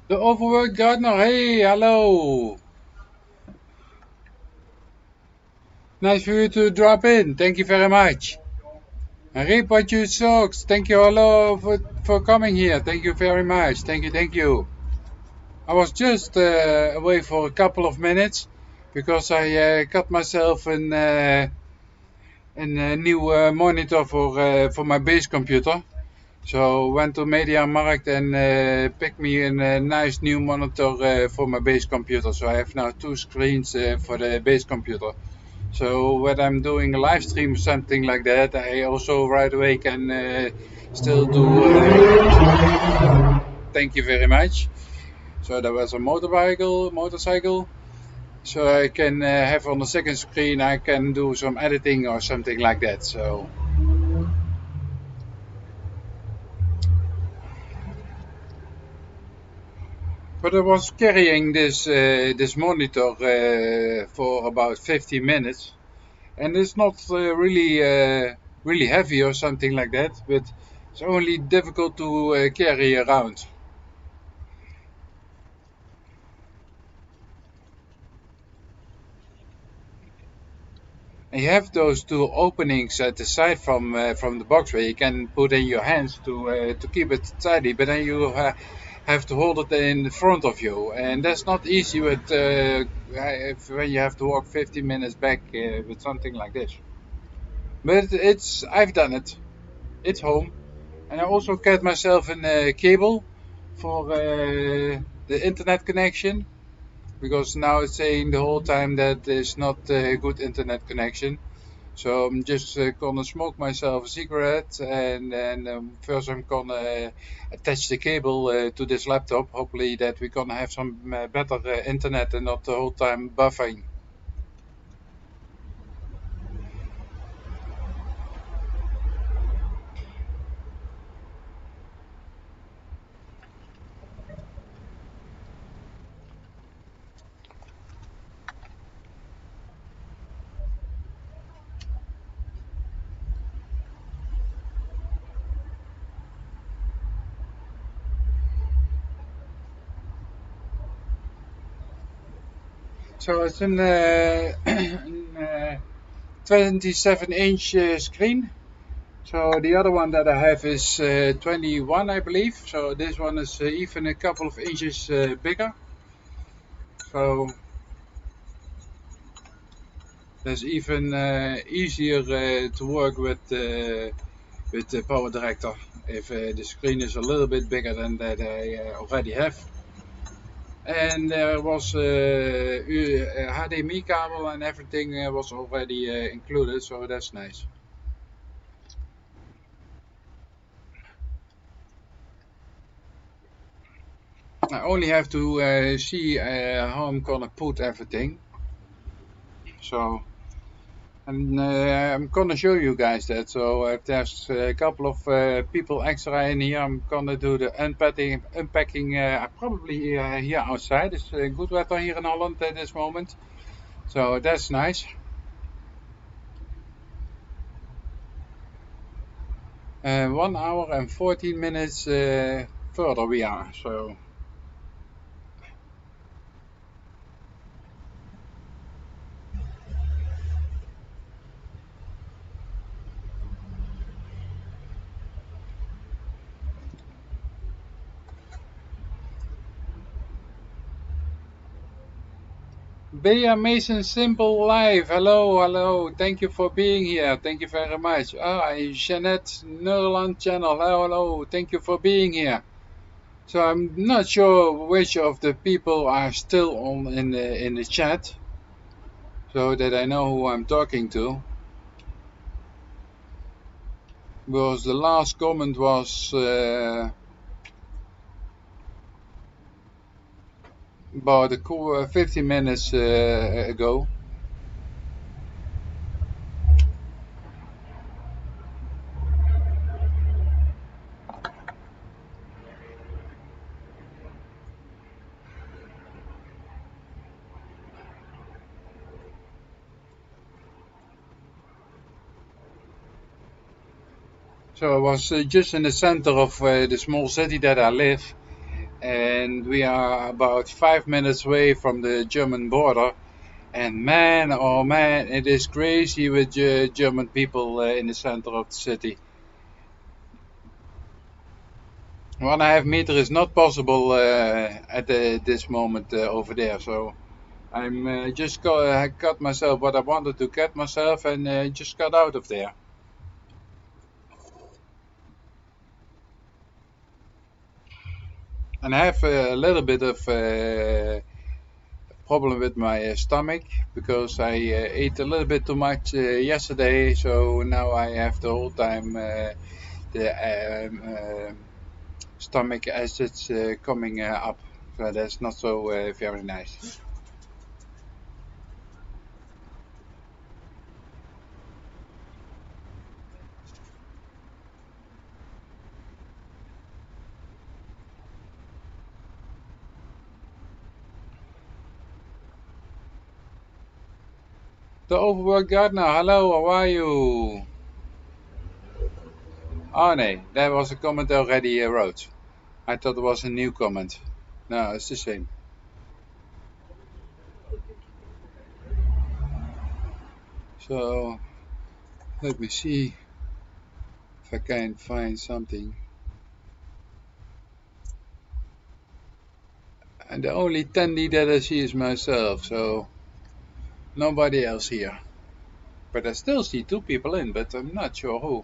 The overworked gardener, hey, hello. Nice for you to drop in. Thank you very much. Reap what you socks. Thank you, hello, for coming here. Thank you very much. Thank you, thank you. I was just away for a couple of minutes because I got myself a new monitor for my base computer. So went to MediaMarkt and picked me a nice new monitor for my base computer. So I have now two screens for the base computer. So when I'm doing a live stream or something like that, I also right away can still do. Thank you very much. So there was a motorcycle. So I can have on the second screen. I can do some editing or something like that. So. But I was carrying this monitor for about 50 minutes, and it's not really heavy or something like that. But it's only difficult to carry around. And you have those two openings at the side from the box where you can put in your hands to keep it tidy. But then you have to hold it in the front of you, and that's not easy when you have to walk 50 minutes back with something like this. But I've done it. It's home, and I also got myself a cable for the internet connection because now it's saying the whole time that there's not a good internet connection. So I'm just gonna smoke myself a cigarette, and then first I'm gonna attach the cable to this laptop. Hopefully that we're gonna have some better internet and not the whole time buffering. So it's an 27-inch screen. So the other one that I have is 21, I believe. So this one is even a couple of inches bigger. So that's even easier to work with the power director if the screen is a little bit bigger than that I already have. And there was HDMI cable and everything was already included, so that's nice. I only have to see how I'm gonna put everything. So, and I'm gonna show you guys that. So if there's a couple of people extra in here, I'm gonna do the unpacking probably here outside. It's good weather here in Holland at this moment, so that's nice. 1 hour and 14 minutes further we are. So. Bea Mason Simple Live. Hello, hello. Thank you for being here. Thank you very much. Jeanette Nurland channel. Hello, hello. Thank you for being here. So I'm not sure which of the people are still on in the chat, so that I know who I'm talking to. Because the last comment was about 15 minutes ago. So I was just in the center of the small city that I live, and we are about 5 minutes away from the German border. And man, oh man, it is crazy with German people in the center of the city. 1.5 meters is not possible at this moment over there. So I'm just got myself what I wanted to get myself and just got out of there. And I have a little bit of problem with my stomach because I ate a little bit too much yesterday. So now I have the whole time the stomach acids coming up. So that's not so very nice. The overworked gardener, hello, how are you? Oh nee, that was a comment I already wrote. I thought it was a new comment. No, it's the same. So let me see if I can find something. And the only attendee that I see is myself, so nobody else here. But I still see two people in, but I'm not sure who.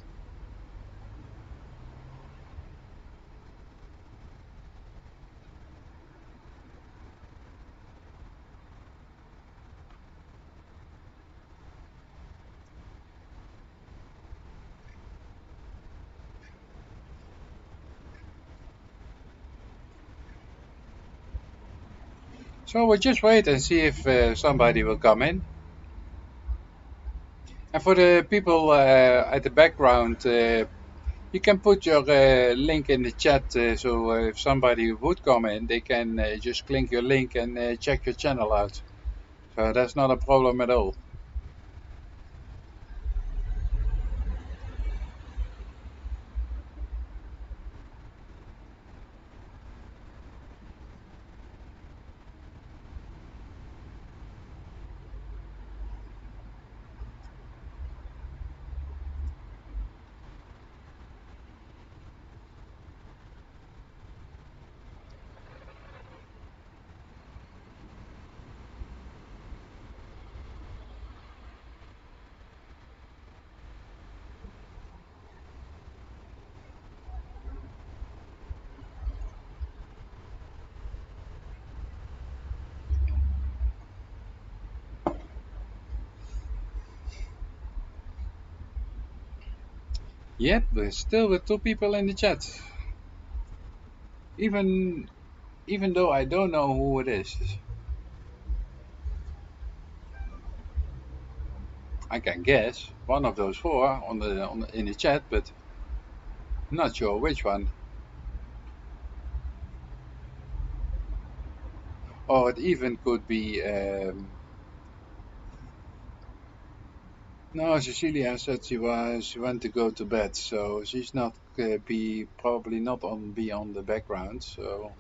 So we'll just wait and see if somebody will come in. And for the people at the background, you can put your link in the chat so if somebody would come in, they can just click your link and check your channel out. So that's not a problem at all. Yep, we're still with two people in the chat. Even even though I don't know who it is. I can guess one of those four in the chat, but not sure which one. Or it even could be. No, Cecilia said she went to go to bed, so she's not be probably not be on the background. So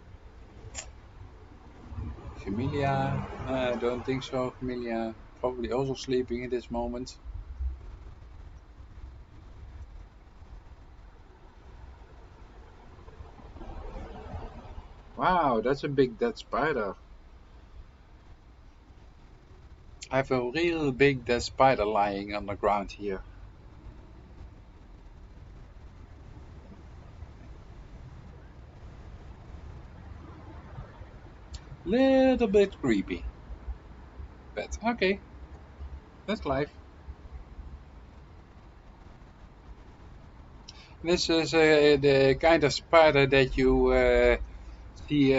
Familia, I don't think so. Familia probably also sleeping at this moment. Wow, that's a big dead spider. I have a real big dead spider lying on the ground here. Little bit creepy. But okay, that's life. This is the kind of spider that you see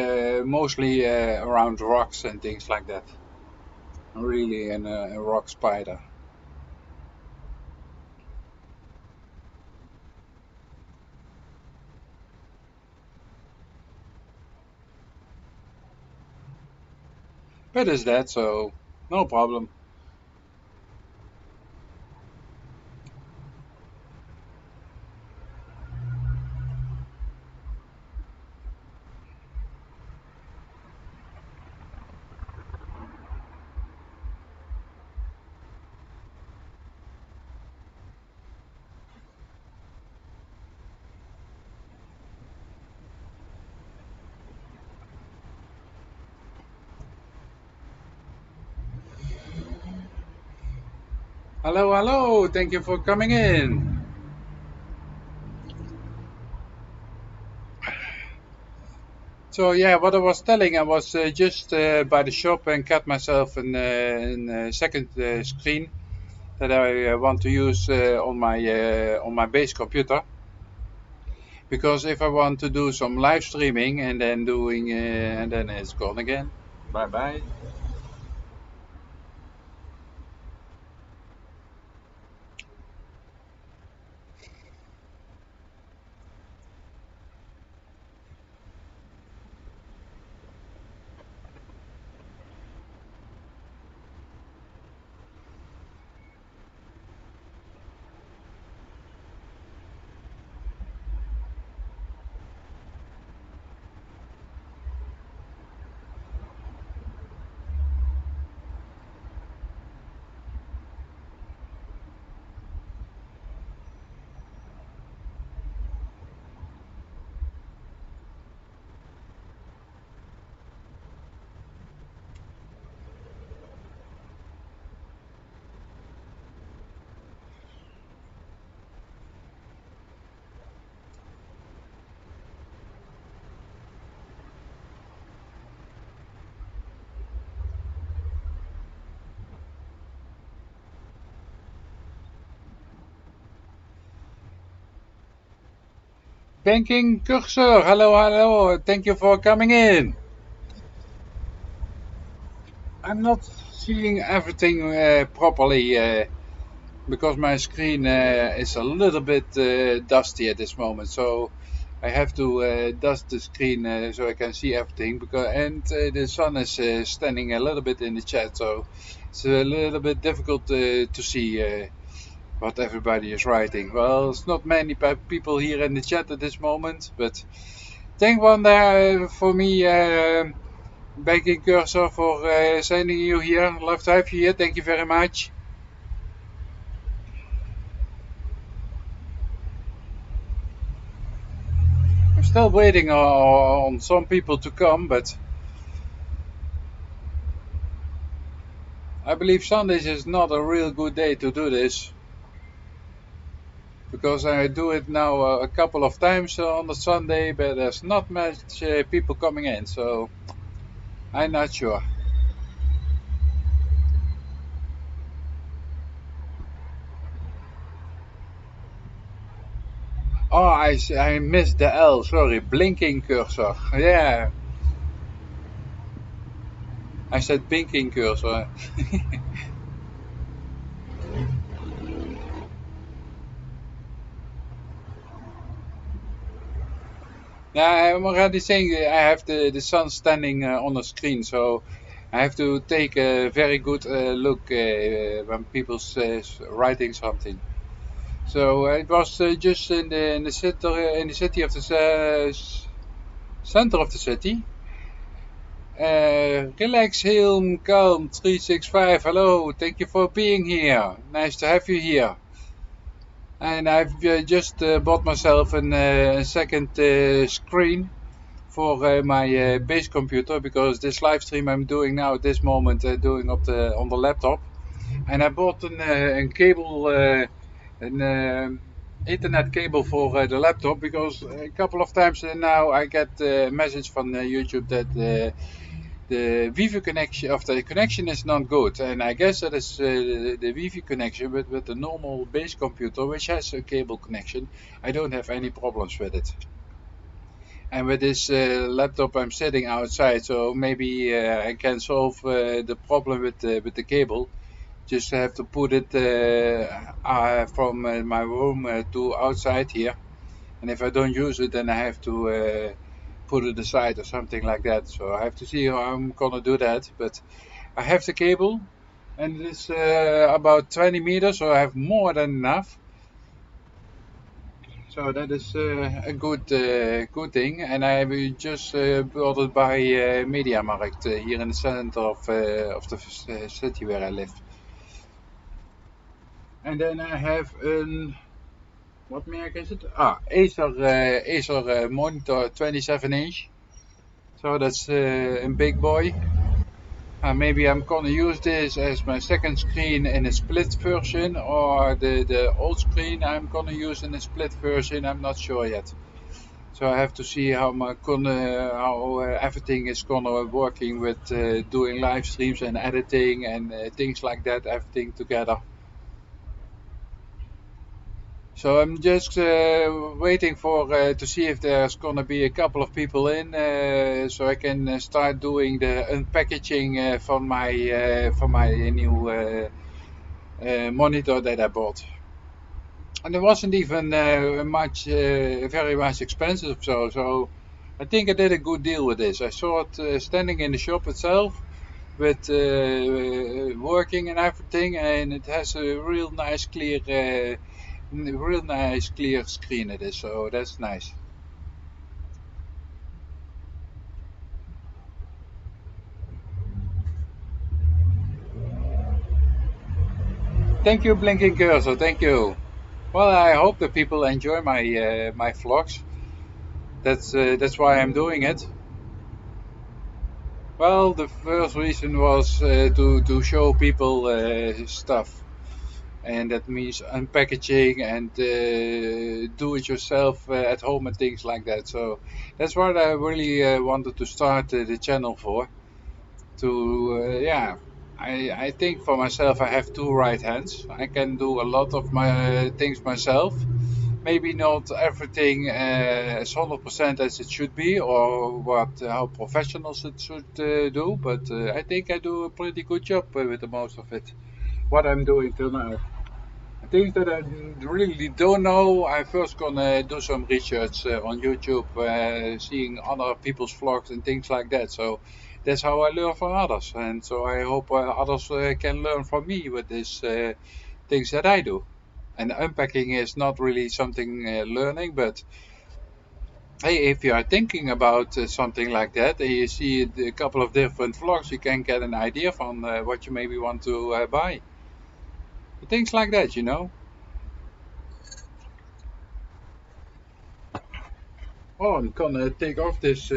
mostly around rocks and things like that. Really a rock spider. But it's dead, so no problem. Hello, hello. Thank you for coming in. So yeah, what I was telling, I was just by the shop and cut myself a second screen that I want to use on my base computer. Because if I want to do some live streaming and then it's gone again. Bye bye. Banking cursor. Hello, hello. Thank you for coming in. I'm not seeing everything properly. Because my screen is a little bit dusty at this moment, so I have to dust the screen so I can see everything. The sun is standing a little bit in the chat, so it's a little bit difficult to see what everybody is writing. Well, it's not many people here in the chat at this moment, but thank one there for me. Banking cursor for sending you here. Love to have you here. Thank you very much. I'm still waiting on some people to come, but I believe Sundays is not a real good day to do this because I do it now a couple of times on the Sunday, but there's not much people coming in, so I'm not sure. Oh, I missed the L, sorry, blinking cursor. Yeah, I said blinking cursor. Yeah, I'm already saying I have the sun standing on the screen, so I have to take a very good look when people's writing something. So it was just in the city of the center of the city. Relax, Helm, Calm, 365. Hello, thank you for being here. Nice to have you here. And I've just bought myself a second screen for my base computer because this live stream I'm doing now at this moment doing on the laptop, and I bought a cable, an Ethernet cable for the laptop because a couple of times now I get a message from YouTube that the Wi-Fi connection of the connection is not good, and I guess that is the Wi-Fi connection, but with the normal base computer which has a cable connection, I don't have any problems with it. And with this laptop, I'm sitting outside, so maybe I can solve the problem with the cable. Just have to put it from my room to outside here. And if I don't use it, then I have to put it aside or something like that. So I have to see how I'm gonna do that. But I have the cable, and it's about 20 meters, so I have more than enough. So that is a good thing, and I will just bought it by Mediamarkt here in the center of the city where I live. And then I have what merk is it? Acer monitor 27 inch. So that's a big boy. Maybe I'm gonna use this as my second screen in a split version, or the old screen I'm gonna use in a split version. I'm not sure yet. So I have to see how everything is gonna working with doing live streams and editing and things like that, everything together. So I'm just waiting for to see if there's gonna be a couple of people in, so I can start doing the unpackaging for my new monitor that I bought. And it wasn't even very much expensive, so I think I did a good deal with this. I saw it standing in the shop itself with working and everything, and it has a real nice clear screen it is, so that's nice. Thank you, blinking cursor. Thank you. Well, I hope that people enjoy my vlogs. That's why I'm doing it. Well, the first reason was to show people stuff, and that means unpackaging and do it yourself at home and things like that. So that's what I really wanted to start the channel for. Yeah, I think for myself I have two right hands. I can do a lot of my things myself. Maybe not everything as 100% as it should be, or how professionals it should do. But I think I do a pretty good job with the most of it. What I'm doing till now. Things that I really don't know, I'm first gonna do some research on YouTube, seeing other people's vlogs and things like that. So that's how I learn from others, and so I hope others can learn from me with these things that I do. And unpacking is not really something learning, but hey, if you are thinking about something like that and you see a couple of different vlogs, you can get an idea from what you maybe want to buy. Things like that, you know. Oh, I'm gonna take off this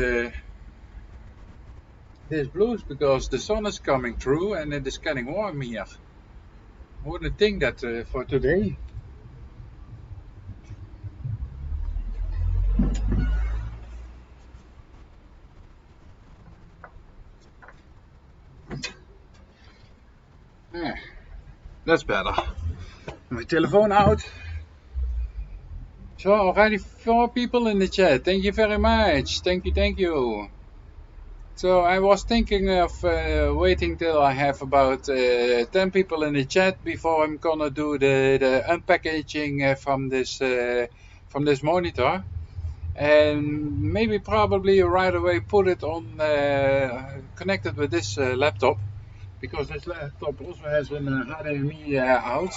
blues because the sun is coming through and it is getting warm here. I wouldn't think that for today. Yeah, that's better. My telephone out. So already 4 people in the chat. Thank you very much. Thank you, thank you. So I was thinking of waiting till I have about 10 people in the chat before I'm gonna do the unpackaging from this monitor, and maybe probably right away put it on connected with this laptop, because this laptop also has an HDMI out.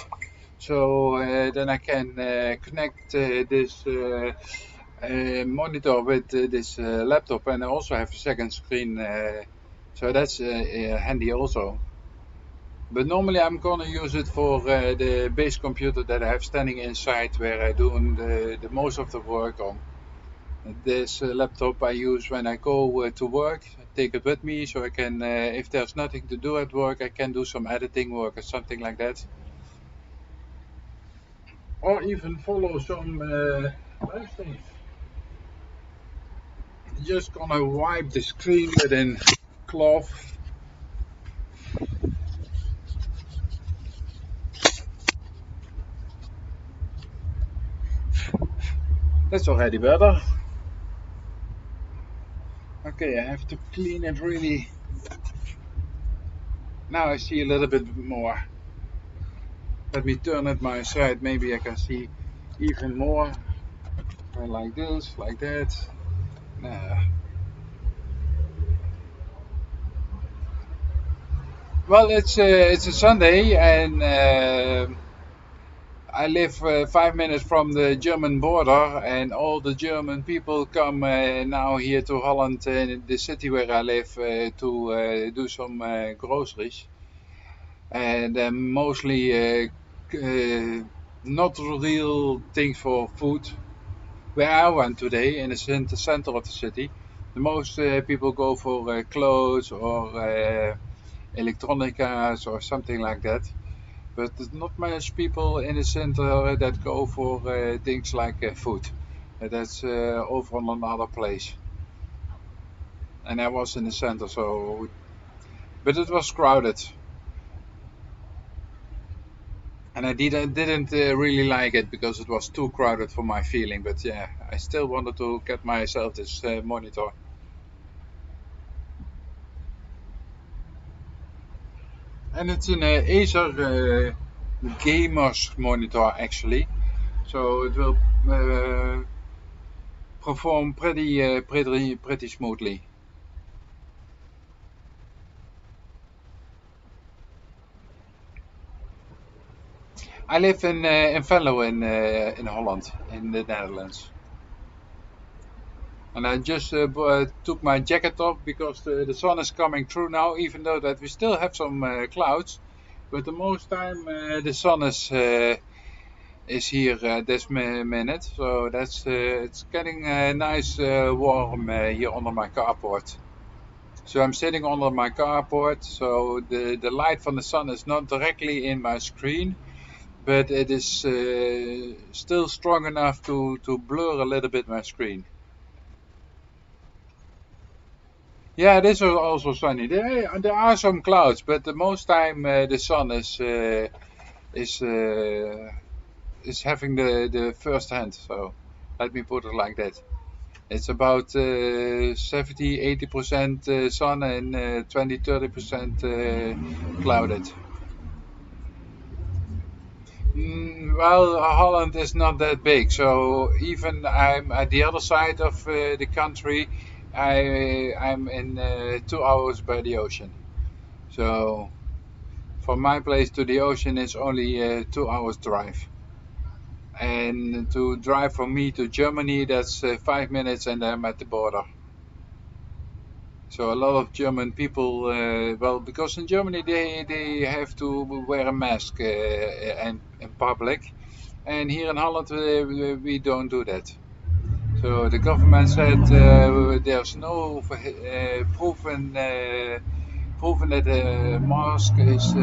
So then I can connect this monitor with this laptop, and I also have a second screen. So that's handy also. But normally I'm gonna use it for the base computer that I have standing inside, where I do the most of the work on. This laptop I use when I go to work. I take it with me so I can, if there's nothing to do at work, I can do some editing work or something like that. Or even follow some live streams. Just gonna wipe the screen with a cloth. That's already better. Okay, I have to clean it really. Now I see a little bit more. Let me turn it my side, maybe I can see even more. Like this, like that. Well, it's a Sunday, and I live 5 minutes from the German border, and all the German people come now here to Holland, the city where I live, to do some groceries, and mostly not real things for food. Where I went today, in the center of the city, the most people go for clothes or electronica or something like that. But there's not much people in the center that go for things like food. That's over on another place. And I was in the center, so but it was crowded, and I didn't really like it because it was too crowded for my feeling. But yeah, I still wanted to get myself this monitor. And it's an Acer gamers monitor actually, so it will perform pretty smoothly. I live in Venlo in Holland, in the Netherlands. And I just took my jacket off because the sun is coming through now, even though that we still have some clouds. But the most time the sun is here this minute, so that's it's getting nice warm here under my carport. So I'm sitting under my carport, so the light from the sun is not directly in my screen, but it is still strong enough to blur a little bit my screen. Yeah, it is also sunny. There are some clouds, but the most time the sun is uh, is having the first hand. So let me put it like that. It's about 70-80% sun and 20-30% clouded. Well, Holland is not that big, so even I'm at the other side of the country, I'm in 2 hours by the ocean. So from my place to the ocean is only 2 hours drive. And to drive from me to Germany, that's 5 minutes and I'm at the border. So a lot of German people, well, because in Germany they have to wear a mask in public. And here in Holland we don't do that. So the government said there's no proven that a mask is.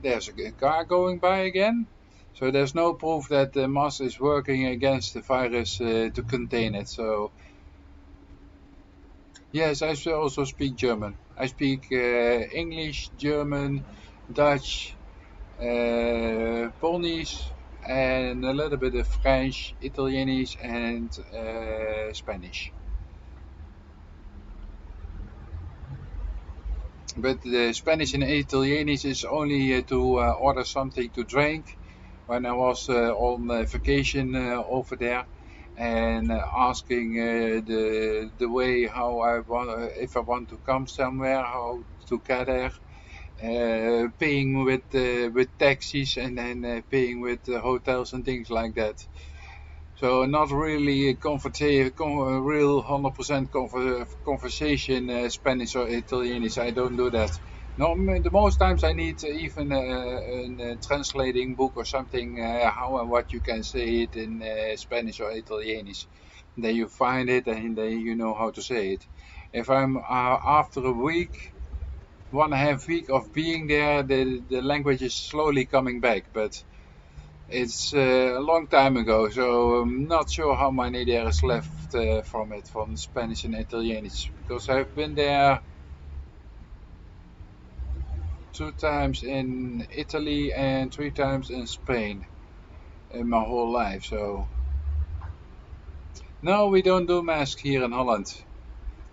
There's a car going by again. So there's no proof that the mask is working against the virus to contain it. So yes, I also speak German. I speak English, German, Dutch, Polnish, and a little bit of French, Italianisch, and Spanish. But the Spanish and Italianisch is only to order something to drink when I was on vacation over there and asking the way how I want if I want to come somewhere, how to get there, paying with taxis and then paying with hotels and things like that. So not really real 100% conversation Spanish or Italianisch. I don't do that. No, the most times I need even a translating book or something how and what you can say it in Spanish or Italianisch. Then you find it and then you know how to say it. If I'm after a week, 1.5 week of being there, the language is slowly coming back, but it's a long time ago, so I'm not sure how many there is left from it, from Spanish and Italianisch, because I've been there 2 times in Italy and 3 times in Spain in my whole life. So no, we don't do masks here in Holland.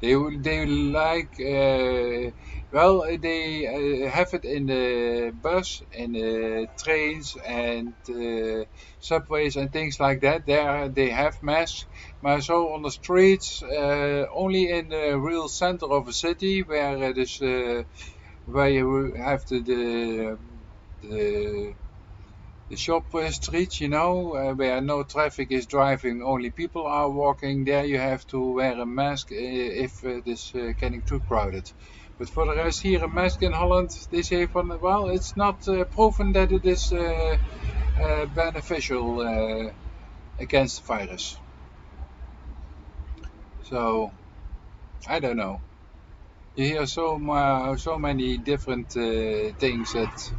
They like well they have it in the bus, in the trains and subways and things like that. There they have masks, but so on the streets only in the real center of a city where it is where you have the shop streets, where no traffic is driving, only people are walking. There you have to wear a mask if it is getting too crowded. But for the rest, here a mask in Holland, they say from well, it's not proven that it is beneficial against the virus. So I don't know. You hear so many different things that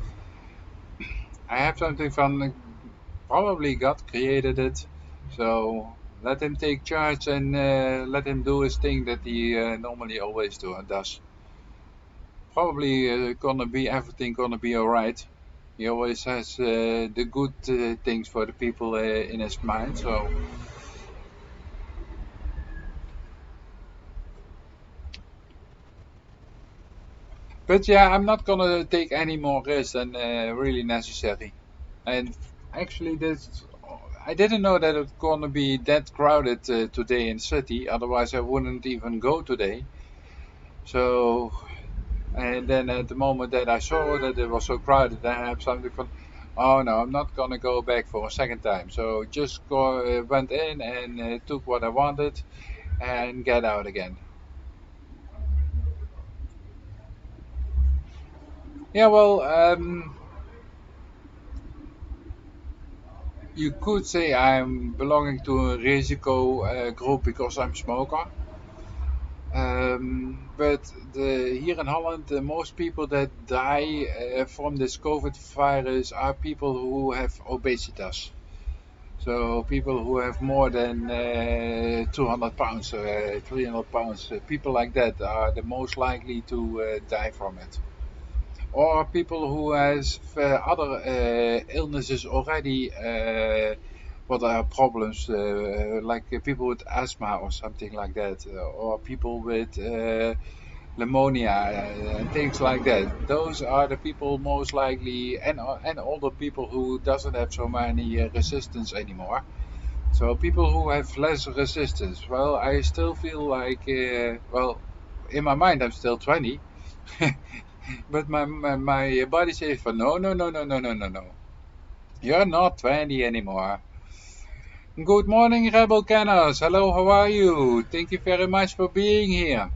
I have something from probably God created it, so let him take charge and let him do his thing that he normally always does. Probably gonna be everything gonna be alright. He always has the good things for the people in his mind. So, but yeah, I'm not gonna take any more risks than really necessary. And actually, this I didn't know that it's gonna be that crowded today in the city. Otherwise, I wouldn't even go today. So, and then at the moment that I saw that it was so crowded, I had something from, oh no, I'm not gonna go back for a second time. So just went in and took what I wanted and get out again. Yeah, well, you could say I'm belonging to a risico group because I'm smoker. But here in Holland, the most people that die from this COVID virus are people who have obesitas. So people who have more than 200 pounds, 300 pounds, people like that are the most likely to die from it. Or people who has other illnesses already, what are problems, like people with asthma or something like that, or people with pneumonia and things like that. Those are the people most likely, and older people who doesn't have so many resistance anymore. So people who have less resistance. Well, I still feel like, well, in my mind I'm still 20, but my body says for no, no, no, no, no, no, no, no. You're not 20 anymore. Good morning, Rebel Canners. Hello, how are you? Thank you very much for being here.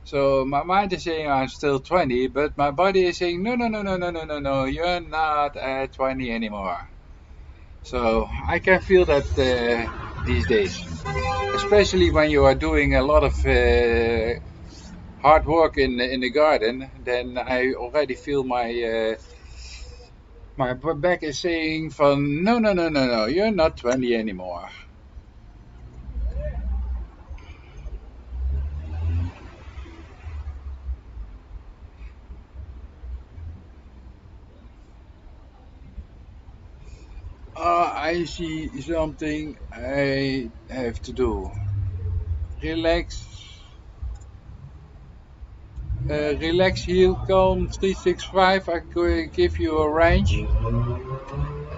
So my mind is saying I'm still 20, but my body is saying no, no, no, no, no, no, no, no. You're not at 20 anymore. So I can feel that these days, especially when you are doing a lot of hard work in the garden. Then I already feel my back is saying from no, no, no, no, no, you're not 20 anymore. I see something I have to do. Relax, relax, heel, calm, 365. I could give you a range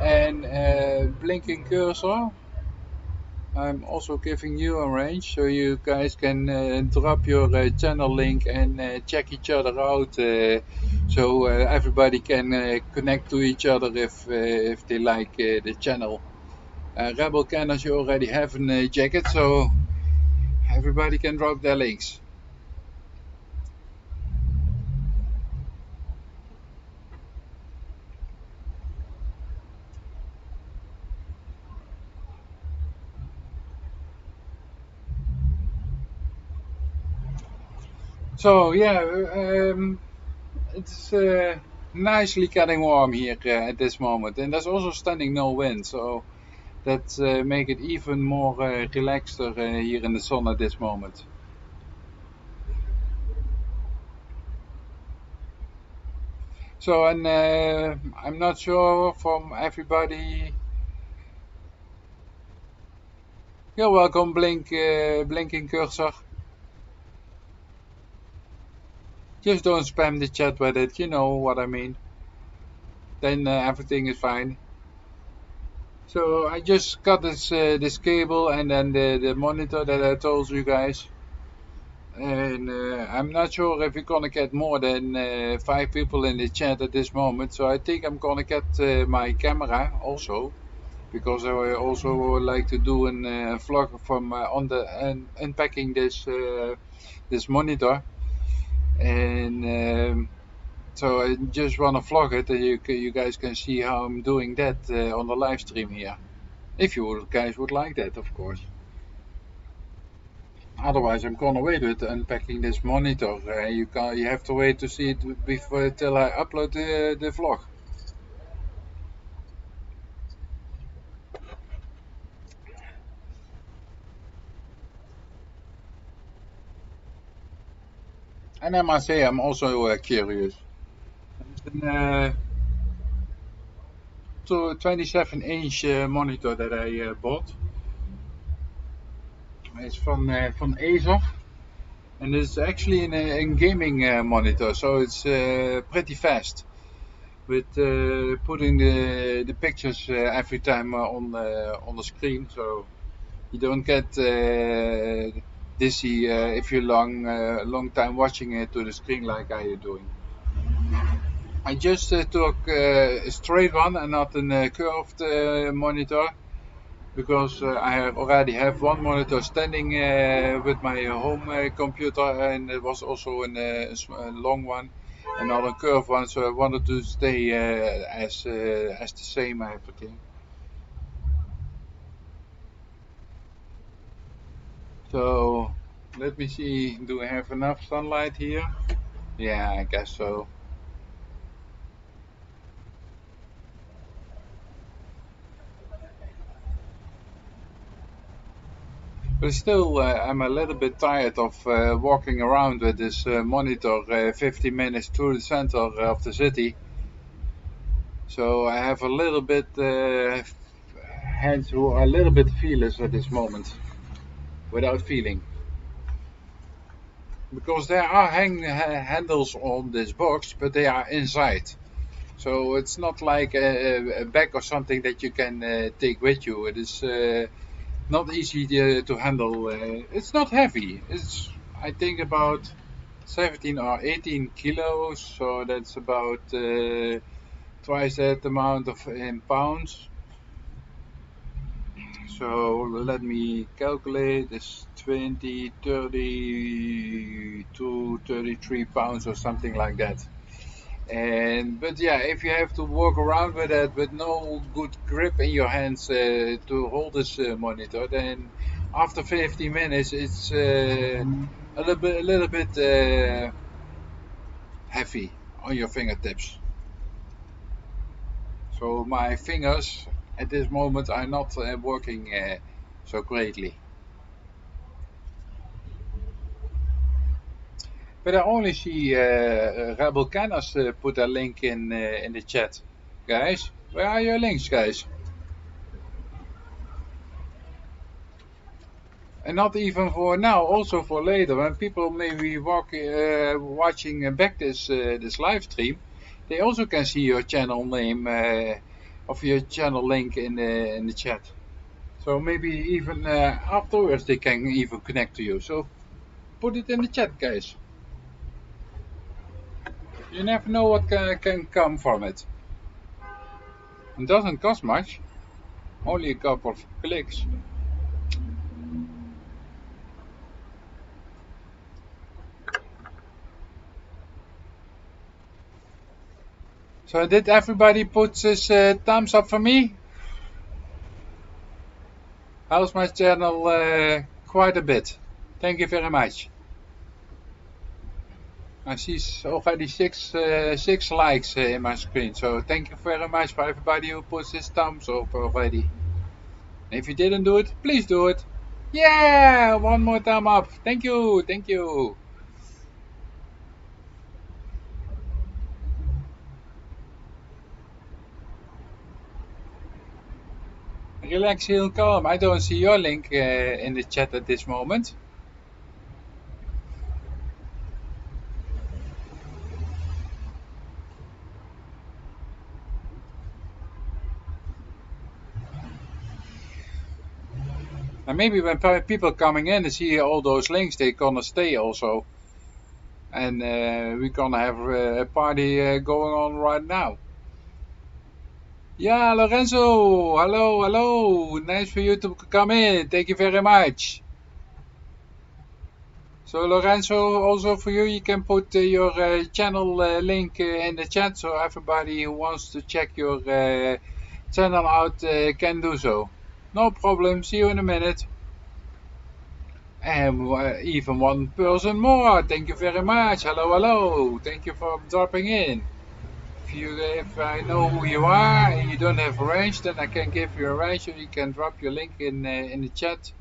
and blinking cursor. I'm also giving you a range so you guys can drop your channel link and check each other out, so everybody can connect to each other if they like the channel. Rebel Cannons, you already have a jacket, so everybody can drop their links. So yeah, it's nicely getting warm here at this moment, and there's also standing no wind, so that make it even more relaxed here in the sun at this moment. So, and I'm not sure from everybody. You're welcome, blinking cursor. Just don't spam the chat with it. You know what I mean. Then everything is fine. So I just got this cable and then the monitor that I told you guys. And I'm not sure if we're gonna get more than 5 people in the chat at this moment. So I think I'm gonna get my camera also, because I also would like to do a vlog from on the unpacking this monitor, and so I just want to vlog it, and you guys can see how I'm doing that on the live stream here, if you guys would like that, of course. Otherwise, I'm gonna wait with unpacking this monitor. You have to wait to see it before till I upload the vlog. And I must say, I'm also curious. It's a 27-inch monitor that I bought. It's from Acer, and it's actually a gaming monitor, so it's pretty fast. With putting the pictures every time on the screen, so you don't get dizzy if you're long time watching it to the screen like I am doing. I just took a straight one and not a curved monitor because already have one monitor standing with my home computer, and it was also a long one, another curved one, so I wanted to stay as the same everything. So let me see, do I have enough sunlight here? Yeah, I guess so. But still, I'm a little bit tired of walking around with this monitor 50 minutes through the center of the city. So I have a little bit hands who are a little bit feelers at this moment, without feeling. Because there are handles on this box, but they are inside. So it's not like a bag or something that you can take with you. It is not easy to handle. It's not heavy. It's, I think, about 17 or 18 kilos. So that's about twice that amount of in pounds. So let me calculate. It's 20, 30 to 33 pounds or something like that. And but yeah, if you have to walk around with that with no good grip in your hands to hold this monitor, then after 50 minutes it's a little bit heavy on your fingertips. So my fingers at this moment are not working so greatly. But I only see Rebel Canas put a link in the chat. Guys, where are your links, guys? And not even for now, also for later, when people maybe watching back this live stream, they also can see your channel name of your channel link in the chat. So maybe even afterwards they can even connect to you. So put it in the chat, guys. You never know what can come from it. It doesn't cost much, only a couple of clicks. So did everybody put this thumbs up for me? Helps my channel quite a bit. Thank you very much. I see already six likes in my screen, so thank you very much for everybody who puts this thumbs up already. And if you didn't do it, please do it. Yeah, one more thumb up. Thank you, thank you. Relax, heel, calm. I don't see your link in the chat at this moment. And maybe when people coming in and see all those links, they're gonna stay also. And we're gonna have a party going on right now. Yeah, Lorenzo, hello, hello. Nice for you to come in. Thank you very much. So Lorenzo, also for you, you can put your channel link in the chat, so everybody who wants to check your channel out can do so. No problem. See you in a minute. And even one person more. Thank you very much. Hello, hello. Thank you for dropping in. If I know who you are and you don't have a range, then I can give you a range, or you can drop your link in the chat.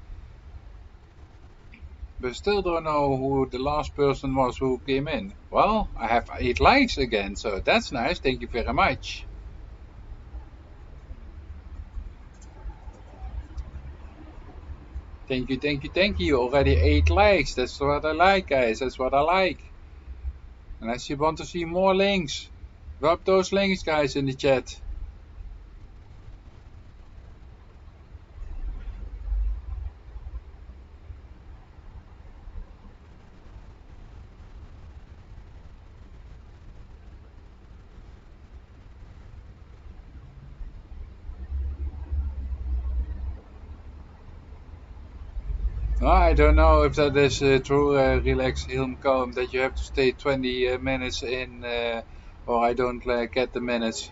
But still don't know who the last person was who came in. Well, I have 8 likes again, so that's nice. Thank you very much. Thank you, thank you, thank you. Already 8 likes. That's what I like, guys. That's what I like. Unless you want to see more links, drop those links, guys, in the chat. I don't know if that is true, relax, Hilm, calm, that you have to stay 20 minutes in, or I don't get the minutes.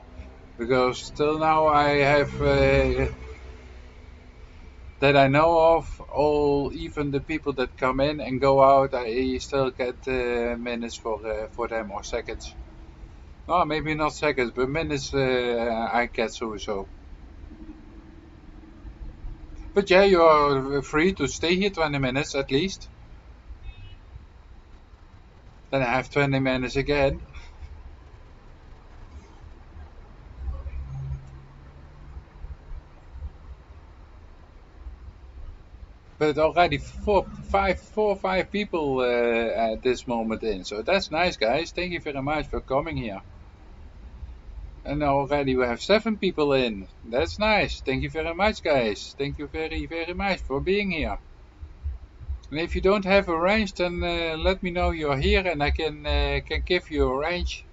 Because till now I have, that I know of, even the people that come in and go out, I still get minutes for them, or seconds. Oh, maybe not seconds, but minutes I get sowieso. But yeah, you are free to stay here 20 minutes at least. Then I have 20 minutes again. But already four or five people at this moment in. So that's nice, guys. Thank you very much for coming here. And already we have 7 people in. That's nice. Thank you very much, guys. Thank you very, very much for being here. And if you don't have a range, then let me know you're here, and I can give you a range.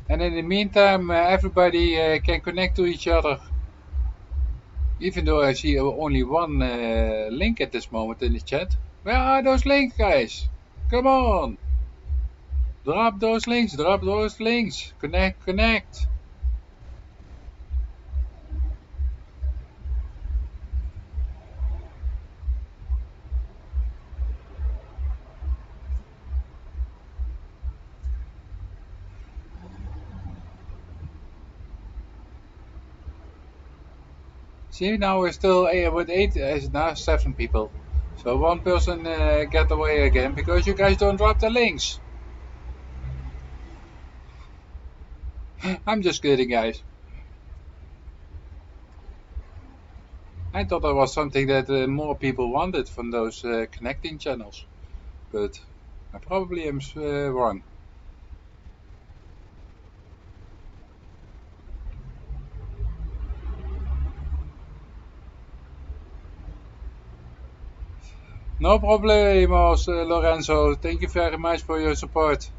And in the meantime, everybody can connect to each other. Even though I see only one link at this moment in the chat. Where are those links, guys? Come on! Drop those links, drop those links. Connect, connect. See, now we're still with 8, now 7 people. So one person get away again because you guys don't drop the links. I'm just kidding, guys. I thought that was something that more people wanted from those connecting channels. But I probably am wrong. No problemos, Lorenzo. Thank you very much for your support.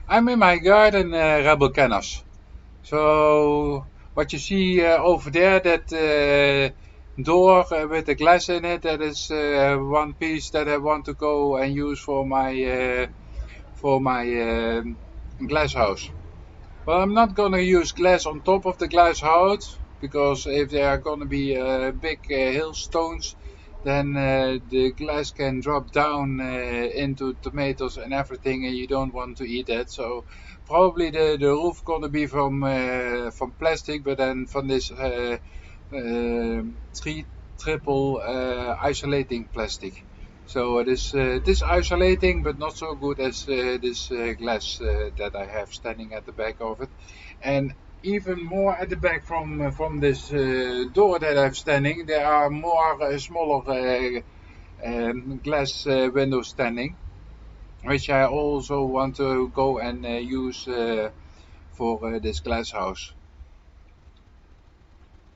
I'm in my garden, Rebel Canners. So what you see over there, that door with the glass in it, that is one piece that I want to go and use for my glass house. Well, I'm not gonna use glass on top of the glass house, because if there are gonna be big hailstones, then the glass can drop down into tomatoes and everything, and you don't want to eat that. So probably the roof gonna be from plastic, but then from this triple isolating plastic. So it is this isolating, but not so good as this glass that I have standing at the back of it, and even more at the back from this door that I'm standing. There are more smaller glass windows standing, which I also want to go and use for this glass house.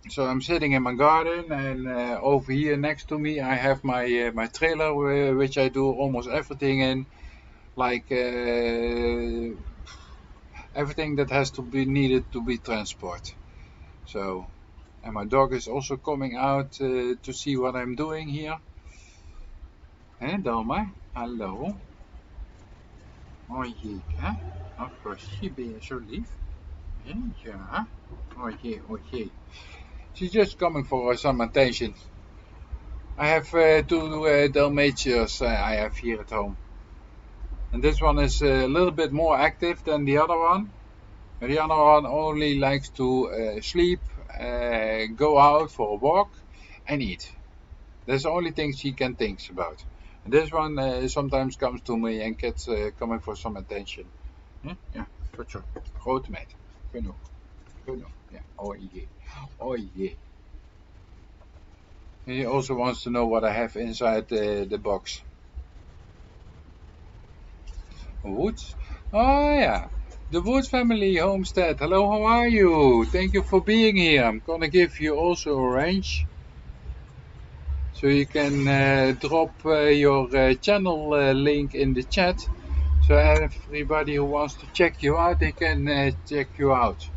So I'm sitting in my garden, and over here next to me I have my trailer, which I do almost everything in, like everything that has to be needed to be transport. So, and my dog is also coming out to see what I'm doing here. And Dalma, hello. Oh jee, hè? Ach, je ben je zo lief. Ja. Oh jee. She's just coming for some attention. I have two Dalmatians I have here at home. And this one is a little bit more active than the other one. The other one only likes to sleep, go out for a walk, and eat. That's the only thing she can think about. And this one sometimes comes to me and gets coming for some attention. Ja, goed zo. Grote meid. Genoeg. Genoeg. Ja. Oh jee. Oh jee. He also wants to know what I have inside the box. Woods? Oh yeah. The Woods family homestead. Hello, how are you? Thank you for being here. I'm gonna give you also a range. So you can drop your channel link in the chat. So everybody who wants to check you out, they can check you out.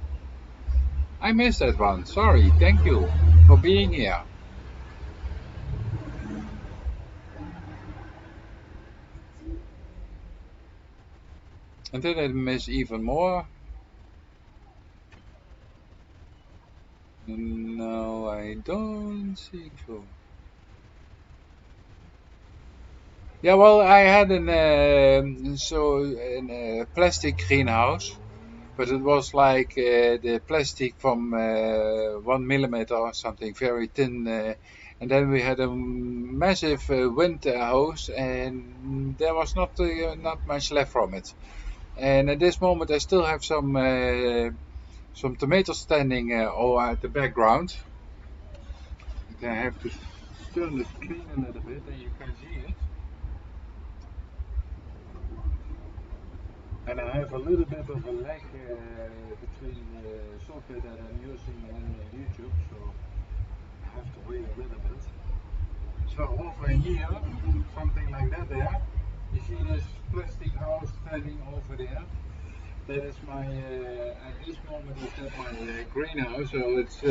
I missed that one. Sorry. Thank you for being here. And then I miss even more. No, I don't think so. Yeah, well, I had a plastic greenhouse, but it was like the plastic from 1 millimeter or something, very thin. And then we had a massive wind hose, and there was not much left from it. And at this moment, I still have some tomatoes standing all at the background. I have to turn the screen a little bit, and you can see it. And I have a little bit of a lag between the software that I'm using and YouTube, so I have to wait a little bit. So over here, something like that there, you see this plastic house standing over there. That is my, at this moment is that my greenhouse, so it's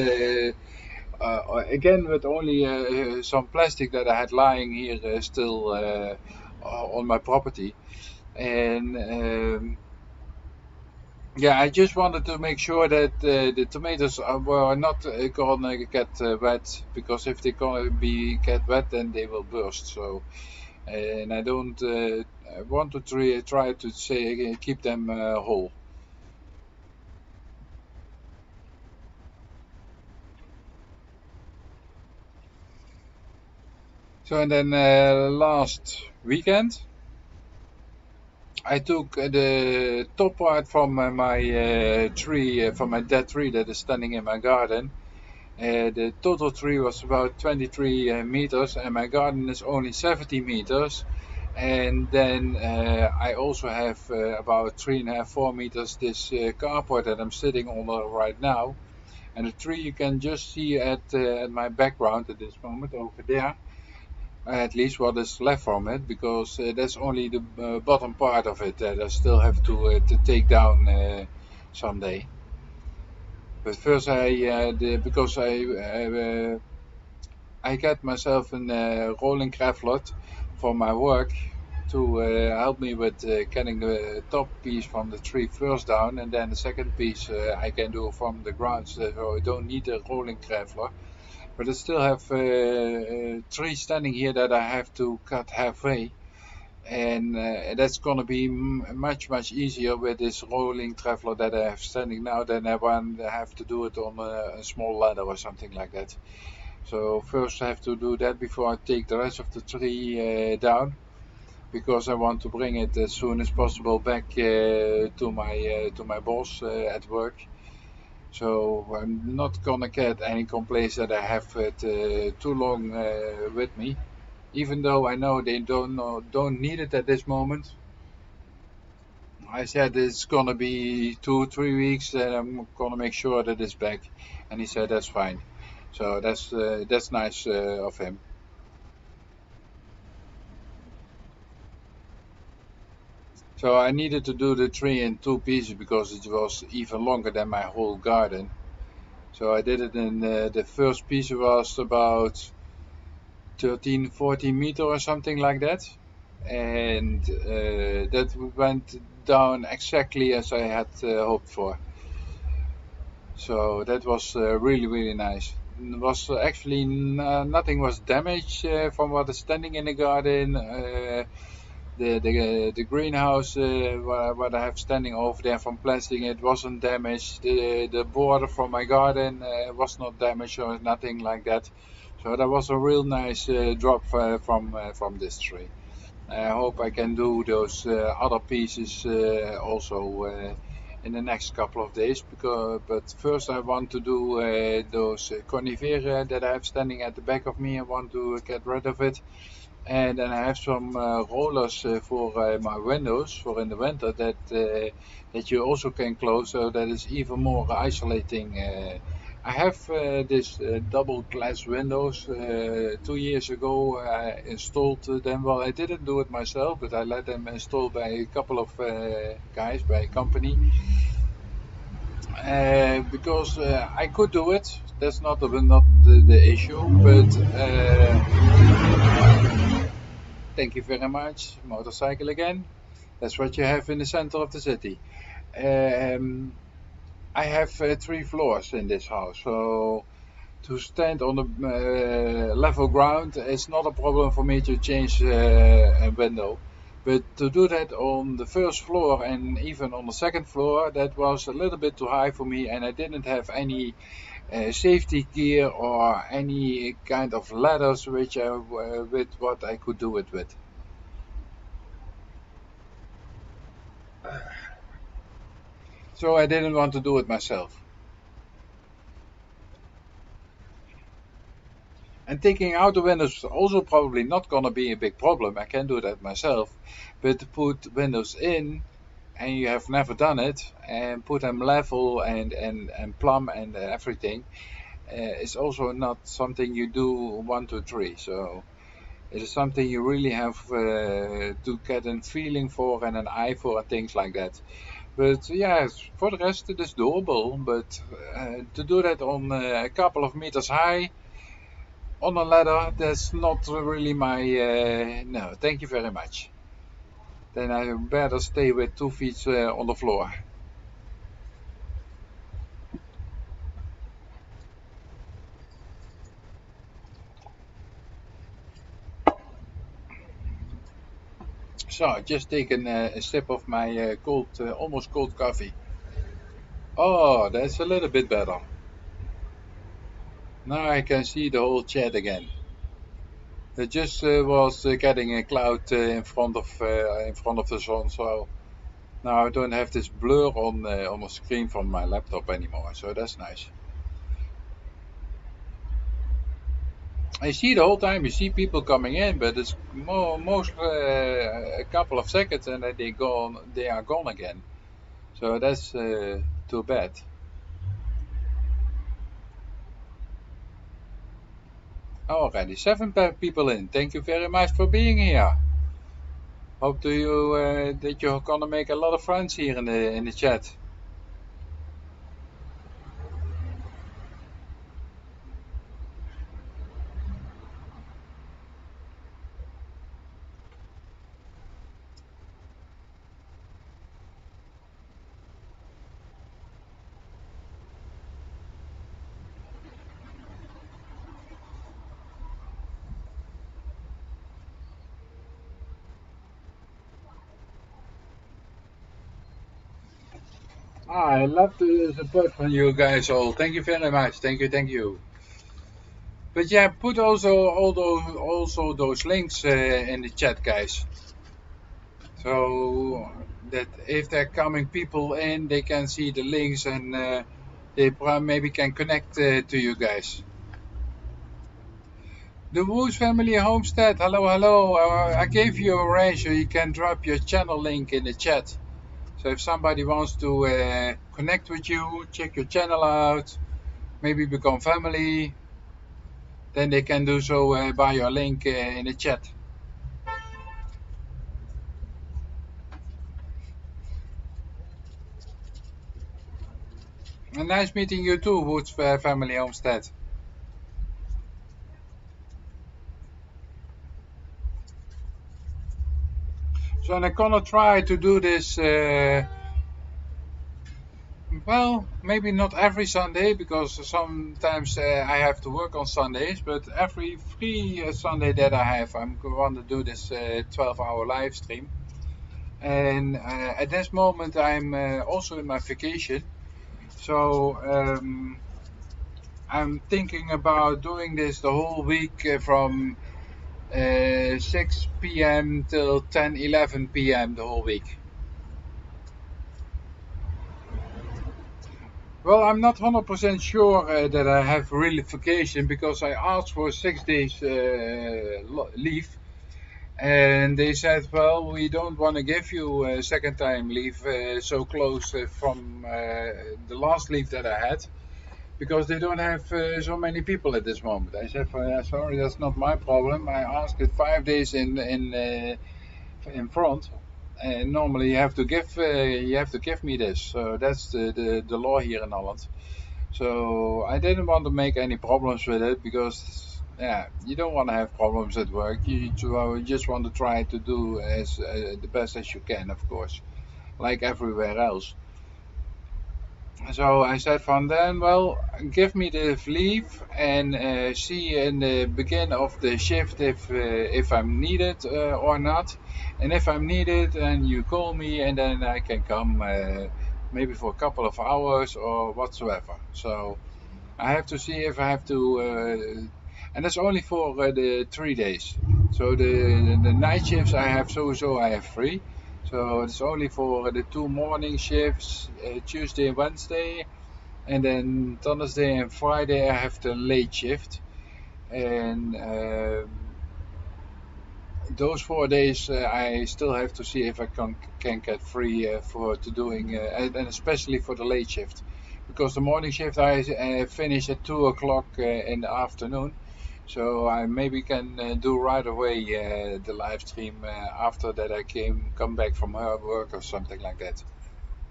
again with only some plastic that I had lying here still on my property. And yeah, I just wanted to make sure that the tomatoes were not gonna get wet, because if they gonna get wet, then they will burst. So, and I don't I want to try to say keep them whole. So and then last weekend, I took the top part from my tree, from my dead tree that is standing in my garden. The total tree was about 23 meters, and my garden is only 70 meters. And then I also have about 3.5, 4 meters this carport that I'm sitting on right now. And the tree you can just see at my background at this moment over there. At least what is left from it, because that's only the bottom part of it that I still have to take down someday. But first because I got myself a rolling gravelot for my work to help me with getting the top piece from the tree first down, and then the second piece I can do from the ground, so I don't need a rolling graveler. But I still have a tree standing here that I have to cut halfway, and that's gonna be much easier with this rolling traveler that I have standing now than I have to do it on a small ladder or something like that. So first I have to do that before I take the rest of the tree down, because I want to bring it as soon as possible back to my boss at work. So I'm not gonna get any complaints that I have it too long with me, even though I know they don't need it at this moment. I said it's gonna be 2 3 weeks, and I'm gonna make sure that it's back, and he said that's fine. So that's nice of him. So I needed to do the tree in two pieces because it was even longer than my whole garden. So I did it in the first piece was about 13 14 meters or something like that. and that went down exactly as I had hoped for. So that was really nice. It was actually nothing was damaged from what is standing in the garden. The greenhouse what I have standing over there from planting it wasn't damaged. The border from my garden was not damaged or nothing like that. So that was a real nice drop from this tree. I hope I can do those other pieces also in the next couple of days. But first I want to do those coniferae that I have standing at the back of me. I want to get rid of it. And then I have some rollers for my windows for in the winter that you also can close, so that is even more isolating. I have this double glass windows. 2 years ago I installed them. Well, I didn't do it myself, but I let them installed by a couple of guys by a company. Because I could do it. That's not the issue, but thank you very much. Motorcycle again. That's what you have in the center of the city. Um, I have 3 floors in this house, so to stand on the level ground is not a problem for me to change a window. But to do that on the first floor and even on the second floor, that was a little bit too high for me, and I didn't have any safety gear or any kind of ladders with what I could do it with. So I didn't want to do it myself. And taking out the windows is also probably not going to be a big problem. I can do that myself. But to put windows in, and you have never done it, and put them level and plumb and everything, is also not something you do 1, 2, 3. So it is something you really have to get a feeling for and an eye for and things like that. But yeah, for the rest it is doable. But to do that on a couple of meters high, on a ladder, that's not really my. No, thank you very much. Then I better stay with 2 feet on the floor. So, just taken a sip of my almost cold coffee. Oh, that's a little bit better. Now I can see the whole chat again. It just was getting a cloud in front of the sun, so now I don't have this blur on the screen from my laptop anymore. So that's nice. I see the whole time. You see people coming in, but it's most a couple of seconds, and then they gone. They are gone again. So that's too bad. Already 7 people in. Thank you very much for being here. Hope that you're gonna make a lot of friends here in the chat. I love the support from you guys all. Thank you very much. Thank you. But yeah, put also those links in the chat, guys. So that if there are coming people in, they can see the links and they maybe can connect to you guys. The Woos Family Homestead, hello. I gave you a range so you can drop your channel link in the chat. So if somebody wants to connect with you, check your channel out, maybe become family, then they can do so by your link in the chat. And nice meeting you too, Woods Family Homestead. So I'm gonna try to do this. Well, maybe not every Sunday because sometimes I have to work on Sundays, but every free Sunday that I have, I'm going to do this 12-hour live stream. And at this moment, I'm also in my vacation, so I'm thinking about doing this the whole week from 6 p.m. till 10, 11 p.m. the whole week. Well, I'm not 100% sure that I have really vacation because I asked for 6 days leave, and they said, well, we don't want to give you a second time leave so close from the last leave that I had because they don't have so many people at this moment. I said, well, yeah, sorry, that's not my problem. I asked it 5 days in front. And normally you have to give me this. So that's the law here in Holland. So I didn't want to make any problems with it because yeah, you don't want to have problems at work. You just want to try to do as the best as you can, of course, like everywhere else. So I said from then, well, give me the leave and see in the beginning of the shift if I'm needed or not. And if I'm needed, and you call me, and then I can come maybe for a couple of hours or whatsoever. So I have to see if I have to, and that's only for the 3 days. So the night shifts I have I have free. So it's only for the two morning shifts, Tuesday and Wednesday, and then Thursday and Friday I have the late shift. And those 4 days I still have to see if I can get free for to doing, and especially for the late shift, because the morning shift I finish at 2 o'clock in the afternoon. So I maybe can do right away the live stream after that I come back from her work or something like that.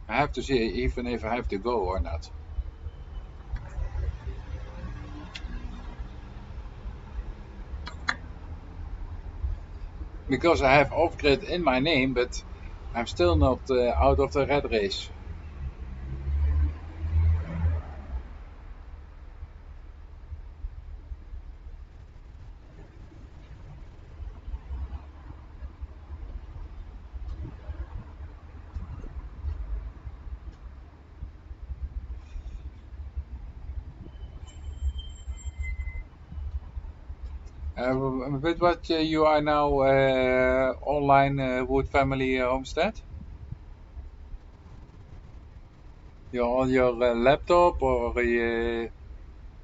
I have to see even if I have to go or not. Because I have off-grid in my name, but I'm still not out of the red race. With what you are now online Wood Family Homestead? You're on your laptop or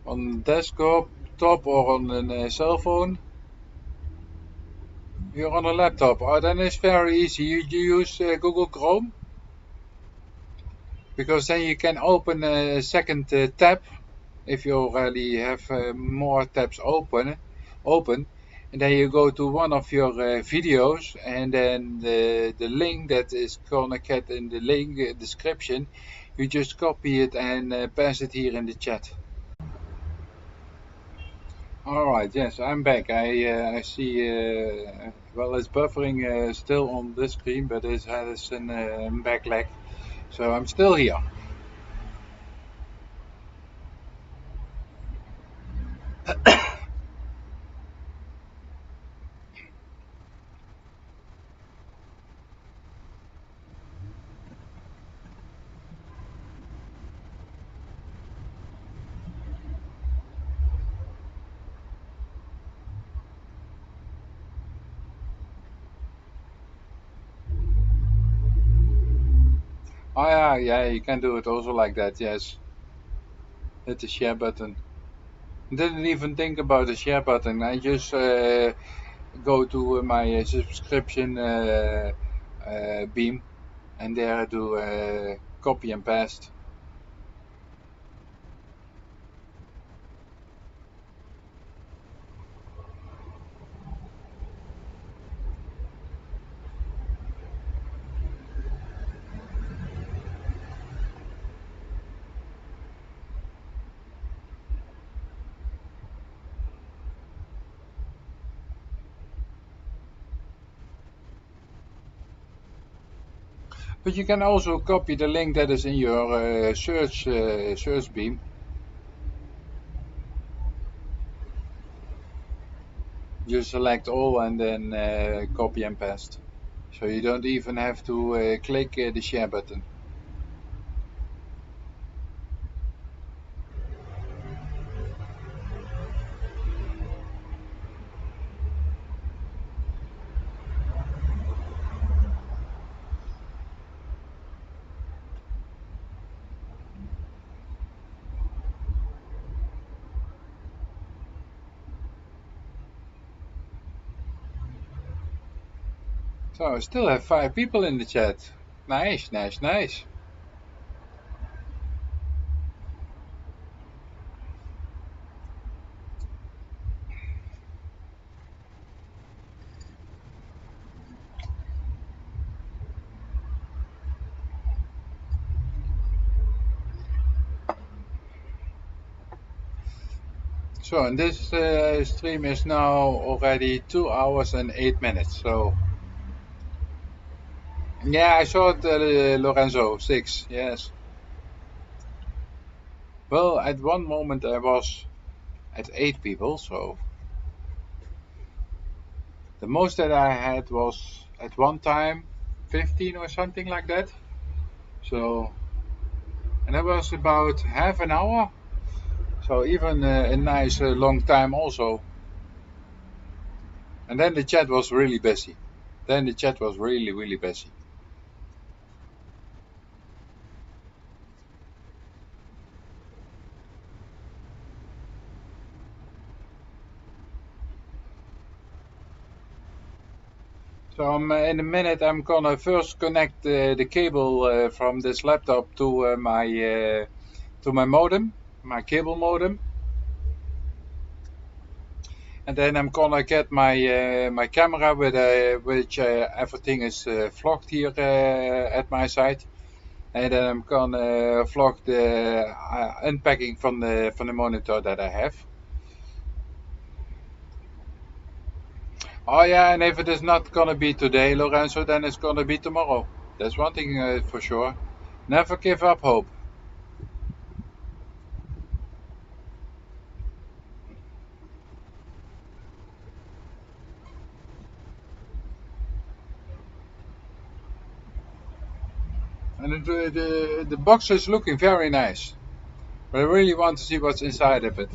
on desktop top or on a cell phone? You're on a laptop. Oh, then it's very easy. You use Google Chrome because then you can open a second tab if you already have more tabs open, and then you go to one of your videos, and then the link that is gonna get in the link description, you just copy it and paste it here in the chat. All right, yes, I'm back. I see. Well, it's buffering still on this screen, but it has a back lag, so I'm still here. Oh yeah, yeah, you can do it also like that. Yes, hit the share button. Didn't even think about the share button. I just go to my subscription beam, and there I do copy and paste. But you can also copy the link that is in your search beam. You select all and then copy and paste. So you don't even have to click the share button. So I still have 5 people in the chat. Nice, nice, nice. So and this stream is now already 2 hours and 8 minutes. So yeah, I saw it, Lorenzo, 6, yes. Well, at one moment I was at 8 people, so the most that I had was at one time 15 or something like that. So, and that was about half an hour. So even a nice long time also. And then the chat was really busy. Then the chat was really, really busy. So in a minute I'm gonna first connect the cable from this laptop to my modem, my cable modem, and then I'm gonna get my camera with which everything is vlogged here at my site, and then I'm gonna vlog the unpacking from the monitor that I have. Oh yeah, and if it is not gonna be today, Lorenzo, then it's gonna be tomorrow. That's one thing for sure. Never give up hope. And the box is looking very nice, but I really want to see what's inside of it.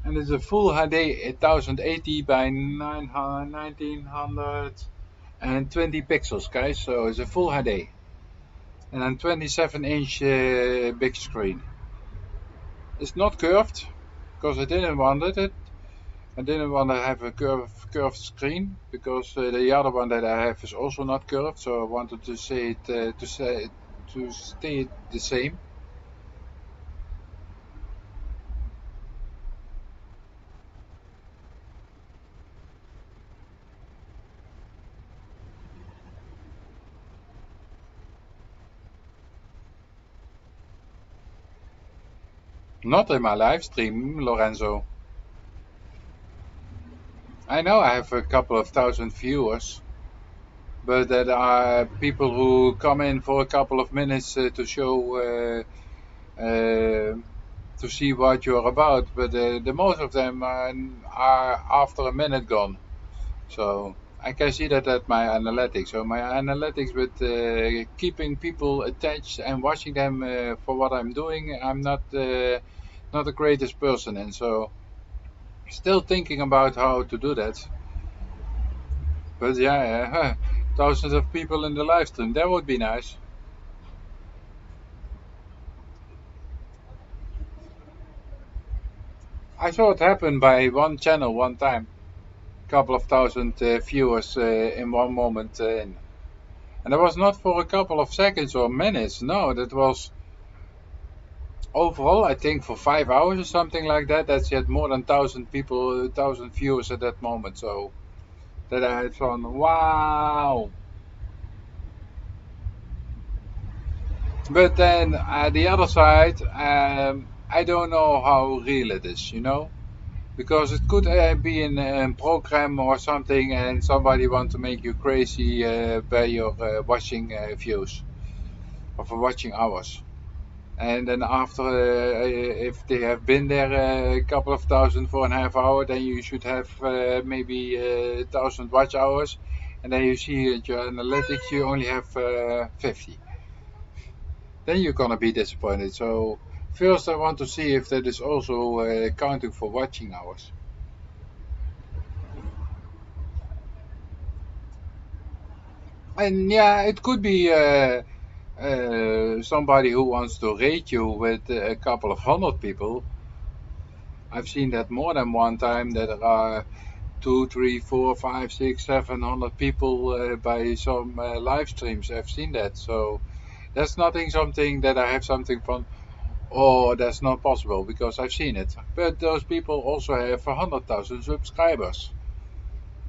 And it's a full HD 1080 by 1920 pixels, guys. So it's a full HD. And then 27-inch big screen. It's not curved, because I didn't want it. I didn't want to have a curved screen, because the other one that I have is also not curved. So I wanted to say it to stay the same. Not in my live stream, Lorenzo. I know I have a couple of thousand viewers, but that are people who come in for a couple of minutes to show, to see what you're about. But the most of them are after a minute gone. So I can see that at my analytics. So my analytics with keeping people attached and watching them for what I'm doing, I'm not the greatest person, and so still thinking about how to do that. But yeah, thousands of people in the live stream, that would be nice. I saw it happen by one channel one time. Couple of thousand viewers in one moment. And that was not for a couple of seconds or minutes. No, that was overall, I think, for 5 hours or something like that. That's yet more than 1,000 people, 1,000 viewers at that moment. So that I had fun. Wow. But then the other side, I don't know how real it is, you know? because it could be in a program or something, and somebody want to make you crazy by your watching views or for watching hours. And then after, if they have been there a couple of thousand for a half hour, then you should have maybe 1,000 watch hours. And then you see at your analytics you only have 50. Then you're gonna be disappointed. So first I want to see if that is also counting for watching hours. And yeah, it could be somebody who wants to rate you with a couple of hundred people. I've seen that more than one time, that there are two, three, four, five, six, 700 people by some live streams. I've seen that. So that's nothing something that I have something from. Oh, that's not possible because I've seen it. But those people also have 100,000 subscribers.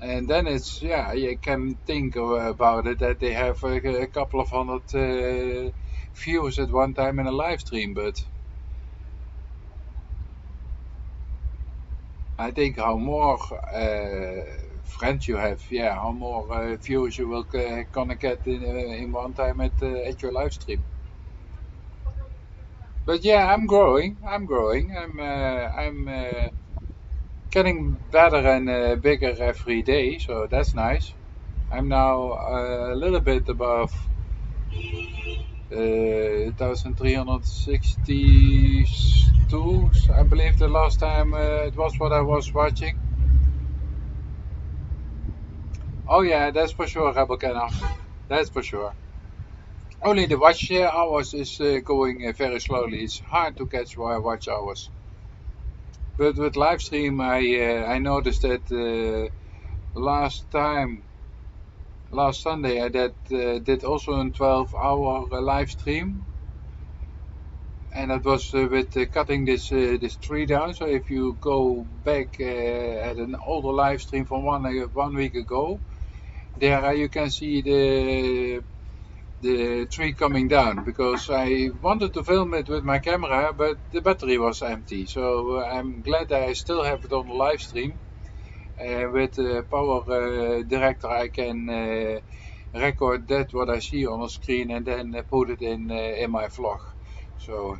And then it's, yeah, you can think about it that they have a couple of hundred views at one time in a live stream. But I think how more friends you have, yeah, how more views you will gonna get in one time at your live stream. But yeah, I'm growing. I'm growing. I'm getting better and bigger every day, so that's nice. I'm now a little bit above 1362. I believe the last time it was what I was watching. Oh yeah, that's for sure, Rebel Kenner. That's for sure. Only the watch hours is going very slowly. It's hard to catch watch hours. But with live stream, I noticed that last Sunday, I did also a 12-hour live stream, and that was with cutting this tree down. So if you go back at an older live stream from one week ago, there you can see the tree coming down, because I wanted to film it with my camera, but the battery was empty. So I'm glad that I still have it on the live stream. With the power director, I can record that what I see on the screen, and then put it in my vlog. So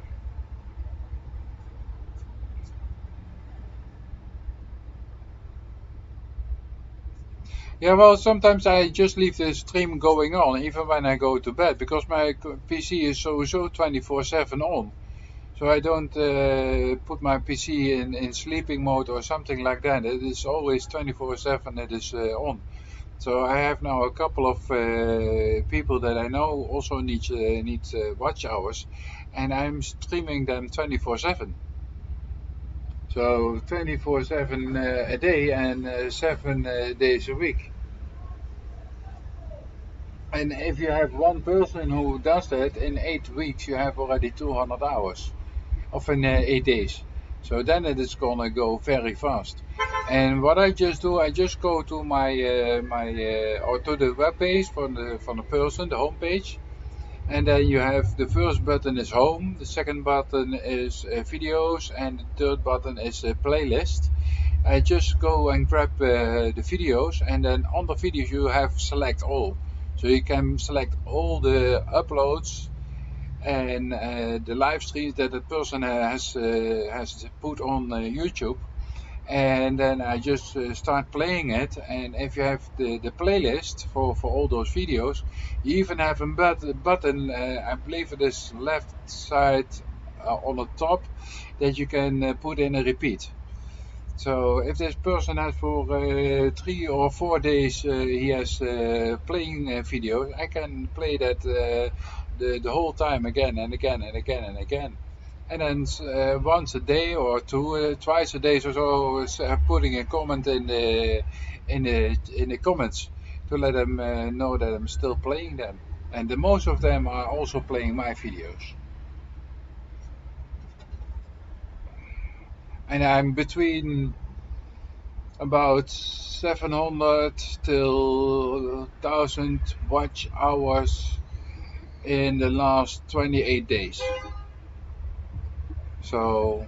yeah, well, sometimes I just leave the stream going on even when I go to bed, because my PC is so 24/7 on. So I don't put my PC in sleeping mode or something like that. It is always 24/7. It is on. So I have now a couple of people that I know also need watch hours, and I'm streaming them 24/7. So 24/7 a day and 7 days a week. And if you have one person who does that in 8 weeks, you have already 200 hours, of in 8 days. So then it is gonna go very fast. And what I just do, I just go to or to the web page from the person, the home page, and then you have the first button is home, the second button is videos, and the third button is playlist. I just go and grab the videos, and then on the videos you have select all. So you can select all the uploads and the live streams that the person has put on YouTube, and then I just start playing it. And if you have the playlist for all those videos, you even have a button, I believe it is left side on the top, that you can put in a repeat. So if this person has for 3 or 4 days he has playing videos, I can play that the whole time again and again and again and again. And then once a day or twice a day or so, putting a comment in the comments to let them know that I'm still playing them. And the most of them are also playing my videos. And I'm between about 700 till 1,000 watch hours in the last 28 days. So,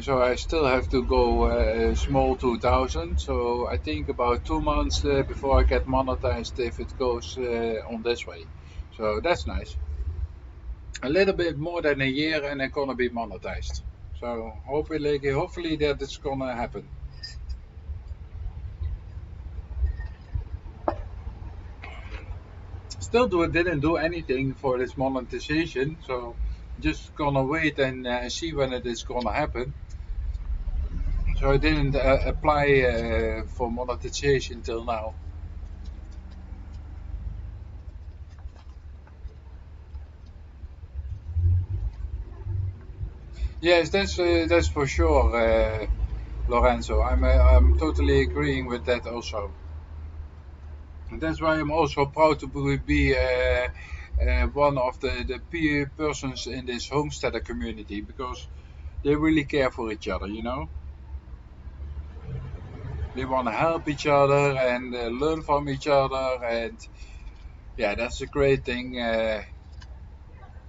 So I still have to go small 2000. So I think about 2 months before I get monetized if it goes on this way. So that's nice. A little bit more than a year and I'm gonna be monetized. So hopefully that it's gonna happen. Still didn't do anything for this monetization, so just gonna wait and see when it is gonna happen. So I didn't apply for monetization till now. Yes, that's for sure, Lorenzo. I'm totally agreeing with that also. And that's why I'm also proud to be one of the peer persons in this homesteader community because they really care for each other, you know. They want to help each other and learn from each other, and yeah, that's a great thing.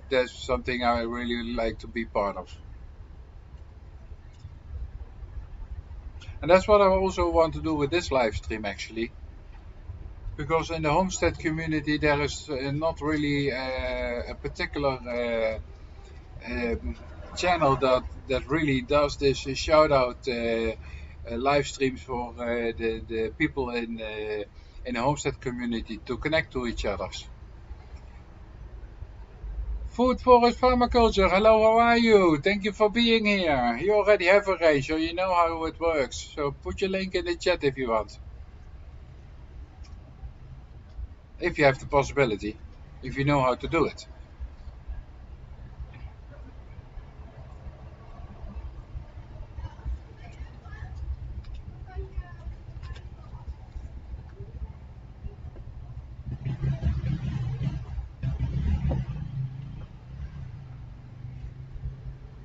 That's something I really like to be part of, and that's what I also want to do with this live stream actually. Because in the homestead community, there is not really a particular channel that really does this shout out live streams for the people in the homestead community to connect to each other. Food Forest Permaculture, hello, how are you? Thank you for being here. You already have a range, so you know how it works. So put your link in the chat if you want. If you have the possibility, if you know how to do it.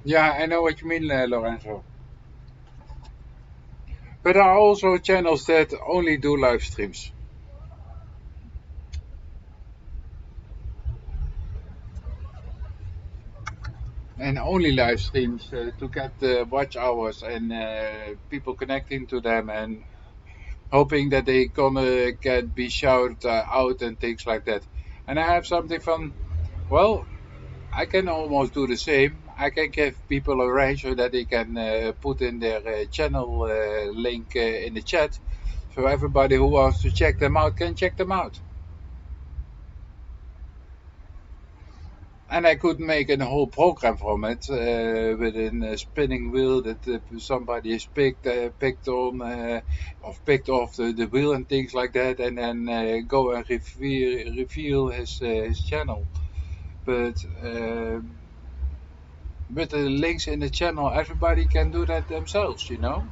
Yeah, I know what you mean, Lorenzo. But there are also channels that only do live streams. And only live streams to get watch hours and people connecting to them and hoping that they gonna get be shouted out and things like that. And I have something from, well, I can almost do the same. I can give people a range so that they can put in their channel link in the chat, so everybody who wants to check them out can check them out. And I could make a whole program from it with a spinning wheel that somebody has picked on or picked off the wheel and things like that, and then go and reveal his channel. But with the links in the channel, everybody can do that themselves, you know.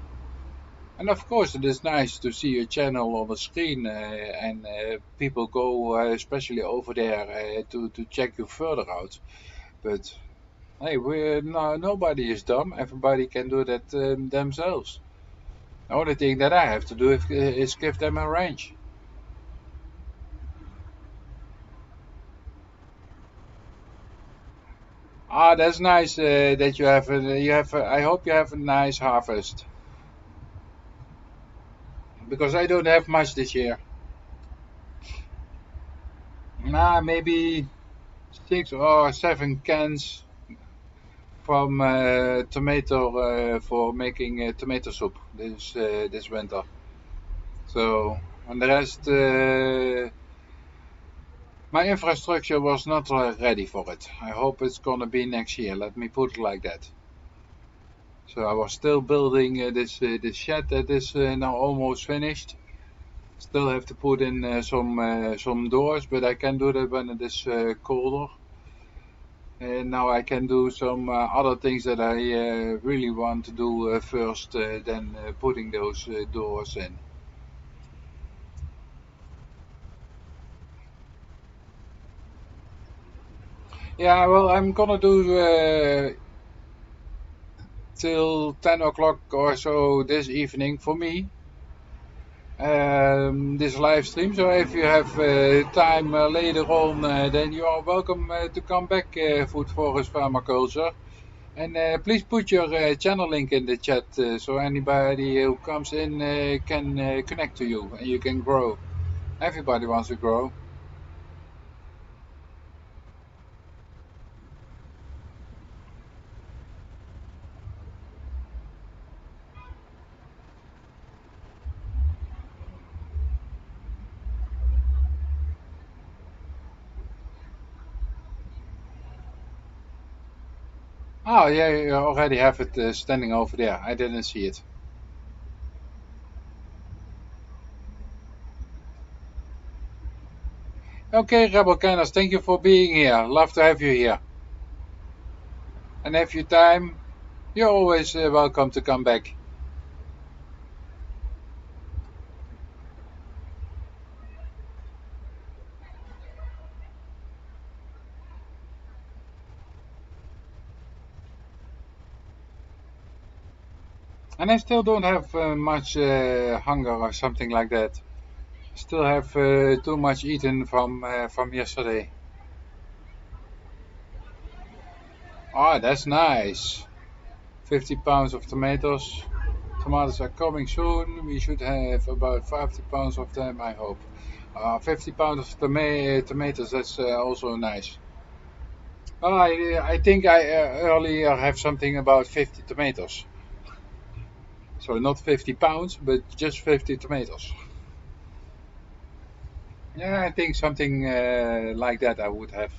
And of course, it is nice to see your channel on the screen and people go especially over there to check you further out. But hey, nobody is dumb. Everybody can do that themselves. The only thing that I have to do is give them a range. Ah, that's nice that I hope you have a nice harvest because I don't have much this year. Nah, maybe 6 or 7 cans from tomato for making tomato soup this winter. So, and the rest, my infrastructure was not ready for it. I hope it's gonna be next year. Let me put it like that. So I was still building this shed that is now almost finished. Still have to put in some doors, but I can do that when it is colder. And now I can do some other things that I really want to do first than putting those doors in. Yeah, well, I'm gonna do till 10 o'clock or so this evening for me. This live stream. So if you have time later on, then you are welcome to come back, Food Forest Permaculture. And please put your channel link in the chat so anybody who comes in can connect to you and you can grow. Everybody wants to grow. Oh, yeah, you already have it standing over there. I didn't see it. Okay, Rebel Canners, thank you for being here. Love to have you here. And if you time, you're always welcome to come back. And I still don't have much hunger or something like that. Still have too much eaten from yesterday. Oh, that's nice. 50 pounds of tomatoes. Tomatoes are coming soon. We should have about 50 pounds of them, I hope. 50 pounds of tomatoes, that's also nice. Oh, I think I earlier have something about 50 tomatoes. So not 50 pounds, but just 50 tomatoes. Yeah, I think something like that I would have.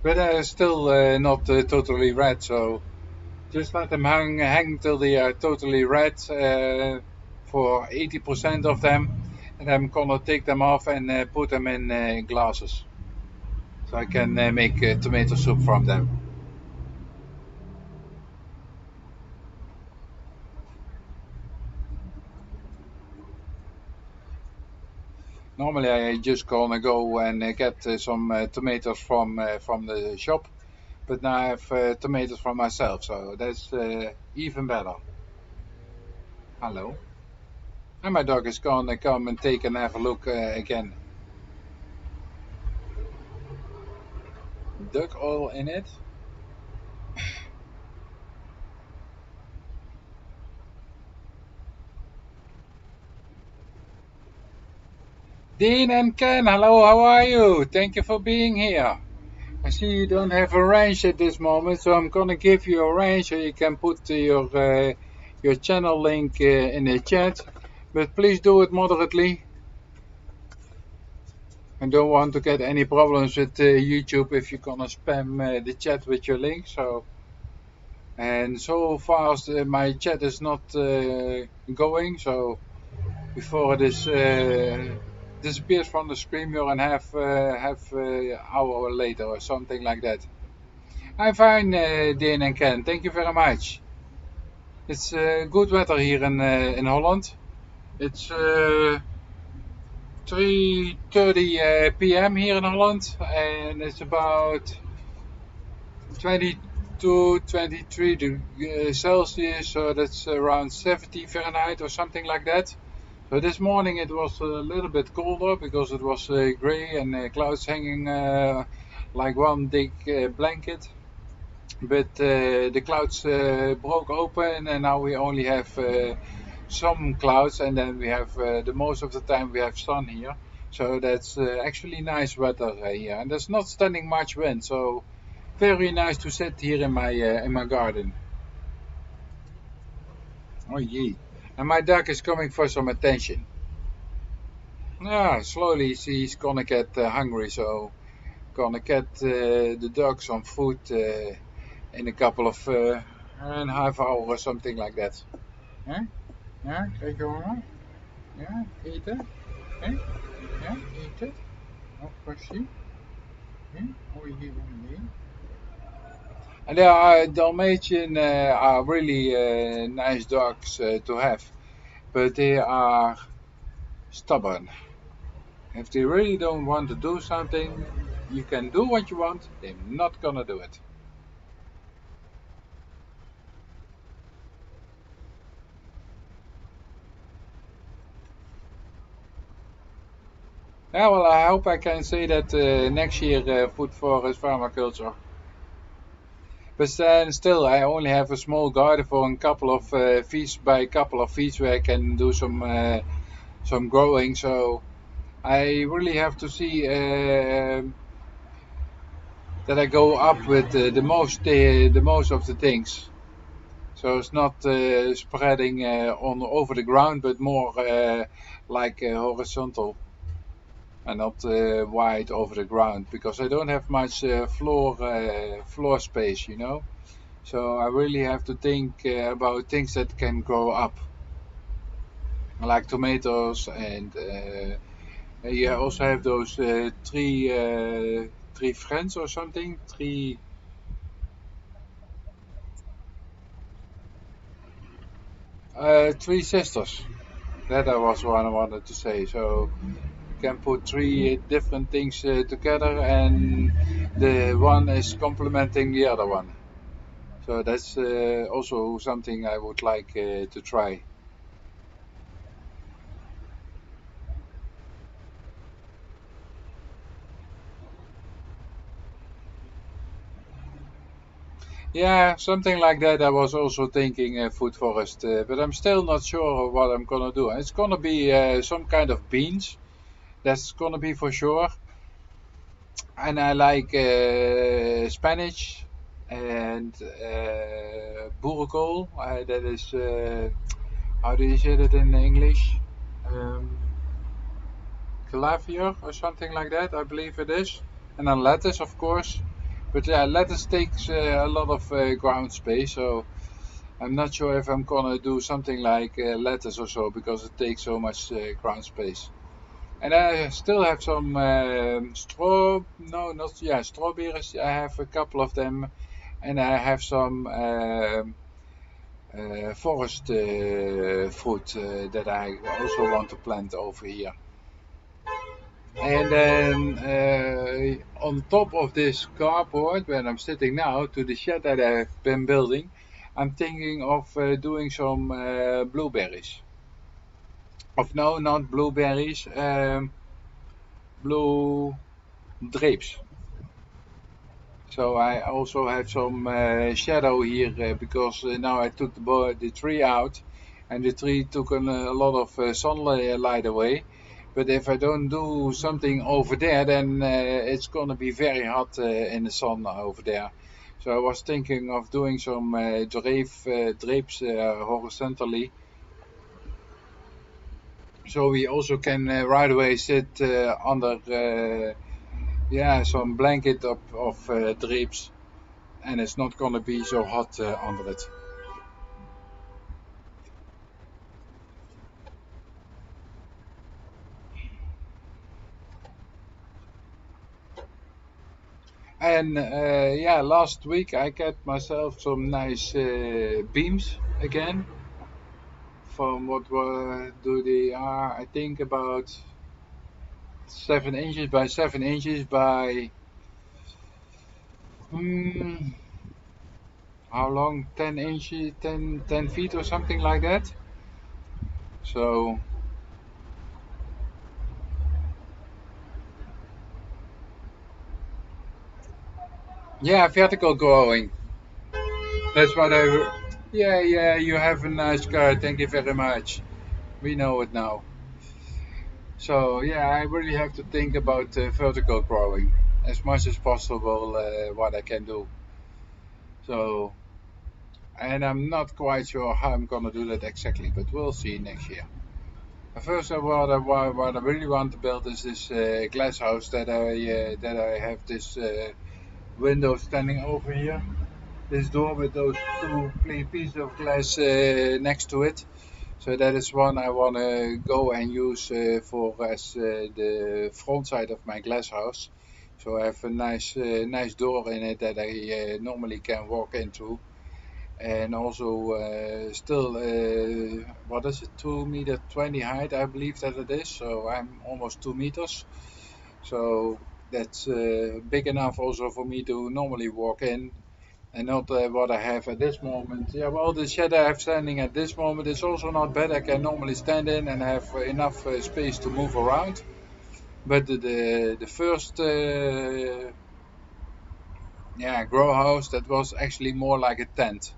But still not totally red, so just let them hang till they are totally red for 80% of them. And I'm gonna take them off and put them in glasses. So I can make tomato soup from them. Normally I just gonna go and get some tomatoes from the shop. But now I have tomatoes for myself, so that's even better. Hello. And my dog is gonna come and take and have a look again. Duck oil in it. Dean and Ken, hello, how are you? Thank you for being here. I see you don't have a range at this moment, so I'm gonna give you a range so you can put your channel link in the chat. But please do it moderately. I don't want to get any problems with YouTube if you're gonna spam the chat with your link. And so fast my chat is not going. So before this disappears from the screen, you're gonna have hour later or something like that. I'm fine, Dean and Ken. Thank you very much. It's good weather here in Holland. It's 3:30 p.m. here in Holland, and it's about 22, 23 Celsius, so that's around 70 Fahrenheit or something like that. So this morning it was a little bit colder because it was gray and clouds hanging like one big blanket. But the clouds broke open and now we only have some clouds and then we have the most of the time we have sun here. So that's actually nice weather here, and there's not standing much wind, so very nice to sit here in my garden. Oh yee. And my duck is coming for some attention. Yeah, slowly she's gonna get hungry, so gonna get the dog some food in a couple of and a half hour or something like that. Ja? Ja, krijg je honger? Ja, eten? Hè? Ja, eten? Oh, passie? Hè? Oh, hier nee. And they are Dalmatian are really nice dogs to have, but they are stubborn. If they really don't want to do something, you can do what you want, they're not gonna do it. Yeah, well, I hope I can say that next year, food forest permaculture. But then still, I only have a small garden for a couple of feet by a couple of feet where I can do some growing. So I really have to see that I go up with the most of the things. So it's not spreading on over the ground, but more like horizontal and not wide over the ground because I don't have much floor space, you know. So I really have to think about things that can grow up, like tomatoes, and you also have those three friends or something, three sisters. That was what I wanted to say. So you can put three different things together, and the one is complementing the other one. So that's also something I would like to try. Yeah, something like that. I was also thinking food forest, but I'm still not sure what I'm gonna do. It's gonna be some kind of beans. That's gonna be for sure. And I like spinach and boerenkool. That is how do you say that in English? Um, Cauliflower or something like that. I believe it is. And then lettuce, of course. But yeah, lettuce takes a lot of ground space, so I'm not sure if I'm gonna do something like lettuce or so because it takes so much ground space. And I still have some no, not yeah, strawberries. I have a couple of them, and I have some forest fruit that I also want to plant over here. And then on top of this carport where I'm sitting now, to the shed that I've been building, I'm thinking of doing some blueberries. Of no, not blueberries, blue drapes. So I also have some shadow here because now I took the tree out, and the tree took a lot of sunlight away. But if I don't do something over there, then it's gonna be very hot in the sun over there. So I was thinking of doing some drapes horizontally, so we also can right away sit under yeah, some blanket of drapes, and it's not gonna be so hot under it. And yeah, last week I got myself some nice beams again. From what do they are? I think about 7 inches by 7 inches by hmm, how long? 10 inches, 10 feet or something like that. So yeah, vertical growing. That's what I. Yeah, yeah. You have a nice car. Thank you very much. We know it now. So yeah, I really have to think about vertical growing as much as possible. What I can do. So, and I'm not quite sure how I'm gonna do that exactly, but we'll see next year. First, what I really want to build is this glass house that I have this window standing over here. This door with those two plain pieces of glass next to it. So that is one I want to go and use for as the front side of my glass house. So I have a nice door in it that I normally can walk into, and also still what is it, 2 meter 20 height, I believe that it is. So I'm almost 2 meters. So that's big enough also for me to normally walk in, and not what I have at this moment. Yeah, well, the shed I have standing at this moment is also not bad. I can normally stand in and have enough space to move around. But the first grow house, that was actually more like a tent.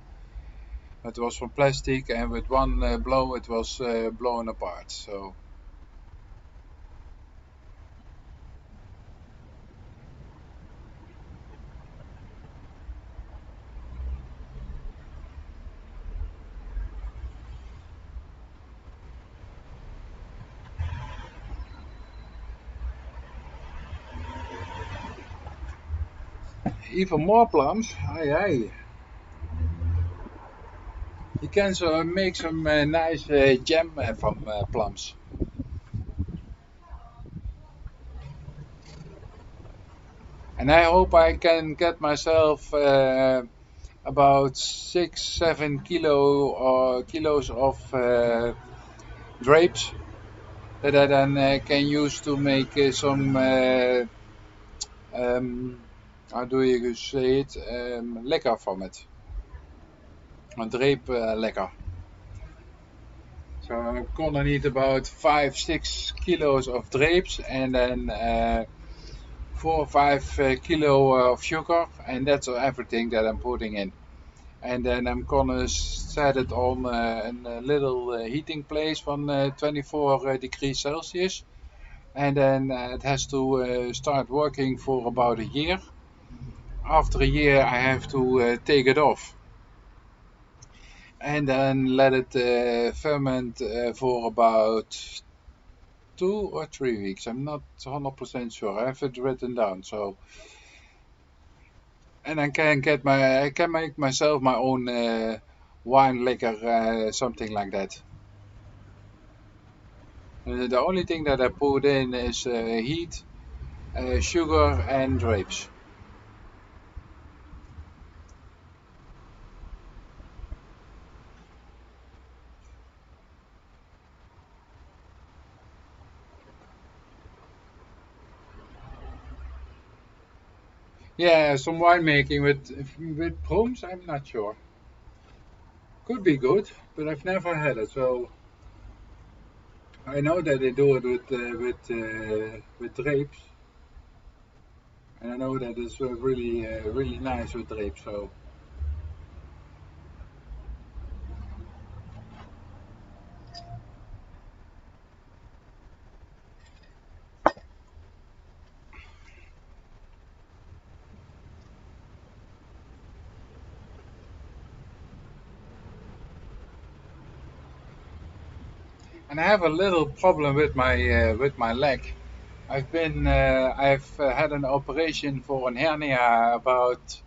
It was from plastic, and with one blow it was blown apart. So even more plums. Aye, aye. You can make some nice jam from plums. And I hope I can get myself about 6, 7 kilos of grapes that I then can use to make some um, how do you say it, lekker from it, een dreep lekker. So I'm gonna need about 5, 6 kilos of grapes, and then 4 or 5 kilo of sugar, and that's everything that I'm putting in. And then I'm gonna set it on a little heating place from 24 degrees Celsius, and then it has to start working for about a year. After a year, I have to take it off and then let it ferment for about 2 or 3 weeks. I'm not 100% sure. I have it written down. So, and I can make myself my own wine liquor, something like that. The only thing that I put in is heat, sugar, and grapes. Yeah, some winemaking with brooms. I'm not sure. Could be good, but I've never had it. So I know that they do it with grapes, and I know that it's really nice with grapes. So, and I have a little problem with my leg. I've had an operation for an hernia about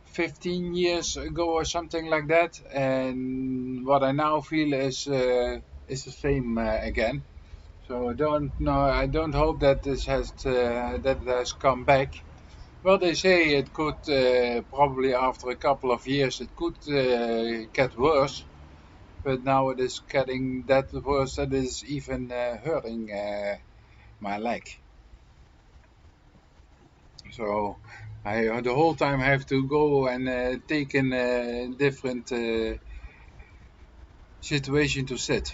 15 years ago or something like that, and what I now feel is the same again. So I don't hope that it has come back. Well, they say it could probably after a couple of years it could get worse, but now it is getting that worse that is even hurting my leg. So I the whole time have to go and take in a different situation to sit.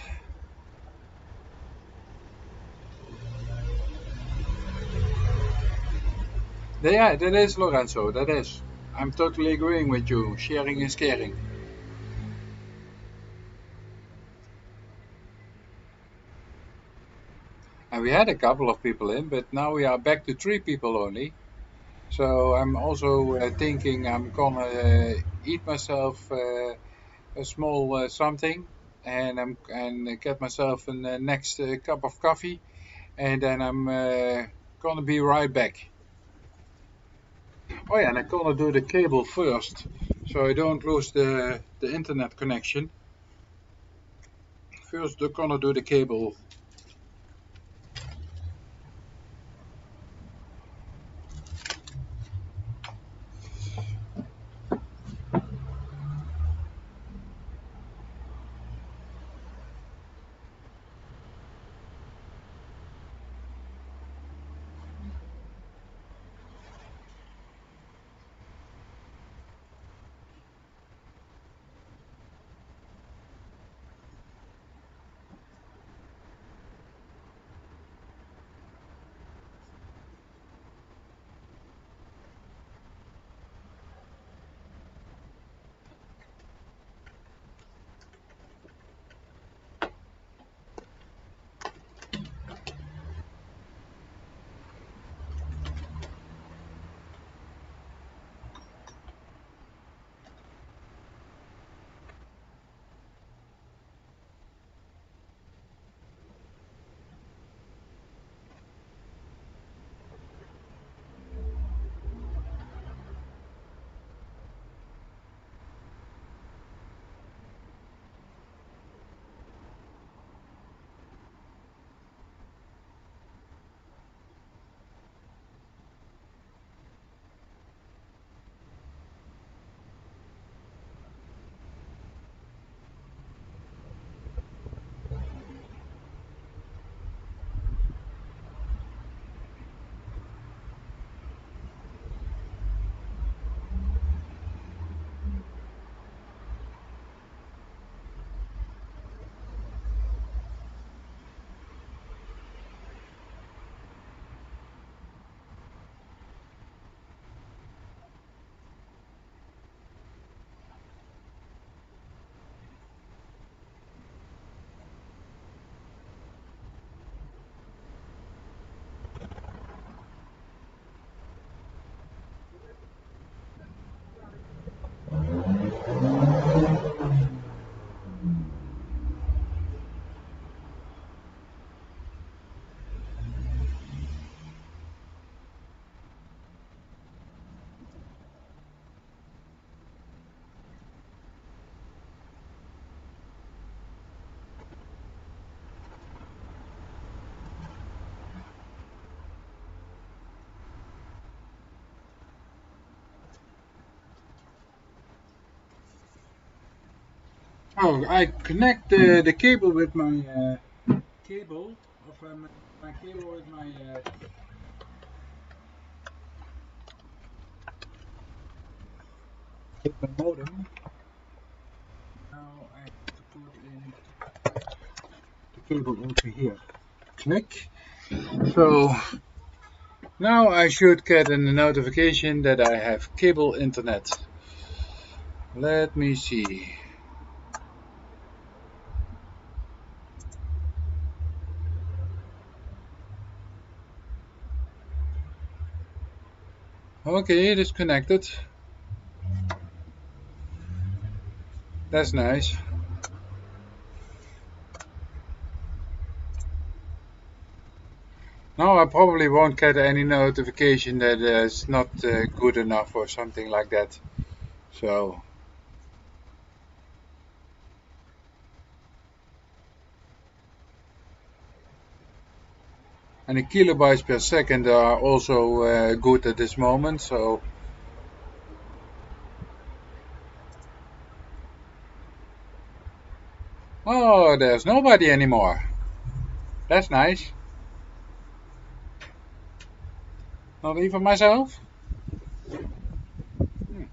Yeah, that is Lorenzo. That is. I'm totally agreeing with you. Sharing is caring. And we had a couple of people in, but now we are back to 3 people only. So I'm also thinking I'm gonna eat myself a small something, and get myself a next cup of coffee, and then I'm gonna be right back. Oh yeah, and I'm gonna do the cable first, so I don't lose the internet connection. First, I'm gonna do the cable. Oh, I connect the cable with my cable of my cable with my modem. Now I have to put in the cable over here. Click. So now I should get a notification that I have cable internet. Let me see. Okay, it is connected. That's nice. Now I probably won't get any notification that it's not good enough or something like that. So, and the kilobytes per second are also good at this moment. So, oh, there's nobody anymore. That's nice. Not even myself. Hmm.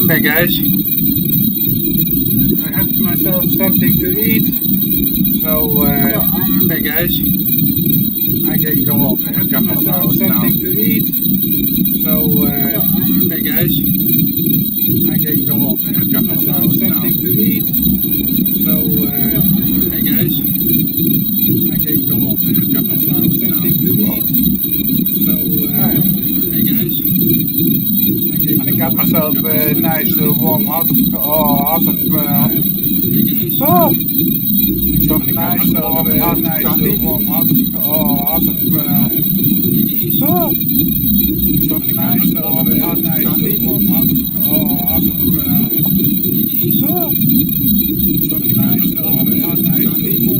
Okay guys, I have myself something to eat, so okay guys, I can go off in a couple of hours something to eat, so okay guys, I can go off in a couple of hours something to eat, so okay guys, I can go off in a couple of hours something to eat, so okay guys. And I got myself a nice warm hot some nice warm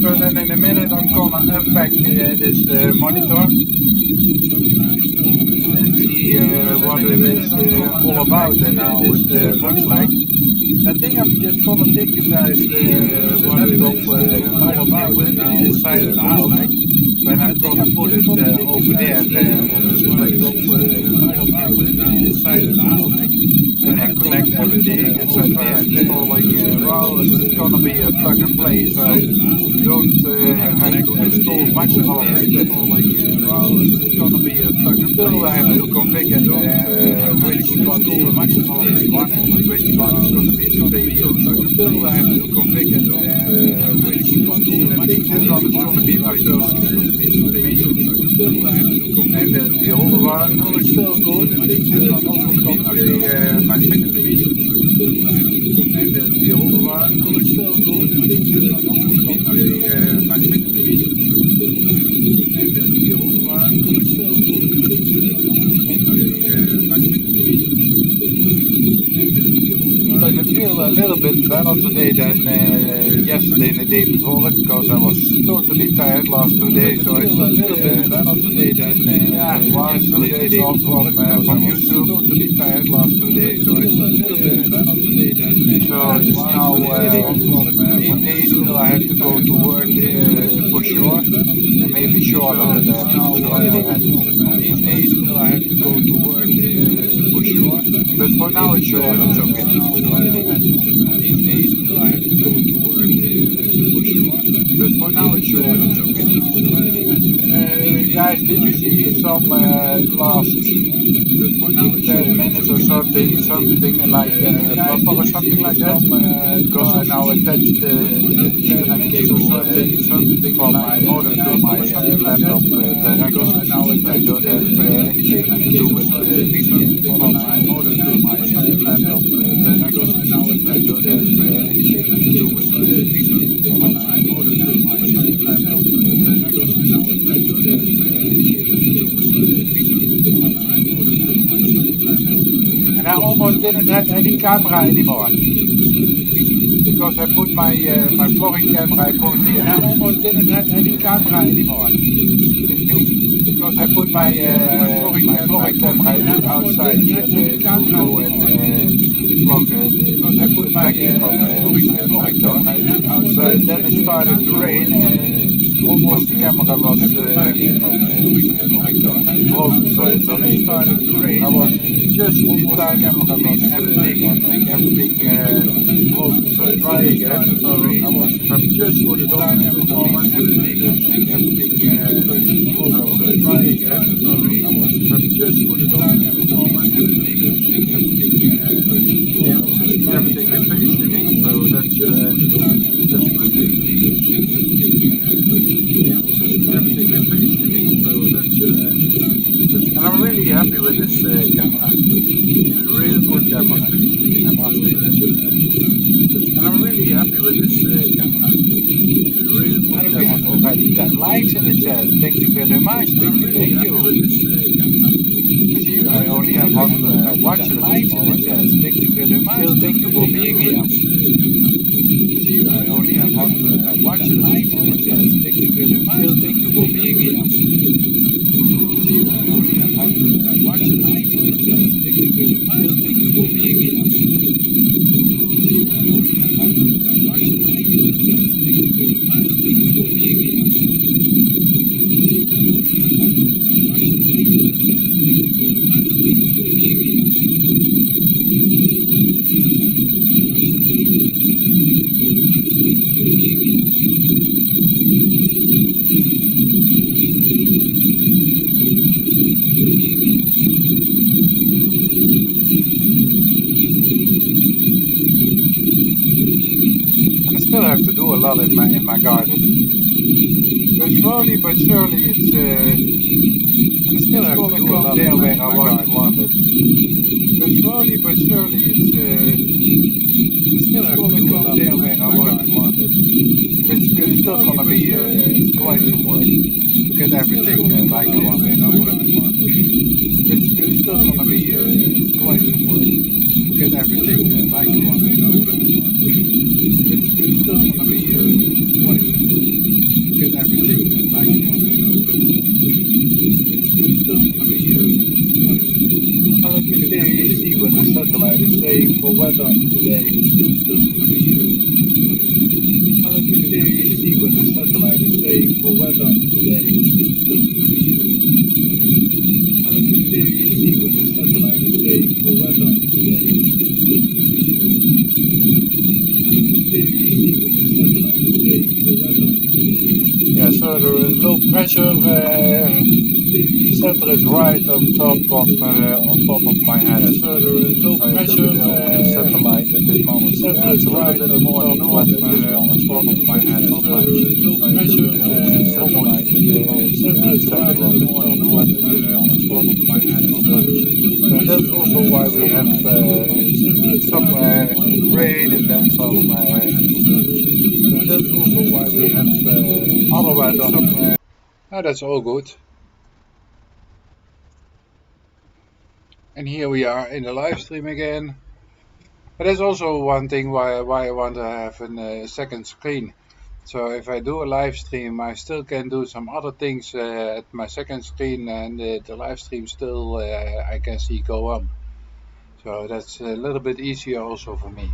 So then in a minute I'm gonna unpack this monitor and see what it is all about and how it looks like. I think I'm just gonna take you guys what it is all about and how inside of the house. when I'm gonna put it over there on the side of the house, and then connect everything inside there. Installing, well, it's gonna be a plug and play, so you don't have to install much hardware. Well, it's gonna be a plug and play. Still, I have to configure which one is much hardware one and which one is gonna be stable. Still, I have to configure which one is much hardware one gonna be my first and the older one, no, it's still good. This is also going to be my second division. And the older one, no, it's still good. This is also going to be my second division. And the older one, no, it's still good. This is also going to be my second division. So I feel a little bit better today than yesterday and the day before because I was totally tired last 2 days. So I feel a little bit better today than last 2 days off from YouTube. Totally tired last 2 days. So I feel a little bit better today than so it's now 8 days till I have to go to work for sure. And maybe shorter than that. Now 8 days till I have to go to work for sure. But for now it's short. It's okay. But for now it's okay. Guys, did you see some last 10 minutes or something like buffer or something like that? Because I now attached the Ethernet cable something from my modem to my laptop directly. I don't have anything to do with the VPN from my modem to my laptop directly. I don't have anything to do with the VPN from my modem to my laptop and I almost didn't have any camera anymore because I put my vlogging camera I put here. I almost didn't have any camera anymore. Because I put my vlogging camera outside here to go and vlog. Because I put my vlogging camera outside. Then it started to rain and almost the camera was broken. So it started to rain. I was just in time camera was everything broken. So dry again. So I was just in time camera everything broken. So dry again. So I was just in time camera everything is functioning. So that's good. Everything is functioning, so that's and I'm really happy with this camera. It's a real good camera. I must say that. And I'm really happy with this camera. It's a real good camera. We have already 10 likes in the chat. Thank you very much. Thank you. I only have one watcher likes in the chat. Thank you very much. Still, thank you for being here. I only have one watcher likes in the chat. Thank you very much. Still, thank you for being here. I only have one watcher likes in the chat. Thank you very much. Still, thank you for being here. I only have one watcher likes in the chat. Thank you very much. Still, thank you for being here. In my garden. So slowly but surely it's still have to do a lot there where I wanted. So slowly but surely it's still have to do a lot there where I wanted. But it's still gonna be quite some work to get everything like I wanted. But it's still gonna be quite some work to get everything like I wanted. It's still gonna be quite some work to get everything like I wanted. It's still gonna be quite some work. Let me see what the satellite is saying for weather today. Let me see what the satellite is saying for weather today. How do you see what the satellite is saying for weather today? Yeah, so the low pressure center is right on top of my head. Yeah, so the low pressure satellite at this moment. Center is right on top of my head. So the low pressure satellite at this moment. Center is right on top of my head. So that's also why we have some rain and then some. That's also why we have other weather. Oh, that's all good. And here we are in the live stream again. But there's also one thing why I want to have a second screen. So if I do a live stream, I still can do some other things at my second screen, and the live stream still I can see go on. So that's a little bit easier also for me.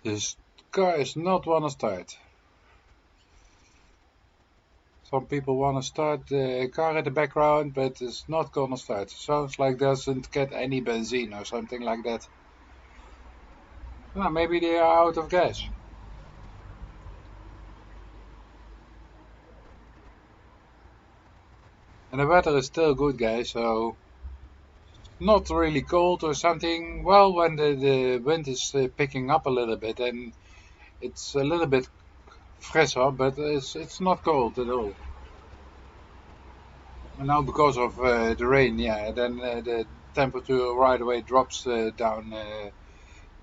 This car is not want to start. Some people want to start the car in the background, but it's not gonna start. Sounds like doesn't get any benzene or something like that. Well, maybe they are out of gas. And the weather is still good, guys, so not really cold or something. Well, when the wind is picking up a little bit, and it's a little bit fresher, but it's not cold at all. And now because of the rain, yeah, then the temperature right away drops down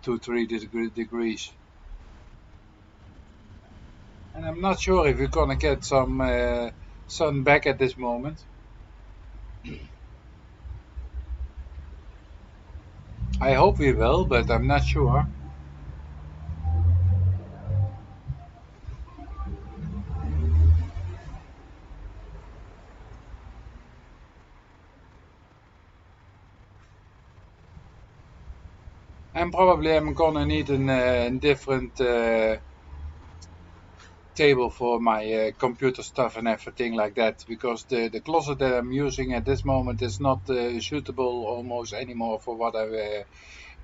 2-3 degrees. And I'm not sure if we're gonna get some sun back at this moment. I hope we will, but I'm not sure. And probably I'm gonna need a different table for my computer stuff and everything like that, because the closet that I'm using at this moment is not suitable almost anymore for what I'm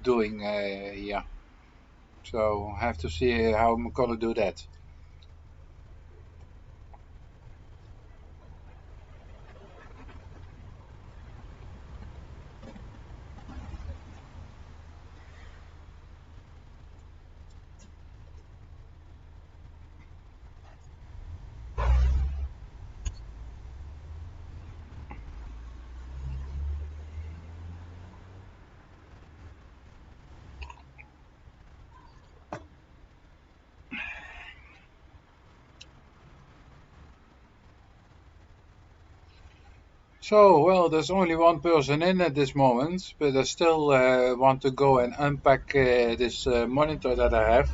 doing here. So I have to see how I'm gonna do that. So, well, there's only one person in at this moment, but I still want to go and unpack this monitor that I have.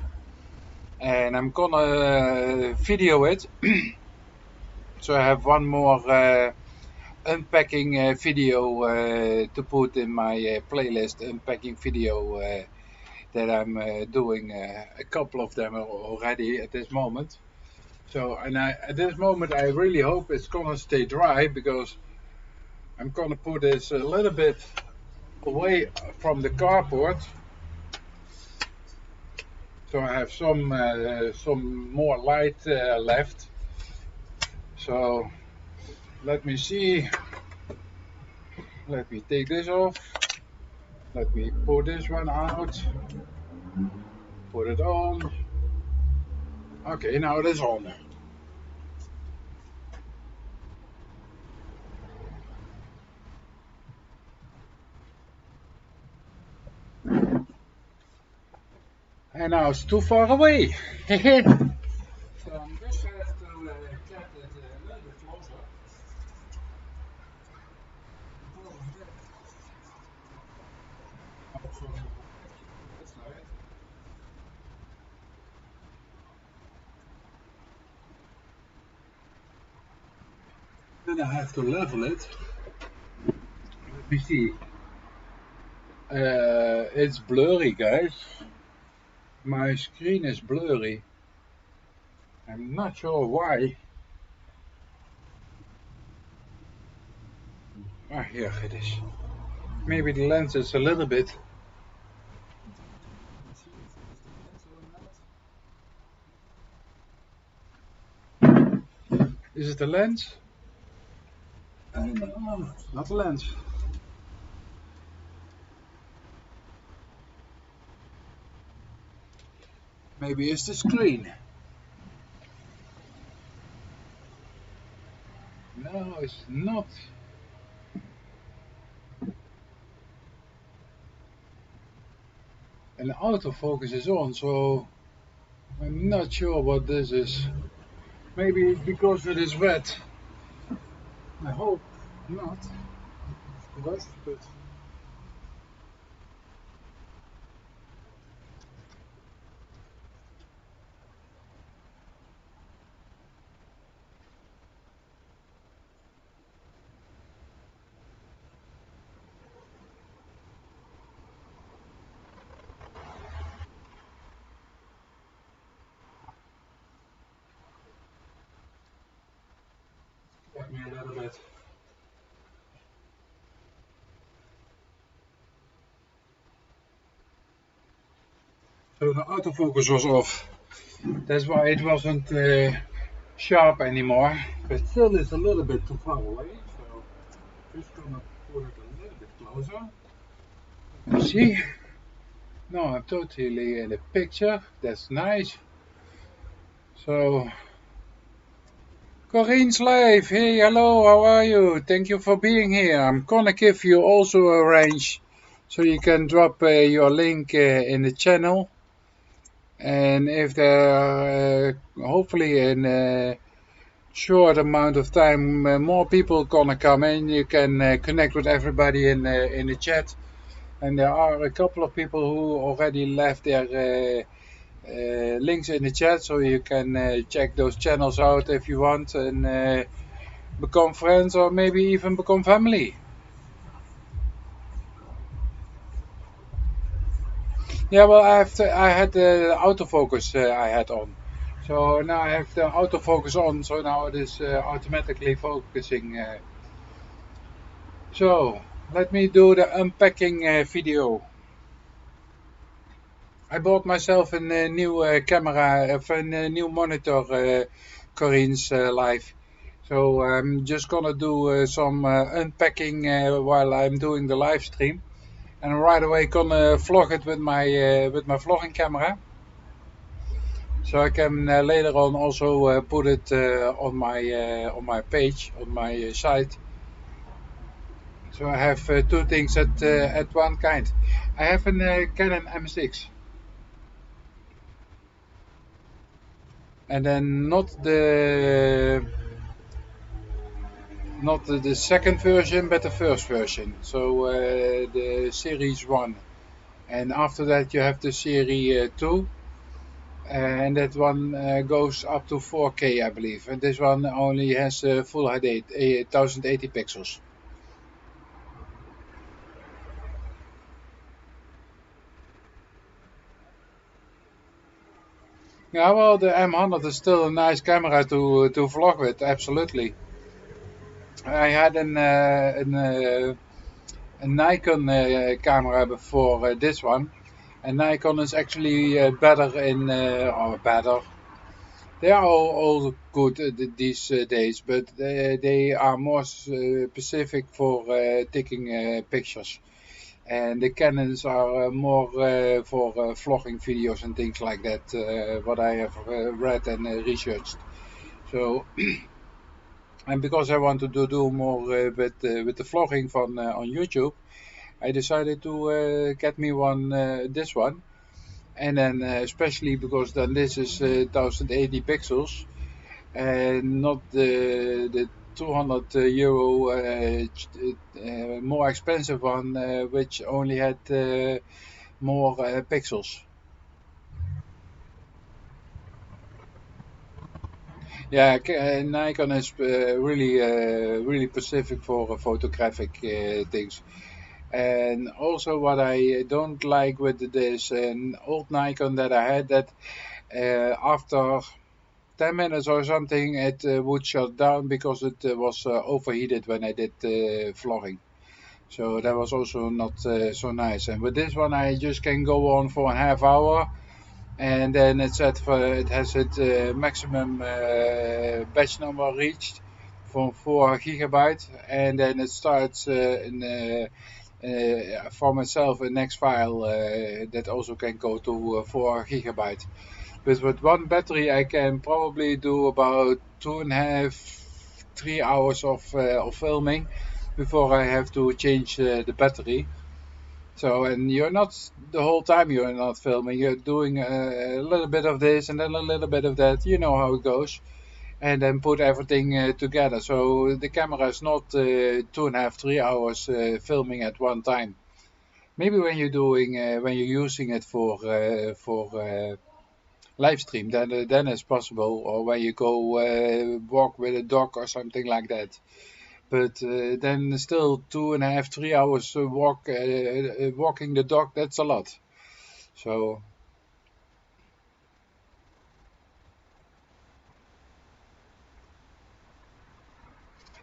And I'm gonna video it. So I have one more unpacking video to put in my playlist, unpacking video that I'm doing a couple of them already at this moment. So, and at this moment, I really hope it's gonna stay dry because I'm gonna put this a little bit away from the carport, so I have some more light left. So let me see. Let me take this off. Let me pull this one out. Put it on. Okay, now it is on. And now it's too far away. So I'm just have to get it a little bit closer. Then I have to level it. Let me see. It's blurry, guys. My screen is blurry. I'm not sure why. Ah, here it is. Maybe the lens is a little bit. Is it the lens? No, not the lens. Maybe it's the screen. No, it's not. And the autofocus is on, so I'm not sure what this is. Maybe it's because it is wet. I hope not. But let me a little bit. So the autofocus was off. That's why it wasn't sharp anymore. But still it's a little bit too far away. So just gonna put it a little bit closer. You see? Now I'm totally in the picture. That's nice. So Corinne's live. Hey, hello, how are you? Thank you for being here. I'm gonna give you also a range so you can drop your link in the channel. And if there are hopefully in a short amount of time more people gonna come in, you can connect with everybody in the chat. And there are a couple of people who already left their links in the chat, so you can check those channels out if you want and become friends or maybe even become family. Yeah, well, I had the autofocus I had on. So now I have the autofocus on, so now it is automatically focusing. So let me do the unpacking video. I bought myself a new camera, a new monitor, Corinne's live. So I'm just gonna do some unpacking while I'm doing the live stream, and right away gonna vlog it with my vlogging camera. So I can later on also put it on my page on my site. So I have two things at one kind. I have a Canon M6, and then not the second version, but the first version. So the Series 1, and after that you have the Series 2, and that one goes up to 4K, I believe. And this one only has full HD, 1080 pixels. Yeah, well, the M100 is still a nice camera to vlog with. Absolutely. I had a Nikon camera before this one, and Nikon is actually better in or better. They are all good these days, but they are more specific for taking pictures. And the Canons are more for vlogging videos and things like that, what I have read and researched. So, and because I want to do more with the vlogging on YouTube, I decided to get me one, this one. And then especially because then this is 1080 pixels and not the 200 euro more expensive one, which only had more pixels. Yeah, Nikon is really specific for photographic things. And also, what I don't like with this an old Nikon that I had, that after 10 minutes or something, it would shut down because it was overheated when I did vlogging. So that was also not so nice. And with this one, I just can go on for a half hour, and then it has its maximum batch number reached from 4 gigabyte, and then it starts from itself a next file that also can go to 4 gigabyte. But with one battery, I can probably do about 2.5, 3 hours of filming before I have to change the battery. So, and you're not the whole time you're not filming. You're doing a little bit of this and then a little bit of that. You know how it goes, and then put everything together. So the camera is not 2.5, 3 hours filming at one time. Maybe when you're using it for live stream, then it's possible, or when you go walk with a dog or something like that. But then still 2.5, 3 hours walking the dog. That's a lot. So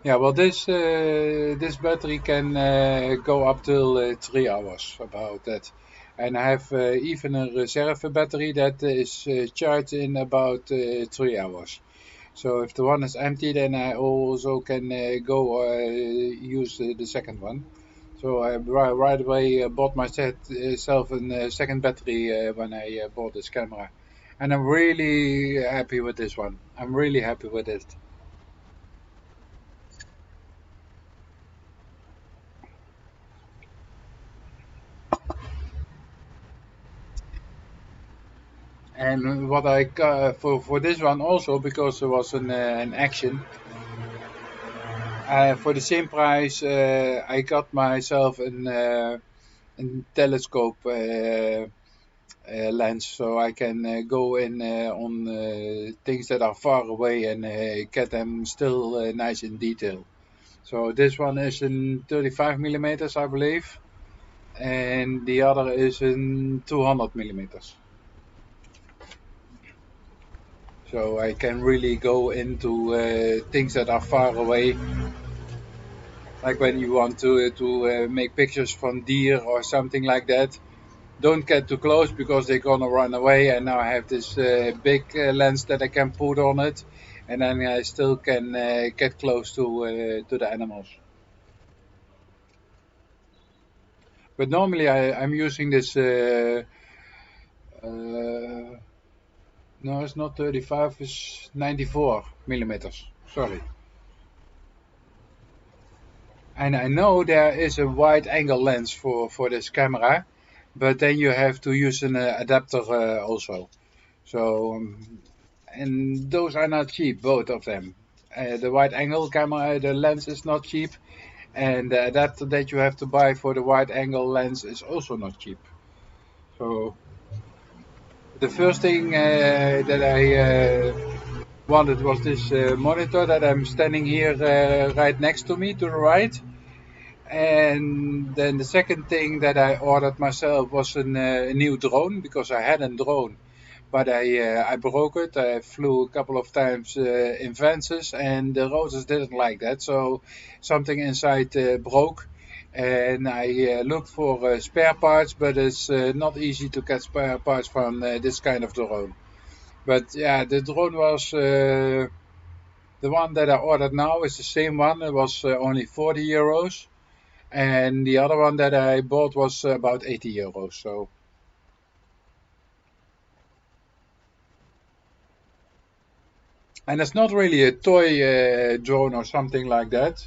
yeah, well, this battery can go up till 3 hours, about that. And I have even a reserve battery that is charged in about 3 hours. So if the one is empty, then I also can go use the second one. So I right away bought myself a second battery when I bought this camera, and I'm really happy with this one. I'm really happy with it. And what I got for this one also, because there was an action for the same price, I got myself an telescope lens, so I can go in on things that are far away and get them still nice in detail. So this one is in 35 millimeters, I believe, and the other is in 200 millimeters. So I can really go into things that are far away, like when you want to make pictures from deer or something like that. Don't get too close because they're gonna run away. And now I have this big lens that I can put on it, and then I still can get close to the animals. But normally I'm using this. No, it's not 35. It's 94 millimeters. Sorry. And I know there is a wide angle lens for this camera, but then you have to use an adapter also. So, and those are not cheap, both of them. The wide angle camera, the lens is not cheap, and the adapter that you have to buy for the wide angle lens is also not cheap. So, the first thing that I wanted was this monitor that I'm standing here right next to me to the right. And then the second thing that I ordered myself was a new drone, because I had a drone, but I broke it. I flew a couple of times in fences, and the rotors didn't like that. So something inside broke, and I looked for spare parts, but it's not easy to get spare parts from this kind of drone. But yeah, the drone was the one that I ordered now is the same one. It was only 40 euros, and the other one that I bought was about 80 euros. So. And it's not really a toy drone or something like that,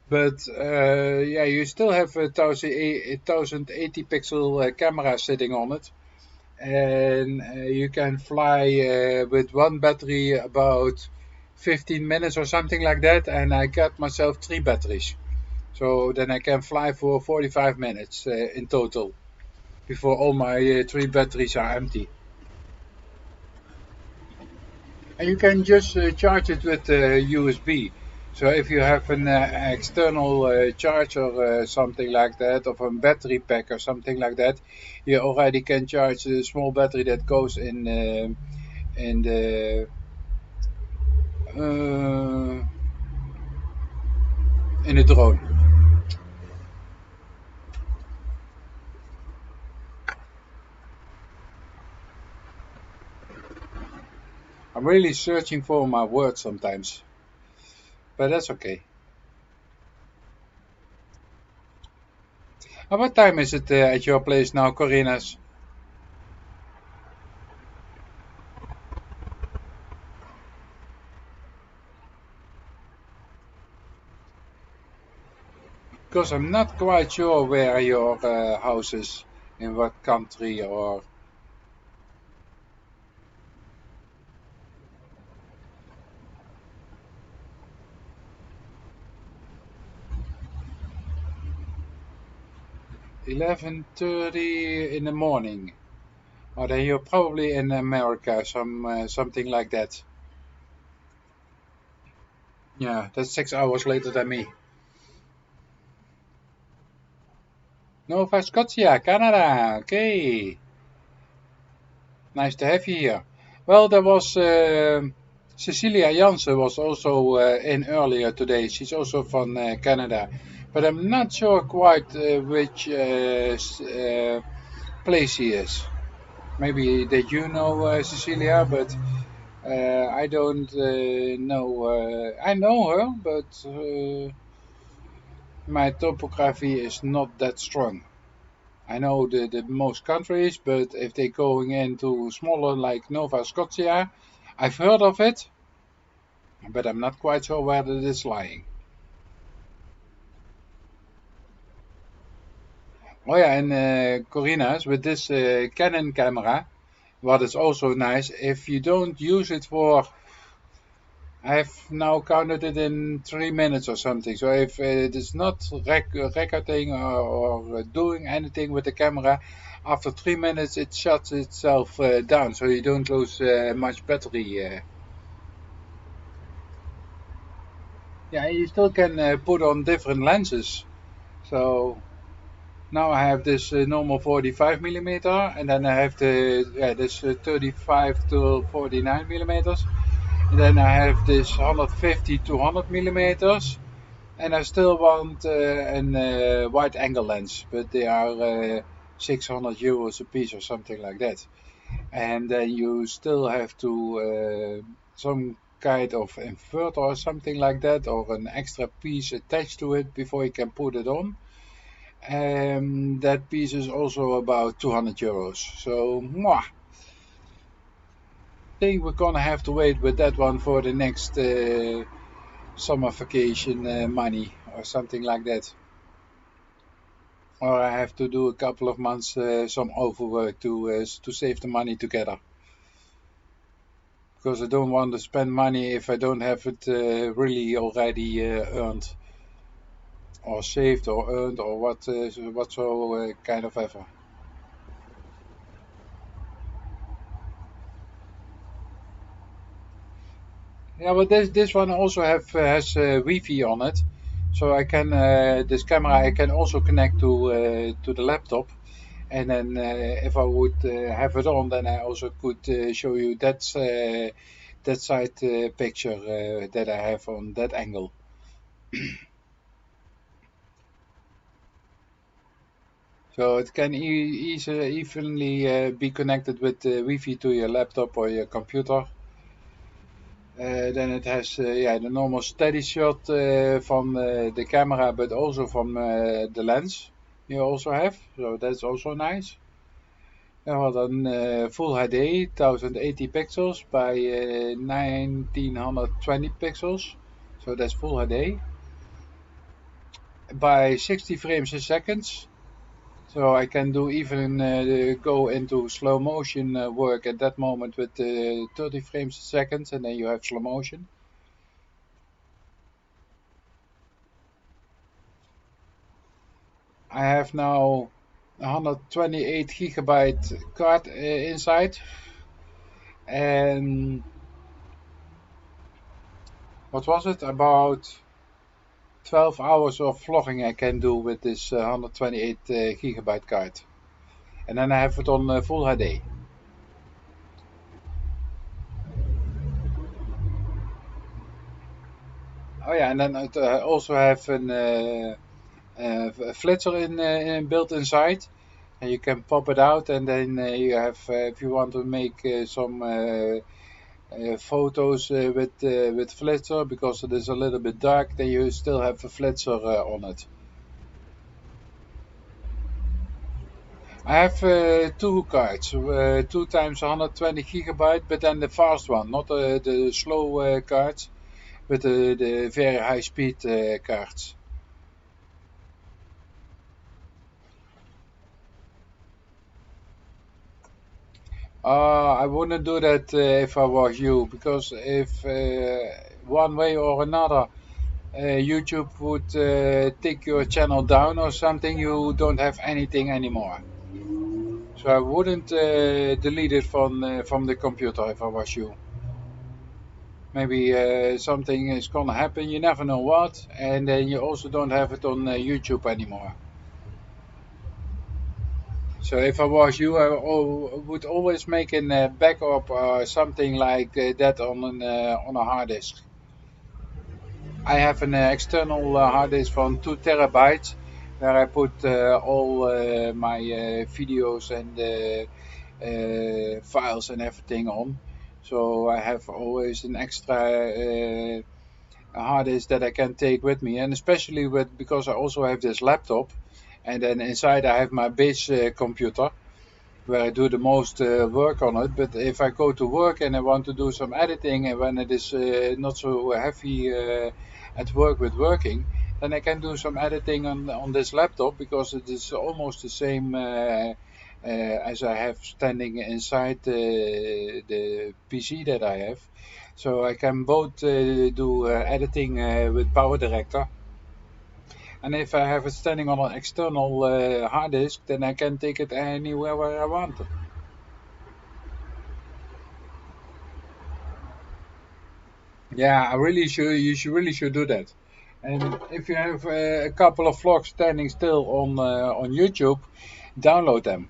but yeah, you still have a 1080 pixel camera sitting on it, and you can fly with one battery about 15 minutes or something like that. And I got myself three batteries, so then I can fly for 45 minutes in total before all my three batteries are empty. And you can just charge it with USB. So if you have an external charger, something like that, of a battery pack or something like that, you already can charge a small battery that goes in uh, in the drone. I'm really searching for my words sometimes, but that's okay. What time is it at your place now, Corinas? Because I'm not quite sure where your house is, in what country or 11:30 in the morning. Or then you're probably in America, something like that. Yeah, that's 6 hours later than me. Nova Scotia, Canada. Okay, nice to have you here. Well, there was Cecilia Jansen was also in earlier today. She's also from Canada, but I'm not sure quite which place she is. Maybe that you know Cecilia, but I don't know. I know her, but my topography is not that strong. I know the most countries, but if they're going into smaller like Nova Scotia, I've heard of it, but I'm not quite sure where it is lying. Oh yeah, and Corinas, with this Canon camera, what is also nice, if you don't use it for I've now counted it in 3 minutes or something. So if it is not recording or doing anything with the camera, after 3 minutes it shuts itself down, so you don't lose much battery. Yeah, you still can put on different lenses. So now I have this normal 45 millimeter, and then I have this 35 to 49 millimeters, and then I have this 150 to 100 millimeters. And I still want a wide angle lens, but they are 600 euros a piece or something like that. And then you still have to some kind of inverter or something like that, or an extra piece attached to it before you can put it on. That piece is also about 200 euros. So, I think we're gonna have to wait with that one for the next summer vacation money or something like that. Or I have to do a couple of months some overwork to save the money together. Because I don't want to spend money if I don't have it really already earned or saved or earned or what so kind of ever. Yeah, but this one also has Wi-Fi on it, so I can this camera I can also connect to the laptop, And then if I would have it on, then I also could show you that side picture that I have on that angle. So it can evenly be connected with Wi-Fi to your laptop or your computer. Then it has yeah, the normal steady shot from the camera, but also from the lens you also have. So that's also nice. Well, then full HD, 1080 pixels by 1920 pixels. So that's full HD by 60 frames a second. So I can do even go into slow motion work at that moment with 30 frames a second, and then you have slow motion. I have now 128 gigabyte card inside, and what was it, about 12 hours of vlogging I can do with this 128 gigabyte card, and then I have it on full HD. Oh yeah, and then I also have a flitzer built inside, and you can pop it out, and then you have if you want to make some photos with flitzer, because it is a little bit dark, then you still have a flitzer on it. I have two cards, two times 120 gigabyte, but then the fast one, not the slow cards, but the very high speed cards. I wouldn't do that if I was you, because if one way or another YouTube would take your channel down or something, you don't have anything anymore. So I wouldn't delete it from the computer if I was you. Maybe something is gonna happen, you never know what, and then you also don't have it on YouTube anymore. So if I was you, I would always make a backup or something like that on a hard disk. I have an external hard disk from 2 terabytes, where I put all my videos and files and everything on. So I have always an extra hard disk that I can take with me, and especially because I also have this laptop, and then inside I have my base computer where I do the most work on it. But if I go to work and I want to do some editing, and when it is not so heavy at work with working, then I can do some editing on this laptop, because it is almost the same as I have standing inside the PC that I have. So I can both do editing with Power Director. And if I have it standing on an external hard disk, then I can take it anywhere where I want. Yeah, I really should. You should really should do that. And if you have a couple of vlogs standing still on YouTube, download them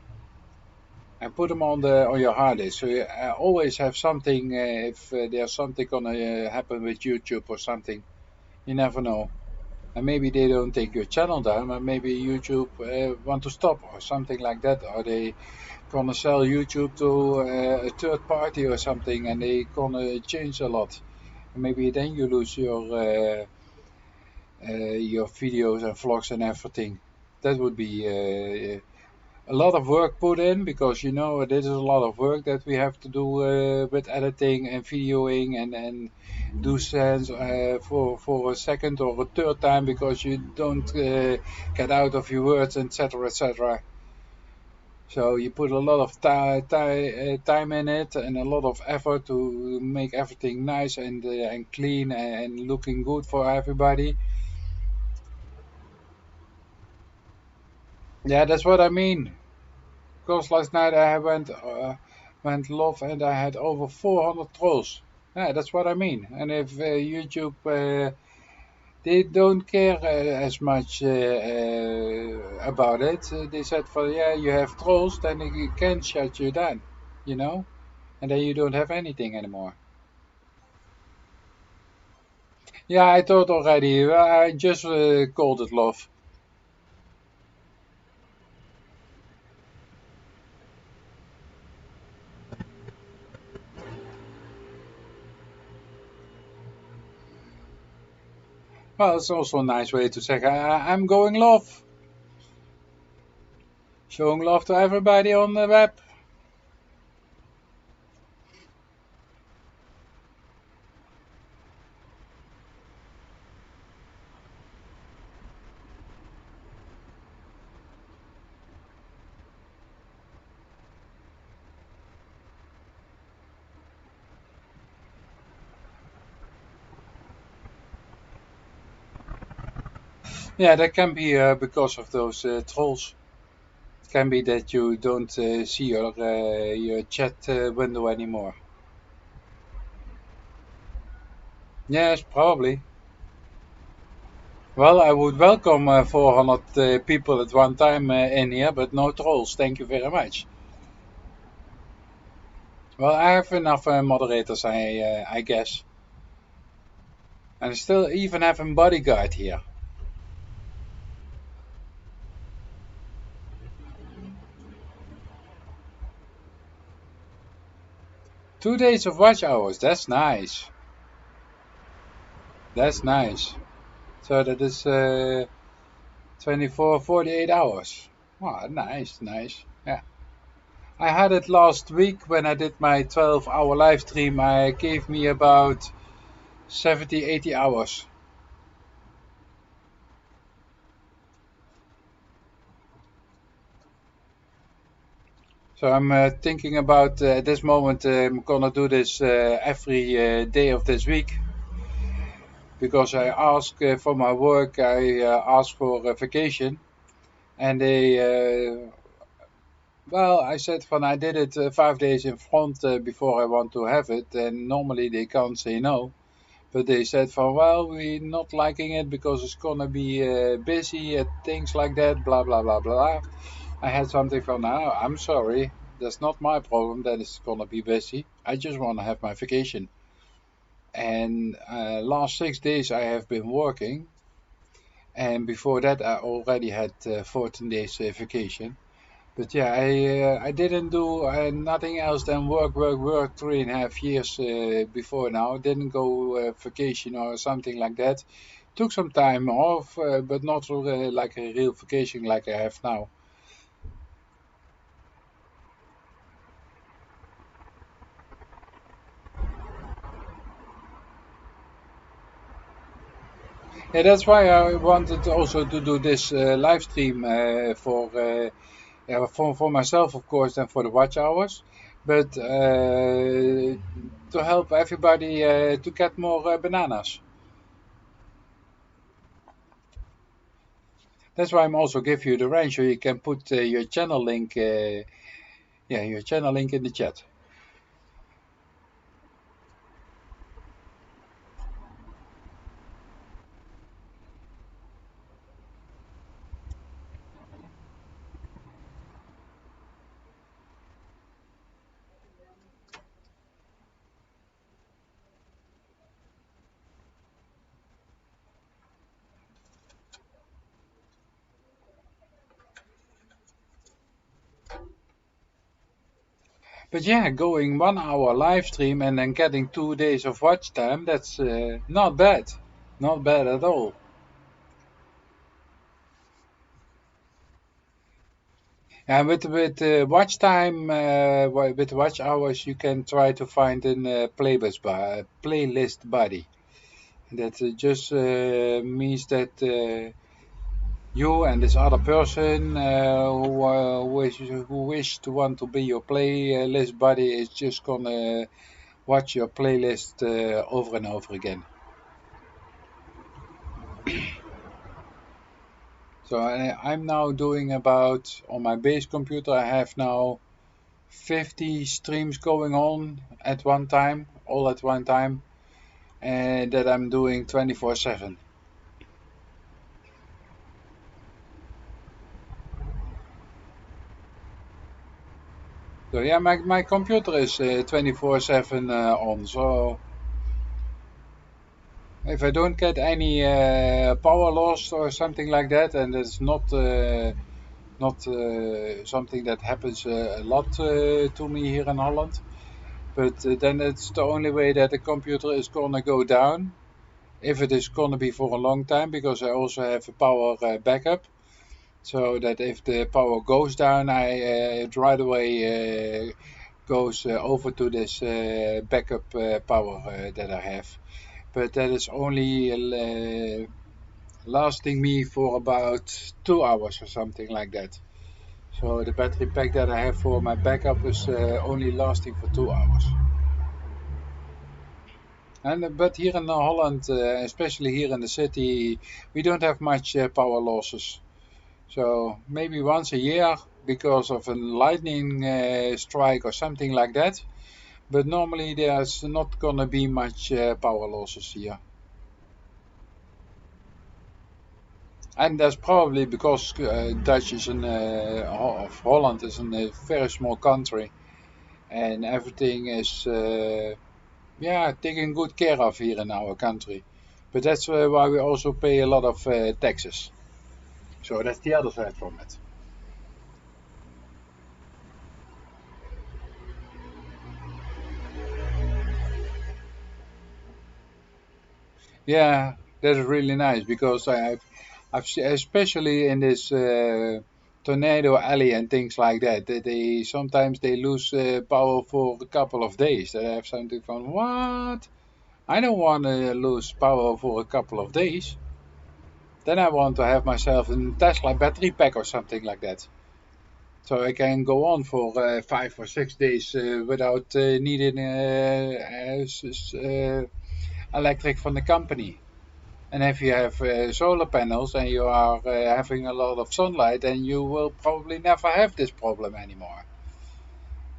and put them on your hard disk. So you always have something. If there's something gonna happen with YouTube or something, you never know. And maybe they don't take your channel down, but maybe YouTube want to stop or something like that, or they gonna sell YouTube to a third party or something, and they gonna change a lot. Maybe then you lose your videos and vlogs and everything. That would be a lot of work put in, because you know this is a lot of work that we have to do with editing and videoing, and do sense for a second or a third time, because you don't get out of your words, etc., etc. So you put a lot of time in it, and a lot of effort to make everything nice and clean and looking good for everybody. Yeah, that's what I mean. Because last night I went live, and I had over 400 trolls. Yeah, that's what I mean. And if YouTube they don't care as much about it. They said, "For yeah, you have trolls, then they can shut you down, you know, and then you don't have anything anymore." Yeah, I thought already. I just called it love. Well, it's also a nice way to say I'm going love, showing love to everybody on the web. Yeah, that can be because of those trolls. It can be that you don't see your chat window anymore. Yes, probably. Well, I would welcome 400 people at one time in here, but no trolls. Thank you very much. Well, I have enough moderators, I guess, and I still even have a bodyguard here. 2 days of watch hours. That's nice. That's nice. So that is 24, 48 hours. Wow, nice, nice. Yeah. I had it last week when I did my 12-hour live stream. I gave me about 70, 80 hours. So I'm thinking about at this moment I'm gonna do this every day of this week because I ask for my work. I ask for a vacation, and they well, I said when I did it 5 days in front before I want to have it, and normally they can't say no. But they said for well, we're not liking it because it's gonna be busy and things like that. Blah blah blah blah. I had something from now. I'm sorry, that's not my problem that it's gonna be busy. I just want to have my vacation. And last 6 days I have been working, and before that I already had 14 days vacation. But yeah, I didn't do nothing else than work 3.5 years before now. Didn't go vacation or something like that. Took some time off, but not like a real vacation like I have now. Yeah, that's why I wanted also to do this live stream yeah, for myself, of course, and for the watch hours, but to help everybody to get more bananas. That's why I'm also give you the range so you can put your channel link, yeah, your channel link in the chat. But yeah, going 1 hour live stream and then getting 2 days of watch time, that's not bad. Not bad at all. And with watch time, with watch hours, you can try to find a playlist body. That just means that you and this other person who wish to want to be your playlist buddy is just gonna watch your playlist over and over again. So I'm now doing about on my base computer. I have now 50 streams going on at one time, all at one time, and that I'm doing 24/7. So yeah, my computer is 24/7 on. So if I don't get any power loss or something like that, and it's not something that happens a lot to me here in Holland, but then it's the only way that the computer is gonna go down. If it is gonna be for a long time, because I also have a power backup, so that if the power goes down, I it right away goes over to this backup power that I have. But that is only lasting me for about 2 hours or something like that. So the battery pack that I have for my backup is only lasting for 2 hours. And but here in Holland, especially here in the city, we don't have much power losses. So maybe once a year because of a lightning strike or something like that. But normally there's not gonna be much power losses here. And that's probably because Dutch is of Holland is a very small country, and everything is yeah, taken good care of here in our country. But that's why we also pay a lot of taxes. So that's the other side from it. Yeah, that's really nice because especially in this tornado alley and things like that, they sometimes they lose power for a couple of days. They have something from what? I don't want to lose power for a couple of days. Then I want to have myself a Tesla battery pack or something like that. So I can go on for 5 or 6 days without needing electric from the company. And if you have solar panels and you are having a lot of sunlight, then you will probably never have this problem anymore.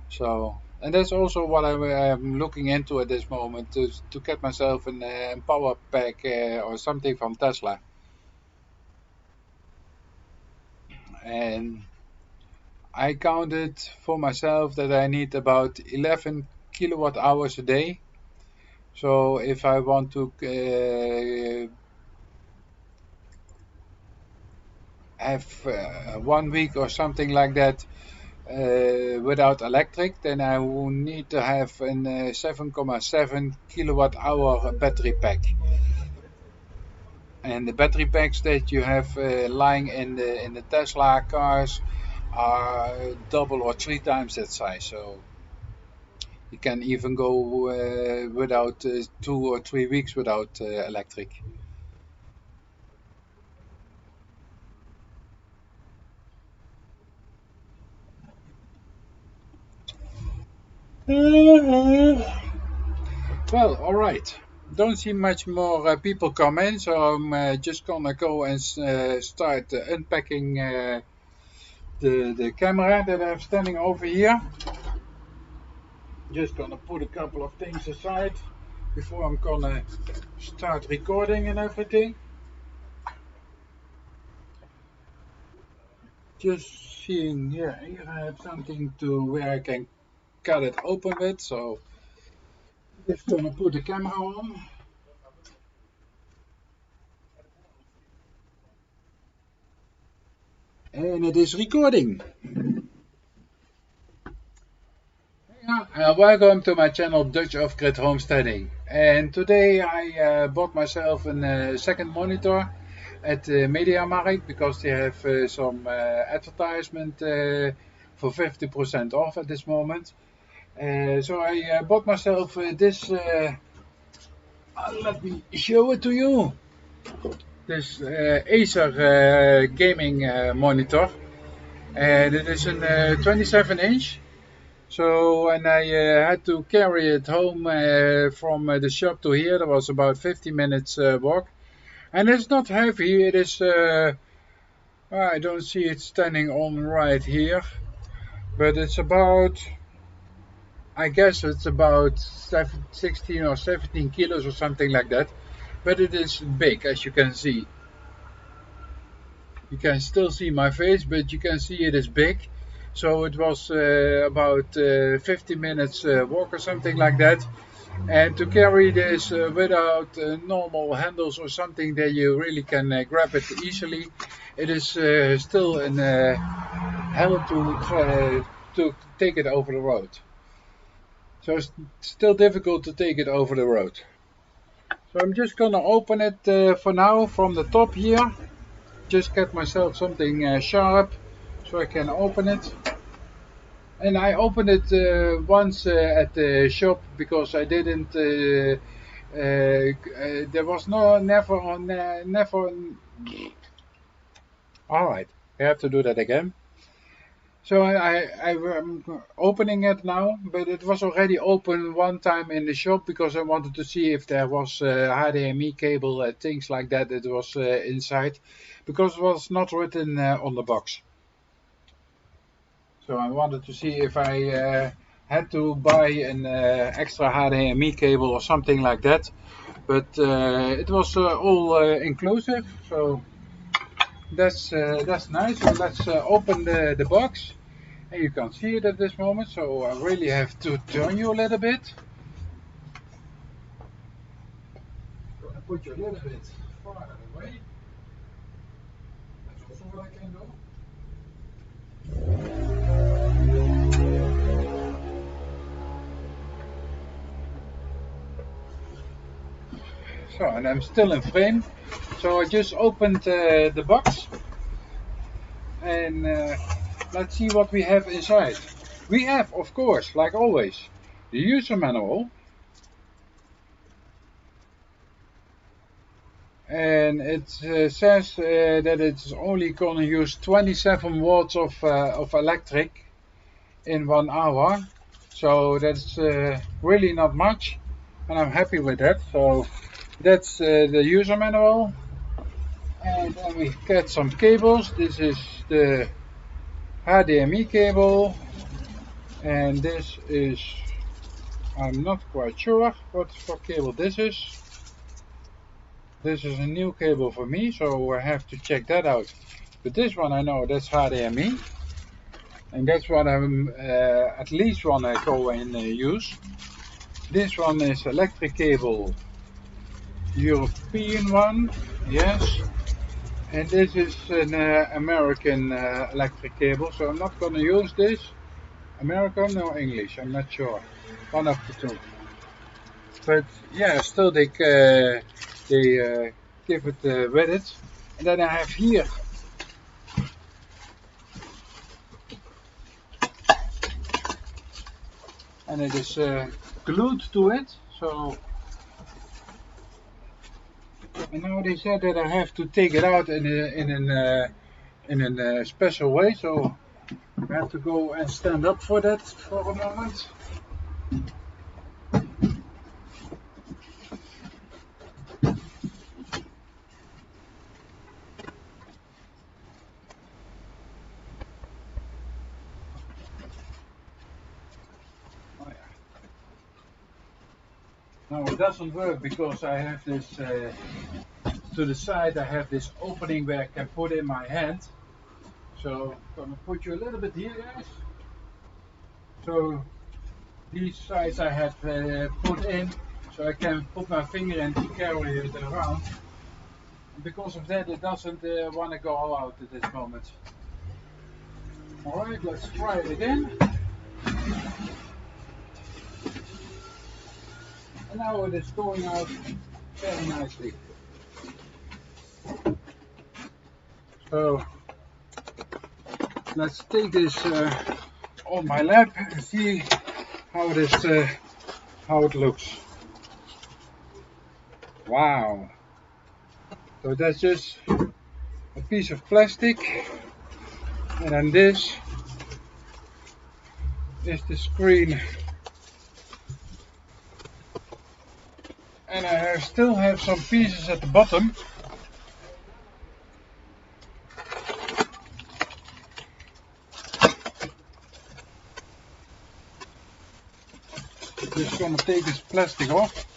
So, and that's also what I'm looking into at this moment to get myself a power pack or something from Tesla. And I counted for myself that I need about 11 kilowatt hours a day. So if I want to have 1 week or something like that without electric, then I will need to have a 7.7 kilowatt hour battery pack. And the battery packs that you have lying in the Tesla cars are double or three times that size. So you can even go without 2 or 3 weeks without electric. Well, all right. Don't see much more people come in, so I'm just gonna go and start unpacking the camera that I'm standing over here. Just gonna put a couple of things aside before I'm gonna start recording and everything. Just seeing here I have something to where I can cut it open with, so just gonna put the camera on. And it is recording. Welcome to my channel Dutch Off-Grid Homesteading. And today I bought myself a second monitor at MediaMarkt because they have some advertisement for 50% off at this moment. So I bought myself this, let me show it to you, this Acer gaming monitor. And it is a 27-inch. So, and I had to carry it home from the shop to here. There was about 50 minutes walk. And it's not heavy. It is, I don't see it standing on right here. But it's about, I guess it's about 16 or 17 kilos or something like that. But it is big, as you can see. You can still see my face, but you can see it is big. So it was about 50 minutes walk or something like that. And to carry this without normal handles or something that you really can grab it easily, it is still an hell to take it over the road. So it's still difficult to take it over the road. So I'm just gonna open it for now from the top here. Just get myself something sharp so I can open it. And I opened it once at the shop because I didn't. There was never on never. All right, I have to do that again. So I'm opening it now, but it was already open one time in the shop because I wanted to see if there was HDMI cable, things like that. It was inside because it was not written on the box. So I wanted to see if I had to buy an extra HDMI cable or something like that. But it was all inclusive, so that's nice. So let's open the box. And you can't see it at this moment, so I really have to turn you a little bit. So I put you a little bit farther away. That's also what I can do. So, and I'm still in frame. So I just opened the box. And let's see what we have inside. We have, of course, like always, the user manual. And it says that it's only going to use 27 watts of electric in 1 hour. So that's really not much. And I'm happy with that. So that's the user manual. And then we get some cables. This is the HDMI cable. And this is, I'm not quite sure what cable this is. This is a new cable for me, so I have to check that out. But this one I know, that's HDMI. And that's what I'm at least want to go and use. This one is electric cable, European one, yes. And this is an American electric cable, so I'm not going to use this. American or English, I'm not sure. One of the two. But yeah, still they give it with it. And then I have here and it is glued to it. So, and now they said that I have to take it out in a special way. So I have to go and stand up for that for a moment. Oh, yeah. Now it doesn't work because I have this to the side. I have this opening where I can put in my hand. So I'm gonna put you a little bit here, guys. So these sides I have put in, so I can put my finger in to carry it around. And because of that, it doesn't want to go out at this moment. All right, let's try it again. And now it is going out very nicely. So let's take this on my lap and see how it is, how it looks. Wow! So that's just a piece of plastic, and then this is the screen. And I still have some pieces at the bottom. Just gonna take this plastic off.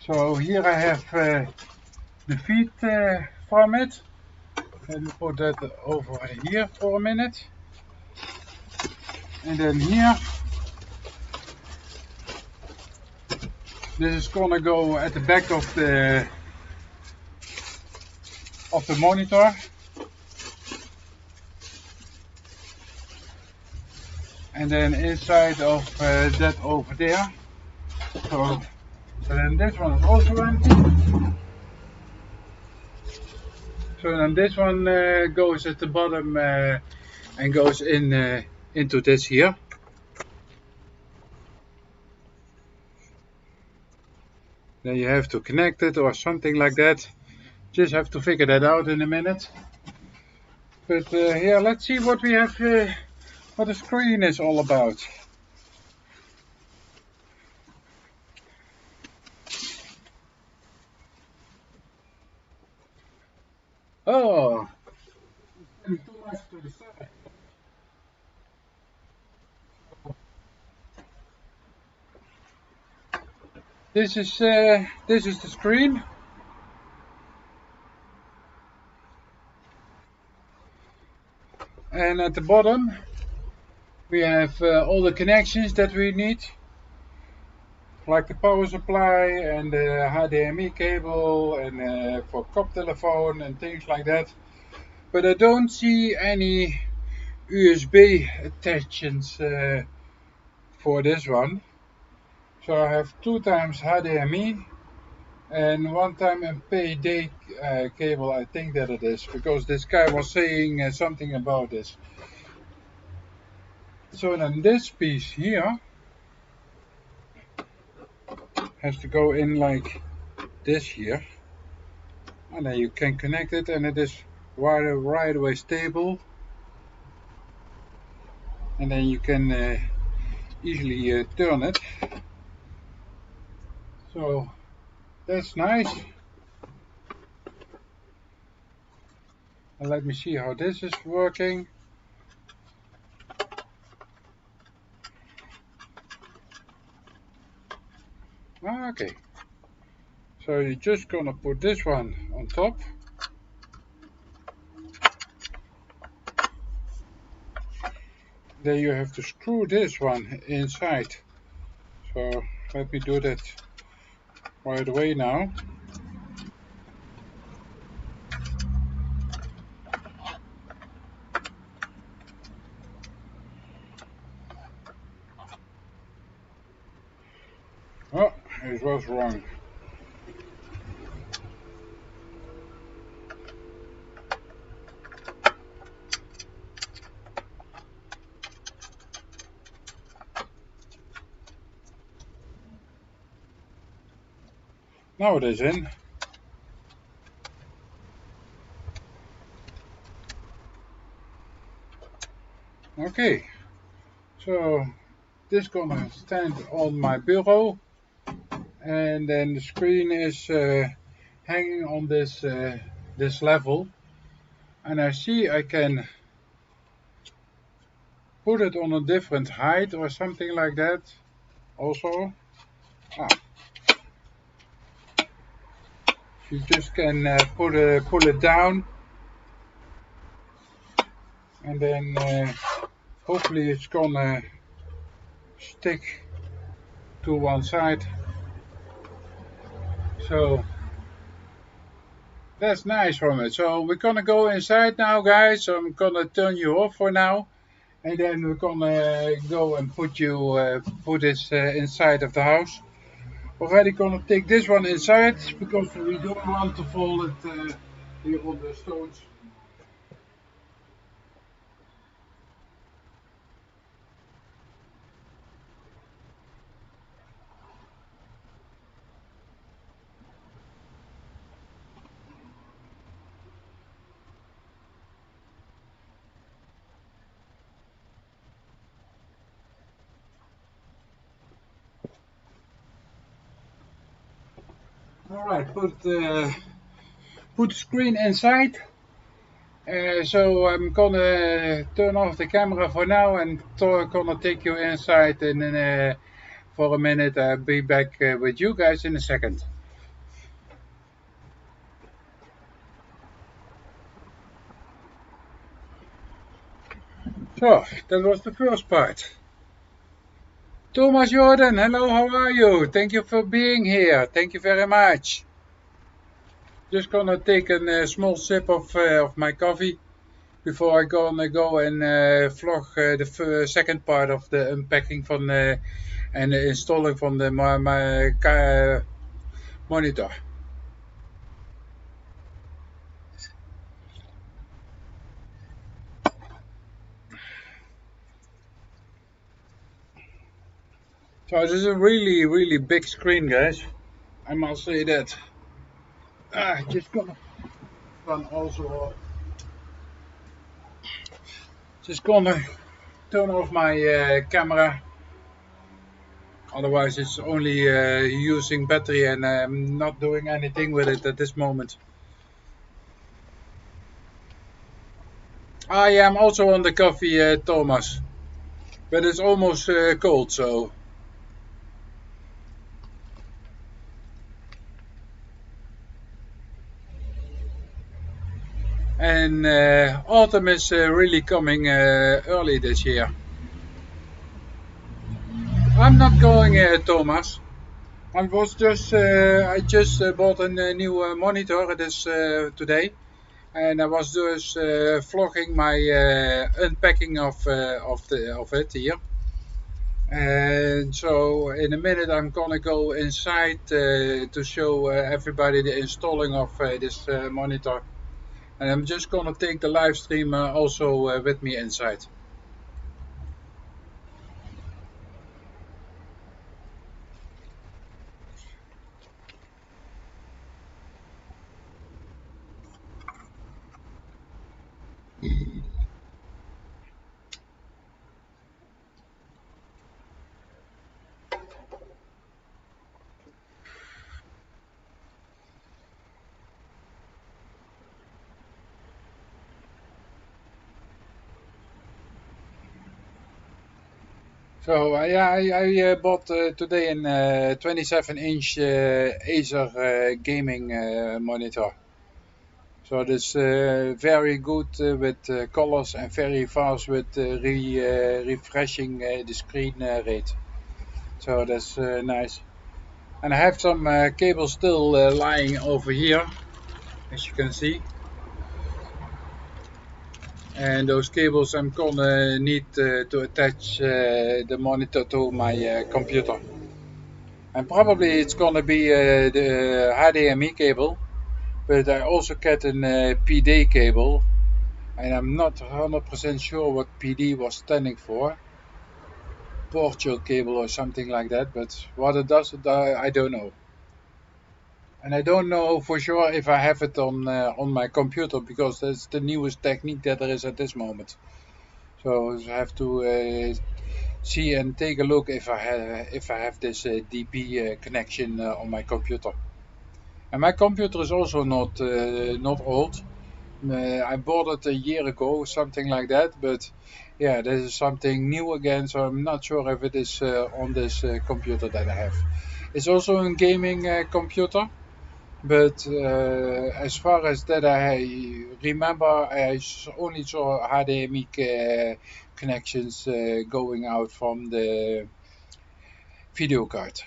So here I have the feet from it. Let me put that over here for a minute. And then here, this is gonna go at the back of the monitor. And then inside of that over there. So then this one is also empty. So then this one goes at the bottom and goes in into this here. Then you have to connect it or something like that. Just have to figure that out in a minute. But here, let's see what we have, what the screen is all about. Oh, too much to the side. This is the screen. And at the bottom we have all the connections that we need, like the power supply and the HDMI cable and for cop telephone and things like that. But I don't see any USB attachments for this one. So I have 2 times HDMI and 1 time MPD cable, I think that it is, because this guy was saying something about this. So then this piece here has to go in like this here, and then you can connect it, and it is right away stable, and then you can easily turn it. So that's nice. And let me see how this is working. Okay, so you're just gonna put this one on top. Then you have to screw this one inside. So let me do that right away now. Oh, it was wrong. Now it is in. Okay, so this gonna stand on my bureau, and then the screen is hanging on this level, and I see I can put it on a different height or something like that also. You just can pull it down, and then hopefully it's gonna stick to one side. So that's nice from it. So we're gonna go inside now, guys. So I'm gonna turn you off for now, and then we're gonna go and put this inside of the house. Already gonna take this one inside because we don't want to fall it here on the stones. All right, put the screen inside. So I'm gonna turn off the camera for now and gonna take you inside, and then for a minute I'll be back with you guys in a second. So, that was the first part. Thomas Jordan, hello, how are you? Thank you for being here. Thank you very much. Just gonna take a small sip of my coffee before I gonna go and vlog the second part of the unpacking from and the installing from my monitor. So this is a really big screen, guys. I must say that. Just gonna also just gonna turn off my camera. Otherwise, it's only using battery, and I'm not doing anything with it at this moment. I am also on the coffee, Thomas, but it's almost cold, so. And autumn is really coming early this year. I'm not going, Thomas. I just bought a new monitor this today, and I was just vlogging my unpacking of it here. And so in a minute I'm gonna go inside to show everybody the installing of this monitor, and I'm just gonna take the live stream also with me inside. So yeah, I bought today an 27-inch Acer gaming monitor. So this very good with colors and very fast with refreshing the screen rate. So that's nice. And I have some cables still lying over here, as you can see. And those cables I'm gonna need to attach the monitor to my computer. And probably it's gonna be the HDMI cable, but I also get an PD cable, and I'm not 100% sure what PD was standing for. Portal cable or something like that, but what it does, I don't know. And I don't know for sure if I have it on my computer, because that's the newest technique that there is at this moment. So I have to see and take a look if I have this DP connection on my computer. And my computer is also not old. I bought it a year ago, something like that. But yeah, this is something new again, so I'm not sure if it is on this computer that I have. It's also a gaming computer, but as far as that I remember, only saw HDMI connections going out from the video card.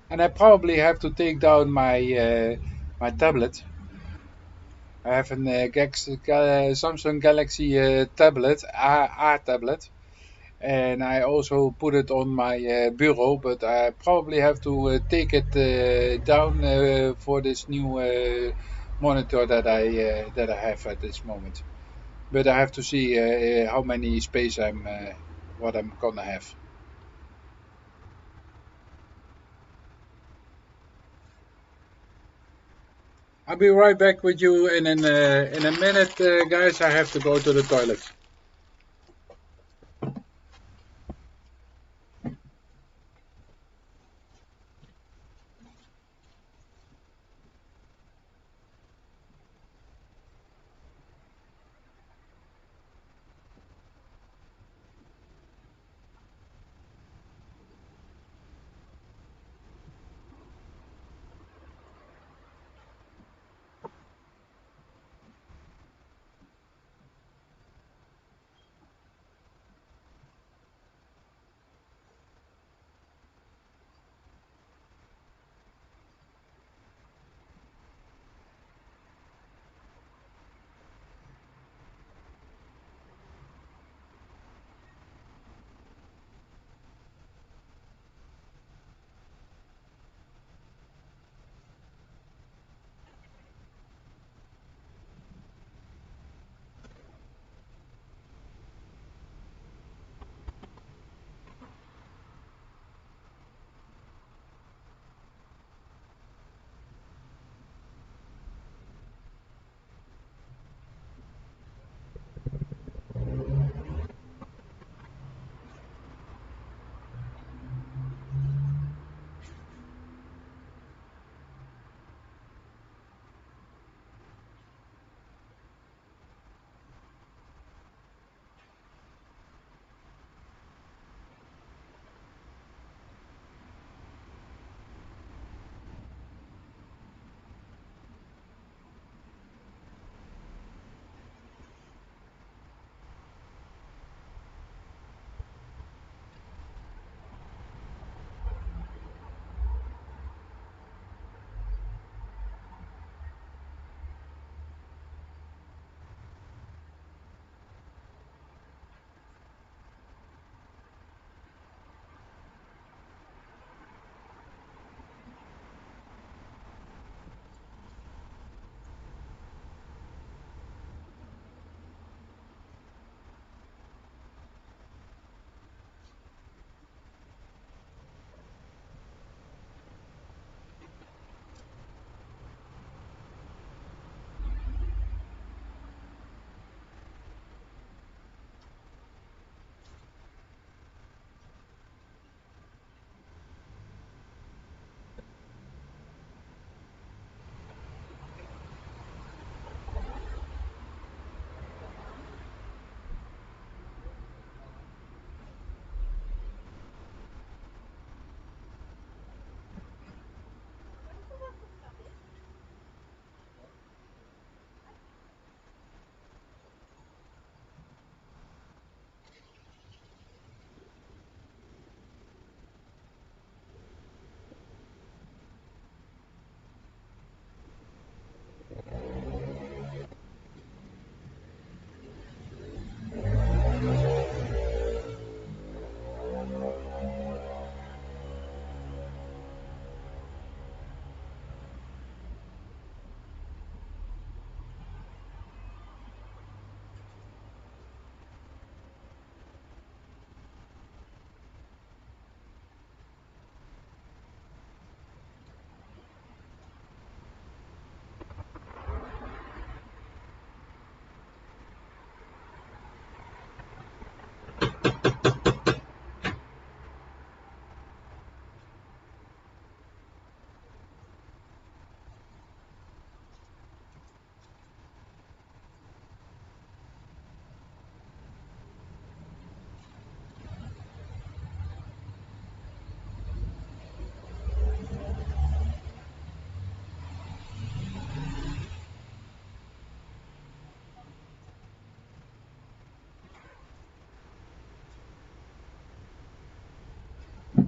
And I probably have to take down my tablet. I have a Samsung Galaxy tablet, A tablet, and I also put it on my bureau. But I probably have to take it down for this new monitor that I have at this moment. But I have to see how many space what I'm gonna have. I'll be right back with you in a minute, guys. I have to go to the toilet.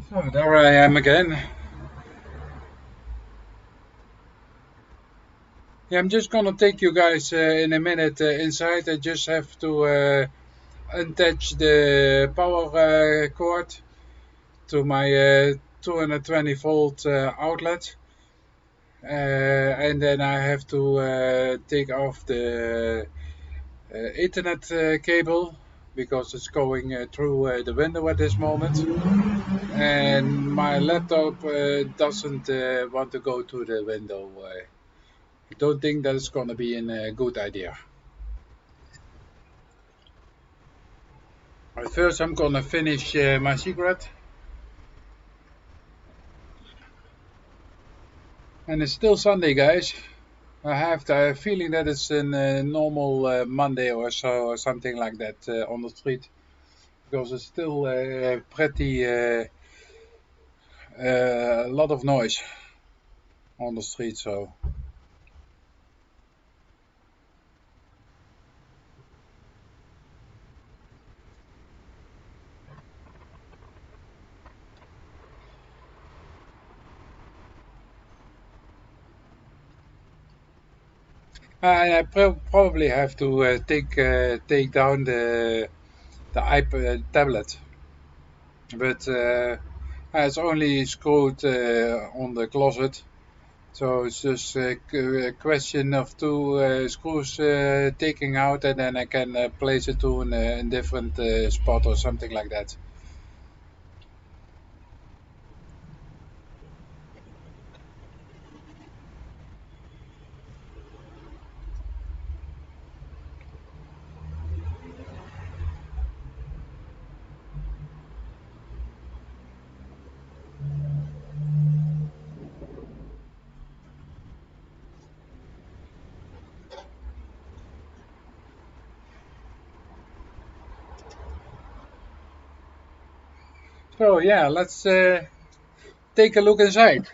So there I am again. Yeah, I'm just gonna take you guys in a minute inside. I just have to attach the power cord to my 220 volt outlet, and then I have to take off the Ethernet cable because it's going through the window at this moment, and my laptop doesn't want to go to the window. I don't think that's going to be a good idea. But first, I'm going to finish my cigarette. And it's still Sunday, guys. I have the feeling that it's a normal Monday or so, or something like that on the street. Because it's still pretty a lot of noise on the street. So I probably have to take down the iPad tablet, but it's only screwed on the closet. So it's just a question of two screws taking out, and then I can place it to a different spot or something like that. So yeah, let's take a look inside.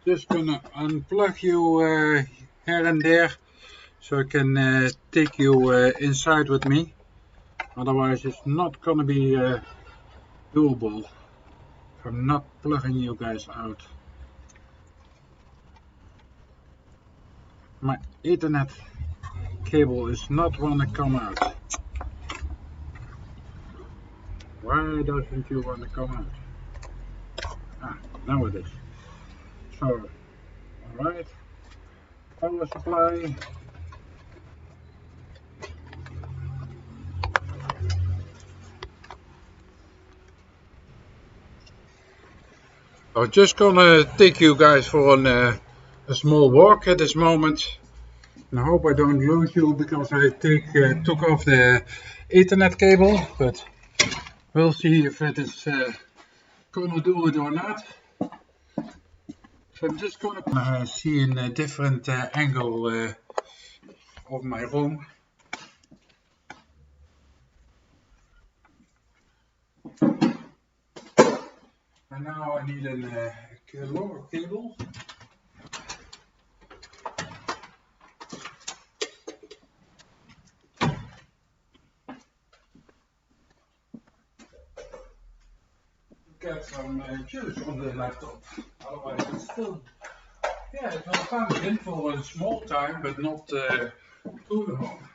Just gonna unplug you here and there so I can take you inside with me. Otherwise, it's not gonna be doable if I'm not plugging you guys out. My Ethernet cable is not wanna come out. Why doesn't you want to come out? Ah, now it is. So, alright, power supply. I'm just gonna take you guys for a small walk at this moment. And I hope I don't lose you because I took off the Ethernet cable, but we'll see if it is gonna do it or not. So I'm just gonna see in a different angle of my room. And now I need a longer cable. Get some juice on the laptop. Otherwise, it's still, yeah, it will function for a small time, but not too long.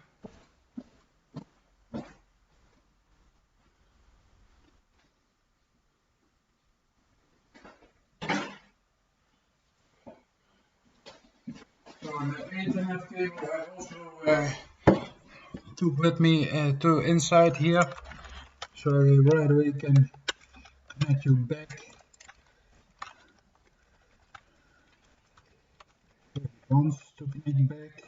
So, on the Ethernet cable, I also took with me to inside here, so right away can connect you back Wants to connect back.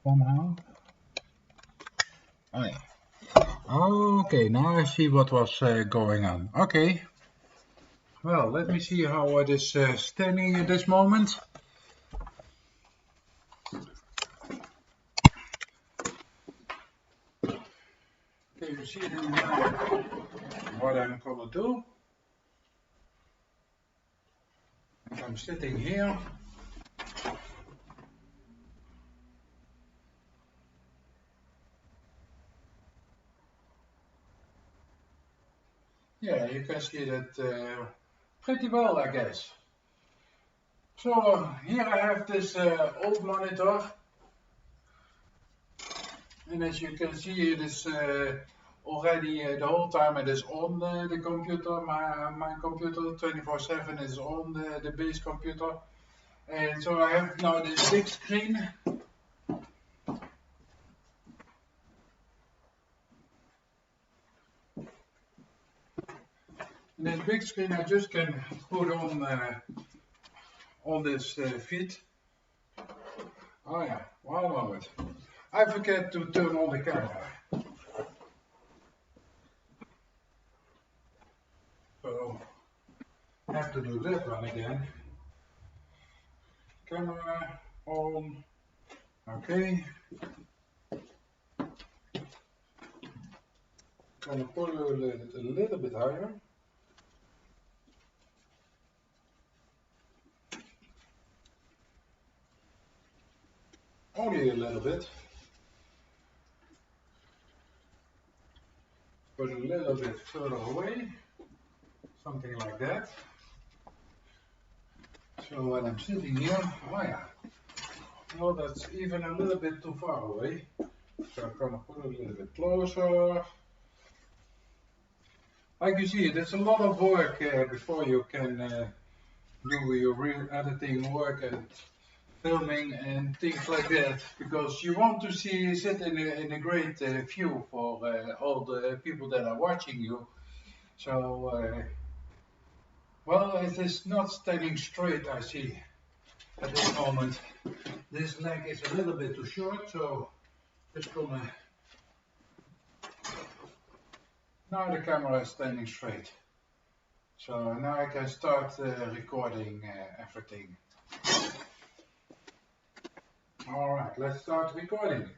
Somehow. Oh yeah. Okay, now I see what was going on. Okay. Well, let me see how it is standing at this moment. Can you see what I'm gonna do? If I'm sitting here, yeah, you can see that pretty well, I guess. So here I have this old monitor, and as you can see, it is already the whole time it is on the computer. My computer 24/7 is on the base computer, and so I have now this big screen. And this big screen I just can put on this feed. Oh yeah, one moment. I forget to turn on the camera. So I have to do that one again. Camera on. Okay. Gonna put it a little bit higher. Only a little bit. Put a little bit further away. Something like that. So when I'm sitting here, oh yeah. Well, that's even a little bit too far away. So I'm gonna put it a little bit closer. Like you see, it's a lot of work before you can do your real editing work and filming and things like that, because you want to sit in a great view for all the people that are watching you. So, well, it is not standing straight, I see, at this moment. This leg is a little bit too short, so just gonna. Now the camera is standing straight. So now I can start recording everything. Alright, let's start recording.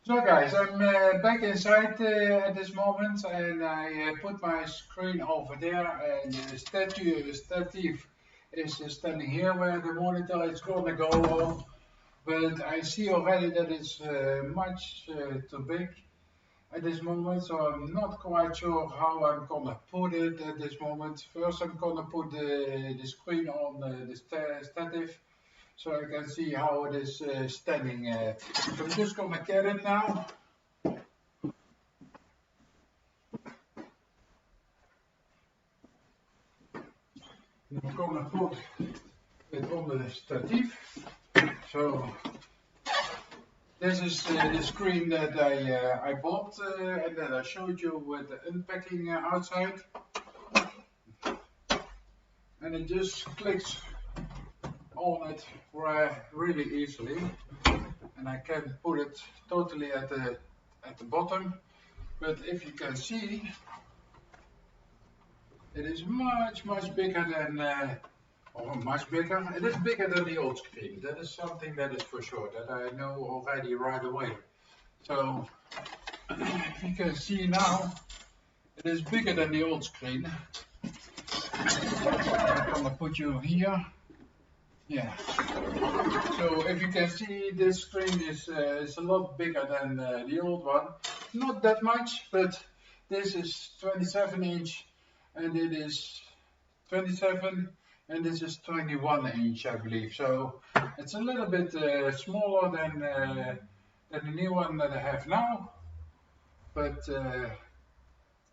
So guys, I'm back inside at this moment, and I put my screen over there, and the stative is standing here where the monitor is gonna go on. But I see already that it's much too big at this moment, so I'm not quite sure how I'm gonna put it at this moment. First, I'm gonna put the screen on the stative, so I can see how it is standing. So I'm just gonna get it now. I'm gonna put it on the stative. So this is the screen that I bought and that I showed you with the unpacking outside. And it just clicks on it really easily. And I can put it totally at the bottom. But if you can see, it is much bigger than, or much bigger. It is bigger than the old screen. That is something that is for sure, that I know already right away. So if you can see now, it is bigger than the old screen. I'm gonna put you here. Yeah. So if you can see, this screen is a lot bigger than the old one. Not that much, but this is 27-inch, and it is 27, and this is 21-inch, I believe. So it's a little bit smaller than the new one that I have now, but to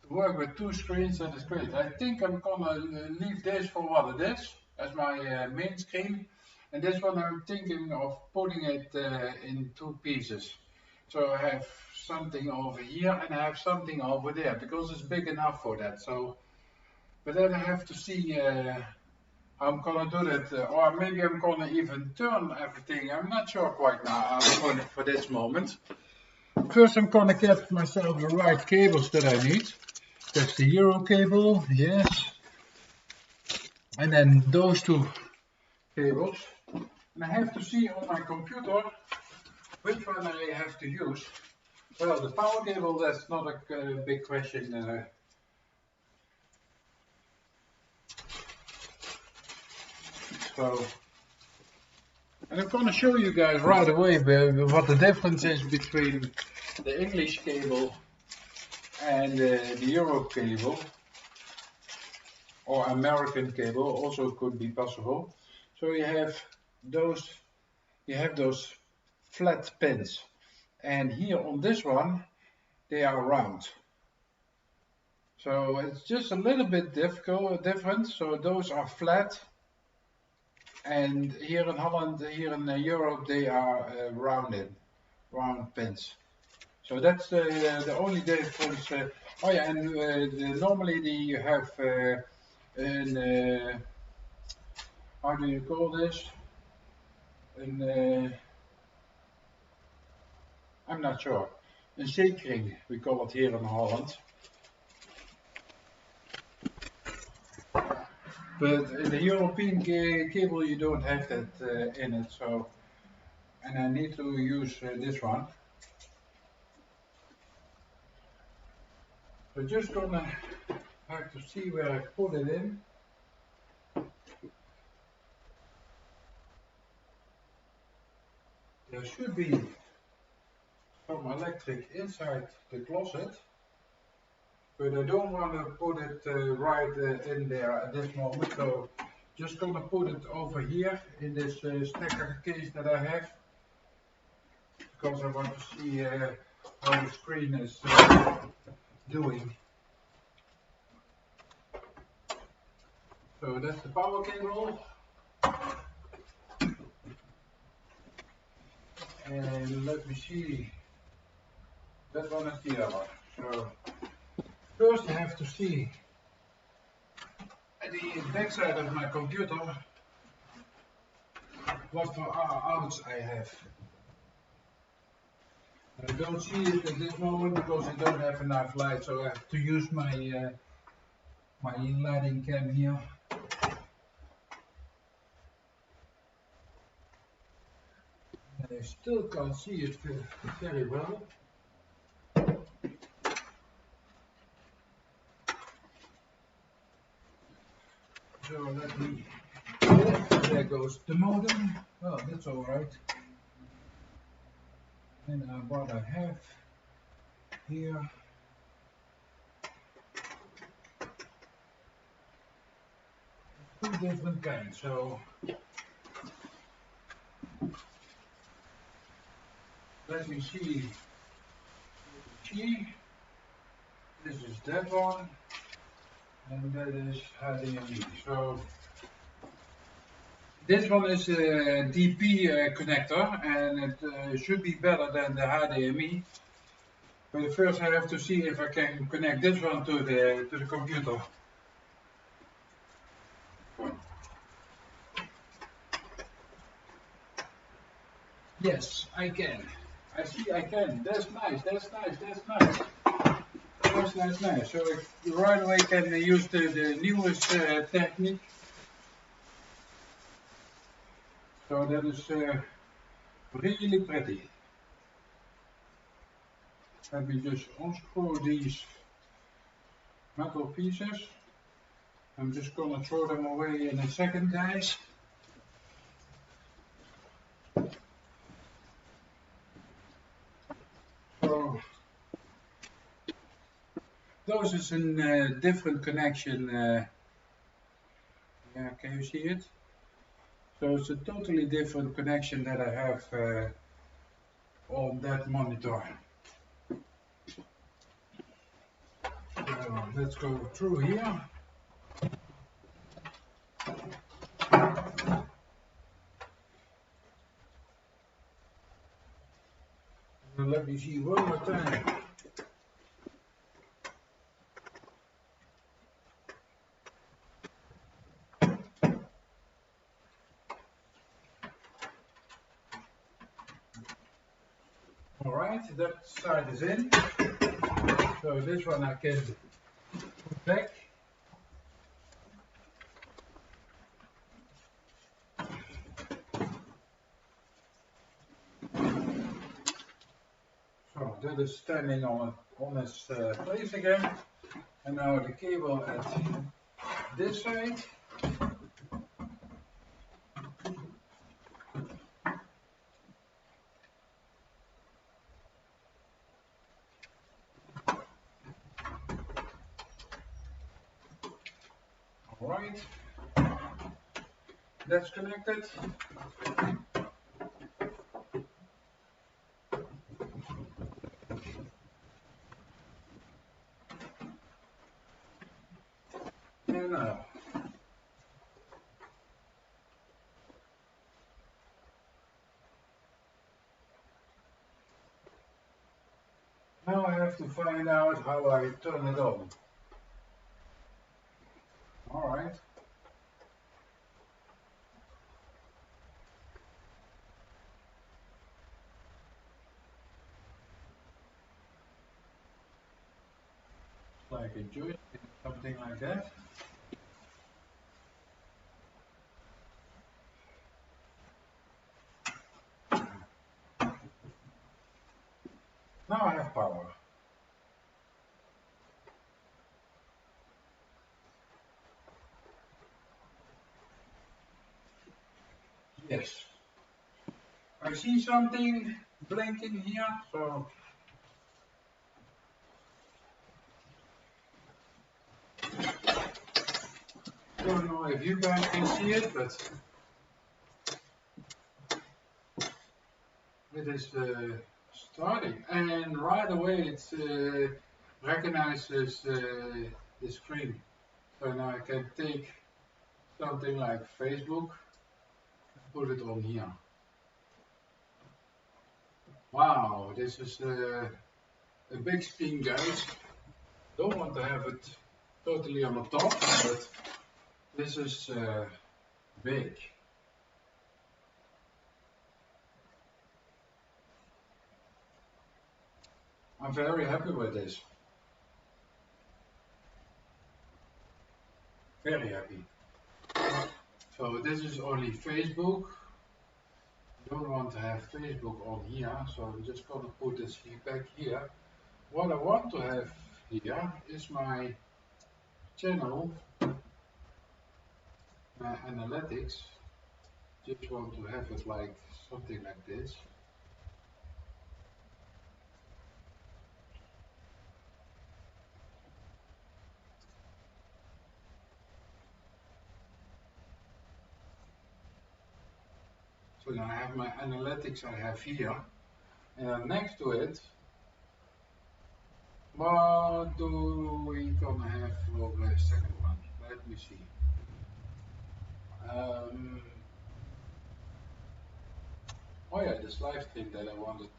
work with two screens, that is great. I think I'm gonna leave this for what it is as my main screen, And this one I'm thinking of putting it in two pieces. So I have something over here and I have something over there because it's big enough for that. So, but then I have to see how I'm gonna do that, or maybe I'm gonna even turn everything. I'm not sure quite now. I'm going for this moment. First, I'm gonna get myself the right cables that I need. That's the Euro cable, yes, and then those two cables. And I have to see on my computer which one I have to use. Well, the power cable, that's not a big question. So, and I'm going to show you guys right away what the difference is between the English cable and the Euro cable, or American cable, also could be possible. So you have those flat pins, and here on this one they are round. So it's just a little bit different. So those are flat, and here in Holland, here in Europe, they are round pins. So that's the only difference. Oh yeah, and normally you have an how do you call this? An I'm not sure. Een zekering, we call it here in Holland. But in the European cable you don't have that in it, so, and I need to use this one. So just gonna have to see where I put it in. There should be some electric inside the closet, but I don't want to put it right in there at this moment, so just gonna put it over here in this stacker case that I have, because I want to see how the screen is doing. So that's the power cable, and let me see, that one is the other. So first I have to see at the back side of my computer what for outs I have. I don't see it at this moment because I don't have enough light, so I have to use my my lighting cam here. I still can't see it very well. So let me, there goes the modem. Oh, that's alright. And what I have here, two different kinds. So let me see. This is that one, and that is HDMI. So this one is a DP connector, and it should be better than the HDMI. But first I have to see if I can connect this one to the computer. Yes, I can. I see I can. That's nice, that's nice, that's nice. That's nice. So I right away can use the newest technique. So that is really pretty. Let me just unscrew these metal pieces. I'm just gonna throw them away in a second, guys. So those is a different connection. Yeah, can you see it? So it's a totally different connection that I have on that monitor. So let's go through here. Let me see one more time. Alright, that side is in. So this one I can put back. So that is standing on its place again. And now the cable at this side. Alright, that's connected. And now I have to find out how I turn it on. Alright. Like a joystick, something like that. Now I have power. Yes. I see something blinking here, so I don't know if you guys can see it, but it is starting, and right away it recognizes the screen. So now I can take something like Facebook and put it on here. Wow, this is a big screen, guys. Don't want to have it totally on the top, but this is big. I'm very happy with this. Very happy. So this is only Facebook. I don't want to have Facebook on here, so I'm just going to put this here back here. What I want to have here is my channel, my analytics. Just want to have it like something like this. So now I have my analytics I have here, and next to it, what do we gonna have for the second one? Let me see. Oh yeah, this live stream that I wanted,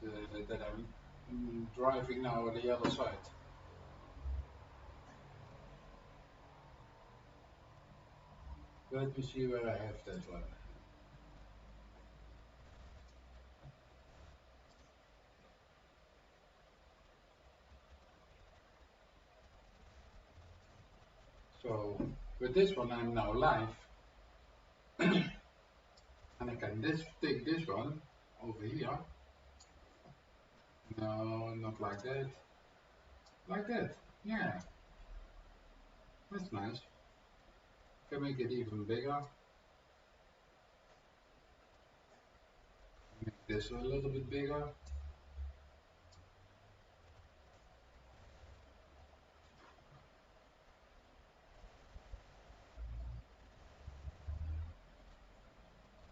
that I'm driving now on the other side. Let me see where I have that one. So with this one I'm now live, and I can take this one over here. No, not like that. Like that. Yeah, that's nice. Can make it even bigger. Make this a little bit bigger.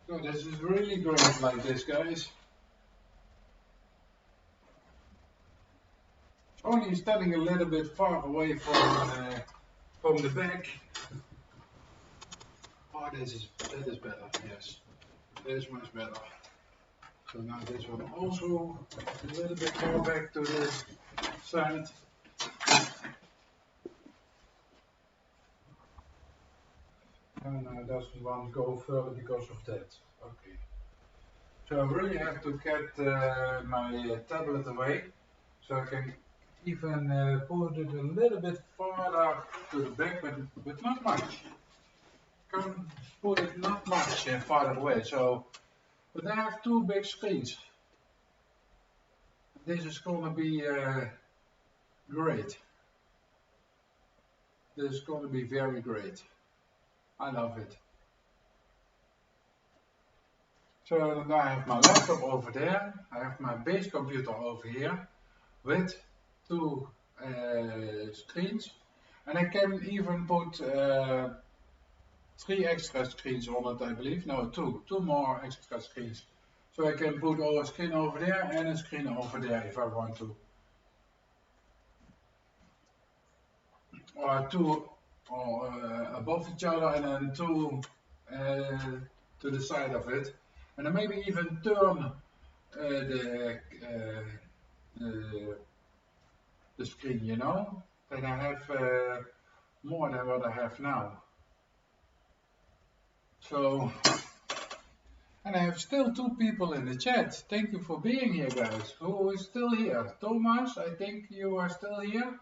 So this is really great like this, guys. Only standing a little bit far away from the back. Oh, that is better. Yes, that is much better. So now this one also a little bit more back to the side. And I doesn't want to go further because of that. Okay. So I really have to get my tablet away, so I can even put it a little bit farther to the back, but not much. Can put it not much farther away. So, but I have two big screens. This is gonna be great. This is gonna be very great. I love it. So now I have my laptop over there. I have my base computer over here with two screens, and I can even put three extra screens on it, I believe. No, two more extra screens. So I can put a screen over there and a screen over there if I want to. Or two above each other and then two to the side of it. And then maybe even turn the screen, you know? Then I have more than what I have now. So, and I have still two people in the chat. Thank you for being here, guys. Who is still here? Thomas, I think you are still here.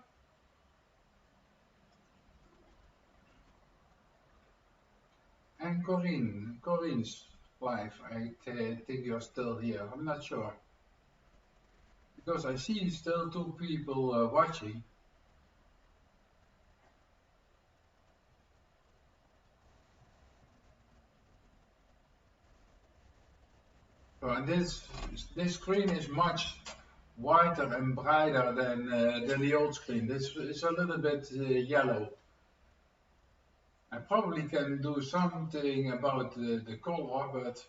And Corinne's live. I think you're still here. I'm not sure. Because I see still two people watching. So, and this screen is much whiter and brighter than the old screen. This is a little bit yellow. I probably can do something about the color, but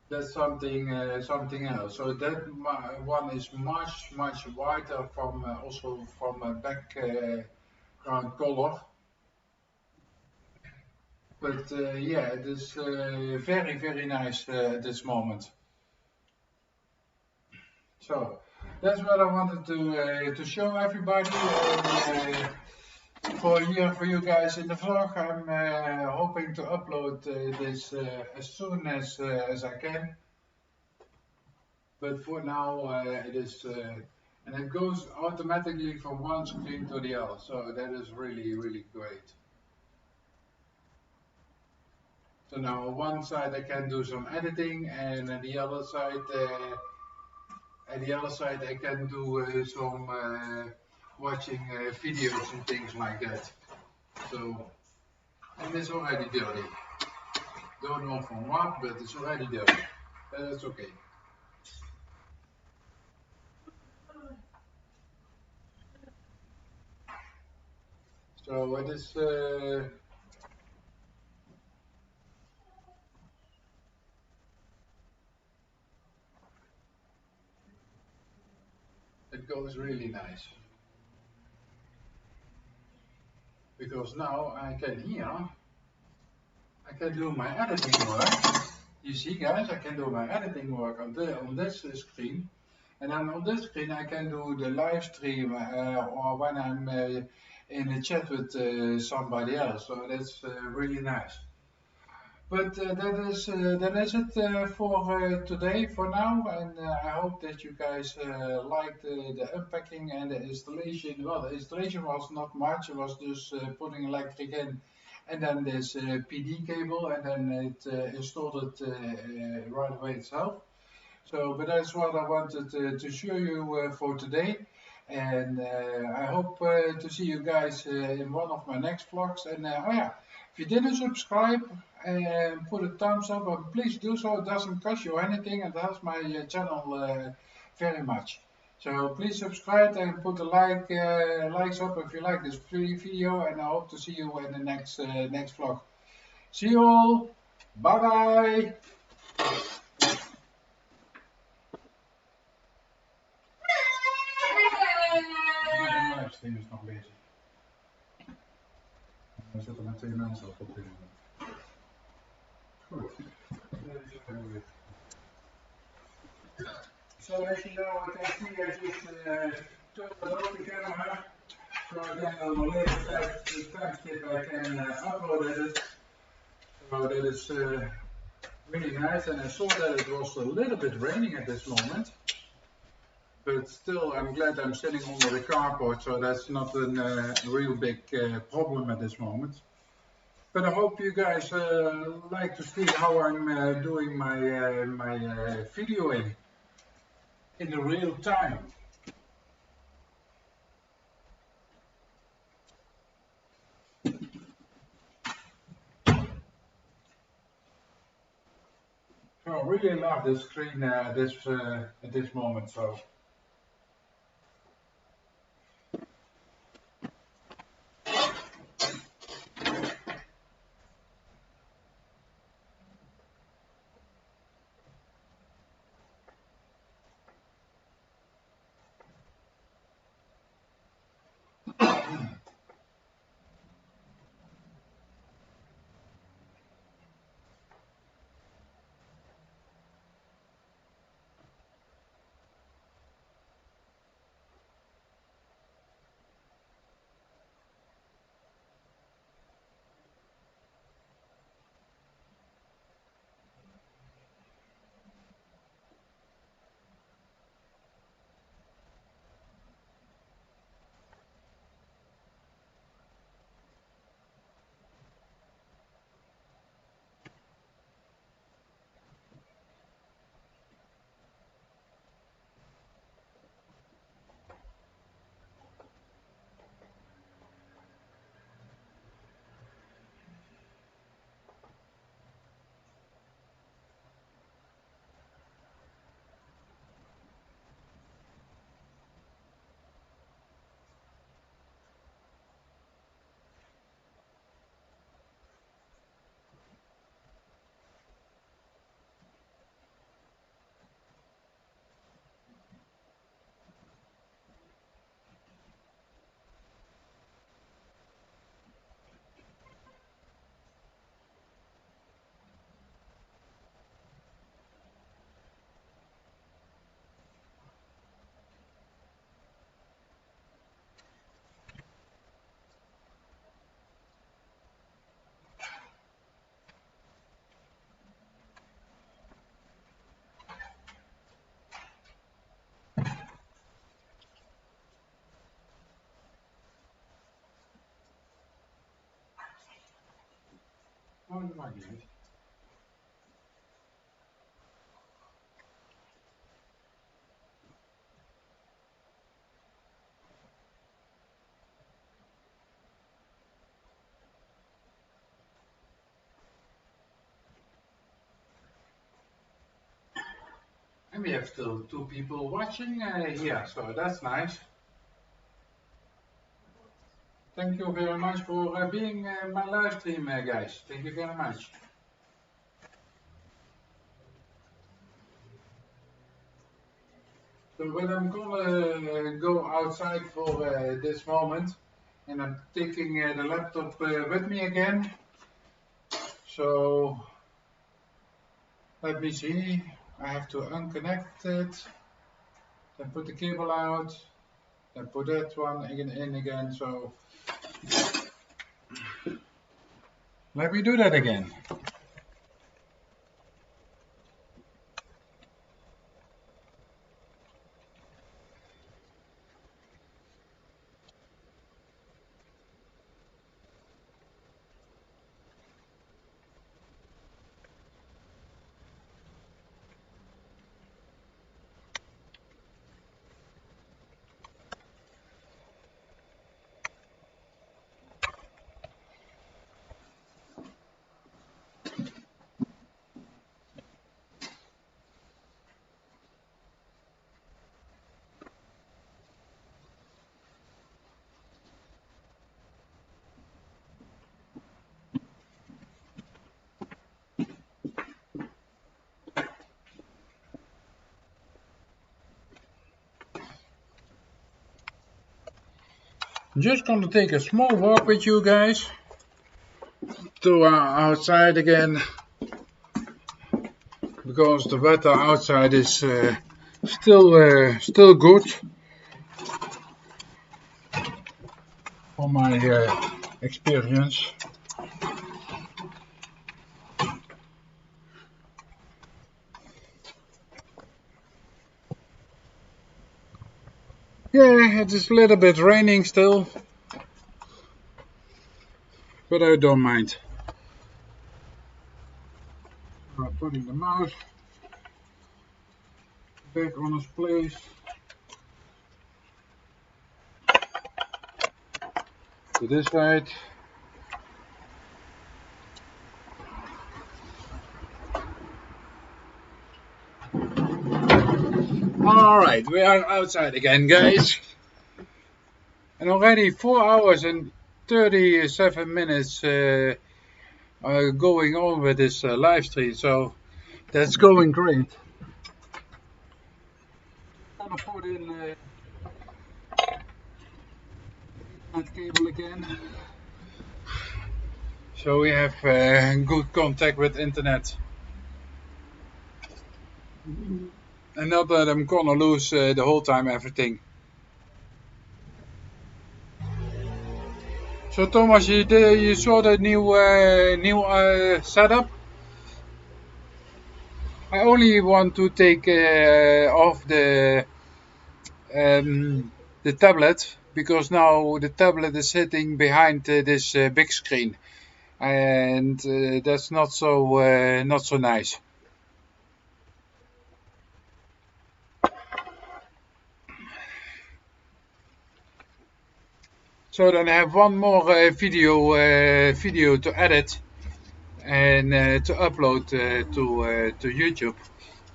that's something else. So that one is much whiter from also from a background color. But yeah, it is very nice at this moment. So that's what I wanted to show everybody. For you guys in the vlog, I'm hoping to upload this as soon as I can. But for now, it is, and it goes automatically from one screen to the other. So that is really great. So now on one side I can do some editing, and on the other side, I can do some watching videos and things like that. So, and it's already dirty. Don't know from what, but it's already dirty. That's okay. So it is. It goes really nice. Because now I can do my editing work. You see, guys, I can do my editing work on this screen, and then on this screen I can do the live stream or when I'm in a chat with somebody else. So that's really nice. But that is it for today for now, and I hope that you guys liked the unpacking and the installation. Well, the installation was not much; it was just putting electric in, and then this PD cable, and then it installed it right away itself. So, but that's what I wanted to show you for today. And I hope to see you guys in one of my next vlogs. And oh yeah, if you didn't subscribe and put a thumbs up, please do so. It doesn't cost you anything. It helps my channel very much. So please subscribe and put a likes up if you like this video. And I hope to see you in the next vlog. See you all. Bye bye. De livestream is nog bezig. We zitten met 2 mensen op dit moment. Goed. So as you know, I can see I just turned off the camera. So then on the later timestamp I can upload it. So that is really nice, and I saw that it was a little bit raining at this moment. But still, I'm glad I'm sitting under the carport, so that's not a real big problem at this moment. But I hope you guys like to see how I'm doing my videoing in the real time. So I really love this screen at this moment. So. Oh, dat maakt niet uit. And we have still 2 people watching here, so that's nice. Thank you very much for being my live stream, guys. Thank you very much. So when I'm gonna go outside for this moment, and I'm taking the laptop with me again. So let me see. I have to unconnect it, then put the cable out, then put that one in again. So let me do that again. I'm just going to take a small walk with you guys to outside again, because the weather outside is Still good for my experience. Yeah, it is a little bit raining still, but I don't mind. I'm putting the mouse back on its place. To this side. Alright, we are outside again, guys. And already 4 hours and 37 minutes going on with this live stream, so that's going great. I'm gonna put in that cable again, so we have good contact with internet. And not that I'm gonna lose the whole time everything. So Thomas, you saw the new setup? I only want to take off the tablet, because now the tablet is sitting behind this big screen, and that's not so nice. So then I have one more video to edit and to upload to YouTube.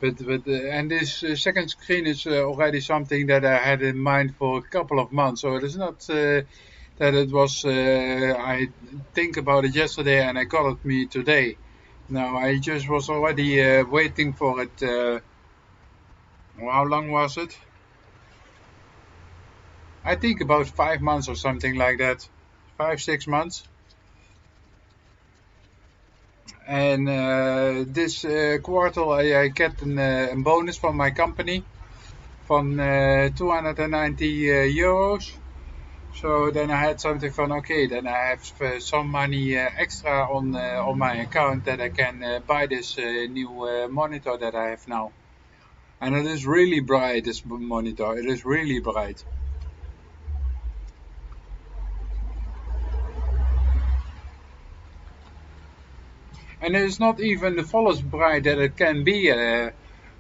But and this second screen is already something that I had in mind for a couple of months. So it is not that it was I think about it yesterday and I got it me today. No, I just was already waiting for it. How long was it? I think about 5 months or something like that. 5, 6 months. And this quarter I get a bonus from my company from 290 euros. So then I had something from, okay, then I have some money extra on my account that I can buy this new monitor that I have now. And it is really bright, this monitor. It is really bright. And it is not even the fullest bright that it can be.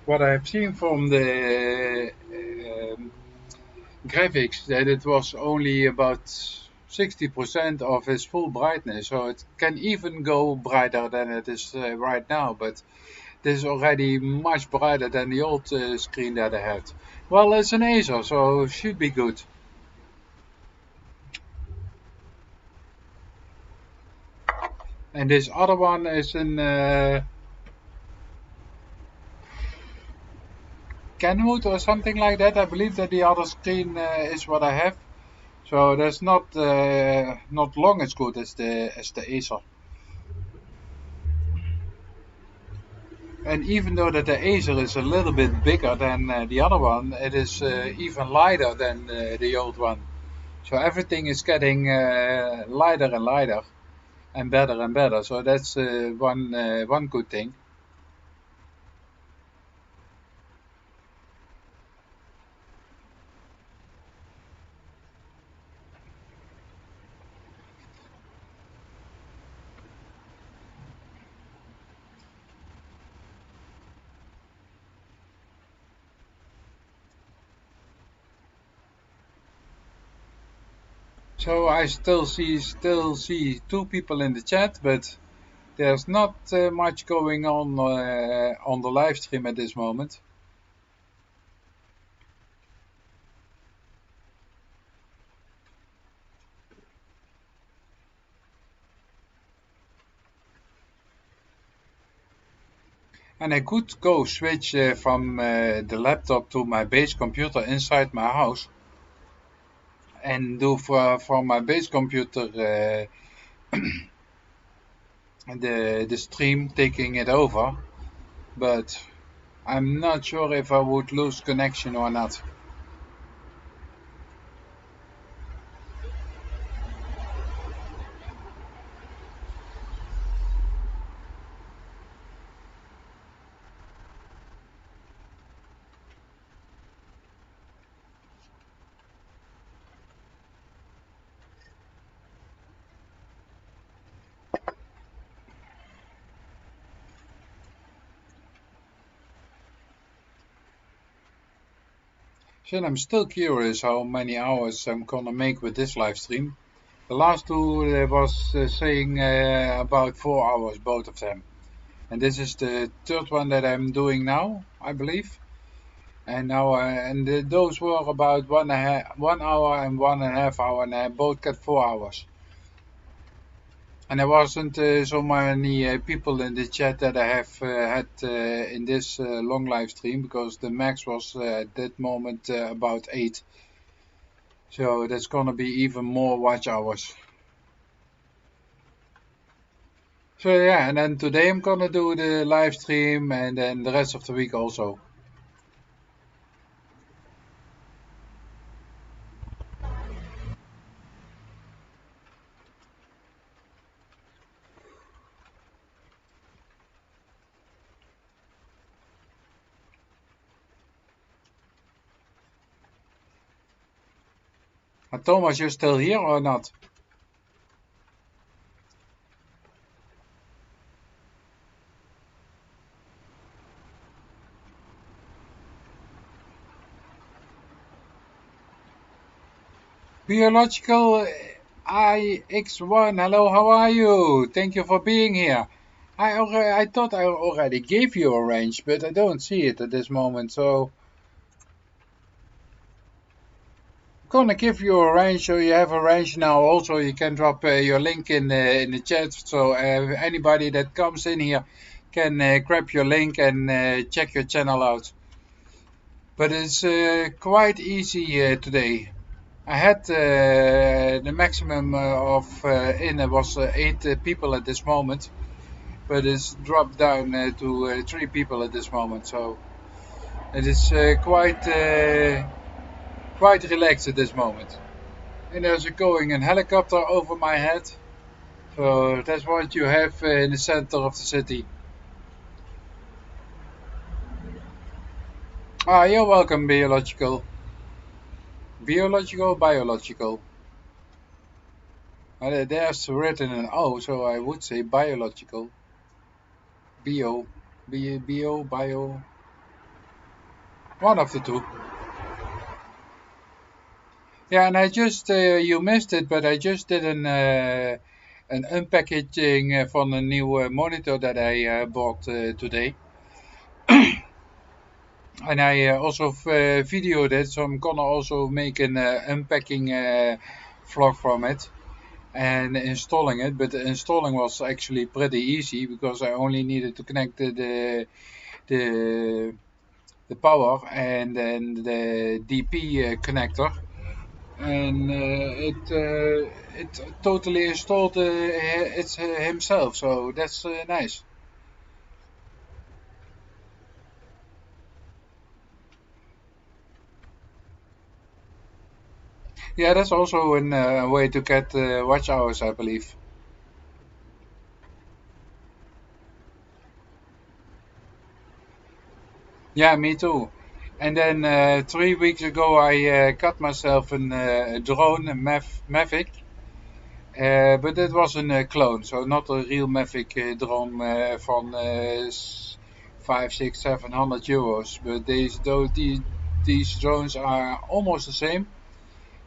What I've seen from the graphics, that it was only about 60% of its full brightness. So it can even go brighter than it is right now. But this is already much brighter than the old screen that I had. Well, it's an Acer, so it should be good. And this other one is an Kenwood or something like that. I believe that the other screen is what I have. So that's not long as good as the Acer. And even though that the Acer is a little bit bigger than the other one, it is even lighter than the old one. So everything is getting lighter and lighter and better and better. So that's one good thing. So I still see two people in the chat, but there's not much going on the live stream at this moment. And I could go switch from the laptop to my base computer inside my house and do from my base computer the stream, taking it over. But I'm not sure if I would lose connection or not. So I'm still curious how many hours I'm gonna make with this live stream. The last two was saying about 4 hours, both of them. And this is the third one that I'm doing now, I believe. And now, those were about 1 hour and 1.5 hours, and I both got 4 hours. And there wasn't so many people in the chat that I have had in this long live stream, because the max was at that moment about 8. So that's gonna be even more watch hours. So yeah, and then today I'm gonna do the live stream, and then the rest of the week also. Thomas, you're still here or not? Biological IX1, hello, how are you? Thank you for being here. I thought I already gave you a range, but I don't see it at this moment, so I'm gonna give you a range, so you have a range now. Also, you can drop your link in the chat, so anybody that comes in here can grab your link and check your channel out. But it's quite easy today. I had the maximum of in was 8 people at this moment, but it's dropped down to 3 people at this moment. So it is quite relaxed at this moment. And there's a going helicopter over my head. So that's what you have in the center of the city. Ah, you're welcome, biological. Biological, biological. There's written an O, so I would say biological. Bio. Bio. One of the two. Yeah, and I just, you missed it, but I just did an unpackaging from a new monitor that I bought today. And I also videoed it, so I'm gonna also make an unpacking vlog from it and installing it. But the installing was actually pretty easy, because I only needed to connect the power and then the DP connector, and it totally installed it himself. So that's nice. Yeah, that's also a way to get watch hours, I believe. Yeah, me too. And then 3 weeks ago, I got myself a drone, a Mavic, but it was a clone, so not a real Mavic drone from 5, 6, 700 euros. But these drones are almost the same.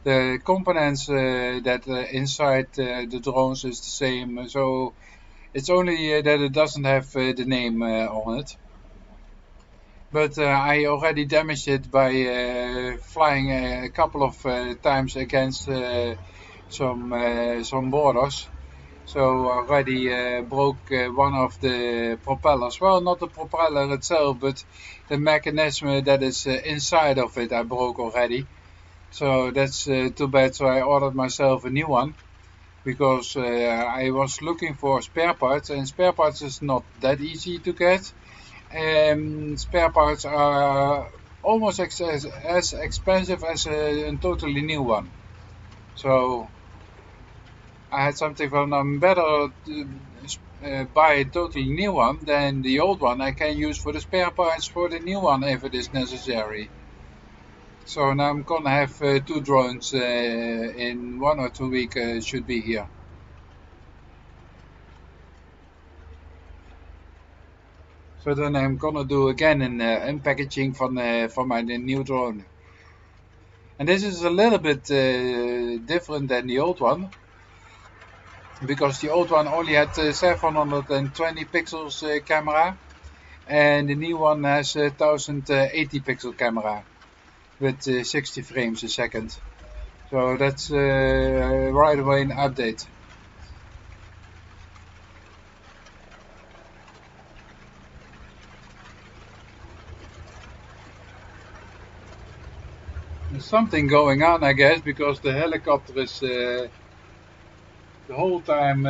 The components that inside the drones is the same, so it's only that it doesn't have the name on it. But I already damaged it by flying a couple of times against some borders. So already broke one of the propellers. Well, not the propeller itself, but the mechanism that is inside of it I broke already. So that's too bad. So I ordered myself a new one, because I was looking for spare parts, and spare parts is not that easy to get. spare parts are almost as expensive as a totally new one. So I had something from I'm better buy a totally new one than the old one I can use for the spare parts for the new one if it is necessary. So now I'm gonna have two drones in 1 or 2 weeks should be here. So then I'm gonna do again an unpackaging for my new drone. And this is a little bit different than the old one, because the old one only had 720 pixels camera, and the new one has a 1080 pixel camera with 60 frames a second. So that's right away an update. There's something going on, I guess, because the helicopter is the whole time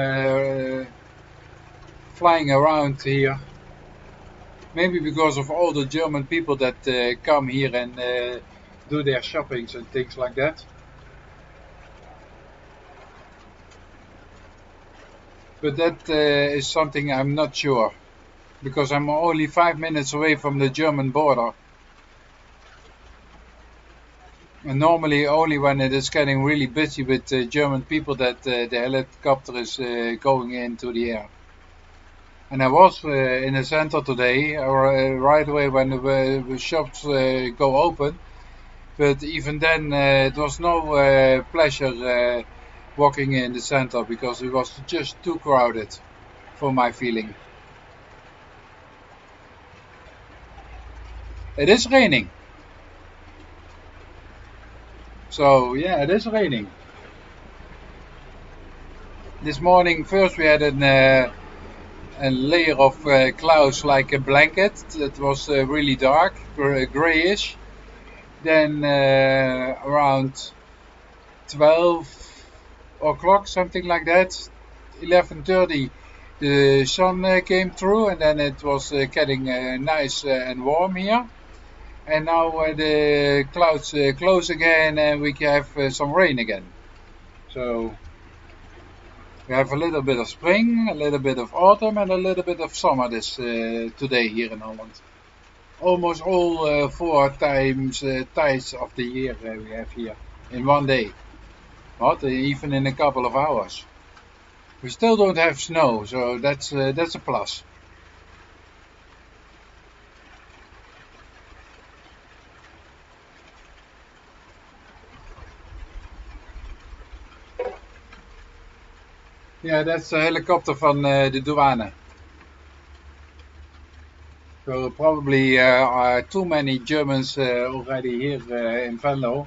flying around here. Maybe because of all the German people that come here and do their shoppings and things like that. But that is something I'm not sure, because I'm only 5 minutes away from the German border. And normally only when it is getting really busy with German people that the helicopter is going into the air. And I was in the center today, right away when the shops go open. But even then, it was no pleasure walking in the center, because it was just too crowded for my feeling. It is raining. So yeah, it is raining. This morning, first we had a layer of clouds like a blanket that was really dark, grayish. Then around 12 o'clock, something like that, 11:30, the sun came through, and then it was getting nice and warm here. And now the clouds close again, and we have some rain again. So we have a little bit of spring, a little bit of autumn, and a little bit of summer this today here in Holland. Almost all four times tides of the year we have here in one day. Not even in a couple of hours. We still don't have snow, so that's a plus. Yeah, that's a helicopter van de douane. So probably are too many Germans already here in Venlo.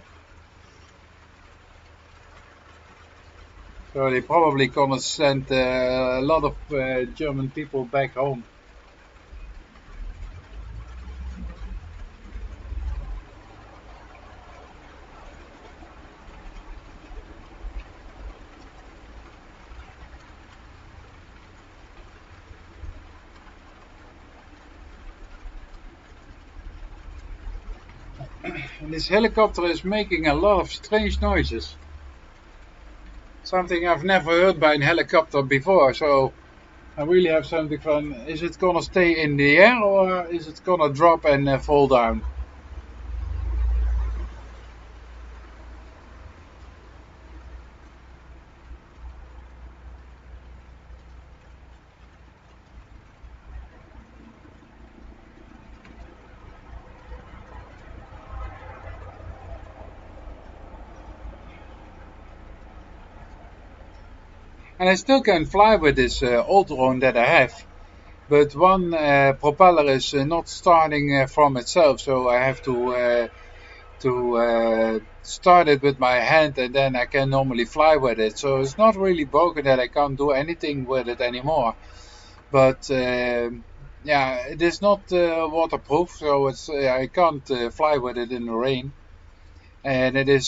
So they probably gonna send a lot of German people back home. And this helicopter is making a lot of strange noises. Something I've never heard by a helicopter before, so I really have something from, is it gonna stay in the air or is it gonna drop and fall down? And I still can fly with this old drone that I have, but one propeller is not starting from itself, so I have to start it with my hand, and then I can normally fly with it. So it's not really broken that I can't do anything with it anymore. But yeah, it is not waterproof, so it's I can't fly with it in the rain. And it is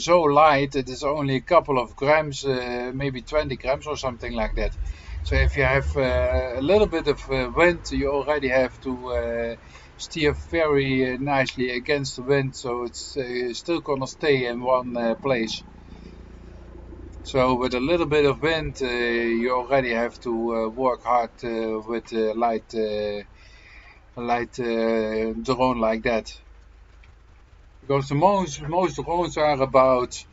so light, it is only a couple of grams, maybe 20 grams or something like that. So if you have a little bit of wind, you already have to steer very nicely against the wind, so it's still gonna stay in one place. So with a little bit of wind, you already have to work hard with light drone like that. Because the most drones are about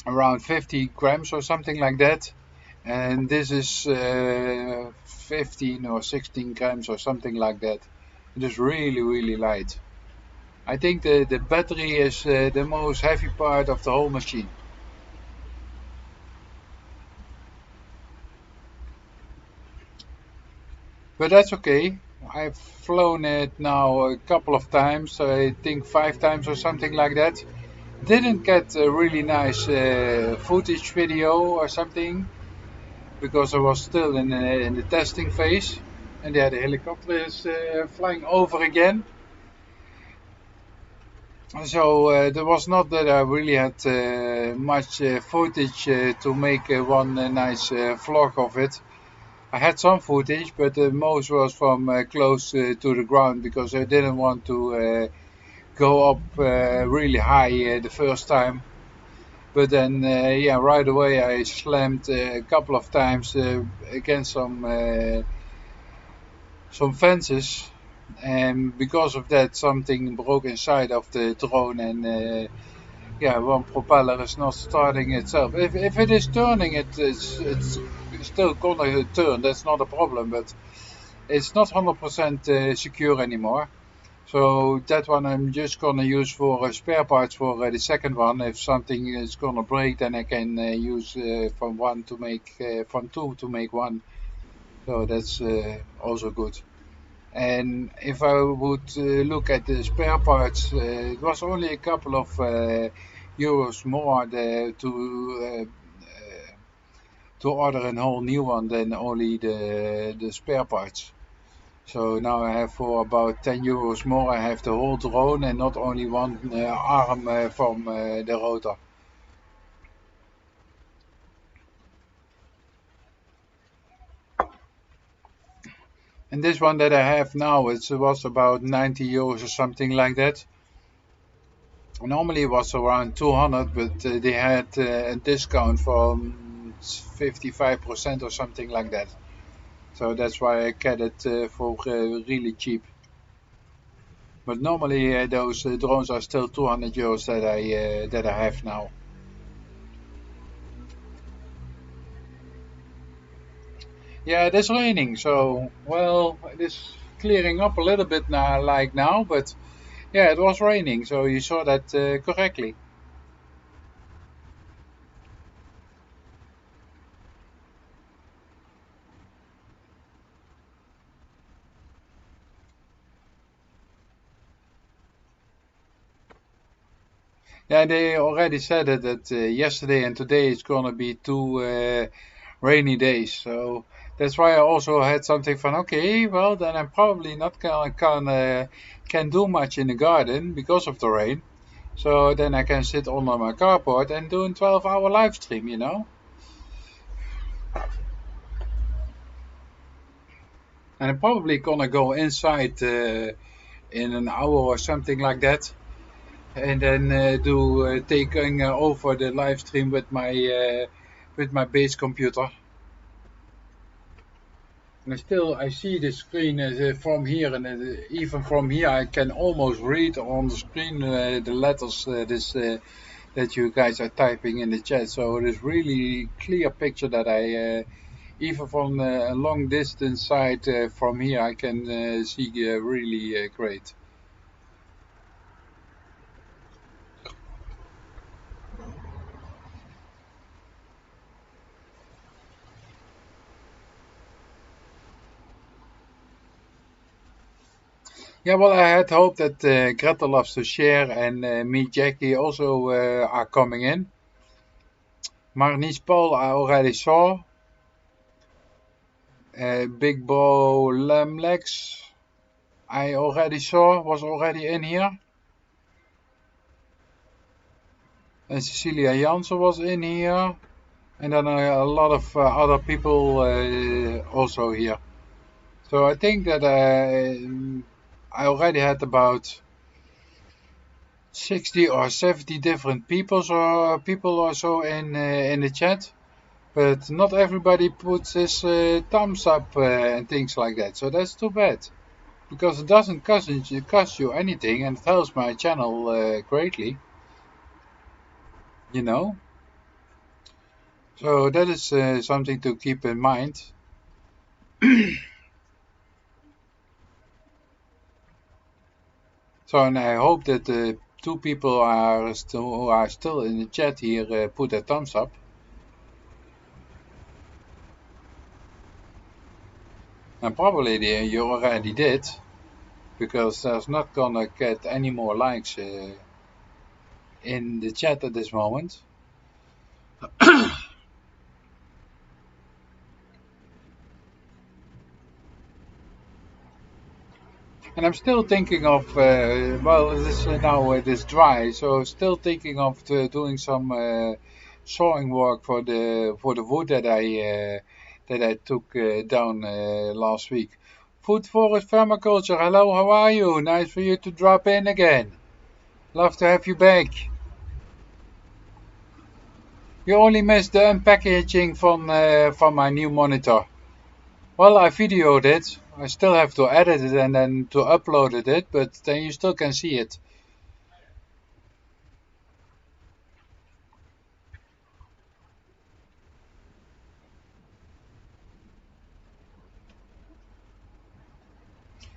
around 50 grams or something like that, and this is 15 or 16 grams or something like that. It is really light. I think the battery is the most heavy part of the whole machine. But that's okay. I've flown it now a couple of times, I think 5 times or something like that. Didn't get a really nice footage video or something because I was still in the testing phase. And yeah, the helicopter is flying over again. So there was not that I really had much footage to make one nice vlog of it. I had some footage, but most was from close to the ground because I didn't want to go up really high the first time. But then, yeah, right away I slammed a couple of times against some fences, and because of that, something broke inside of the drone, and yeah, one propeller is not starting itself. If it is turning, it's still gonna turn. That's not a problem, but it's not 100% secure anymore. So that one I'm just gonna use for spare parts for the second one. If something is gonna break, then I can use from two to make one. So that's also good. And if I would look at the spare parts, it was only a couple of euros more to order a whole new one than only the spare parts. So now I have for about 10 euros more, I have the whole drone and not only one arm from the rotor. And this one that I have now, it was about 90 euros or something like that. Normally it was around 200, but they had a discount from 55% or something like that. So that's why I get it for really cheap. But normally those drones are still 200 euros that I have now. Yeah, it is raining, so well, it is clearing up a little bit now, like now. But yeah, it was raining, so you saw that correctly. Yeah, they already said it that yesterday and today it's gonna be two rainy days. So that's why I also had something from, okay, well then I'm probably not gonna can do much in the garden because of the rain. So then I can sit under my carport and do a 12-hour live stream, you know. And I'm probably gonna go inside in an hour or something like that, and then do taking over the live stream with my base computer. And I see the screen from here, and even from here I can almost read on the screen the letters that you guys are typing in the chat. So it is really clear picture that I even from a long distance side from here I can see really great. Yeah, well, I had hoped that Greta loves to share and me, Jackie, also are coming in. Marnice Paul, I already saw. Big Bo Lemlex, I already saw, was already in here. And Cecilia Jansen was in here. and then a lot of other people also here. So I think that I already had about 60 or 70 different people or so in the chat, but not everybody puts his thumbs up and things like that. So that's too bad, because it doesn't cost you anything, and it helps my channel greatly, you know. So that is something to keep in mind. So, and I hope that the two people who are still in the chat here put their thumbs up. And probably you already did, because there's not gonna get any more likes in the chat at this moment. And I'm still thinking of, well, now it is dry, so still thinking of doing some sawing work for the wood that I took down last week. Food Forest Permaculture, hello, how are you? Nice for you to drop in again. Love to have you back. You only missed the unpackaging from my new monitor. Well, I videoed it. I still have to edit it and then to upload it, but then you still can see it.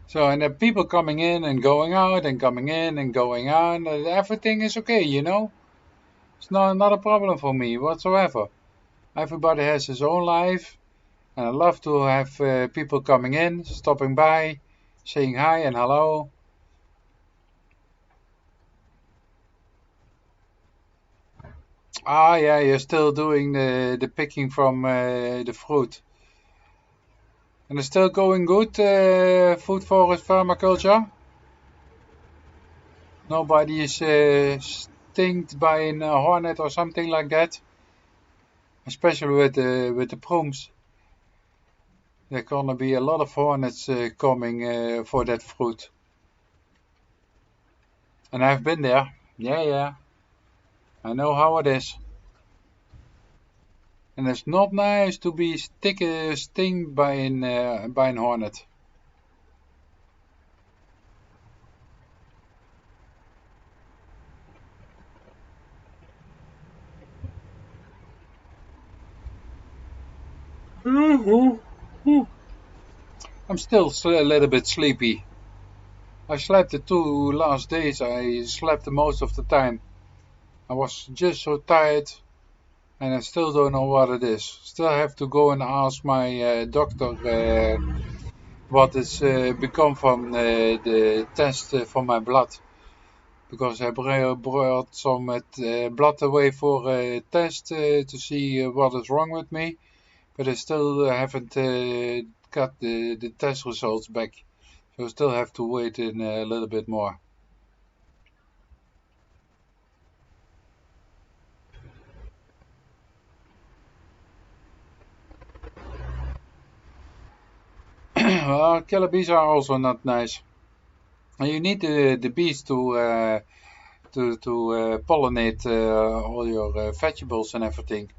So, and the people coming in and going out and coming in and going on, everything is okay, you know? It's not a problem for me whatsoever. Everybody has his own life, and I love to have people coming in, stopping by, saying hi and hello. Ah, yeah, you're still doing the picking from the fruit. And it's still going good, food forest permaculture? Nobody is stinged by a hornet or something like that, especially with the brooms. There gonna be a lot of hornets coming for that fruit. And I've been there. Yeah, yeah. I know how it is. And it's not nice to be stung by an hornet. I'm still a little bit sleepy. I slept the 2 last days. I slept the most of the time. I was just so tired, and I still don't know what it is. Still have to go and ask my doctor what is become from the test for my blood, because I brought some blood away for a test to see what is wrong with me, but I still haven't got the test results back, so I still have to wait in a little bit more. Well, killer bees are also not nice. And you need the bees to pollinate all your vegetables and everything.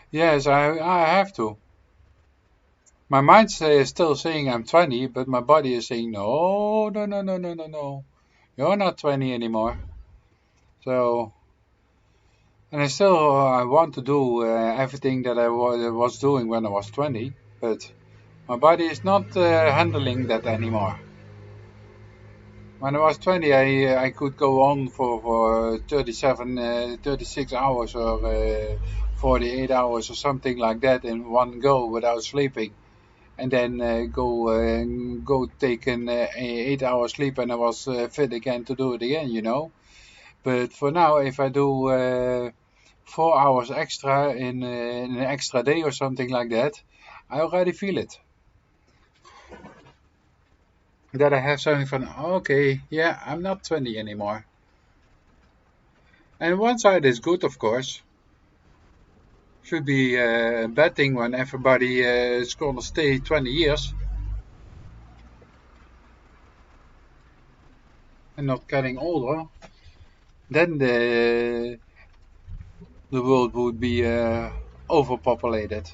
Yes, I have to. My mind is still saying I'm 20, but my body is saying no, no, no, no, no, no, no. You're not 20 anymore. So, and I want to do everything that I was doing when I was 20, but my body is not handling that anymore. When I was 20, I could go on for 37, 36 hours or 48 hours or something like that in one go without sleeping, and then go take an 8 hour sleep, and I was fit again to do it again, you know. But for now, if I do 4 hours extra in an extra day or something like that, I already feel it. that I have something from, okay, yeah, I'm not 20 anymore. And one side is good, of course. Should be a bad thing when everybody is gonna stay 20 years and not getting older. Then the world would be overpopulated.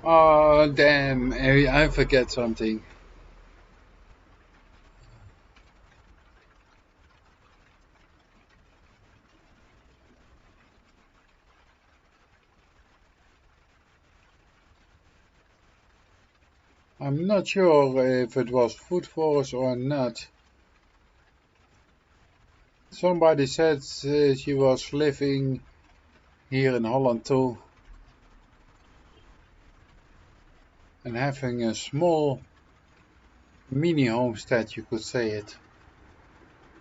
Oh, damn, I forget something. I'm not sure if it was food forest or not. Somebody said she was living here in Holland too and having a small mini homestead, you could say it.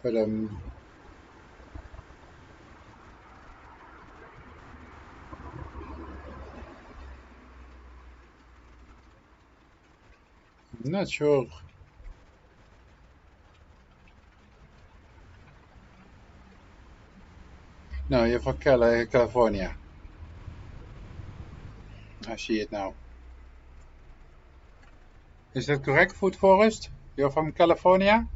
But I'm not sure. No, you're from California. I see it now. Is that correct, Food Forest? You're from California?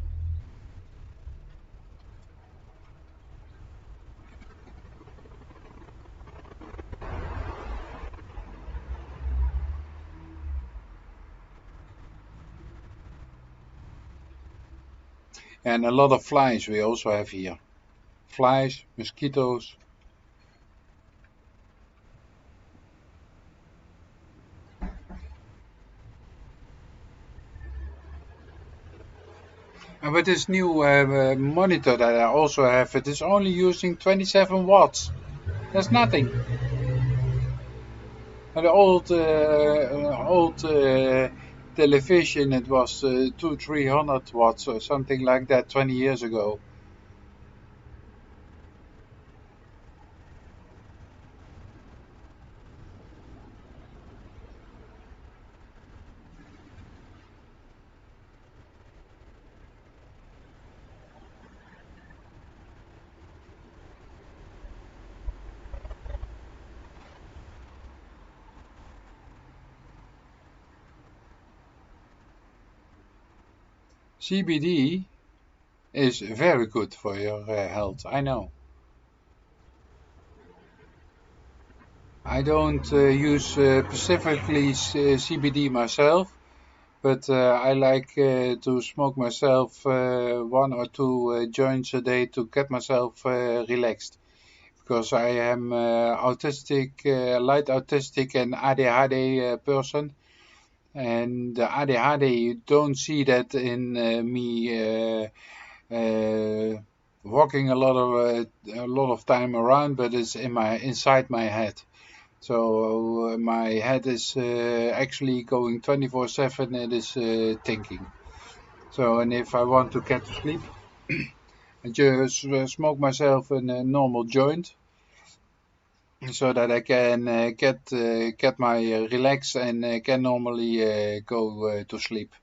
And a lot of flies we also have here. Flies, mosquitoes. And with this new monitor that I also have, it is only using 27 watts. That's nothing. And the old television, it was 200-300 watts or something like that 20 years ago. CBD is very good for your health, I know. I don't use specifically CBD myself, but I like to smoke myself one or two joints a day to get myself relaxed. Because I am autistic, light autistic and ADHD person. And the ADHD, you don't see that in me walking a lot of time around, but it's inside my head. So my head is actually going 24/7. It is thinking. So and if I want to get to sleep, I just smoke myself in a normal joint, so that I can get my relax and can normally go to sleep.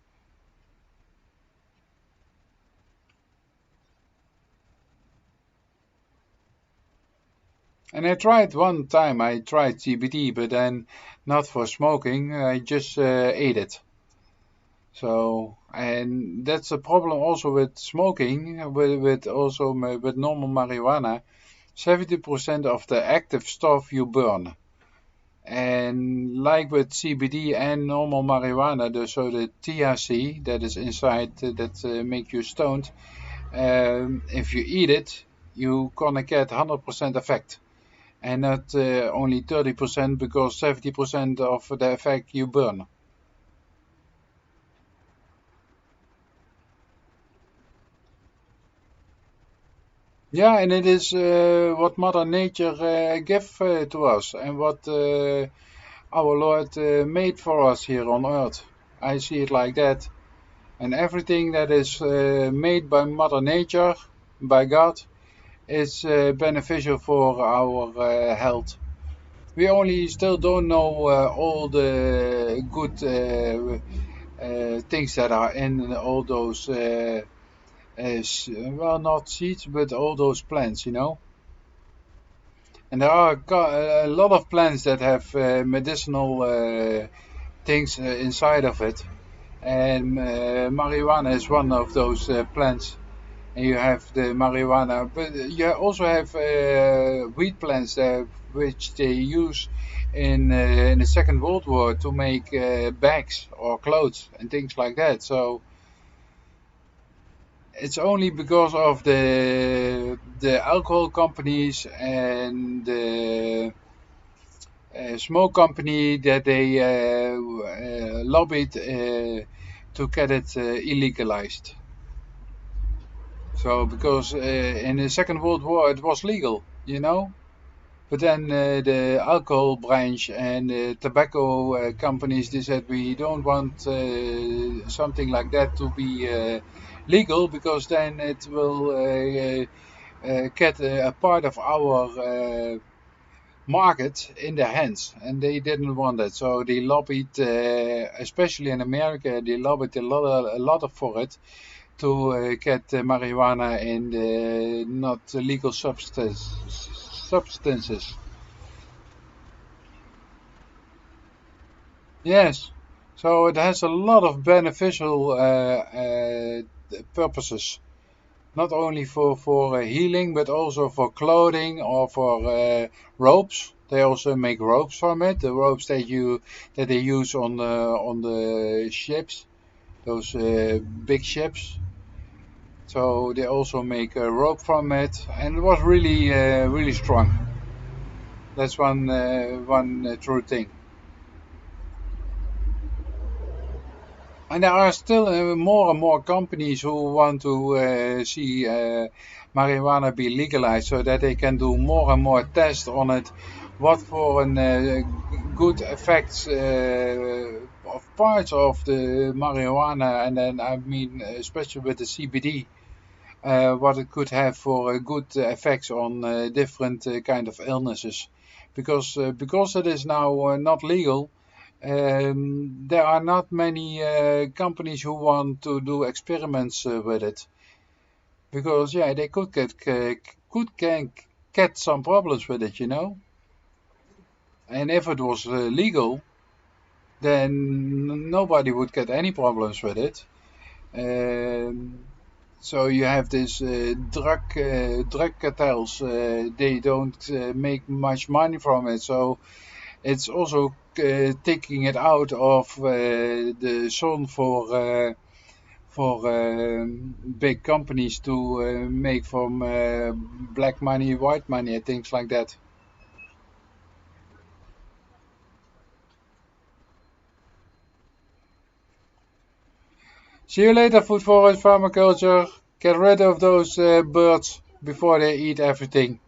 And I tried one time. I tried CBD, but then not for smoking. I just ate it. So, and that's a problem also with smoking, with also with normal marijuana. 70% of the active stuff you burn. And like with CBD and normal marijuana, so the THC that is inside that make you stoned, if you eat it, you gonna get 100% effect, and not only 30% because 70% of the effect you burn. Yeah, and it is what Mother Nature gave to us, and what our Lord made for us here on earth. I see it like that. And everything that is made by Mother Nature, by God, is beneficial for our health. We only still don't know all the good things that are in all those, well, not seeds, but all those plants, you know. And there are a lot of plants that have medicinal things inside of it. And marijuana is one of those plants. And you have the marijuana, but you also have wheat plants which they use in the Second World War to make bags or clothes and things like that. So it's only because of the alcohol companies and the smoke company that they lobbied to get it illegalized. So because in the Second World War it was legal, you know, but then the alcohol branch and the tobacco companies they said we don't want something like that to be legal because then it will get a part of our market in their hands, and they didn't want that. So they lobbied, especially in America, they lobbied a lot of for it to get marijuana in the not legal substances. Yes, so it has a lot of beneficial purposes, not only for healing, but also for clothing or for ropes. They also make ropes from it. The ropes that they use on the ships, those big ships. So they also make a rope from it, and it was really strong. That's one true thing. And there are still more and more companies who want to see marijuana be legalized so that they can do more and more tests on it. What for an good effects of parts of the marijuana, and then I mean especially with the CBD, what it could have for good effects on different kind of illnesses, because it is now not legal. There are not many companies who want to do experiments with it because yeah they could get some problems with it, you know. And if it was legal, then nobody would get any problems with it. Um, so you have this drug cartels. They don't make much money from it, so it's also taking it out of the zone for big companies to make from black money, white money, and things like that. See you later, food forest permaculture. Get rid of those birds before they eat everything.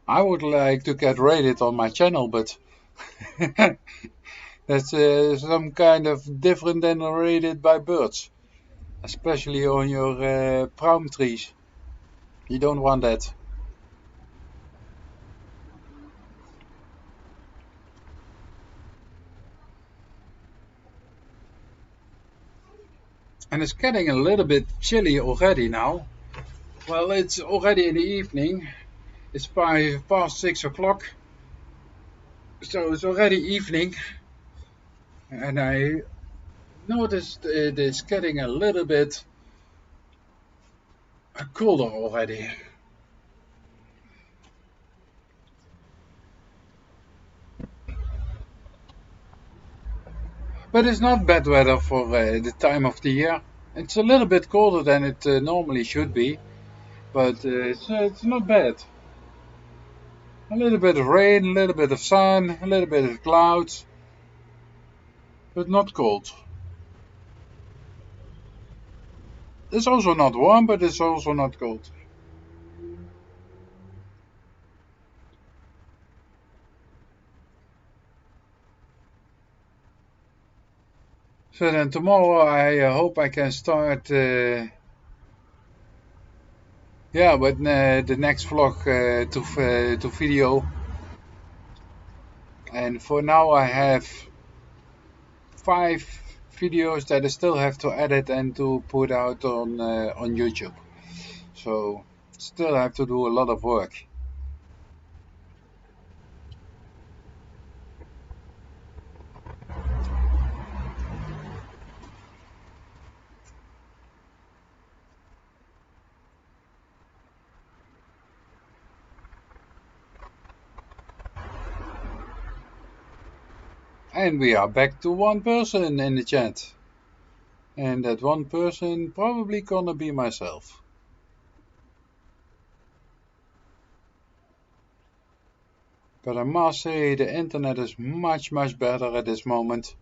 I would like to get rated on my channel, but that's some kind of different than rated by birds, especially on your palm trees. You don't want that. And it's getting a little bit chilly already now. Well, it's already in the evening. It's past 6 o'clock, so it's already evening, and I noticed it is getting a little bit colder already. But it's not bad weather for the time of the year. It's a little bit colder than it normally should be, but it's not bad. A little bit of rain, a little bit of sun, a little bit of clouds, but not cold. It's also not warm, but it's also not cold. So then tomorrow I hope I can start. Yeah, but the next vlog to video. And for now I have 5 videos that I still have to edit and to put out on YouTube. So still have to do a lot of work. And we are back to 1 person in the chat. And that 1 person probably gonna be myself. But I must say the internet is much better at this moment.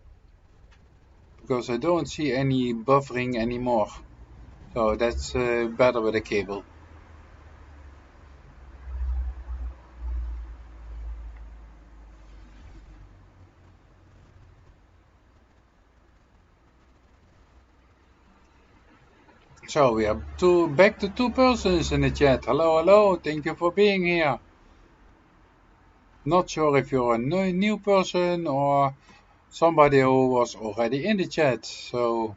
Because I don't see any buffering anymore. So that's better with a cable. So we are back to 2 persons in the chat. Hello, thank you for being here. Not sure if you're a new person or somebody who was already in the chat. So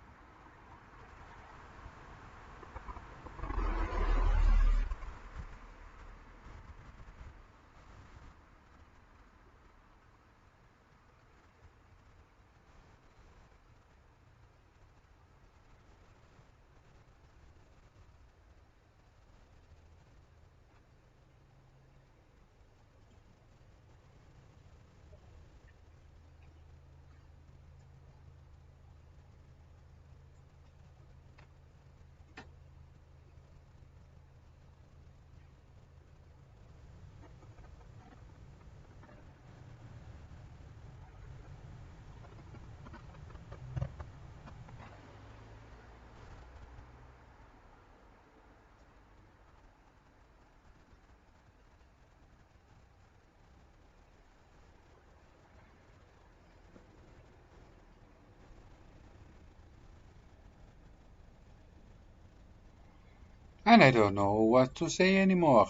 and I don't know what to say anymore.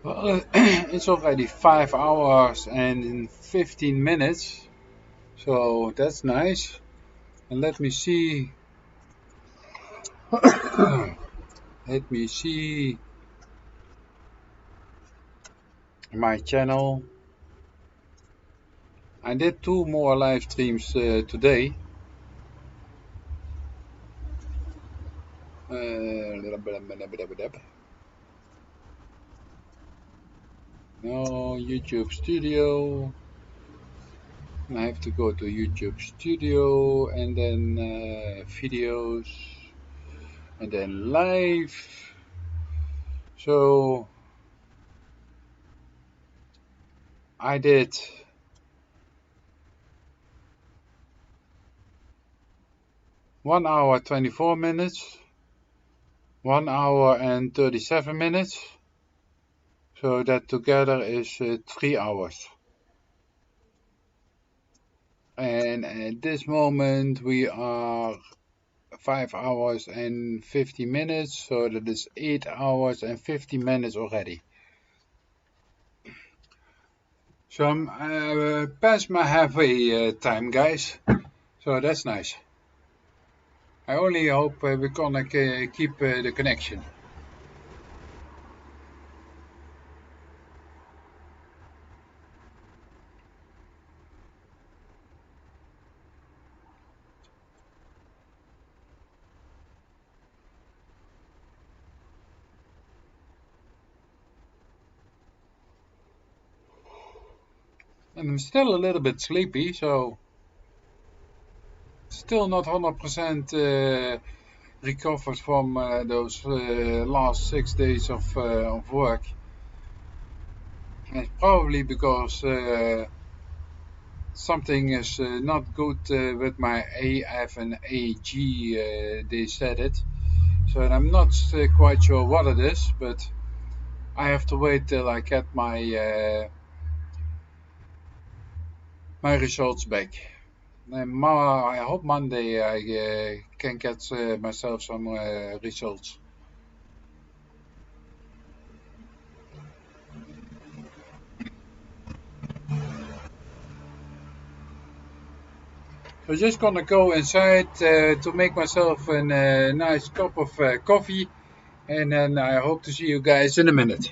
Well, it's already 5 hours and 15 minutes. So that's nice. And let me see. Let me see my channel. I did 2 more live streams today. No, YouTube Studio. I have to go to YouTube Studio and then videos and then live. So I did 1 hour 24 minutes, 1 hour and 37 minutes. So that together is 3 hours. And at this moment we are 5 hours and 50 minutes, so that is 8 hours and 50 minutes already. So I'm past my halfway time, guys. So that's nice. I only hope we're gonna keep the connection. And I'm still a little bit sleepy, so still not 100% recovered from those last 6 days of work. And it's probably because something is not good with my AF and AG, they said it. So I'm not quite sure what it is, but I have to wait till I get my results back. And I hope Monday I can get myself some results. So just gonna go inside to make myself a nice cup of coffee, and then I hope to see you guys in a minute.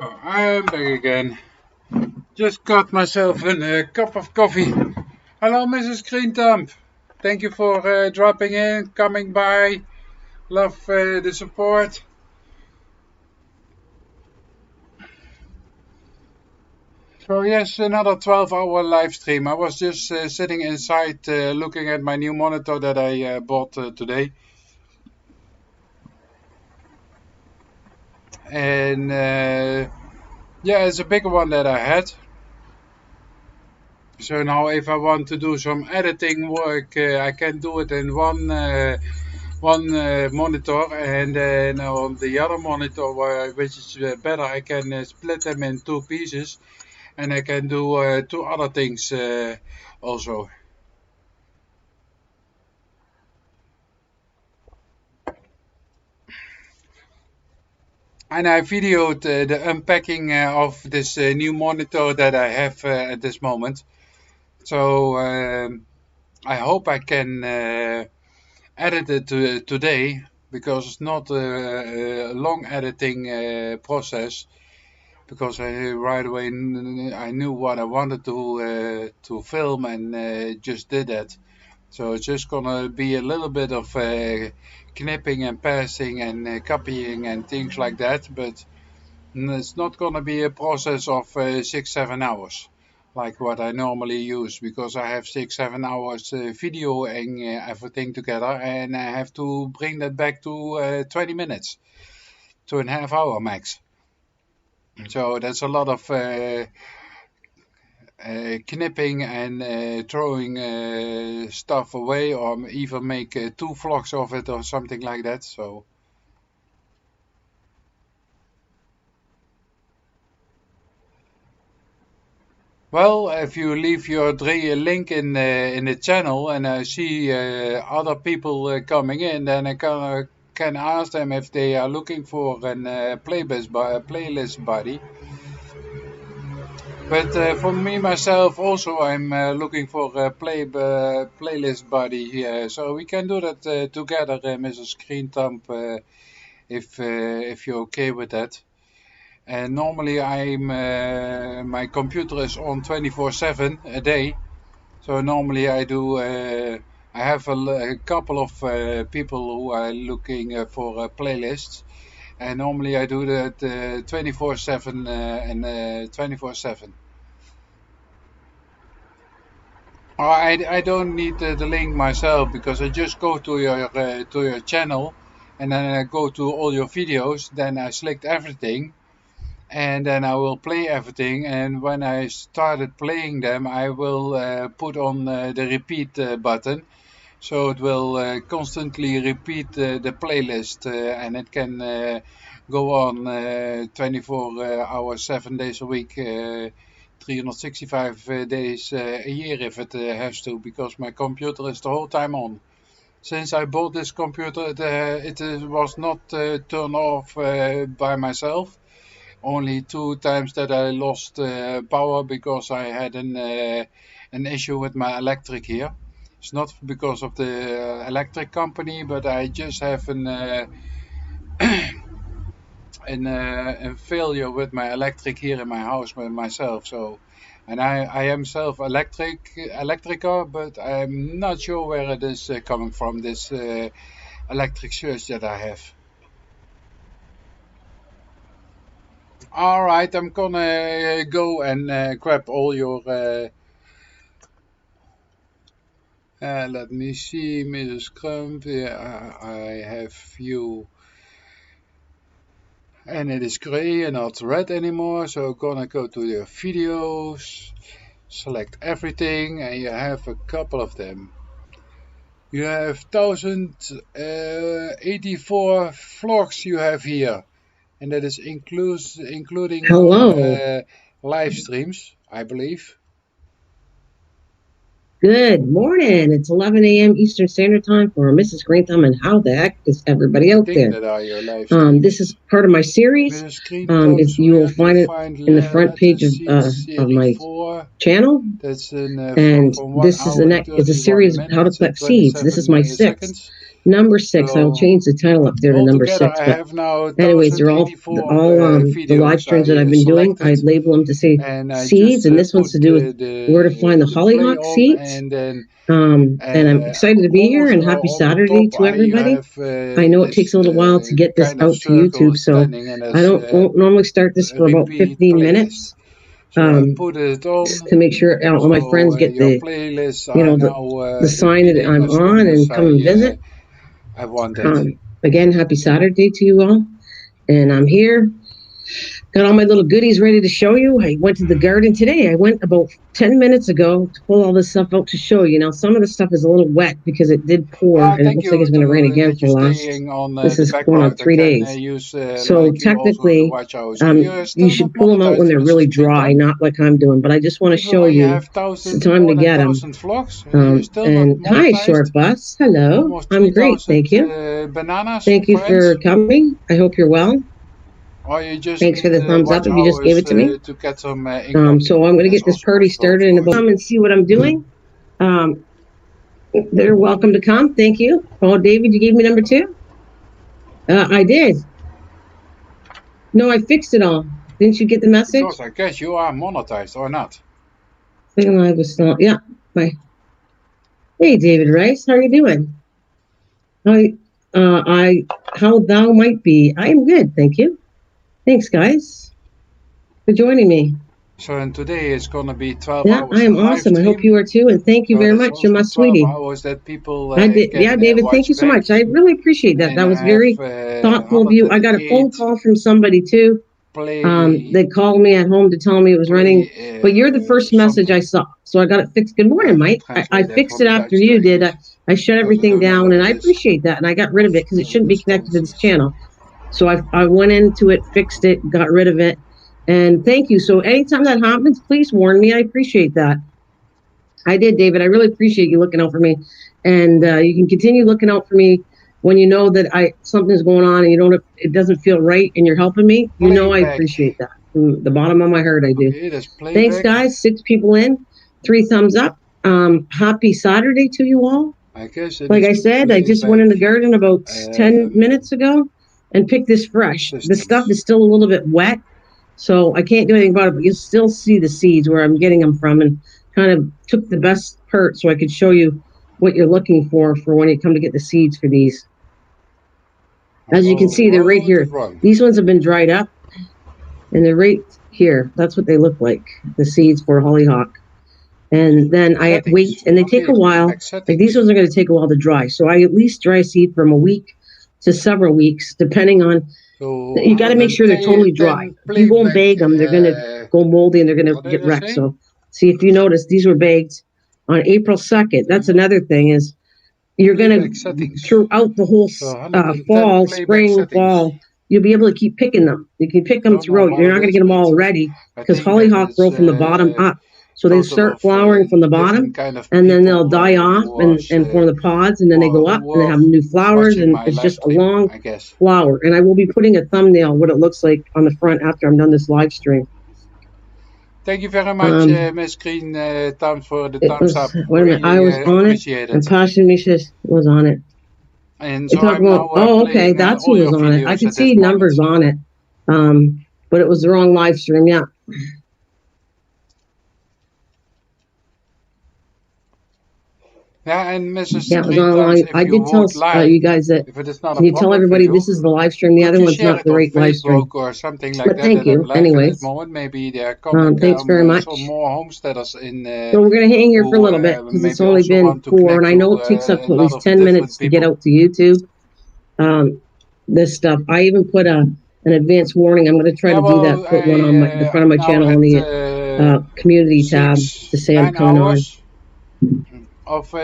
Oh, I'm back again. Just got myself a cup of coffee. Hello, Mrs. Green Thumb. Thank you for dropping in, coming by. Love the support. So yes, another 12-hour live stream. I was just sitting inside looking at my new monitor that I bought today. And yeah, it's a bigger one that I had. So now if I want to do some editing work, I can do it in one monitor, and then on the other monitor, which is better, I can split them in two pieces, and I can do two other things also. And I videoed the unpacking of this new monitor that I have at this moment. So I hope I can edit it today, because it's not a long editing process. Because right away I knew what I wanted to film, and just did that. So it's just gonna be a little bit of knipping and pasting and copying and things like that, but it's not gonna be a process of 6-7 hours like what I normally use, because I have 6-7 hours videoing everything together, and I have to bring that back to 20 minutes, 2.5 hour max. So that's a lot of knipping and throwing stuff away, or even make two vlogs of it or something like that. So well, if you leave your link in the channel, and I see other people coming in, then I can ask them if they are looking for an playlist buddy. But for me myself also, I'm looking for a playlist buddy here, so we can do that together, Mrs. Green Thumb, if you're okay with that. And normally my computer is on 24/7 a day, so normally I have a couple of people who are looking for playlists, and normally I do that 24/7 and 24/7. I don't need the link myself, because I just go to your channel, and then I go to all your videos. Then I select everything, and then I will play everything. And when I started playing them, I will put on the repeat button, so it will constantly repeat the playlist, and it can go on 24 hours, 7 days a week. 365 days a year if it has to, because my computer is the whole time on. Since I bought this computer, it was not turned off by myself. Only 2 times that I lost power because I had an issue with my electric here. It's not because of the electric company, but I just have a failure with my electric here in my house by myself. So, and I am electrica, but I'm not sure where it is coming from, this electric surge that I have. All right, I'm gonna go and grab all your. Let me see, Mrs. Crump. Yeah, I have you. And it is gray and not red anymore, so gonna go to your videos, select everything, and you have a couple of them. You have 1084 vlogs you have here, and that is including your live streams, I believe. Good morning. It's 11 a.m. Eastern Standard Time for Mrs. Green Thumb, and how the heck is everybody out there? This is part of my series. You will find it in the front page of my channel. And this is a series of how to collect seeds. This is my 6th. number 6. I'll change the title up there to number 6. But anyways, they're all the live streams that I've been doing. I label them to say seeds, and this one's to do with where to find the hollyhock seeds. And I'm excited to be here, and happy Saturday to everybody. I know it takes a little while to get this out to YouTube, so I won't normally start this for about 15 minutes. To make sure all my friends get the sign that I'm on and come and visit. Again, happy Saturday to you all, and I'm here. Got all my little goodies ready to show you. I went to the garden today. I went about 10 minutes ago to pull all this stuff out to show you. Now, some of the stuff is a little wet because it did pour, and it looks like it's going to rain again for the last, this is going on 3 days. So technically, you should pull them out when they're really dry, not like I'm doing. But I just want to show you it's the time to get them. And hi, Short Bus. Hello. I'm great, thank you. Thank you for coming. I hope you're well. Thanks for the thumbs up if you just gave it to me. So I'm going to get this party started in about come and see what I'm doing. They're welcome to come. Thank you. Oh, David, you gave me number 2? I did. No, I fixed it all. Didn't you get the message? Because I guess you are monetized or not. I was still, yeah. Bye. Hey, David Rice, how are you doing? How thou might be. I am good, thank you. Thanks, guys, for joining me. So, and today is going to be 12 hours. Yeah, I am awesome. I hope you are too, and thank you very much. You're my sweetie. That people, yeah, David, thank you so much. I really appreciate that. That was very thoughtful of you. I got a phone call from somebody too. They called me at home to tell me it was running, but you're the first message I saw, so I got it fixed. Good morning, Mike. I fixed it after you did. I shut everything down, and I appreciate that, and I got rid of it because it shouldn't be connected to this channel. So I went into it, fixed it, got rid of it, and thank you. So anytime that happens, please warn me. I appreciate that. I did, David. I really appreciate you looking out for me, and you can continue looking out for me when you know that something's going on and it doesn't feel right, and you're helping me. You know I appreciate that from the bottom of my heart. I do. Thanks, guys. 6 people in, 3 thumbs up. Happy Saturday to you all. Like I said, I just went in the garden about 10 minutes ago and pick this fresh. The stuff is still a little bit wet, so I can't do anything about it, but you'll still see the seeds where I'm getting them from, and kind of took the best part so I could show you what you're looking for when you come to get the seeds for these. As you can see, they're right here. These ones have been dried up, and they're right here. That's what they look like, the seeds for hollyhock. And then I wait, and they take a while. Like these ones are going to take a while to dry, so I at least dry seed from a week to several weeks, depending on. You got to make sure they're totally dry. If you go and bag them, they're going to go moldy and they're going to get wrecked. So, see, if you notice, these were bagged on April 2nd. That's another thing is you're going to throughout the whole fall, spring, fall. You'll be able to keep picking them. You can pick them throughout. You're not going to get them all ready because hollyhock grow from the bottom up. So they start flowering from the bottom, and then they'll die off and form the pods, and then they go up and they have new flowers, and it's just a long flower. And I will be putting a thumbnail what it looks like on the front after I'm done this live stream. Thank you very much, Miss Green Thumb, for the thumbs up. Wait a minute, I was on it, and Passion Misha was on it. And so I'm now, okay, that's who was on it. I could see numbers on it, but it was the wrong live stream, yeah. Yeah, and Mrs. Yeah, it was online. I did tell you guys that. Can you tell everybody this is the live stream? The other one's not the right live stream. Or something like but thank you. Anyways, maybe there are thanks very much. More homesteaders in. So we're gonna hang here for a little bit because it's only been 4, and I know it takes up to at least 10 minutes to get out to YouTube. This stuff. I even put an advanced warning. I'm going to try to do that. Put one on the front of my channel on the community tab to say I'm coming on.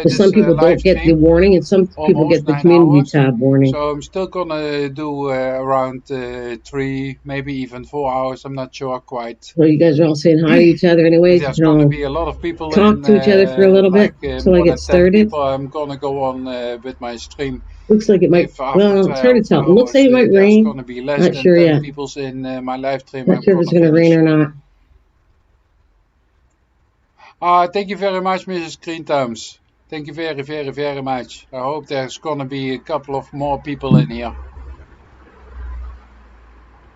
Some people don't get the warning, and some people get the community tab warning. So I'm still gonna do around 3, maybe even 4 hours. I'm not sure quite. Well, you guys are all saying hi to each other, anyways. There's gonna be a lot of people. Talk to each other for a little bit till I get started. I'm gonna go on with my stream. Looks like it might. Well, it's hard to tell. It looks like it might rain. Gonna be less not than sure 10 yet. People's in my live stream. Not sure if it's gonna rain or not. Thank you very much, Mrs. Green Thumbs. Thank you very, very, very much. I hope there's gonna be a couple of more people in here.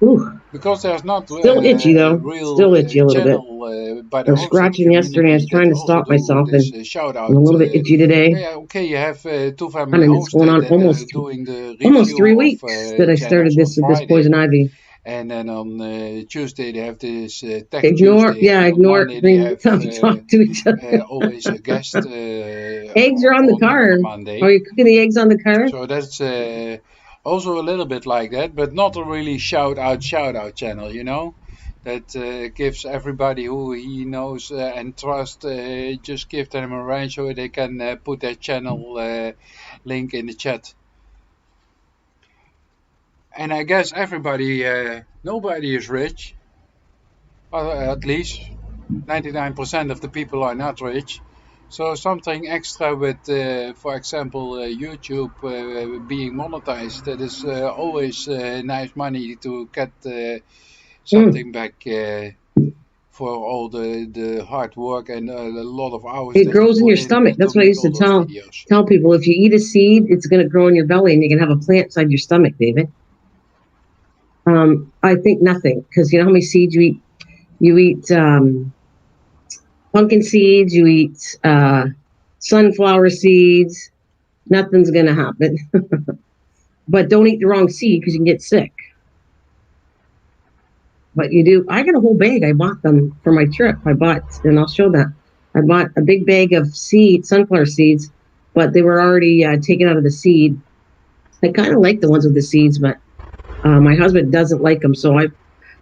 Ooh. Because there's not still itchy though. real Still itchy a little channel bit. I was scratching yesterday. I was trying to stop myself, and shout out. I'm a little bit itchy today. Yeah, okay, you have two family hosts going on that almost doing the almost 3 weeks that I started this poison ivy. And then on Tuesday they have this Tech ignore, Tuesday. Yeah, ignore. Monday they have talk to each other. always a guest. Eggs are on the car. Monday. Are you cooking the eggs on the car? So that's also a little bit like that, but not a really shout out channel, you know, that gives everybody who he knows and trusts, just give them a range so they can put their channel link in the chat. And I guess everybody, nobody is rich, at least 99% of the people are not rich. So something extra with, for example, YouTube being monetized, that is always nice money to get something back for all the hard work and a lot of hours. It grows in your stomach. That's what I used to tell people. If you eat a seed, it's going to grow in your belly, and you can have a plant inside your stomach, David. I think nothing, because you know how many seeds you eat? You eat pumpkin seeds, you eat sunflower seeds. Nothing's going to happen. But don't eat the wrong seed because you can get sick. But you do. I got a whole bag. I bought them for my trip. And I'll show that. I bought a big bag of sunflower seeds, but they were already taken out of the seed. I kind of like the ones with the seeds, but my husband doesn't like them, so I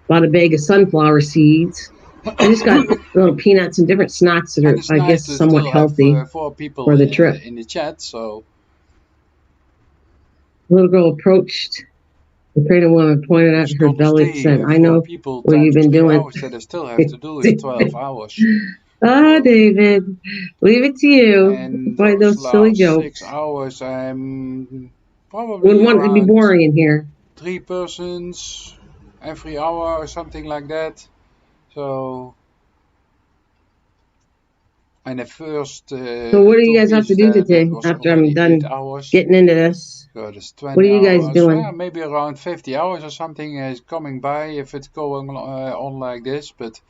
bought a bag of sunflower seeds. I just got little peanuts and different snacks that are, I guess, somewhat healthy for the trip. In the chat, so. The little girl approached the pregnant woman, pointed at her belly, and said, "I know what you've been doing." That I still have to do is 12 hours. David, leave it to you. And by those silly jokes. 6 hours, I'm probably wouldn't want it to be boring in here. 3 persons every hour or something like that. So, and the first. So what do you guys have to do today after I'm done getting into this? So what are you guys doing? Maybe around 50 hours or something is coming by if it's going on like this, but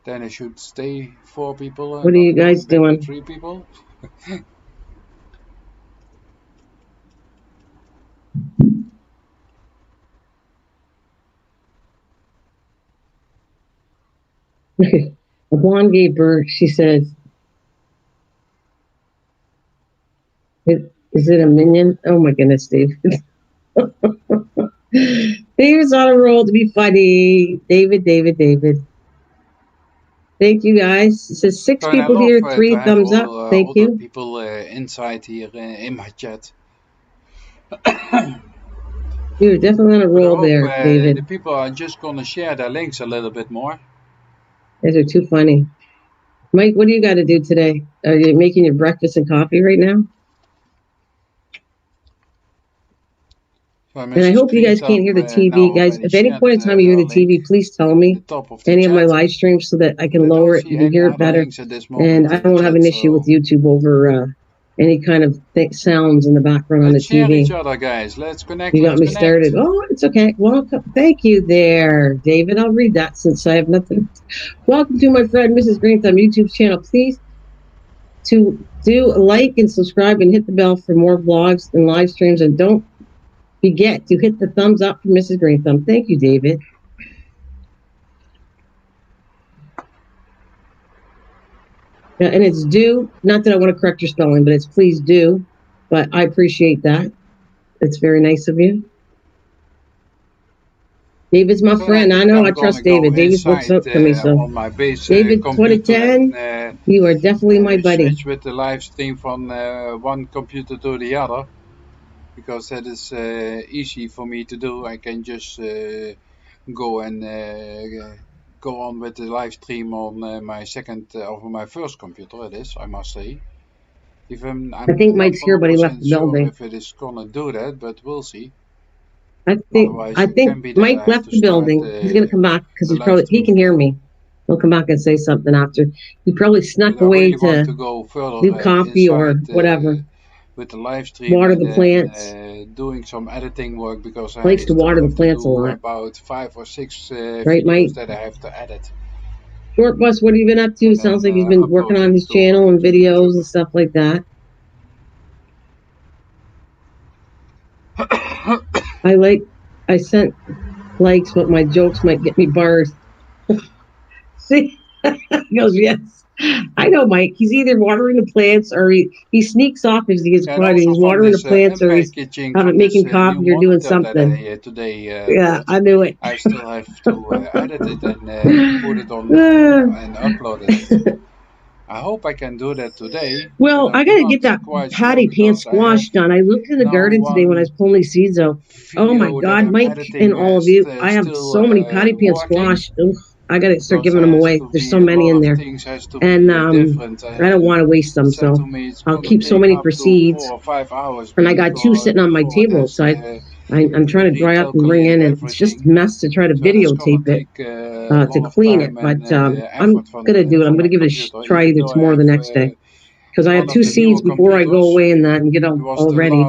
then it should stay 4 people. What are you guys doing? 3 people. A blonde gave birth, she says. Is it a minion? Oh my goodness, David. David's on a roll to be funny. David. Thank you, guys. It says 6 people here, 3 thumbs up. Thank you. People inside here in my chat. You're definitely on a roll there, David. The people are just going to share their links a little bit more. These are too funny. Mike, what do you got to do today? Are you making your breakfast and coffee right now? And I hope you guys can't hear the TV. Guys, if any point in time you hear the TV, please tell me any of my live streams so that I can lower it and hear it better. And I won't have an issue with YouTube over any kind of sounds in the background on the TV. Share each other, guys. Let's connect. You got me started. Oh, it's okay. Welcome. Thank you there, David. I'll read that since I have nothing. Welcome to my friend Mrs. Green Thumb YouTube channel. Please do like and subscribe and hit the bell for more vlogs and live streams. And don't forget to hit the thumbs up for Mrs. Green Thumb. Thank you, David. Yeah, and it's do, not that I want to correct your spelling, but it's please do. But I appreciate that. It's very nice of you. David's my friend. I know. I trust David. David looks up to me. So, David, 2010, you are definitely my buddy. Switch with the live stream from one computer to the other, because that is easy for me to do. I can just go on with the live stream on my my first computer. It is, I must say. Even I think Mike's here, but he left the building. If it is gonna do that, but we'll see. I think Mike left the building. He's gonna come back because he can hear me. He'll come back and say something after. He probably snuck away to do coffee or whatever. With the live stream, water the plants. Doing some editing work because I likes to water the plants a lot. About 5 or 6 right, videos Mike? That I have to edit. Short Bus, what have you been up to? And sounds like he's been working on his channel and videos and stuff like that. I sent likes, but my jokes might get me barred. See? He goes, yes. I know, Mike. He's either watering the plants or he sneaks off if he gets quiet. He's watering the plants or he's making coffee or doing something. Yeah, I knew it. I still have to edit it and put it on and upload it. I hope I can do that today. Well, I got to get that patty pan squash done. I looked in the garden today when I was pulling these seeds out. Oh my God, Mike and all of you. I have so many patty pan squash. Ugh. I got to start giving them away. There's so many in there. And I don't want to waste them, so I'll keep so many for seeds. And I got 2 sitting on my table outside. I'm trying to dry up and bring in, and it's just a mess to try to videotape it, to clean it. But I'm going to do it. I'm going to give it a try either tomorrow or the next day. Because I have 2 seeds before I go away and that and get them all ready.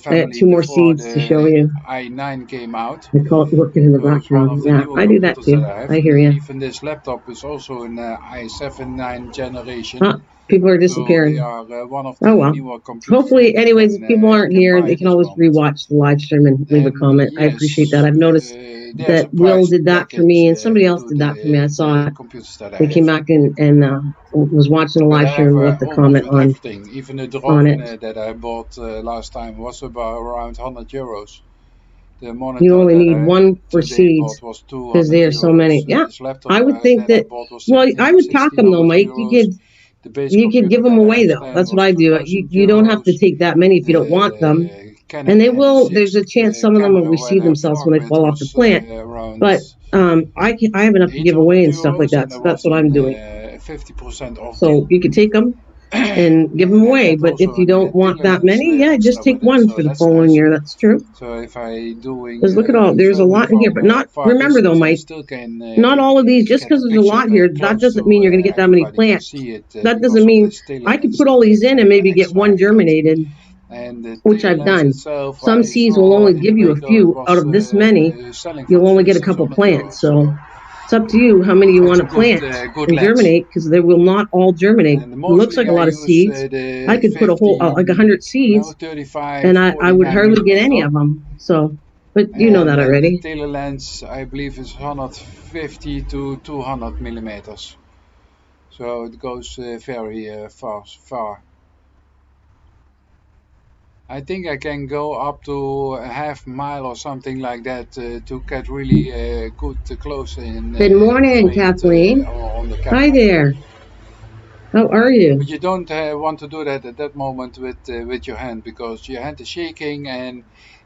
I had 2 more seeds to show you. i9 came out. I call it working in the background. Yeah, I do that too. I hear you. Even this laptop is also an i7 9 generation. People are disappearing. So they are, one of the well. Hopefully, anyways, if people aren't here, they can always rewatch the live stream and leave a comment. I appreciate that. I've noticed that Will did that for me, and somebody else did that for me. I saw it. They came back and was watching the live stream and left a comment on even the drone that I bought last time was about around €100. You only need 1 for seeds because there are so many. Yeah, I would think that. Well, I would pack them though, Mike. You could give them away though. That's what I do. You don't have to take that many if you don't want them. And they will. There's a chance some of them will receive themselves when they fall off the plant. But I have enough to give away and stuff like that. So that's what I'm doing. 50% off. So you could take them and give them away. But if you don't want that many, yeah, just take 1 for the following year. That's true. So if I doing, because look at all. There's a lot in here, but not. Remember though, Mike. Not all of these. Just because there's a lot here, that doesn't mean you're going to get that many plants. That doesn't mean I could put all these in and maybe get 1 germinated. Which I've done. Some seeds will only give you a few out of this many. You'll only get a couple plants. So it's up to you how many you want to plant and germinate, because they will not all germinate. It looks like a lot of seeds. I could put a whole like 100 seeds, and I would hardly get any of them. So, but you know that already. The lens, I believe, is 150 to 200 millimeters. So it goes very far. I think I can go up to a half mile or something like that to get really good close in. Good morning, Kathleen. Hi there. How are you? But you don't want to do that at that moment with your hand, because your hand is shaking, and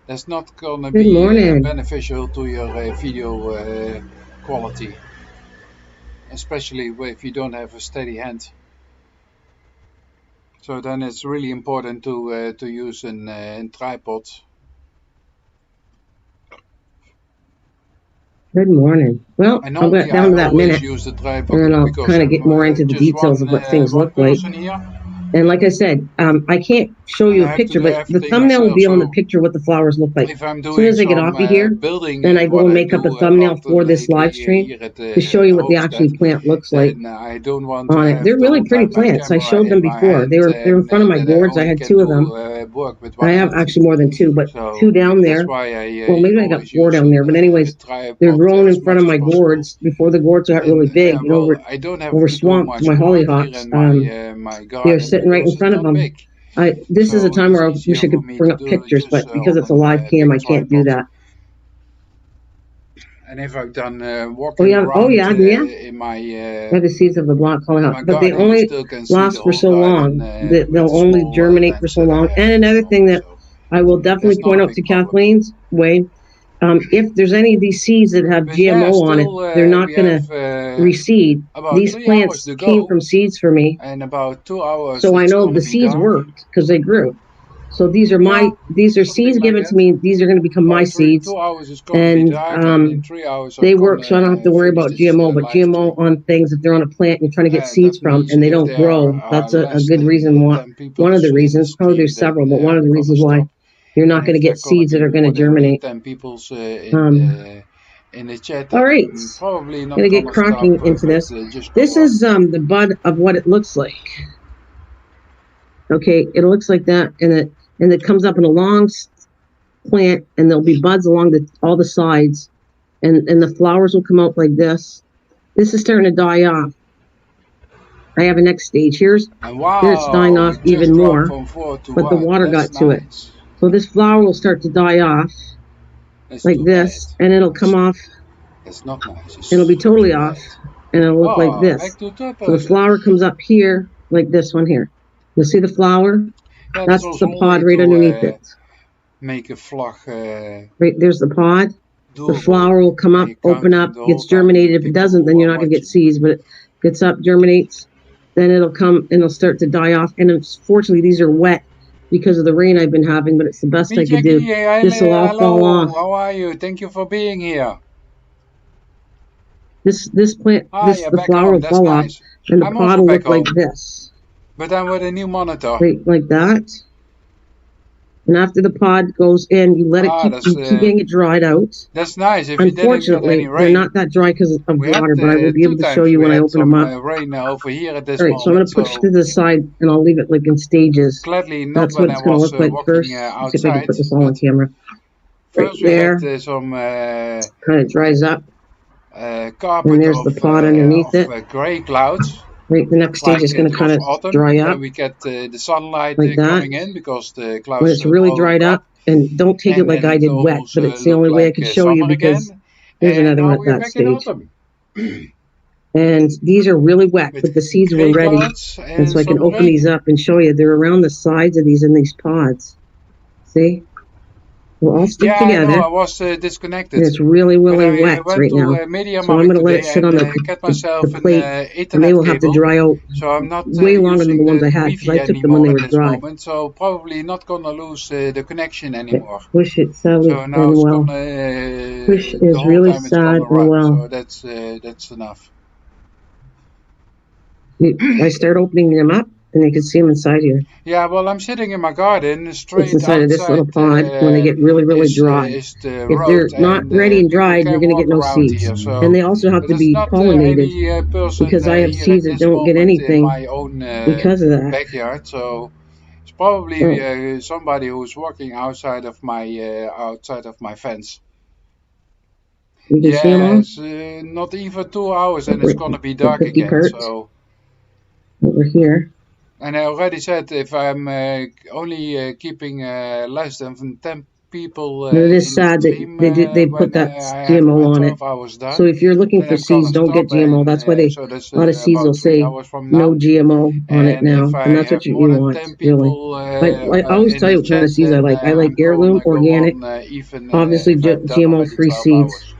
that's not going to be beneficial to your video quality, especially if you don't have a steady hand. So then it's really important to use a tripod. Good morning. Well, I'll get down to that minute, and then I'll kind of get more into the details of what things look like. And like I said, I can't show you a picture, but the thumbnail will be on the picture what the flowers look like. As soon as I get off of here, then I go and make up a thumbnail for this live stream to show you what the actual plant looks like on it. They're really pretty plants. I showed them before. They were in front of my boards. I had 2 of them. I have actually more than 2, but 2 down there. Well, maybe I got 4 down there. But anyways, they're growing in front of my gourds before the gourds got really big. Over swamped my hollyhocks. They're sitting right in front of them. This is a time where I wish I could bring up pictures, but because it's a live cam, I can't do that. And if I've done walking around in my the seeds of the block hollyhock, but they only last for so long. They'll only germinate for so long. And another thing that I will definitely point out to Kathleen's way, if there's any of these seeds that have GMO on it, they're not going to reseed. These plants came from seeds for me, and about 2 hours. So I know the seeds worked because they grew. So these are seeds given to me. These are going to become my seeds. 2 hours it's going to be dried, and in 3 hours they work, so I don't have to worry about GMO. But GMO on things, if they're on a plant and you're trying to get seeds from and they don't grow, that's a good reason why. One of the reasons, probably there's several, but one of the reasons why you're not going to get seeds that are going to germinate. In the chat. All right, probably not going to get cracking into this. This is the bud of what it looks like. Okay, it looks like that, and it comes up in a long plant, and there'll be buds along all the sides, and the flowers will come out like this. This is starting to die off. I have a next stage. Here's it's dying off even more, but the water got to it. So this flower will start to die off like this, and it'll come off. It's not nice. It'll be totally off, and it'll look like this. So the flower comes up here, like this one here. You'll see the flower. That's the pod right underneath it. Make a vlog. Right, there's the pod. The flower will come up, open up, gets germinated. If it doesn't, then you're not going to get seeds, but it gets up, germinates. Then it'll come and it'll start to die off. And unfortunately, these are wet because of the rain I've been having, but it's the best I could do. This will all fall off. How are you? Thank you for being here. This plant, the flower will fall off, and the pod will look like this. But then with a new monitor. Right, like that. And after the pod goes in, you let it keep getting it dried out. That's nice. If unfortunately, they're not that dry because of water, but I will be able to show you when I open them up. Rain over here at this All right, so I'm going to push to the side, and I'll leave it like in stages. Gladly not. That's what it's going to look like first. Let's see if I can put this all on camera. Right there. Kind of dries up. And there's the pod underneath it. Gray clouds. Right, the next stage is going to kind of dry up. We get the sunlight like coming in because the clouds. When it's really dried up, and don't take it like I did wet, but it's the only way I can show you because there's another one at that stage. And these are really wet, but the seeds were ready. And so I can open these up and show you. They're around the sides of these in these pods. See? We'll all stick together. I was disconnected. And it's really, really wet right now. So I'm going to let it sit on the plate, and they will have to dry out way longer than the ones I had, because I took them when they were dry. So probably not going to lose the connection anymore. Wish it sadly and well. Wish is really sad and well. So that's enough. I start opening them up, and you can see them inside here. Yeah, well, I'm sitting in my garden, straight it's inside outside, of this little pod when they get really, really dry. If they're not ready and dried, you're going to get no seeds. Here, so and they also have to be pollinated, because I have seeds that don't get anything because of that. Backyard, so it's probably somebody who's walking outside of my fence. You can see them all? Not even 2 hours, and it's going to be dark again. So over here. And I already said if I'm only keeping less than 10 people. It is sad that they put that GMO on it. So if you're looking for seeds, don't get GMO. That's why a lot of seeds will say no GMO on it now, and that's what you want, really. I always tell you what kind of seeds I like. I like heirloom, organic, obviously GMO-free seeds.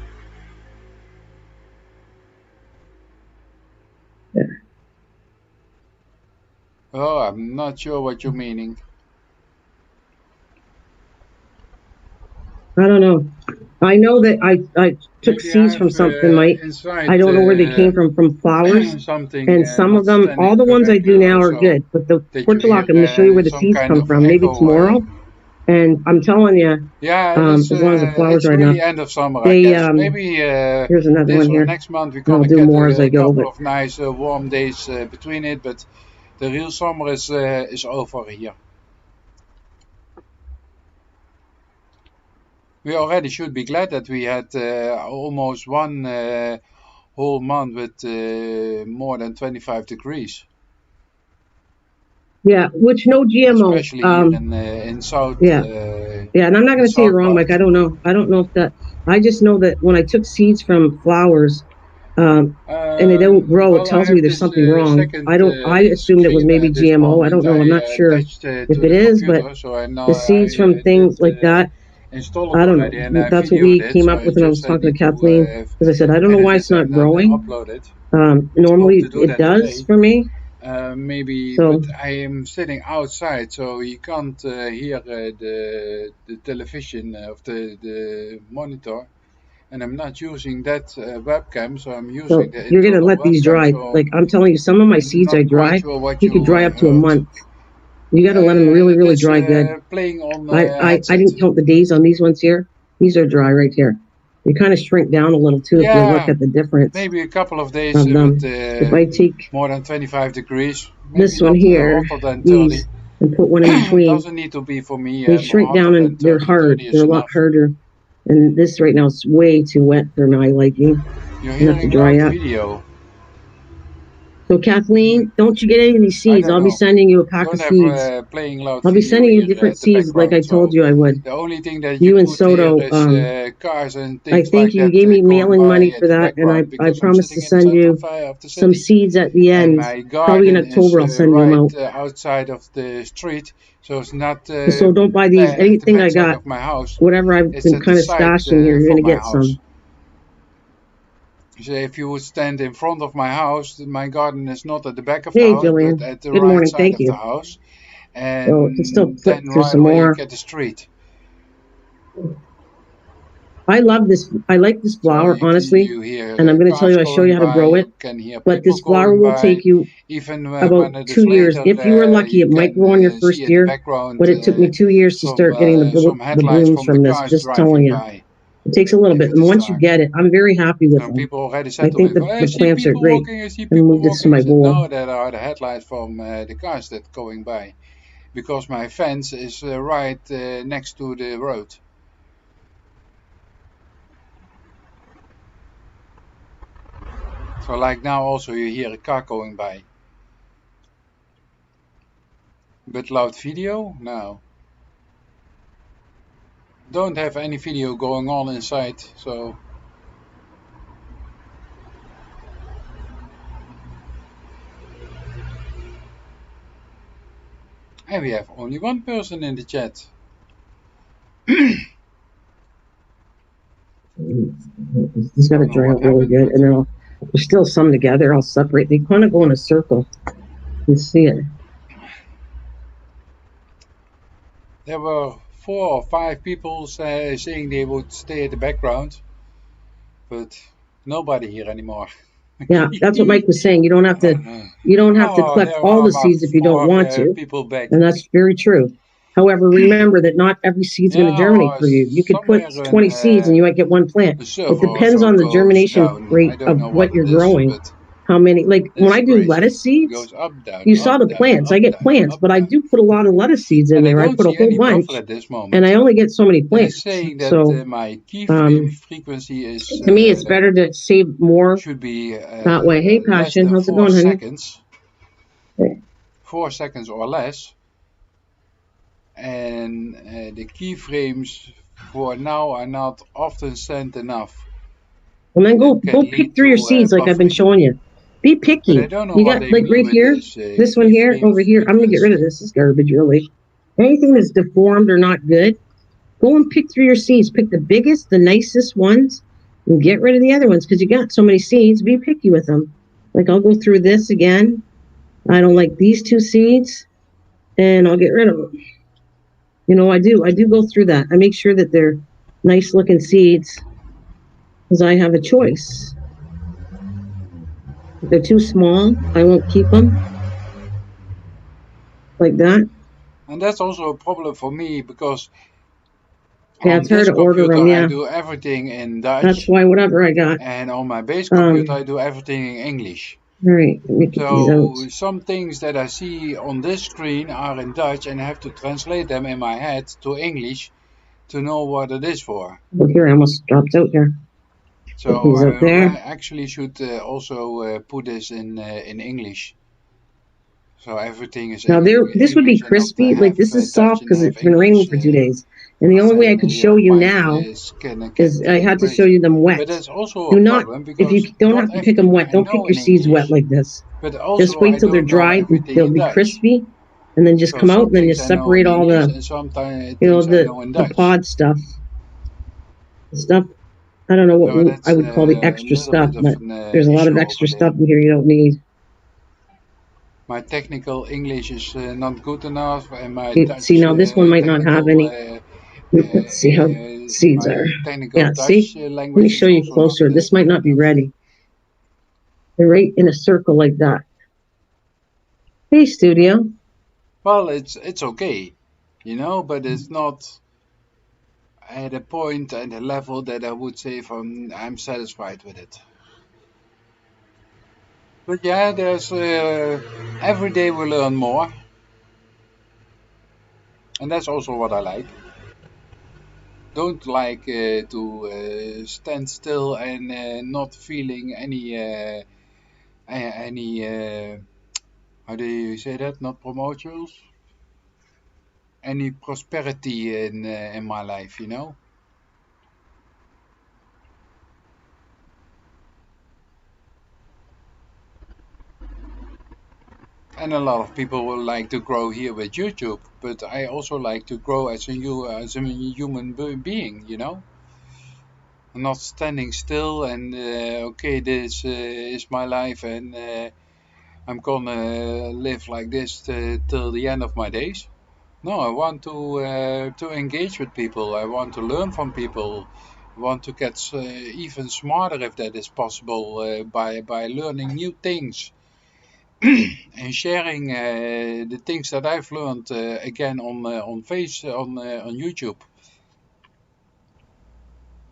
There. Oh, I'm not sure what you're meaning. I don't know. I know that I took seeds from something, Mike. I don't know where they came from flowers. And some of them, all the ones I do now are good. But the portulaca, I'm going to show you where the seeds come from. Maybe tomorrow. And I'm telling you, as long as the flowers are enough, end of summer, maybe here's another one here. Next month we're going to get a couple of nice warm days between it, but the real summer is over here. We already should be glad that we had almost one whole month with more than 25 degrees. Yeah, which no GMO. Especially here in South. Yeah, and I'm not going to say it wrong, Mike. I don't know if that. I just know that when I took seeds from flowers, and they don't grow, it tells me there's something wrong. I assumed it was maybe GMO. I don't know. I'm not sure if it is, but the seeds from things like that, I don't know. That's what we came up with when I was talking to Kathleen. Because I said, I don't know why it's not growing. Normally it does for me. Maybe, but I am sitting outside, so you can't hear the television of the monitor. And I'm not using that webcam, so I'm using the you're gonna let these dry. So like I'm telling you, some of my seeds are dry. Sure you could dry up to a month. You got to let them really, really dry good. Playing on I didn't count the days on these ones here. These are dry right here. They kind of shrink down a little too if you look at the difference. Maybe a couple of days of them. If I take more than 25 degrees, this one here, these, and put one in between, doesn't need to be for me. They shrink down and they're hard. They're a lot harder. And this right now is way too wet for my liking. You're hearing to dry up. Video. So Kathleen, don't you get any of these seeds? I'll be sending you a pack of seeds. I'll be sending you different seeds like I told you I would. The only thing that you and Soto, cars and things I thank you. You gave me mailing money for that, and I promised to send you some seeds at the end. Probably in October, I'll send you them out. Outside of the street, so it's not. So don't buy these. Anything I got, whatever I've been kind of stashing here, you're gonna get some. So if you would stand in front of my house, my garden is not at the back of the house, Jillian. but at the Good right morning. side Thank of you. the house. And so you can still flip through right some more. You get the street. I love this. I like this flower, honestly. And I'm going to tell you, I show you how to grow it. But this flower will take you about 2 years. If you were lucky, it might grow in your first year. But it took me 2 years to start getting the blooms from this, just telling you. It takes a little bit. And once you get it, I'm very happy with them. I think the plants are great. And move this to my bowl. No, that are the headlights from the cars that are going by. Because my fence is right next to the road. So like now also you hear a car going by. But loud video? No. Don't have any video going on inside, so... And we have only one person in the chat. This is going to dry out really good, and then there's still some together. I'll separate. They kind of go in a circle. You see it. There were 4 or 5 people saying they would stay at the background, but nobody here anymore. Yeah, that's what Mike was saying. You don't have to. You don't have to collect all the seeds if you don't want to, and that's very true. However, remember that not every seed's going to germinate for you. You could put 20 seeds and you might get one plant. It depends on the germination rate of what you're growing. How many, like when I do lettuce seeds, you saw the plants. I get plants, but I do put a lot of lettuce seeds in there. I put a whole bunch, and I only get so many plants. So, to me, it's better to save more that way. Hey, Passion, how's it going, honey? 4 seconds or less. And the keyframes for now are not often sent enough. And then go pick through your seeds like I've been showing you. Be picky. You got like right here, this one here, over here. I'm gonna get rid of this. This is garbage, really. Anything that's deformed or not good, go and pick through your seeds. Pick the biggest, the nicest ones, and get rid of the other ones because you got so many seeds. Be picky with them. Like I'll go through this again. I don't like these 2 seeds, and I'll get rid of them. You know, I do go through that. I make sure that they're nice looking seeds because I have a choice. If they're too small, I won't keep them like that. And that's also a problem for me because it's hard to order them. Yeah, I do everything in Dutch. That's why whatever I got. And on my base computer, I do everything in English. All right, so some things that I see on this screen are in Dutch, and I have to translate them in my head to English to know what it is for. Look here, I almost dropped out there. So I actually should also put this in English. So everything is. Now this would be crispy. Like this is soft because it's been raining for 2 days. And the only way I could show you now is I had to show you them wet. But that's also do not, if you don't have to pick them wet, don't pick your seeds wet like this. Just wait till they're dry, they'll be crispy, and then just come out and then you separate all the, you know, the pod stuff. I don't know what I would call the extra stuff, but there's a lot of extra stuff in here you don't need. My technical English is not good enough, and my Dutch See, now this one might not have any. Let's see how seeds are. Yeah, see? Let me show you closer. This might not be ready. They're right in a circle like that. Hey, studio. Well, it's okay, you know, but it's not at a point and a level that I would say I'm satisfied with it. But yeah, there's every day we learn more, and that's also what I like. Don't like to stand still and not feeling any how do you say that? Not promotions, any prosperity in my life, you know. And a lot of people will like to grow here with YouTube, but I also like to grow as a human being, you know. I'm not standing still and okay, this is my life and I'm gonna live like this till the end of my days. No, I want to engage with people. I want to learn from people. I want to get even smarter if that is possible by learning new things and sharing the things that I've learned again on YouTube.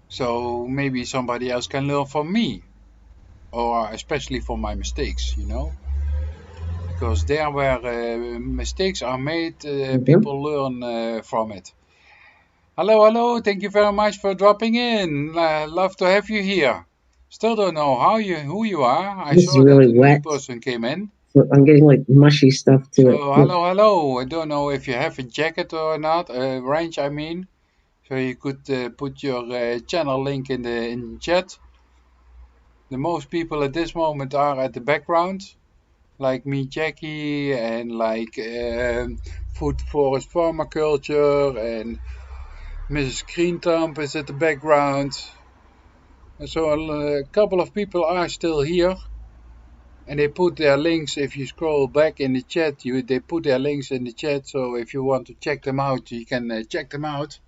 So maybe somebody else can learn from me, or especially from my mistakes, you know, because there where mistakes are made, people learn from it. Hello, hello! Thank you very much for dropping in. Love to have you here. Still don't know who you are. I this saw really that a wet. new person came in. So I'm getting like mushy stuff to it. So hello, hello. I don't know if you have a jacket or not, range I mean. So you could put your channel link in the chat. The most people at this moment are at the background, like me, Jackie, and like Food Forest Permaculture, and Mrs. Green Thumb is at the background. And so a couple of people are still here. And they put their links, if you scroll back in the chat, they put their links in the chat. So if you want to check them out, you can check them out.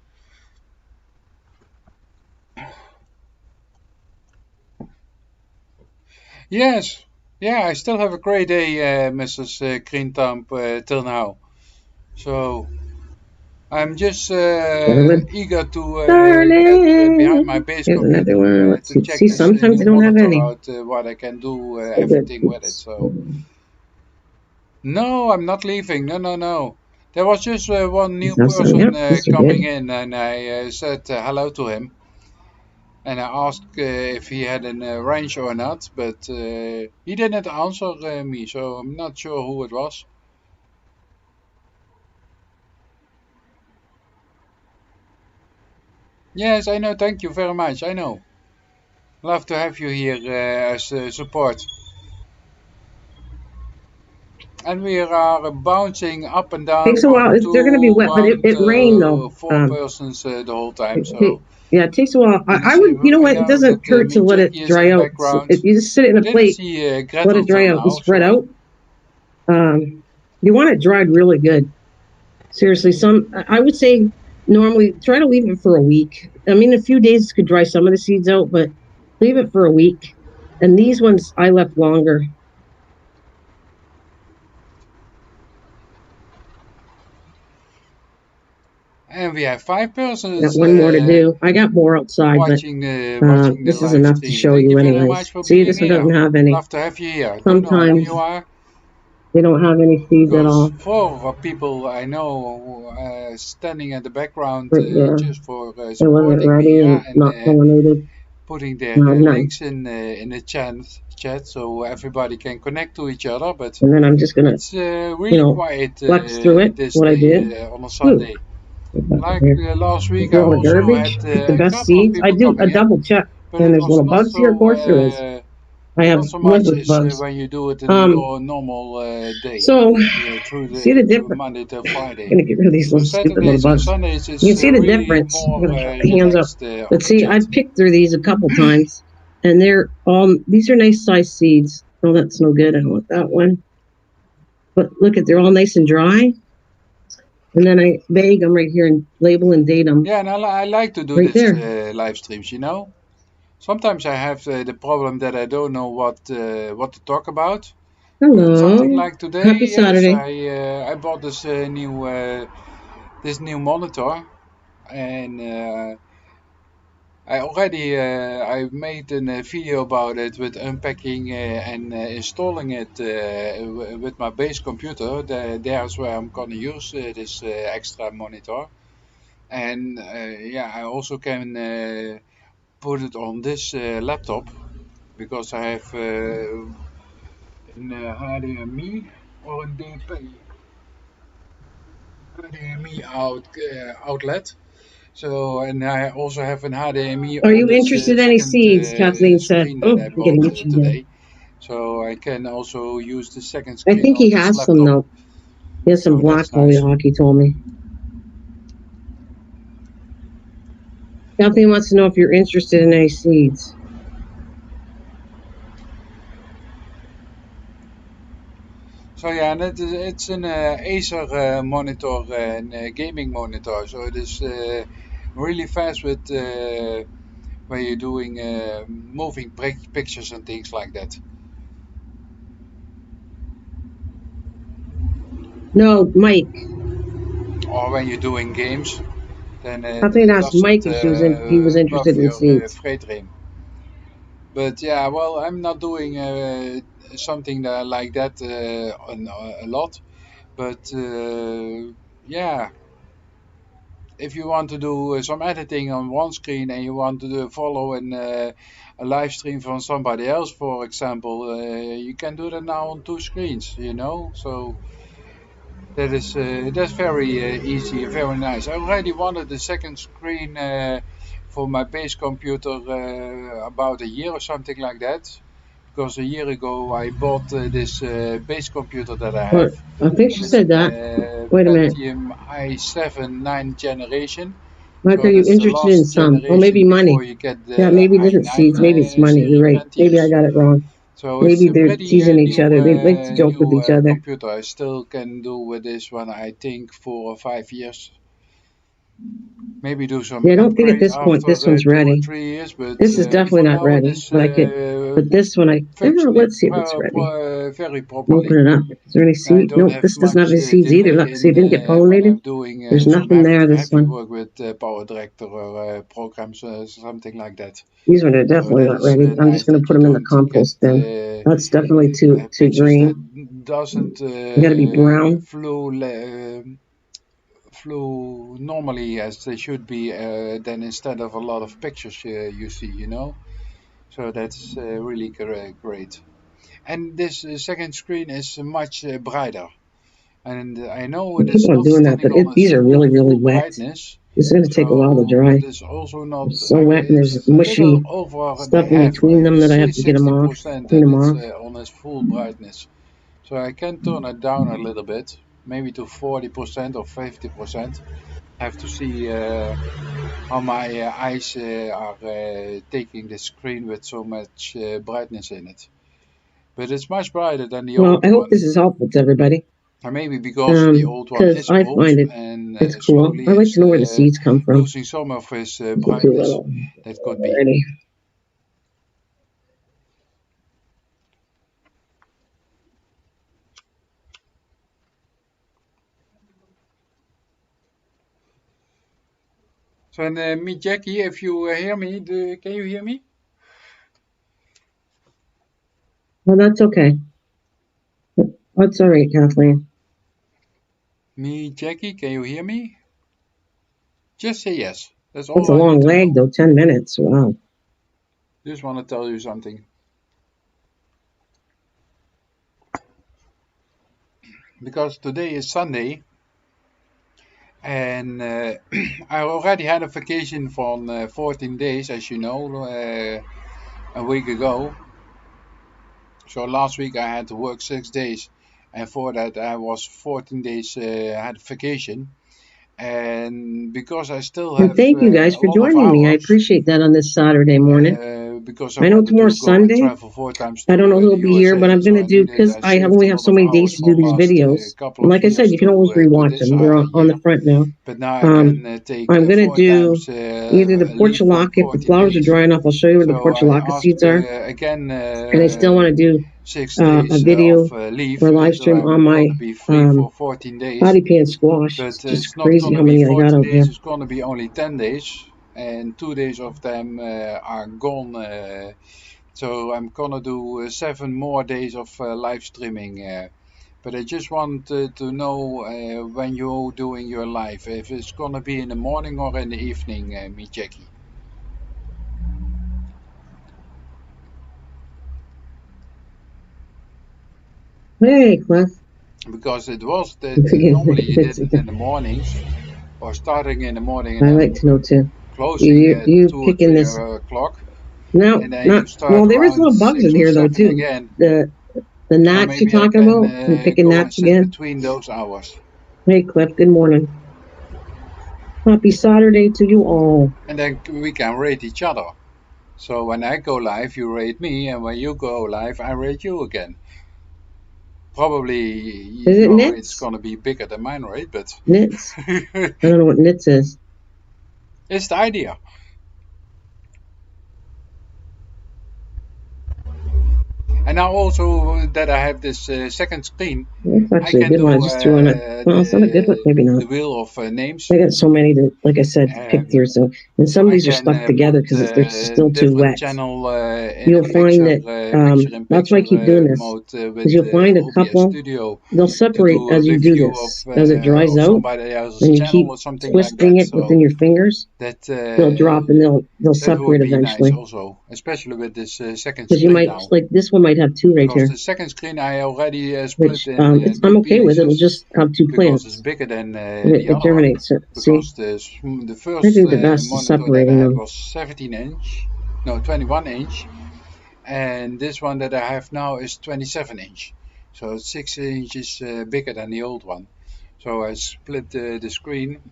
Yes, yeah, I still have a great day, Mrs. Green Thumb, till now. So I'm just eager to get behind my base computer to check this sometimes new they don't have monitor any. out, what I can do, everything with it. So no, I'm not leaving. No, no, no. There was just one new person coming in, and I said hello to him. And I asked if he had a range or not, but he didn't answer me, so I'm not sure who it was. Yes, I know. Thank you very much. I know. Love to have you here as support. And we are bouncing up and down Takes a while. They're going to be wet, but it rained though. 4 persons the whole time. So yeah, it takes a while. I would, you know what? It doesn't hurt to let it dry out. You just sit it in a plate, let it dry out, and spread out. You want it dried really good. Seriously, I would say normally try to leave it for a week. I mean, a few days could dry some of the seeds out, but leave it for a week. And these ones I left longer. And we have 5 persons. Got one more to do. I got more outside, watching but this is enough to show you anyways. See, this one doesn't have any. Love to have you here. Sometimes you are. They don't have any seeds at all. 4 of people I know standing at the background just for they wasn't ready and not pollinated. Putting their links in the chat so everybody can connect to each other. But and then I'm just gonna, it's really quiet flex through it. This what day, I did on a Sunday. Like last week, I also garbage, had the best seeds. I do a double check, and there's little bugs here. Of course, there is. I have so much as bugs. when you do it in your normal day. So, through see the difference. Monday till Friday. I'm gonna get rid of these little stupid little bugs. Sundays, you can see the difference. I'm gonna put my hands up. But see, I picked through these a couple times, and these are nice sized seeds. Oh, that's no good. I don't want that one. But look at, they're all nice and dry. And then I bag them right here and label and date them. Yeah, and I like to do right this there. live streams, you know. Sometimes I have the problem that I don't know what to talk about. But something Hello. like today, Happy yes, Saturday. I bought this new monitor, and I already I made a video about it with unpacking and installing it with my base computer. There's where I'm gonna use this extra monitor, and yeah, I also can put it on this laptop because I have an HDMI or a HDMI outlet. So, and I also have an HDMI Are on you this interested in any second seeds? Kathleen said. screen that Oh, I I'm bought getting itchy again. today. So I can also use the second I screen think on he this has some laptop. though. He has some So black that's nice. hollyhock, he told me. Kathleen wants to know if you're interested in any seeds. So yeah, and it's an Acer monitor and gaming monitor. So it is really fast with when you're doing moving pictures and things like that. No, Mike. Or when you're doing games, then it Kathleen asked doesn't Mike if he was buff interested in your seeds. frame rate. But yeah, well, I'm not doing something like that a lot. But yeah, if you want to do some editing on one screen and you want to follow a live stream from somebody else, for example, you can do that now on two screens, you know. So that's very easy and very nice. I already wanted the second screen for my base computer about a year or something like that. Because a year ago I bought this base computer that I have. I think she said that. Wait a minute. Pentium i7 9th generation. Mike, So are you that's the interested in last some? Oh, generation maybe money. before you get the Yeah, maybe it isn't i9 seeds. Maybe it's money. You're series right. Maybe I Pentiums. got it wrong. So Maybe it's a they're pretty teasing each other. They like to joke with each other. computer. I still can do with this one, I think, 4 or 5 years. Maybe do some Yeah, I don't think at upgrades this point after this one's 2 or ready. 3 years. But This is definitely for not now, it ready. is But this one, functioning let's see if it's ready. very Open properly. it up. Is there any I seed? don't No, have this does not much have any seeds either. delay Look, see, it didn't get when pollinated. I'm doing There's some nothing there. This heavy one. work with Power Director or programs, something like that. These ones are So definitely that not is ready. I'm nice just going to that put you them in the don't compost get bin. That's definitely too pictures green. that doesn't They got to be brown. flow normally as they should be. Then instead of a lot of pictures you see, you know. So that's really great. And this second screen is much brighter. And I know it is Keep on not doing that, standing but on its these are really, really full wet. brightness. It's going to take a while to So dry. it is also not. They're so wet, and there's It's a little mushy over stuff the in half. between them I that I have see to get them off, 60% clean that them it's off. on its full brightness. So I can turn it down a little bit, maybe to 40% or 50%. I have to see how my eyes are taking the screen with so much brightness in it. But it's much brighter than the Well, old I hope one. this is helpful to everybody. And maybe because the old one Because is I old find and it's cool. slowly I like is to know where the seeds come from. losing some of his Too brightness. little. That could be. Already. So, and me, Jackie, if you hear me, can you hear me? Well, that's okay. That's all right, Kathleen. Me, Jackie, can you hear me? Just say yes. That's It's all a I long need to lag, know. though. 10 minutes. Wow. Just want to tell you something. Because today is Sunday, and I already had a vacation for 14 days, as you know, a week ago. So last week I had to work 6 days, and for that I was 14 days had vacation. And because I still have And thank you guys a for lot of joining me. I hours appreciate that on this Saturday morning. because I know tomorrow's Sunday. I don't know who'll be here, but I'm going to do, because I only have so many days to do these videos. And like I said, you can always rewatch them. They're on the front now. But now I can take I'm going to 4 do times either the portulaca. If the flowers are dry enough, I'll show you where the portulaca seeds are. Again, and I still want to do 6 days a video leave, or live stream so on my be free for 14 days. body pan squash. But It's just it's not crazy how many I got out there. It's going to be only 10 days, and 2 days of them are gone. So I'm going to do 7 more days of live streaming. But I just want to know when you're doing your live, if it's going to be in the morning or in the evening, me Jackie. Hey, Cliff. Because it was that normally you did it in the mornings, or starting in the morning. And I like to know too. Closing at 2 or 3 this o'clock. No, well, there is little bugs in here though too. Again. The gnats you're talking about? I'm picking gnats again. Between those hours. Hey, Cliff. Good morning. Happy Saturday to you all. And then we can rate each other. So when I go live, you rate me, and when you go live, I rate you again. Probably your rate's going to be bigger than mine rate, but nits. I don't know what nits is. It's the idea. And now also that I have this second screen, that's actually a good one. I just threw on it. Well, it's not a good one. Maybe not. The wheel of names. I got so many to, like I said, to pick through. So, and some of these are stuck together because they're still too wet. You'll find that that's why I keep doing this. Because you'll find a couple, they'll separate as you do this. As it dries out, and you keep twisting it within your fingers, they'll drop and they'll separate eventually. Also, especially with this second. Because you might like this one might have 2 right here. The second screen I already split which, I'm okay with. It'll just have 2 plants. It's bigger than it germinates. Because see, the first I think the best is separating them. Was 17 inch, no 21 inch, and this one that I have now is 27 inch. So it's 6 inches bigger than the old one. So I split the screen.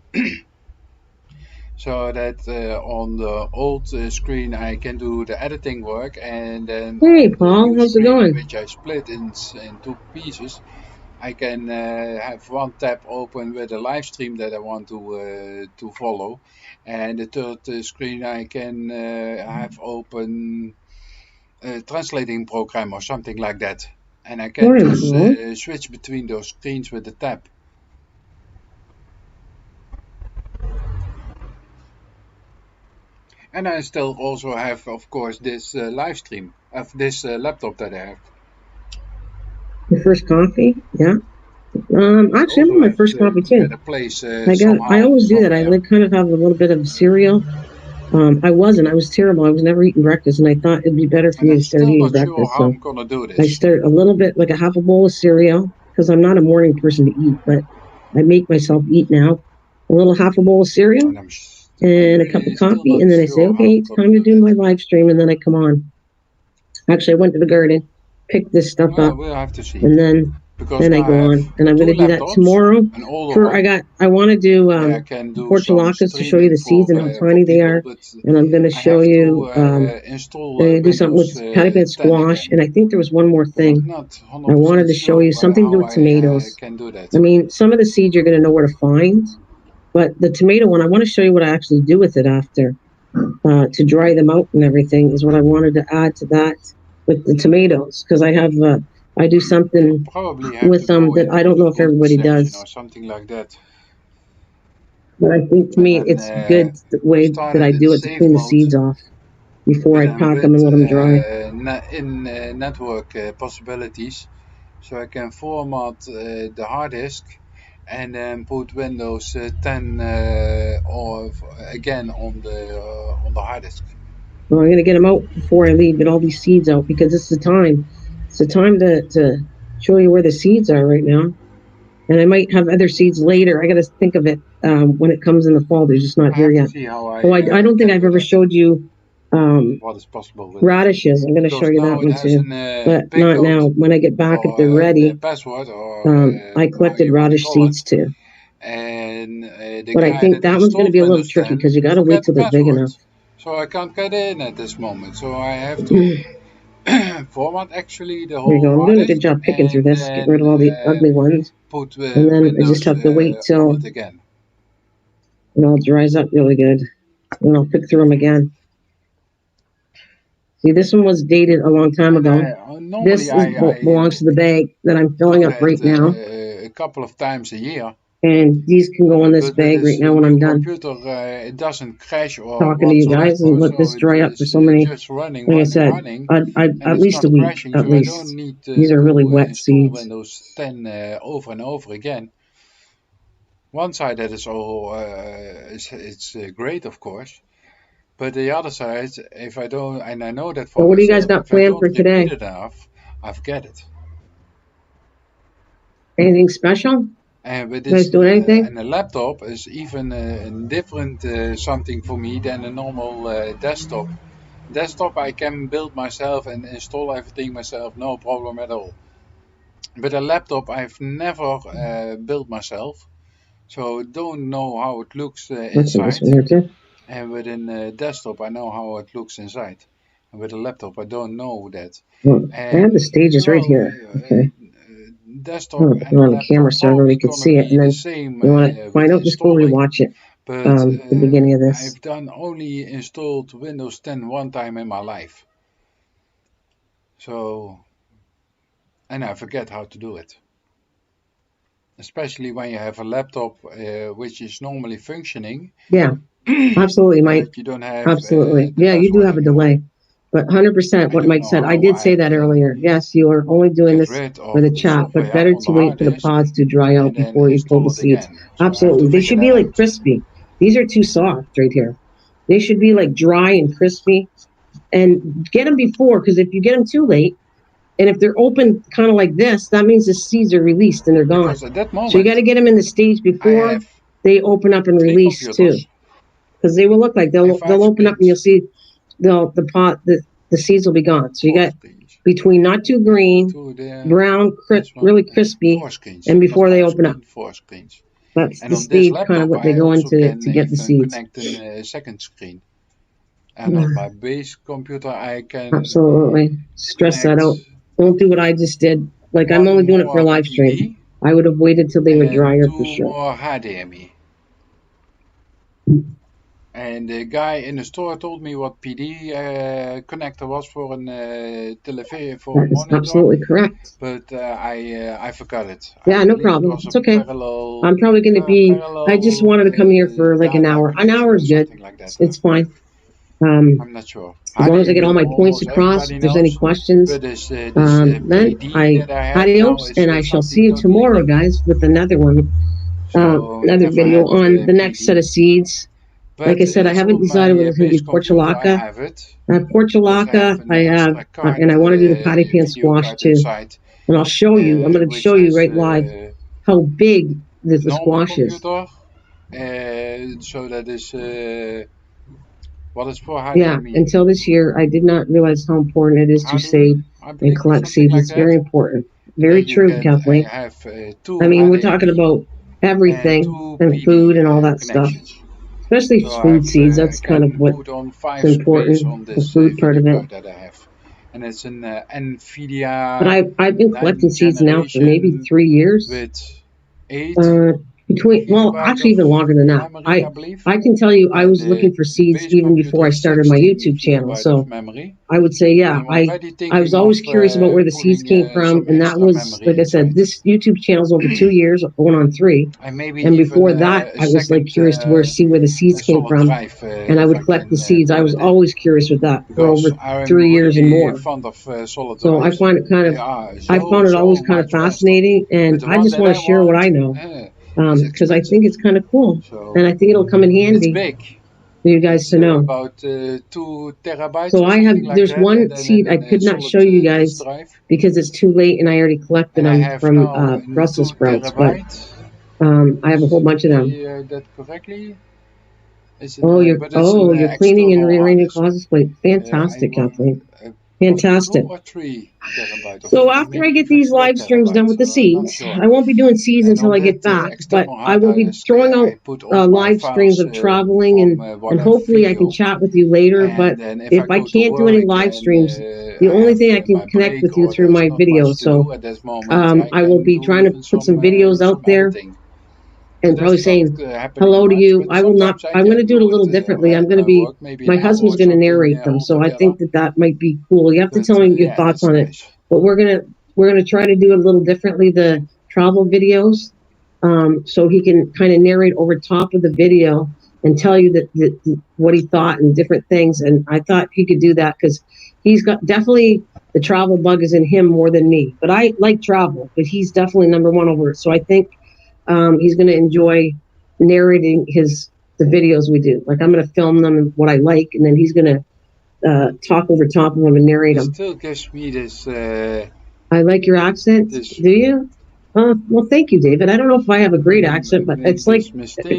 So that on the old screen I can do the editing work, and then hey Paul, how's it going? Which I split in 2 pieces. I can have one tab open with a live stream that I want to follow, and the third screen I can have open a translating program or something like that, and I can just switch between those screens with the tab. And I still also have, of course, this live stream of this laptop that I have. Your first coffee? Yeah. Actually, I'm on my first coffee too. I always do that. I kind of have a little bit of cereal. I was terrible. I was never eating breakfast, and I thought it'd be better for me to start eating breakfast. So I start a little bit, like a half a bowl of cereal, because I'm not a morning person to eat, but I make myself eat now. A little half a bowl of cereal and a cup of coffee, and then I say, okay, it's time to do my live stream, and then I come on. Actually, I went to the garden, picked this stuff up, we'll have to see. And then I go on, and I'm going to do that tomorrow. I want to do portulacas to show you the seeds and how tiny they are, and I'm going to show you do something with patty pan squash, and I think there was one more thing. I wanted to show you something to do with tomatoes. I mean, some of the seeds you're going to know where to find, but the tomato one, I want to show you what I actually do with it after to dry them out and everything is what I wanted to add to that with the tomatoes, because I have. I do something with them that I don't know if everybody does. Or something like that. But I think to me it's good the way that I do it to clean the seeds off before I pack them and let them dry. In network possibilities, so I can format the hard disk and then put Windows 10 or again on the hard disk. Well, I'm going to get them out before I leave, get all these seeds out, because it's the time. It's the time to show you where the seeds are right now. And I might have other seeds later. I got to think of it when it comes in the fall. They're just not here yet. I don't think I've ever showed you what is possible with radishes. I'm going to show you that one too. But not now. When I get back, if they're ready, I collected radish seeds too. And but I think that one's going to be a little tricky because you got to wait till they're big enough. So I can't get in at this moment. So I have to format actually the whole I'm doing a good disk job picking through and this, get rid of all then the ugly ones, put and then I just Windows have to wait on till it again. it all dries up really good, and I'll pick through them again. See, this one was dated a long time ago. This belongs to the bag that I'm filling up right now. A couple of times a year. And these can go in this bag right now when I'm done. Computer, it doesn't crash or talking to you guys and let this dry up for so many. Like I said, at least a week. Crashing, at so least. I don't need These are really wet seeds. Windows 10 over and over again. One side that is all it's great, of course. But the other side, if I don't, and I know that for what do you guys got planned for today? Enough, I forget it. Anything special? But you guys doing anything? And a laptop is even a different something for me than a normal desktop. Desktop I can build myself and install everything myself, no problem at all. But a laptop I've never built myself, so don't know how it looks inside. And with a desktop I know how it looks inside. And with a laptop I don't know that. I have the stages right here. Okay. Desktop and on the camera so everybody could see it, and then you want to find out, just go rewatch it. But the beginning of this. I've only installed Windows 10 one time in my life. So, and I forget how to do it. Especially when you have a laptop which is normally functioning. Yeah, absolutely, Mike. You don't have absolutely. Yeah, you do have a delay. But 100% what Mike said. I did say that earlier. Yes, you are only doing this for the chat, but better to wait for the pods to dry out before you pull the seeds. Absolutely. They should be like crispy. These are too soft right here. They should be like dry and crispy. And get them before, because if you get them too late, and if they're open kind of like this, that means the seeds are released and they're gone. So you got to get them in the stage before they open up and release too. Because they will look like they'll open up and you'll see the seeds will be gone. So you got between not too green, brown, really crispy, and before they open up. That's the stage kind of what they go into to get the seeds. Second screen. And on my base computer, I can absolutely stress that out. Don't do what I just did. Like I'm only doing it for a live stream. I would have waited till they were drier for sure. More HDMI. And the guy in the store told me what PD connector was for a television for a monitor. Absolutely correct. But I forgot it. Yeah, no problem. It's okay. I'm probably going to be. I just wanted to come here for like an hour. An hour is good. It's fine. I'm not sure. As long as I get all my points across, if there's any questions, then adios, and I shall see you tomorrow, guys, with another one, another video on the next set of seeds. Like I said, I haven't decided whether it's going to be portulaca. I have portulaca, I have, and I want to do the patty pan squash too. And I'll show you, I'm going to show you right live how big the squash is. So that is... What is for until this year, I did not realize how important it is to save and collect seeds. It's very important. Very true, Kathleen. I mean, we're talking about everything and food and all that stuff. Especially food seeds. That's kind of what's important, the food part of it. And it's an NVIDIA. But I've been collecting seeds now for maybe 3 years. With 8 actually even longer than that. I can tell you I was looking for seeds even before I started my YouTube channel. So I would say, yeah, I was always curious about where the seeds came from. And that was, like I said, this YouTube channel is over 2 years, going on 3. And before that, I was like curious to see where the seeds came from. And I would collect the seeds. I was always curious with that for over 3 years and more. So I find it I found it always kind of fascinating. And I just want to share what I know. Because I think it's kind of cool, and I think it'll come in handy for you guys to know. About 2 terabytes. So I have, there's one seed I could not show you guys because it's too late, and I already collected them from Brussels sprouts. But I have a whole bunch of them. That correctly? You're cleaning and rearranging closet plate. Fantastic, Kathleen. Fantastic. So after I get these live streams done with the seeds, I won't be doing seeds until I get back, but I will be throwing out live streams of traveling, and hopefully I can chat with you later. But if I can't do any live streams, the only thing I can connect with you through my videos. So I will be trying to put some videos out there and probably saying hello to you. I will not. I'm going to do it a little differently. I'm going to be. My husband's going to narrate them, so I think that might be cool. You have to tell me your thoughts on it, but we're gonna try to do it a little differently. The travel videos, so he can kind of narrate over top of the video and tell you that what he thought and different things. And I thought he could do that because he's got definitely the travel bug is in him more than me. But I like travel, but he's definitely number one over it. So I think he's going to enjoy narrating the videos we do. Like I'm going to film them and what I like, and then he's going to talk over top of them and narrate them. Still gives me this. I like your accent. Do you? Well, thank you, David. I don't know if I have a great accent, but it's like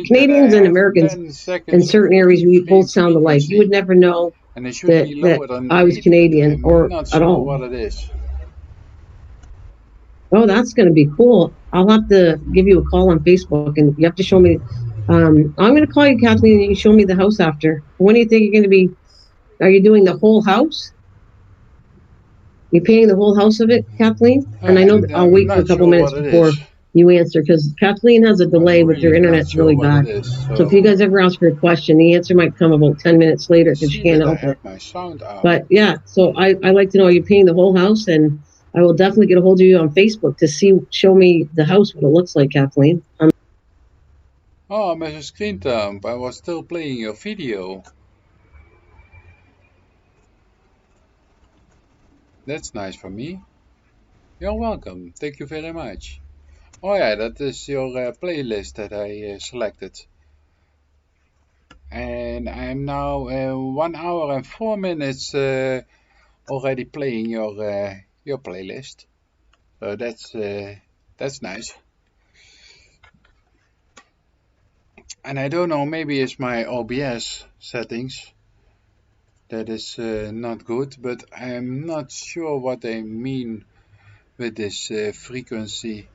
Canadians and Americans in certain areas, we both sound alike. You would never know that I was Canadian or at all. What it is. Oh, that's going to be cool. I'll have to give you a call on Facebook, and you have to show me. I'm going to call you, Kathleen, and you can show me the house after. When do you think you're going to be? Are you doing the whole house? You painting the whole house of it, Kathleen? And I know I'll wait for a couple minutes before you answer because Kathleen has a delay with her internet's really bad. So if you guys ever ask her a question, the answer might come about 10 minutes later because she can't help it. But yeah, so I like to know, are you painting the whole house? And I will definitely get a hold of you on Facebook to show me the house, what it looks like, Kathleen. Oh, Mrs. Screen Dump, I was still playing your video. That's nice for me. You're welcome. Thank you very much. Oh yeah, that is your playlist that I selected. And I'm now 1 hour and 4 minutes already playing your playlist. So that's nice. And I don't know, maybe it's my OBS settings that is not good, but I'm not sure what they mean with this frequency.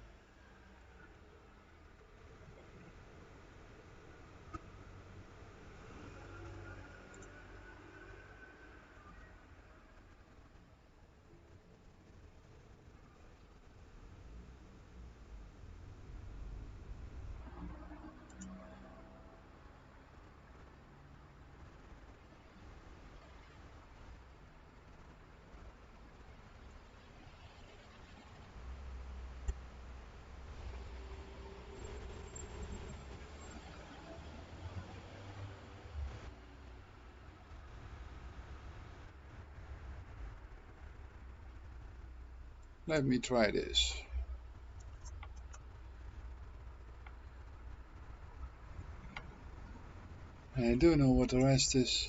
Let me try this. I don't know what the rest is.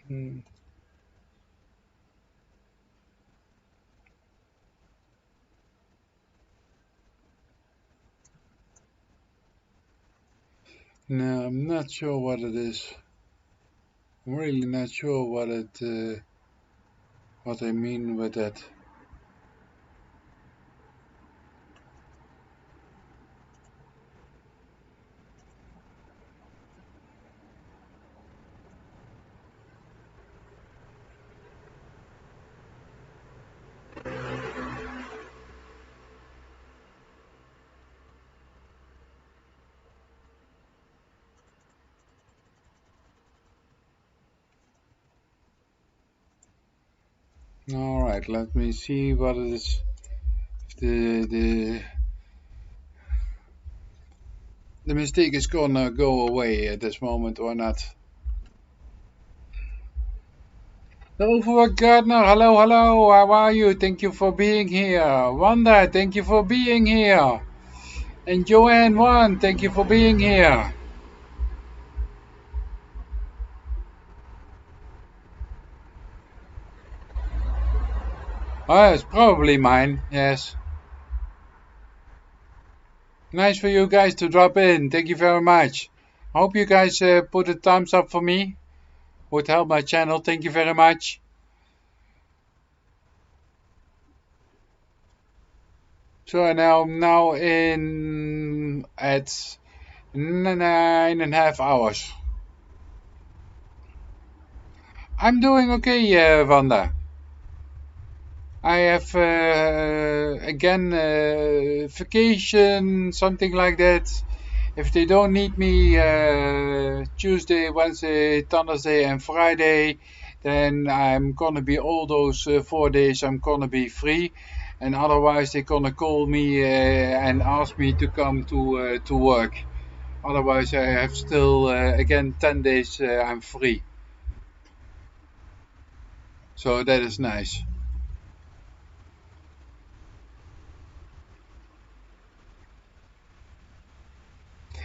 Hmm. No, I'm not sure what it is. I'm really not sure what I mean with that. All right, let me see what it is. The mistake is gonna go away at this moment or not. The Overworked Gardener, hello, hello, how are you? Thank you for being here. Wanda, thank you for being here. And Joanne One, thank you for being here. Oh, it's probably mine, yes. Nice for you guys to drop in. Thank you very much. I hope you guys put a thumbs up for me. Would help my channel. Thank you very much. So now I'm now in at 9.5 hours. I'm doing okay, Wanda. I have again vacation, something like that. If they don't need me Tuesday, Wednesday, Thursday, and Friday, then I'm gonna be all those 4 days. I'm gonna be free, and otherwise they're gonna call me and ask me to come to work. Otherwise, I have still again 10 days. I'm free, so that is nice.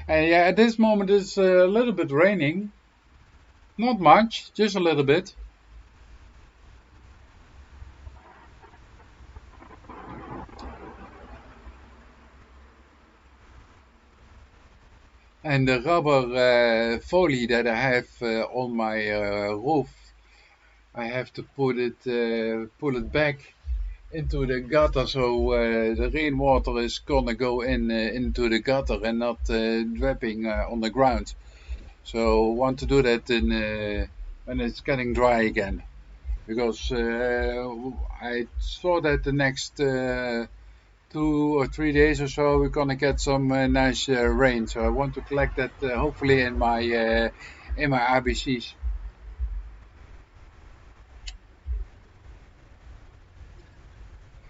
And yeah, at this moment it's a little bit raining. Not much, just a little bit. And the rubber folie that I have on my roof, I have to pull it back into the gutter, so the rainwater is gonna go into the gutter and not dripping on the ground. So want to do that when it's getting dry again, because I saw that the next 2 or 3 days or so we're gonna get some nice rain. So I want to collect that hopefully in my RBCs.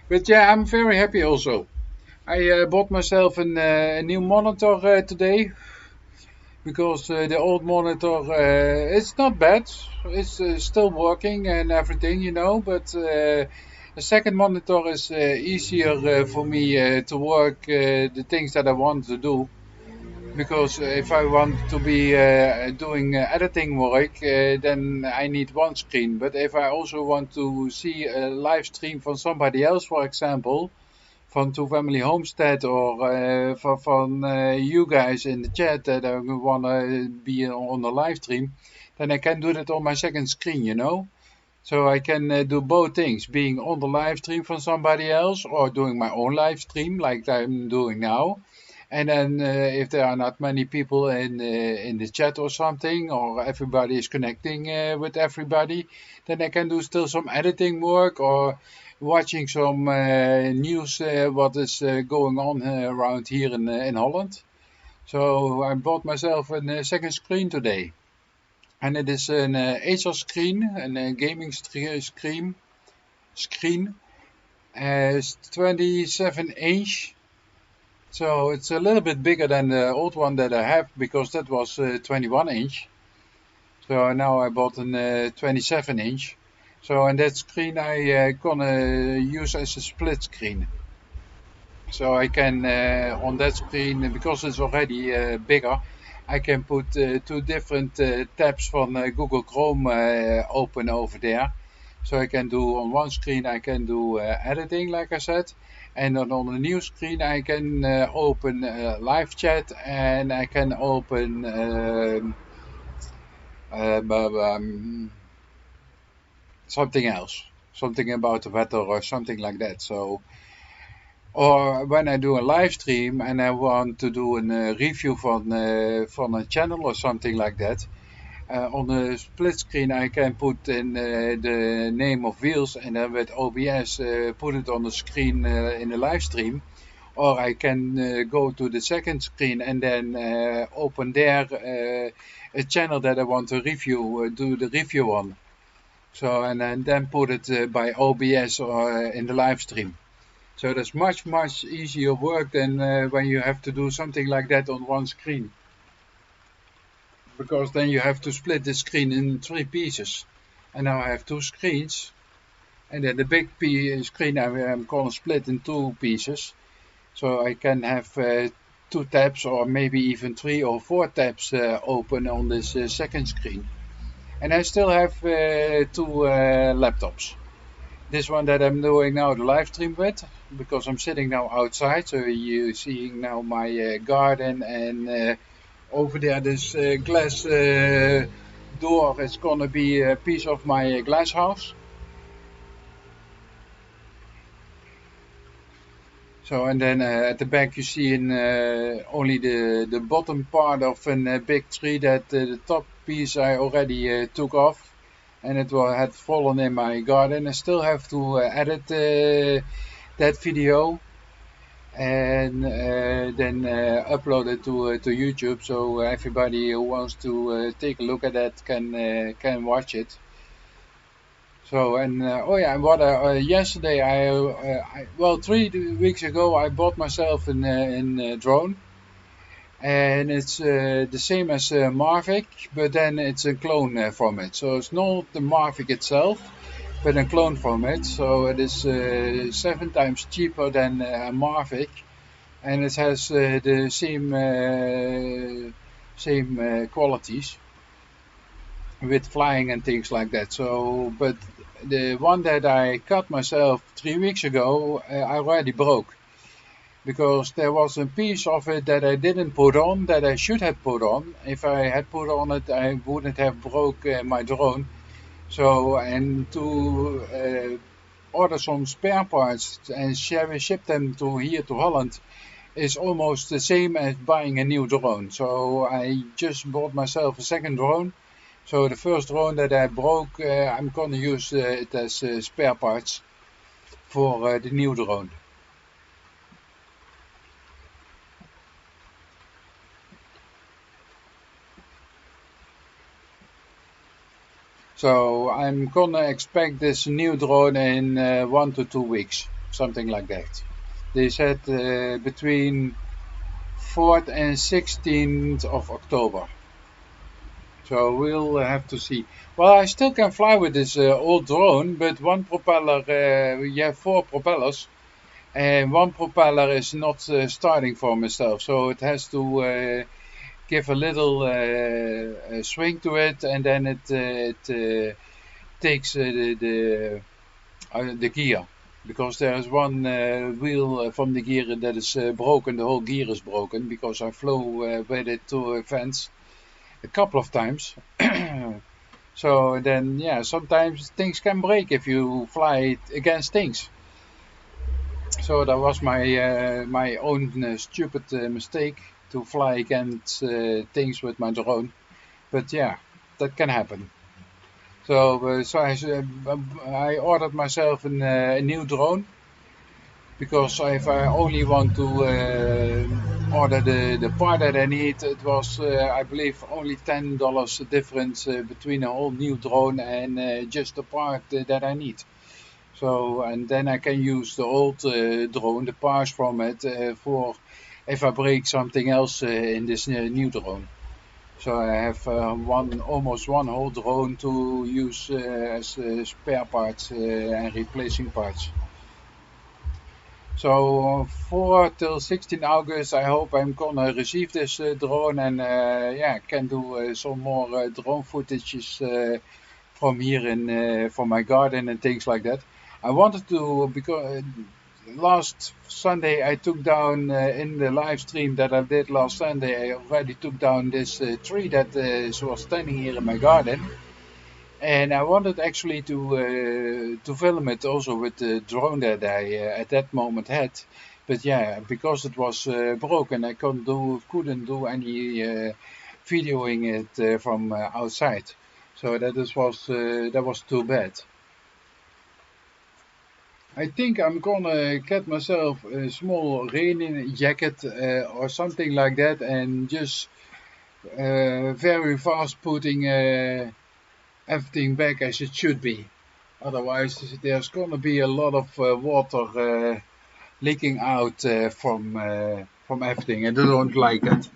But yeah, I'm very happy also. I bought myself a new monitor today, because the old monitor it's not bad. It's still working and everything, but the second monitor is easier for me to work the things that I want to do. Because if I want to be doing editing work, then I need one screen. But if I also want to see a live stream from somebody else, for example, van Two Family Homestead, or van you guys in the chat that want to be on the live stream, then I can do that on my second screen. So I can do both things, being on the live stream from somebody else or doing my own live stream like I'm doing now. And then if there are not many people in the chat or something, or everybody is connecting with everybody, then I can do still some editing work or watching some news what is going on around here in Holland. So I bought myself a second screen today, and it is an Acer screen, a gaming screen. It's 27-inch. So it's a little bit bigger than the old one that I have, because that was 21-inch. So now I bought a 27-inch. So on that screen I gonna use as a split screen. So I can on that screen, because it's already bigger, I can put two different tabs from Google Chrome open over there. So I can do on one screen, I can do editing, like I said. And then on the new screen I can open live chat, and I can open something else, something about the weather or something like that. So, or when I do a live stream and I want to do a review from a channel or something like that, on the split screen I can put in the name of wheels, and then with OBS put it on the screen in the live stream. Or I can go to the second screen and then open there a channel that I want to review, do the review on. So, and then put it by OBS or in the live stream. So that's much easier work than when you have to do something like that on one screen. Because then you have to split the screen in 3 pieces. And now I have 2 screens. And then the big screen I'm going to split in 2 pieces. So I can have 2 tabs or maybe even 3 or 4 tabs open on this second screen. And I still have 2 laptops. This one that I'm doing now the live stream with, because I'm sitting now outside, so you're seeing now my garden, and over there this glass door is gonna be a piece of my glass house. So, and then at the back you see only the bottom part of a big tree that the top piece I already took off, and it had fallen in my garden. I still have to edit that video and then upload it to YouTube, so everybody who wants to take a look at that can watch it. So, and oh yeah, and what yesterday well, 3 weeks ago I bought myself a drone, and it's the same as Mavic, but then it's a clone from it. So it's not the Mavic itself, but a clone from it. So it is 7 times cheaper than a Mavic, and it has the same qualities with flying and things like that. So, but the one that I cut myself 3 weeks ago, I already broke, because there was a piece of it that I didn't put on that I should have put on. If I had put on it, I wouldn't have broke my drone. So, and to order some spare parts and ship them to here to Holland is almost the same as buying a new drone. So I just bought myself a second drone. So the first drone that I broke, I'm gonna use it as spare parts for the new drone. So I'm gonna expect this new drone in 1 to 2 weeks, something like that. They said between 4th and 16th of October. So we'll have to see. Well, I still can fly with this old drone, but one propeller, you have 4 propellers, and one propeller is not starting for myself. So it has to give a little swing to it, and then it takes the gear. Because there is one wheel from the gear that is broken. The whole gear is broken because I flew with it to a fence a couple of times. So then, yeah, sometimes things can break if you fly against things. So that was my own stupid mistake to fly against things with my drone. But yeah, that can happen. So, I ordered myself a new drone, because if I only want to order the part that I need, it was I believe only $10 difference between a whole new drone and just the part that I need. So, and then I can use the old drone, the parts from it, for if I break something else in this new drone. So I have almost one whole drone to use as spare parts and replacing parts. So 4 till 16 August, I hope I'm gonna receive this drone, and yeah, can do some more drone footages from here in from my garden and things like that. I wanted to, because last Sunday I took down in the live stream that I did last Sunday. I already took down this tree that was standing here in my garden, and I wanted actually to film it also with the drone that I at that moment had. But yeah, because it was broken, I couldn't do any videoing it from outside. So that was too bad. I think I'm gonna get myself a small rain jacket or something like that, and just very fast putting everything back as it should be. Otherwise, there's gonna be a lot of water leaking out from everything, and I don't like it.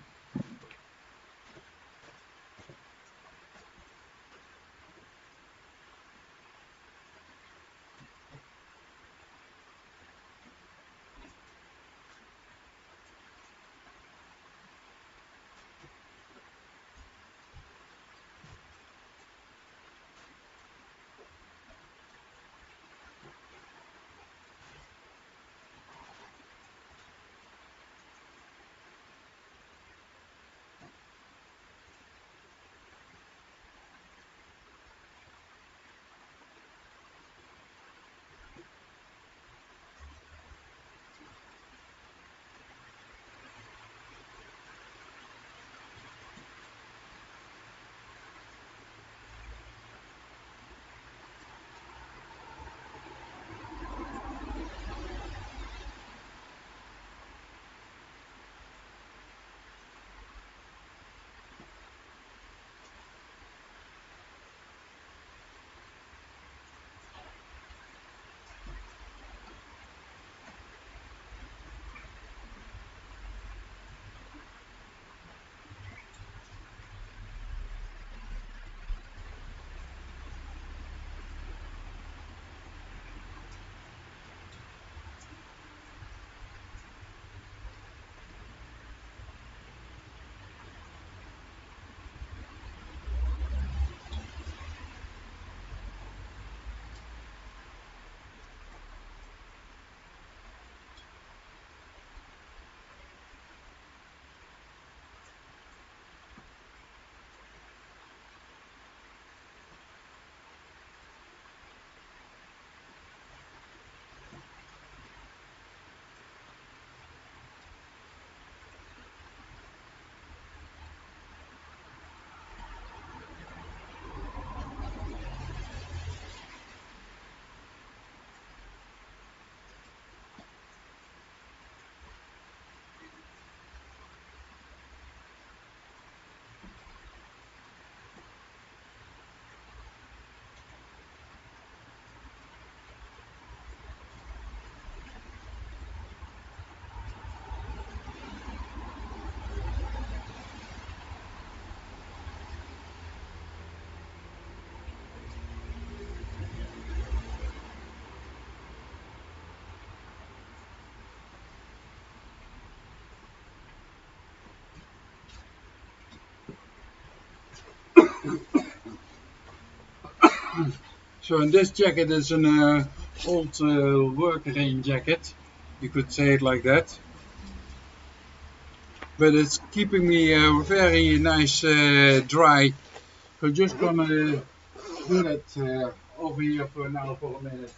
So in this jacket is an old work rain jacket, you could say it like that. But it's keeping me very nice dry. So just gonna do that over here for now for a minute.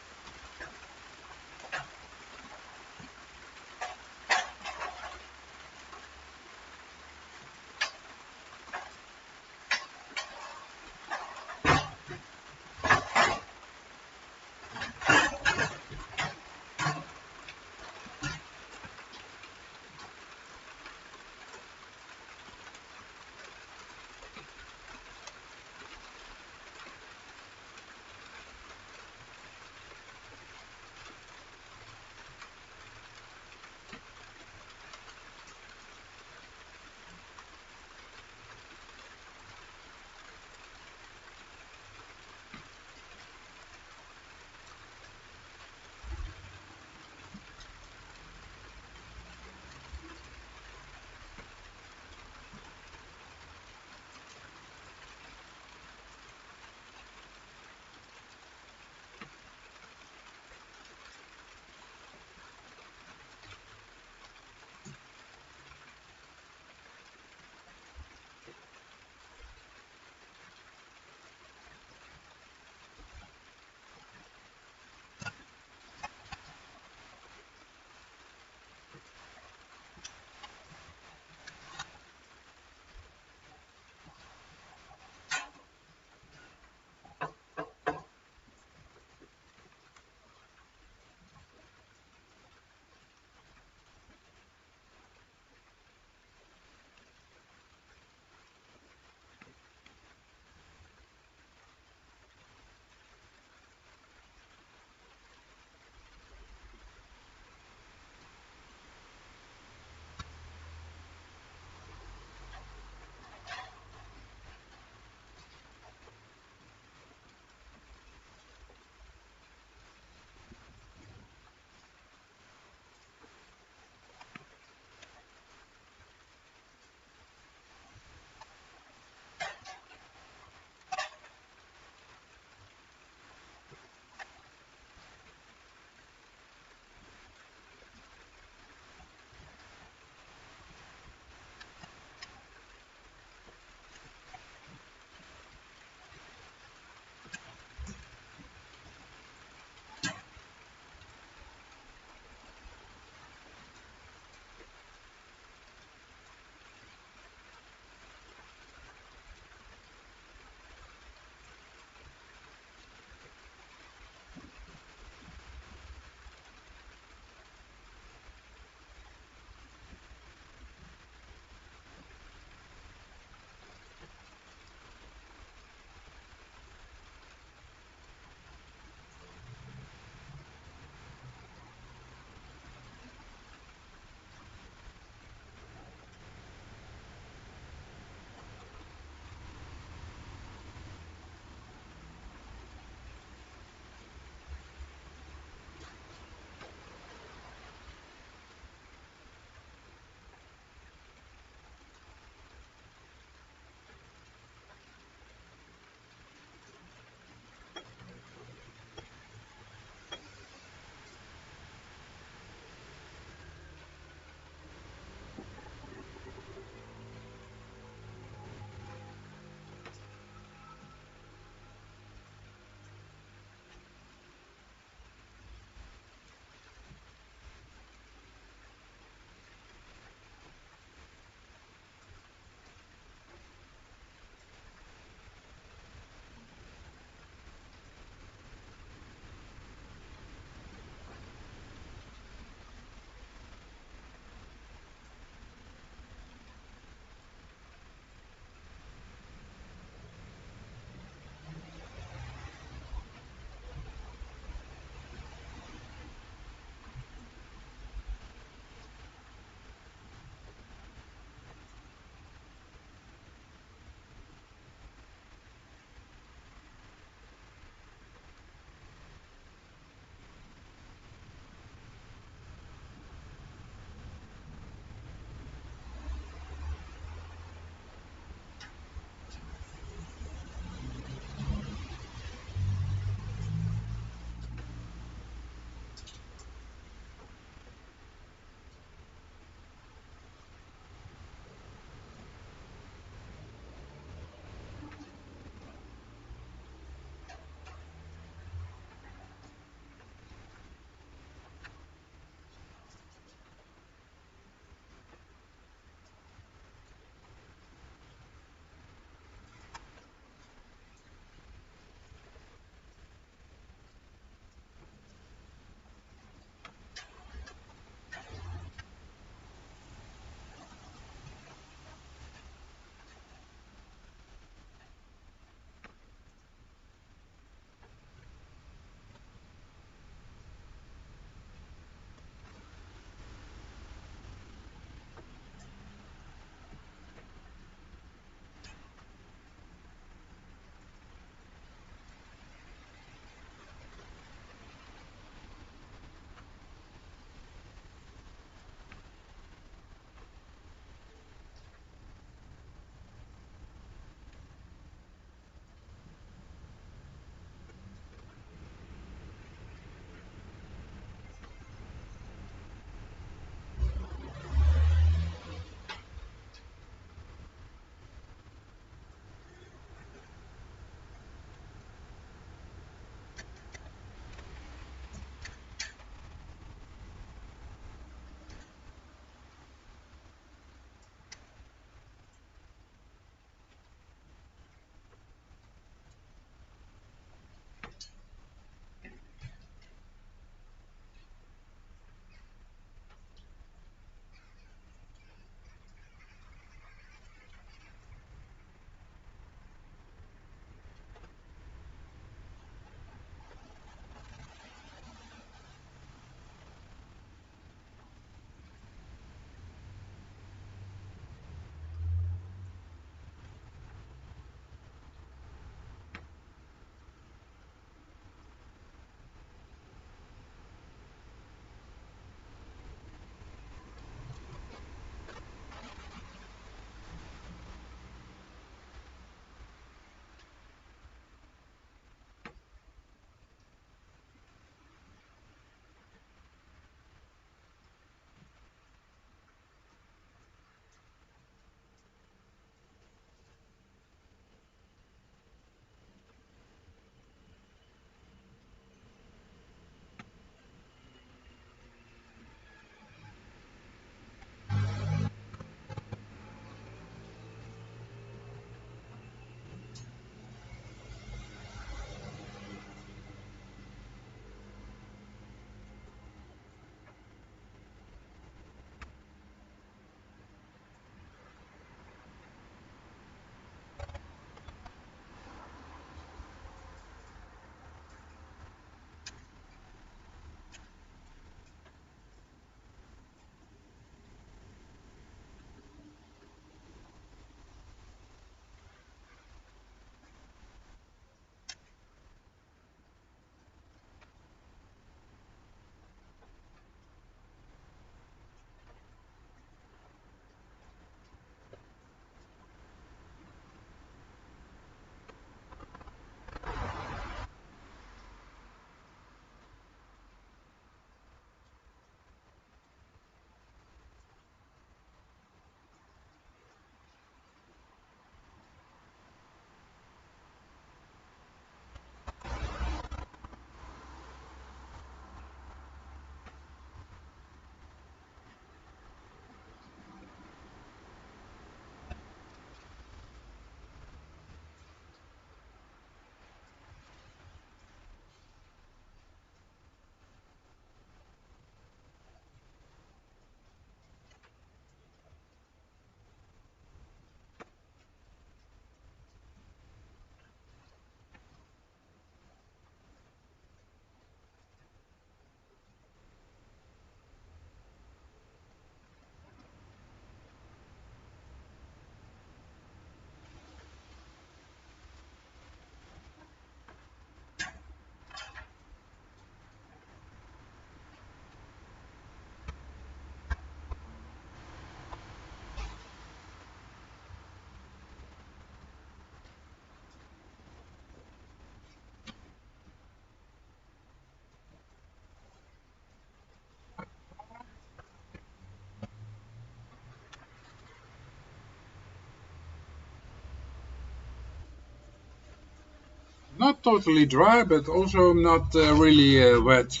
not totally dry, but also not really wet.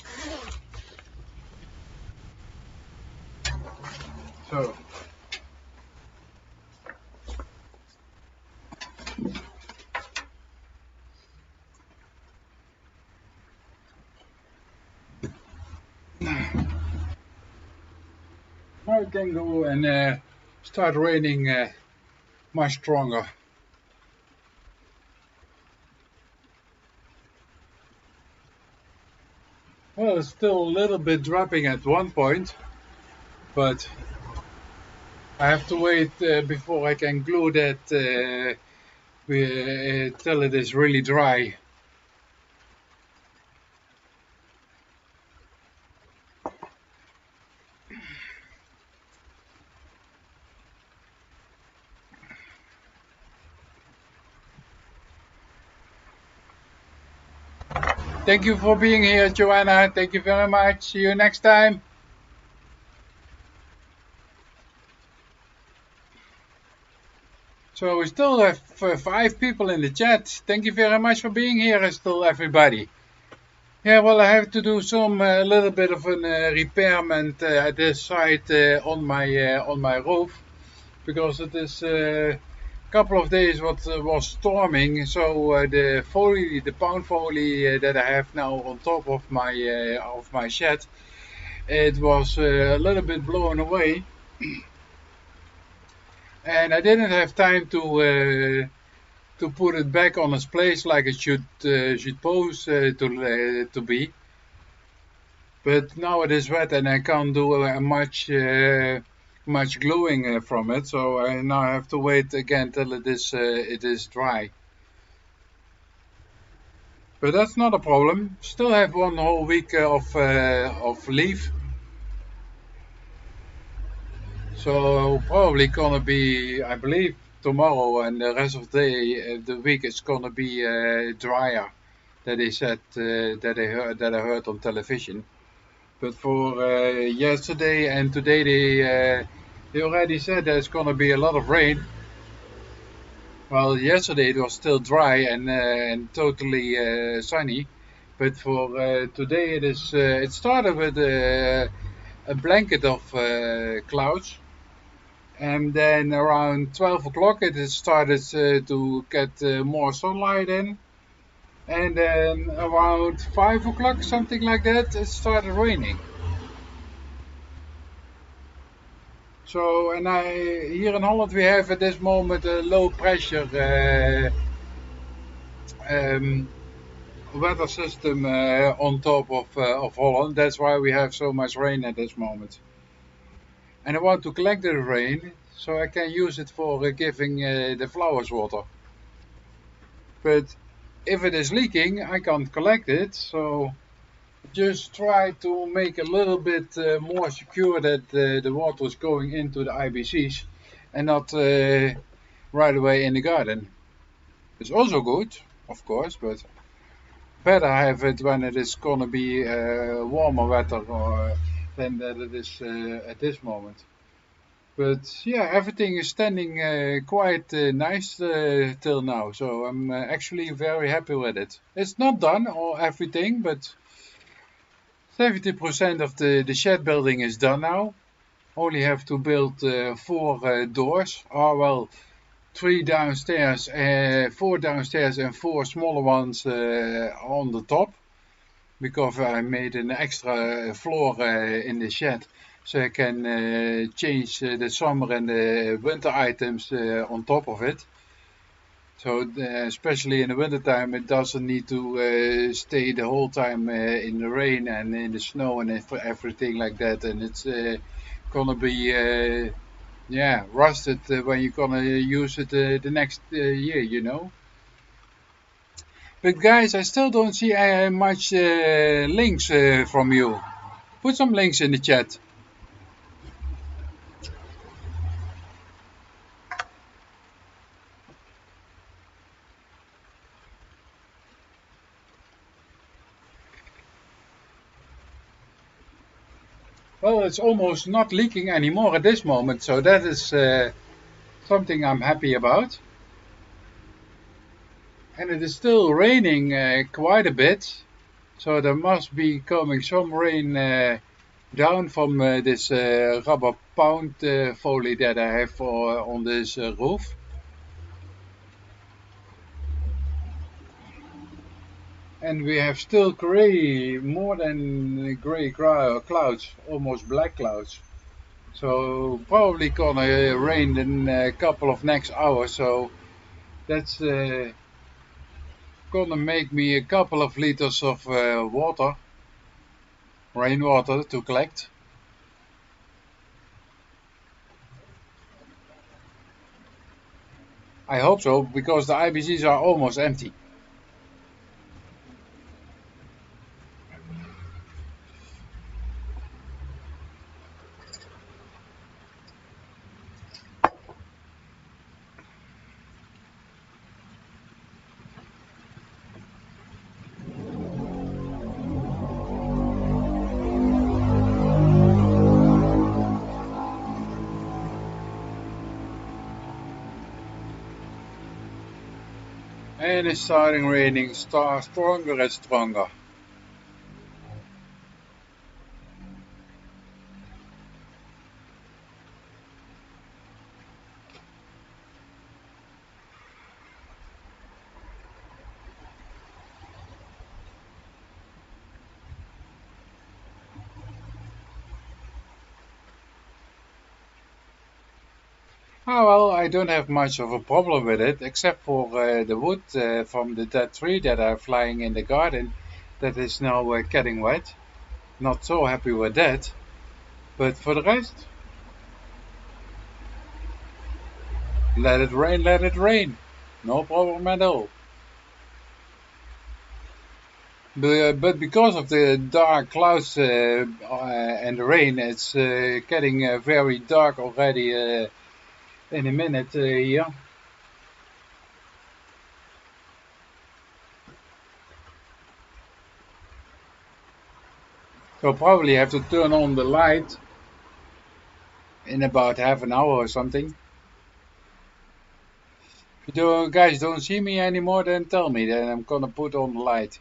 So. Now it can go and start raining much stronger. Well, it's still a little bit dropping at one point, but I have to wait before I can glue that till it is really dry. Thank you for being here, Joanna. Thank you very much. See you next time. So we still have 5 people in the chat. Thank you very much for being here, still everybody. Yeah, well, I have to do some a little bit of an repairment at this side on my roof, because it is a couple of days what was storming. So the foley, the pound foley that I have now on top of my shed, it was a little bit blown away, and I didn't have time to put it back on its place like it should supposed to be. But now it is wet and I can't do much gluing from it, so I now have to wait again till it is dry. But that's not a problem. Still have one whole week of leave. So probably gonna be, I believe, tomorrow and the rest of the week it's gonna be drier. That they said that I heard on television. But for yesterday and today they already said there's gonna be a lot of rain. Well, yesterday it was still dry and totally sunny, but for today it started with a blanket of clouds. And then around 12 o'clock it started to get more sunlight in. And then around 5 o'clock, something like that, it started raining. So, and here in Holland we have at this moment a low pressure weather system on top of Holland. That's why we have so much rain at this moment. And I want to collect the rain so I can use it for giving the flowers water. But if it is leaking, I can't collect it, so just try to make a little bit more secure that the water is going into the IBCs and not right away in the garden. It's also good, of course, but better have it when it is gonna be warmer weather than that it is at this moment. But yeah, everything is standing quite nice till now, so I'm actually very happy with it. It's not done or everything, but 70% of the shed building is done now. Only have to build 4 doors. Oh well, 3 downstairs, 4 downstairs and 4 smaller ones on the top, because I made an extra floor in the shed, so I can change the summer and the winter items on top of it. So especially in the winter time, it doesn't need to stay the whole time in the rain and in the snow and everything like that. And it's gonna be rusted when you're gonna use it the next year, you know. But guys, I still don't see much links from you. Put some links in the chat. Well, it's almost not leaking anymore at this moment, so that is something I'm happy about. And it is still raining quite a bit, so there must be coming some rain down from this rubber pound foley that I have on this roof. And we have still gray, more than gray clouds, almost black clouds. So probably gonna rain in a couple of next hours. So that's gonna make me a couple of liters of water, rainwater to collect. I hope so, because the IBCs are almost empty. And it's starting raining stronger and stronger. Oh, well, I don't have much of a problem with it, except for the wood from the dead tree that are flying in the garden that is now getting wet. Not so happy with that. But for the rest, let it rain, let it rain. No problem at all. But because of the dark clouds and the rain, it's getting very dark already in a minute here. So probably have to turn on the light in about half an hour or something. If you guys don't see me anymore, then tell me, then I'm gonna put on the light.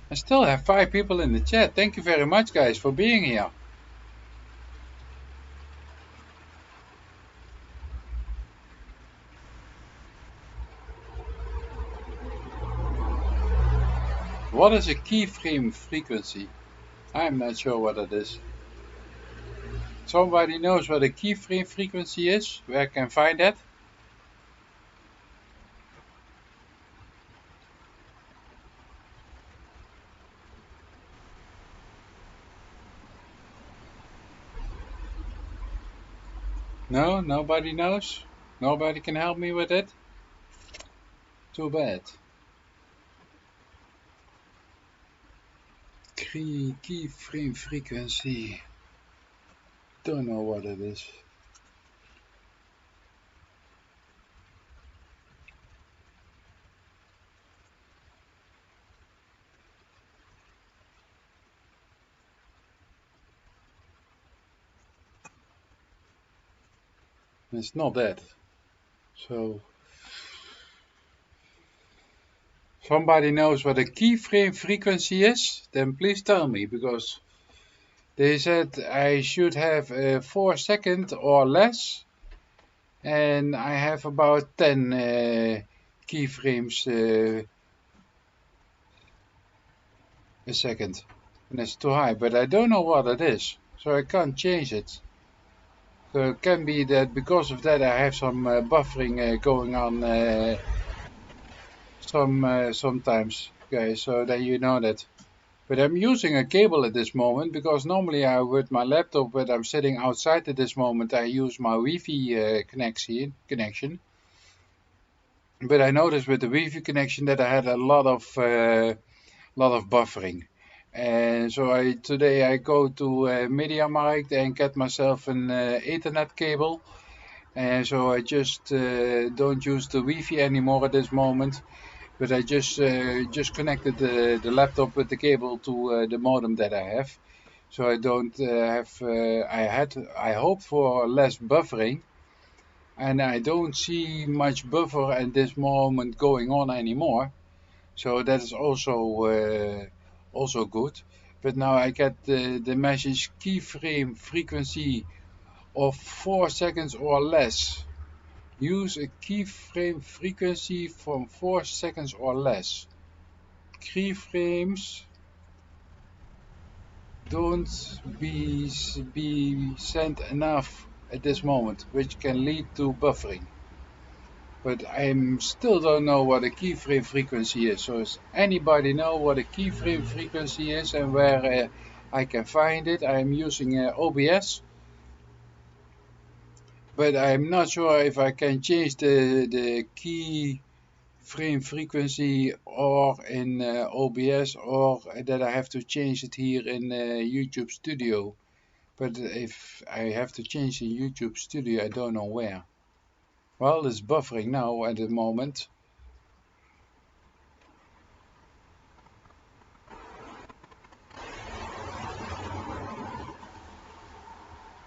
I still have 5 people in the chat. Thank you very much, guys, for being here. What is a keyframe frequency? I'm not sure what it is. Somebody knows what a keyframe frequency is? Where I can find that? No, nobody knows? Nobody can help me with it? Too bad. Keyframe frequency. Don't know what it is. It's not that. So somebody knows what a keyframe frequency is? Then please tell me, because they said I should have 4 seconds or less, and I have about 10 keyframes a second. And it's too high, but I don't know what it is, so I can't change it. So it can be that because of that I have some buffering going on sometimes, guys, so that you know that. But I'm using a cable at this moment, because normally I with my laptop, but I'm sitting outside at this moment, I use my Wi-Fi connection. But I noticed with the Wi-Fi connection that I had a lot of buffering. And so today I go to MediaMarkt and get myself an Ethernet cable. And so I just don't use the Wi-Fi anymore at this moment. but I just connected the laptop with the cable to the modem that I have, so I don't have. I hope for less buffering, and I don't see much buffer at this moment going on anymore. So that is also good. But now I get the message keyframe frequency of 4 seconds or less. Use a keyframe frequency from 4 seconds or less. Keyframes don't be sent enough at this moment, which can lead to buffering. But I still don't know what a keyframe frequency is. So does anybody know what a keyframe frequency is and where I can find it? I'm using OBS, but I'm not sure if I can change the keyframe frequency or in OBS, or that I have to change it here in YouTube Studio. But if I have to change in YouTube Studio, I don't know where. Well, it's buffering now at the moment.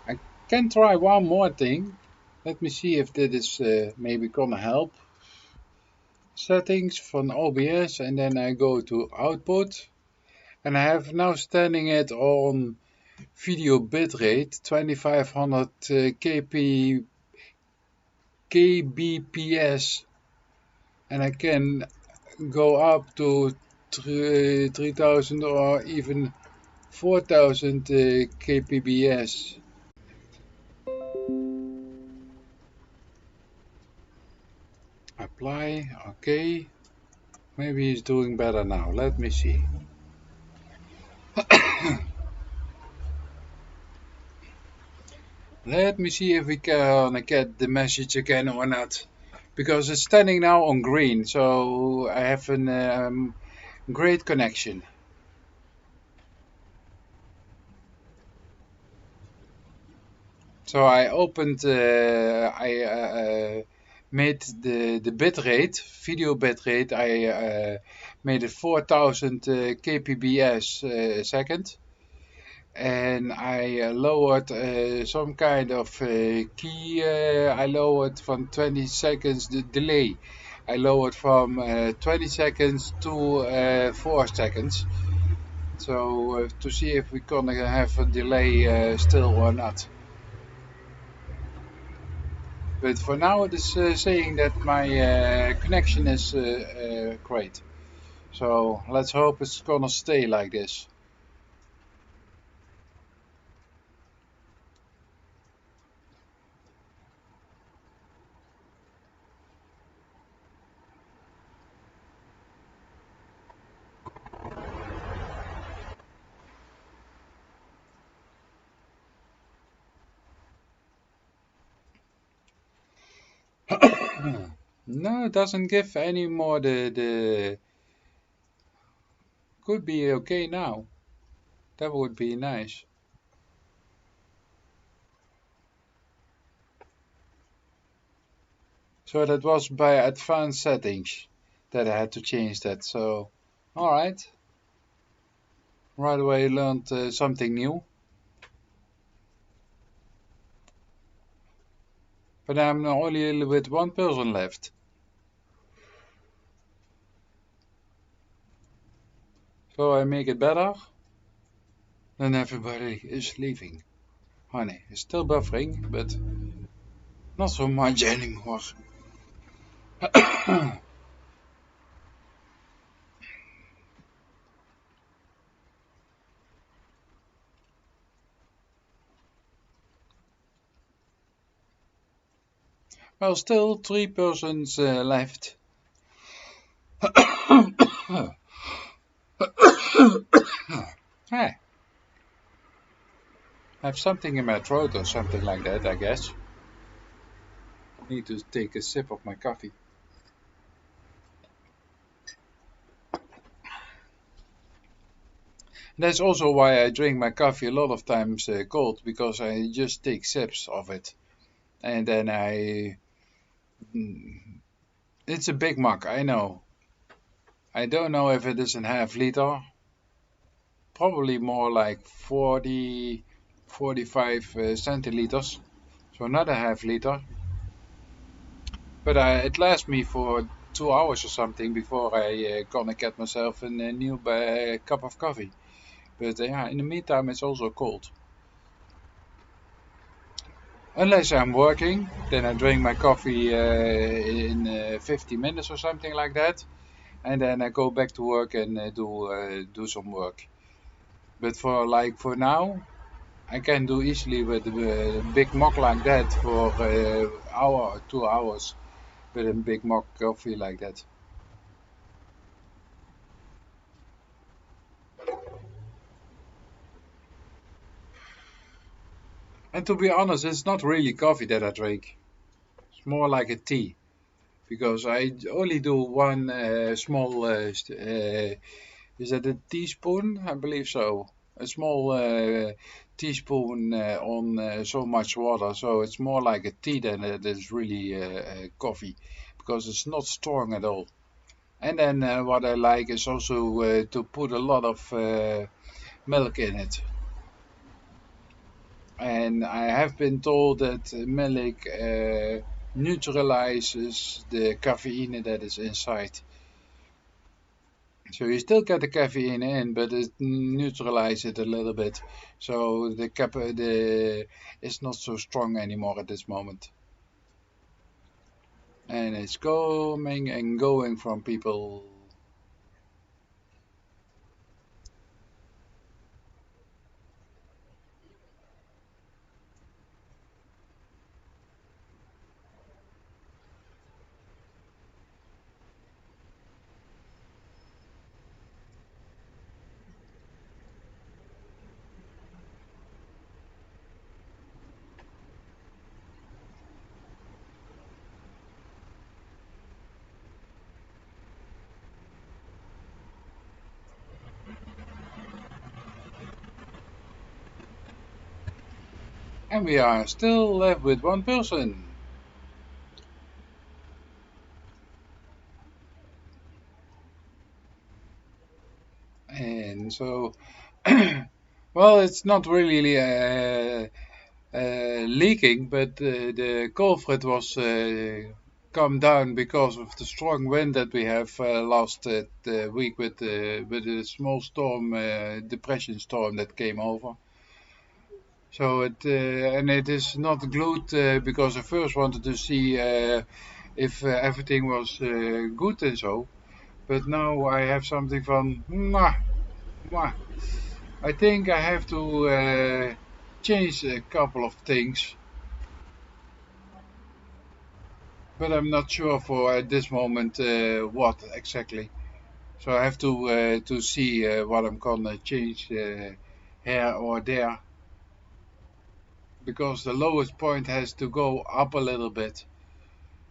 I can try one more thing. Let me see if that is maybe gonna help. Settings from OBS, and then I go to output, and I have now standing it on video bitrate 2500 kbps, and I can go up to 3000 or even 4000 kbps. Apply, okay. Maybe he's doing better now. Let me see. Let me see if we can get the message again or not. Because it's standing now on green, so I have a great connection. So I opened, I made the bitrate, video bitrate, I made it 4000 kbps a second. And I lowered some kind of key. I lowered from 20 seconds the delay. I lowered from 20 seconds to 4 seconds. So to see if we're gonna have a delay still or not. But for now it is saying that my connection is great. So let's hope it's gonna stay like this. No, it doesn't give any more the could be okay now. That would be nice. So that was by advanced settings that I had to change that. So, alright. Right away learned something new. But I'm only with one person left. So I make it better. Then everybody is leaving. Honey, it's still buffering, but not so much anymore. Well, still 3 persons left. Hey. I have something in my throat or something like that, I guess. Need to take a sip of my coffee. That's also why I drink my coffee a lot of times cold, because I just take sips of it. And then it's a big mug, I know. I don't know if it is a half liter. Probably more like 40, 45 centiliters. So not a half liter. But it lasts me for 2 hours or something before I gonna get myself a new cup of coffee. But yeah, in the meantime, it's also cold. Unless I'm working, then I drink my coffee in 50 minutes or something like that, and then I go back to work and do some work. But for now, I can do easily with a big mug like that for hour or 2 hours with a big mug coffee like that. And to be honest, it's not really coffee that I drink. It's more like a tea because I only do one small. Is that a teaspoon? I believe so. A small teaspoon on so much water, so it's more like a tea than it is really coffee because it's not strong at all. And then what I like is also to put a lot of milk in it. And I have been told that milk neutralizes the caffeine that is inside. So you still get the caffeine in, but it neutralizes it a little bit. So the it's not so strong anymore at this moment. And it's coming and going from people. And we are still left with one person. And so, well, it's not really leaking, but the culvert was come down because of the strong wind that we have last week with a small storm, depression storm that came over. So it is not glued because I first wanted to see if everything was good and so. But now I have something from, mwah. I think I have to change a couple of things, but I'm not sure for at this moment what exactly. So I have to see what I'm gonna change here or there because the lowest point has to go up a little bit,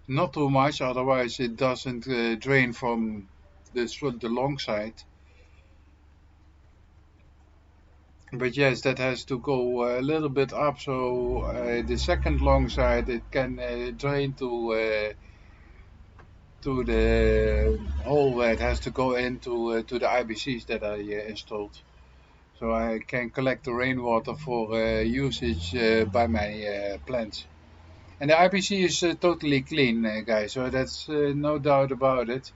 not too much, otherwise it doesn't drain from the long side. But yes, that has to go a little bit up, so the second long side it can drain to the hole where it has to go into to the IBCs that I installed. So I can collect the rainwater for usage by my plants. And the IBC is totally clean, guys, so that's no doubt about it.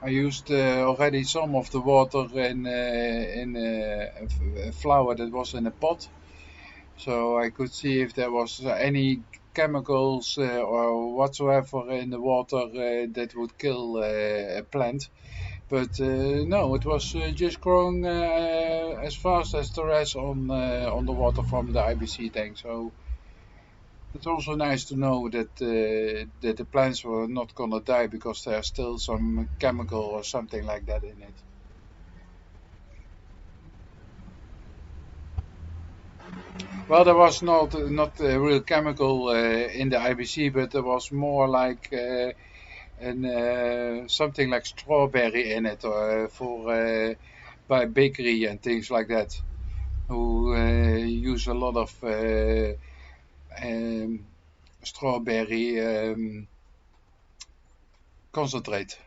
I used already some of the water in a flower that was in a pot, so I could see if there was any chemicals or whatsoever in the water that would kill a plant. But no, it was just growing as fast as the rest on the water from the IBC tank. So it's also nice to know that the plants were not gonna die because there's still some chemical or something like that in it. Well, there was not a real chemical in the IBC, but there was more like something like strawberry in it for by bakery and things like that. Who use a lot of um, strawberry. concentrate.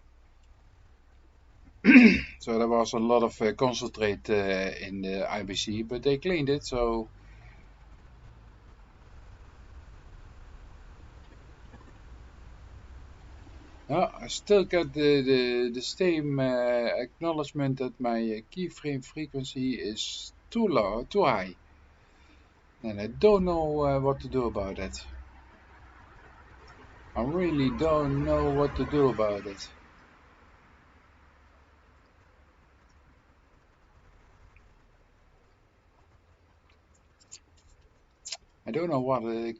So there was a lot of concentrate in the IBC, but they cleaned it, so I still got the same acknowledgement that my keyframe frequency is too low, too high, and I don't know what to do about it. I really don't know what to do about it. I don't know what a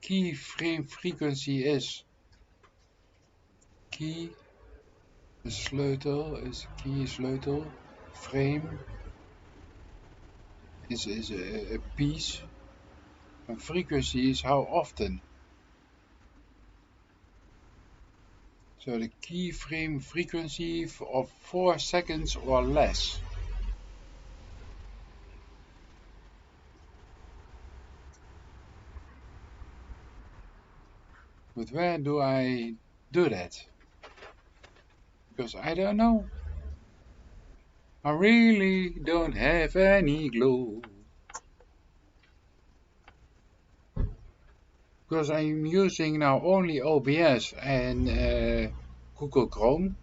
keyframe frequency is. Key, een sleutel, is key sleutel. Frame is a piece. And frequency is how often. So the keyframe frequency of 4 seconds or less. But where do I do that? Because I don't know. I really don't have any clue. Because I'm using now only OBS and Google Chrome.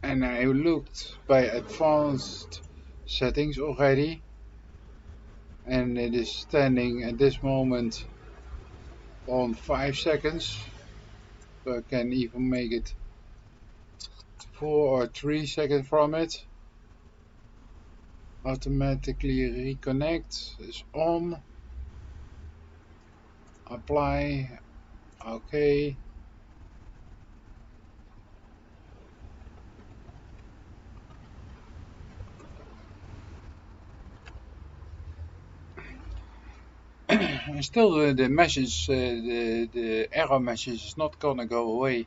And I looked by advanced settings already. And it is standing at this moment on 5 seconds. So I can even make it 4 or 3 seconds from it. Automatically reconnect is on. Apply. Okay. And still the message, the error message is not gonna go away.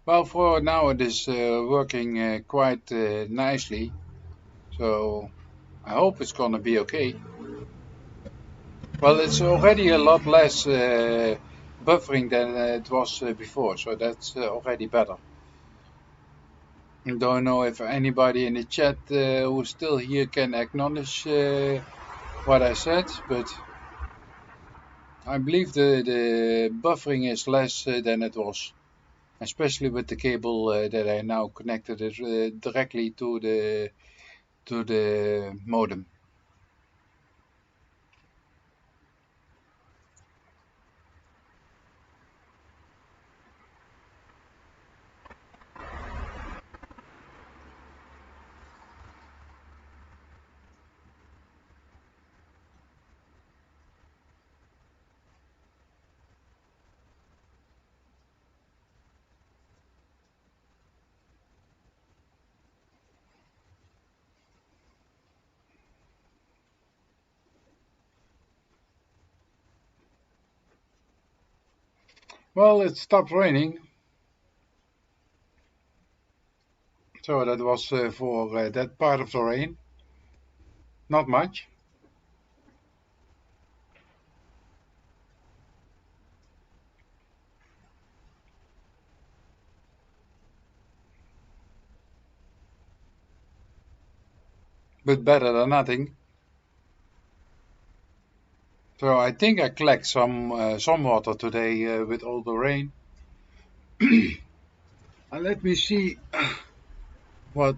Well, for now it is working quite nicely, so I hope it's gonna be okay. Well, it's already a lot less buffering than it was before, so that's already better. I don't know if anybody in the chat who's still here can acknowledge what I said, but I believe the buffering is less than it was, especially with the cable that I now connected it directly to the modem. Well, it stopped raining, so that was for that part of the rain. Not much. But better than nothing. So I think I collect some water today with all the rain. And let me see what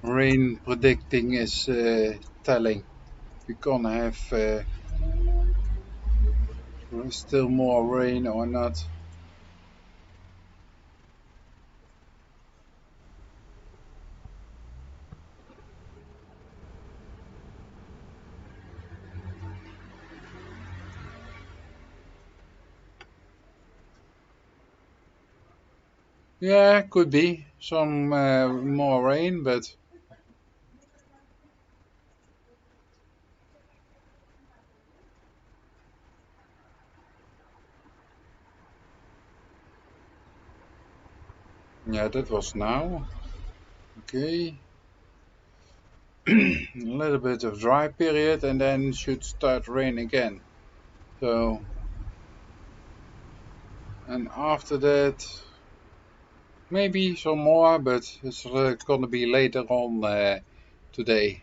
rain predicting is telling. We're gonna have still more rain or not. Yeah, could be some more rain, but Yeah, that was now. Okay. A little bit of dry period and then should start rain again. So, and after that, maybe some more, but it's gonna be later on today.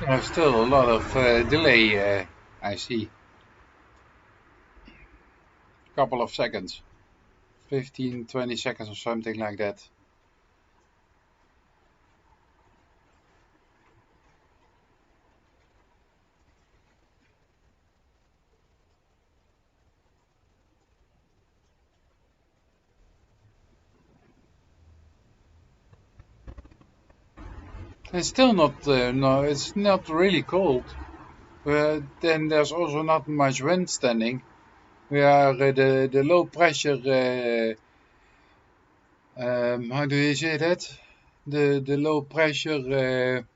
There's still a lot of delay, I see. Couple of seconds. 15, 20 seconds or something like that. It's still not, no, it's not really cold. But then there's also not much wind standing. We are the low pressure, how do you say that? The low pressure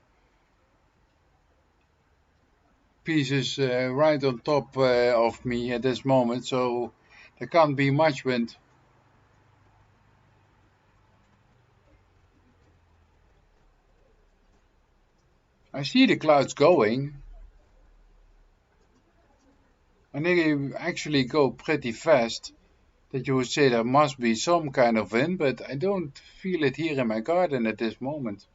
pieces right on top of me at this moment, so there can't be much wind. I see the clouds going, and they actually go pretty fast. That you would say there must be some kind of wind, but I don't feel it here in my garden at this moment.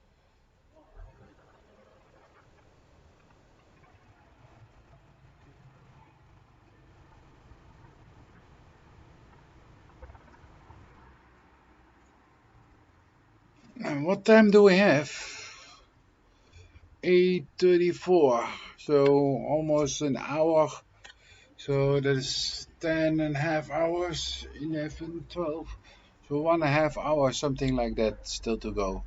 And what time do we have? 8:34, so almost an hour. So that's 10.5 hours, 11, 12. So 1.5 hours, something like that, still to go.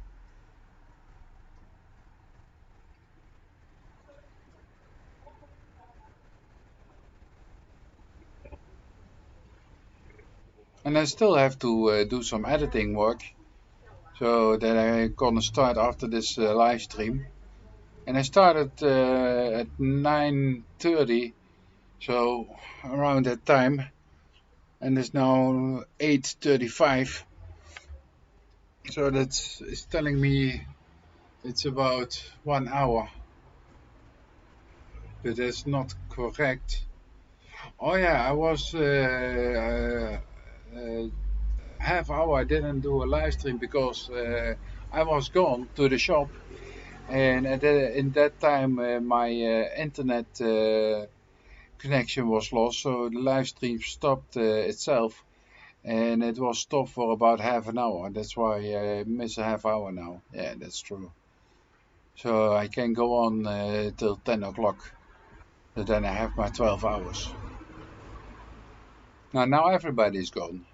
And I still have to do some editing work, so that I'm gonna start after this live stream. And I started at 9:30, so around that time, and it's now 8:35. So that's it's telling me it's about 1 hour, but that's not correct. Oh yeah, I was half hour. I didn't do a live stream because I was gone to the shop, and in that time my internet connection was lost, so the live stream stopped itself, and it was stopped for about half an hour. That's why I miss a half hour now. Yeah, that's true. So I can go on till 10 o'clock. But then I have my 12 hours. Now everybody's gone.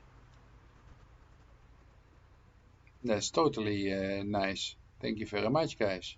That's totally nice. Thank you very much, guys.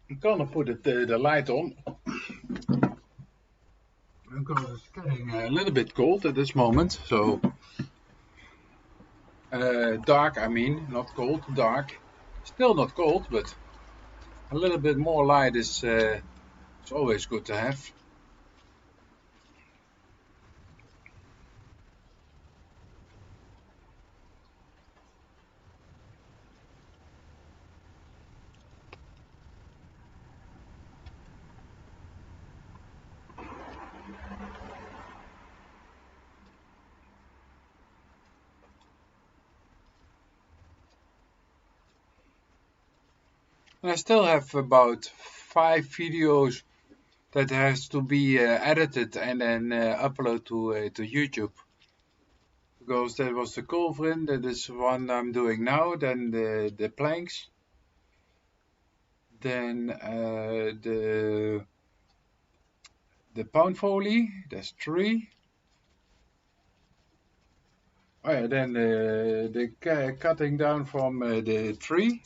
I'm gonna put the light on because it's getting a little bit cold at this moment. So dark, I mean, not cold, dark. Still not cold, but a little bit more light is always good to have. And I still have about 5 videos that has to be edited and then upload to YouTube. Because that was the culverin, that is one I'm doing now, then the planks, then the pound foley, that's 3. Oh yeah, then the cutting down from the tree.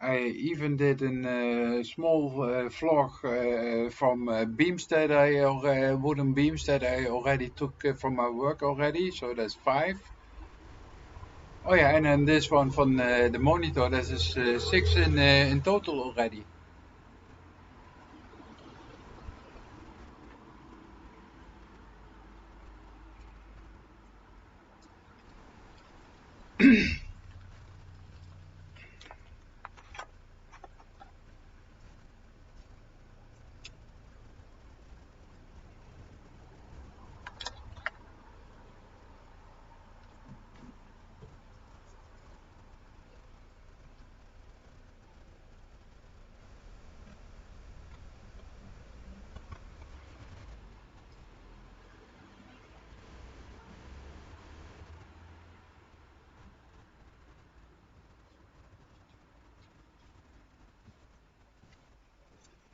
I even did a small vlog from beams that wooden beams that I already took from my work already, so that's 5. Oh yeah, and then this one from the monitor, that is 6 in total already.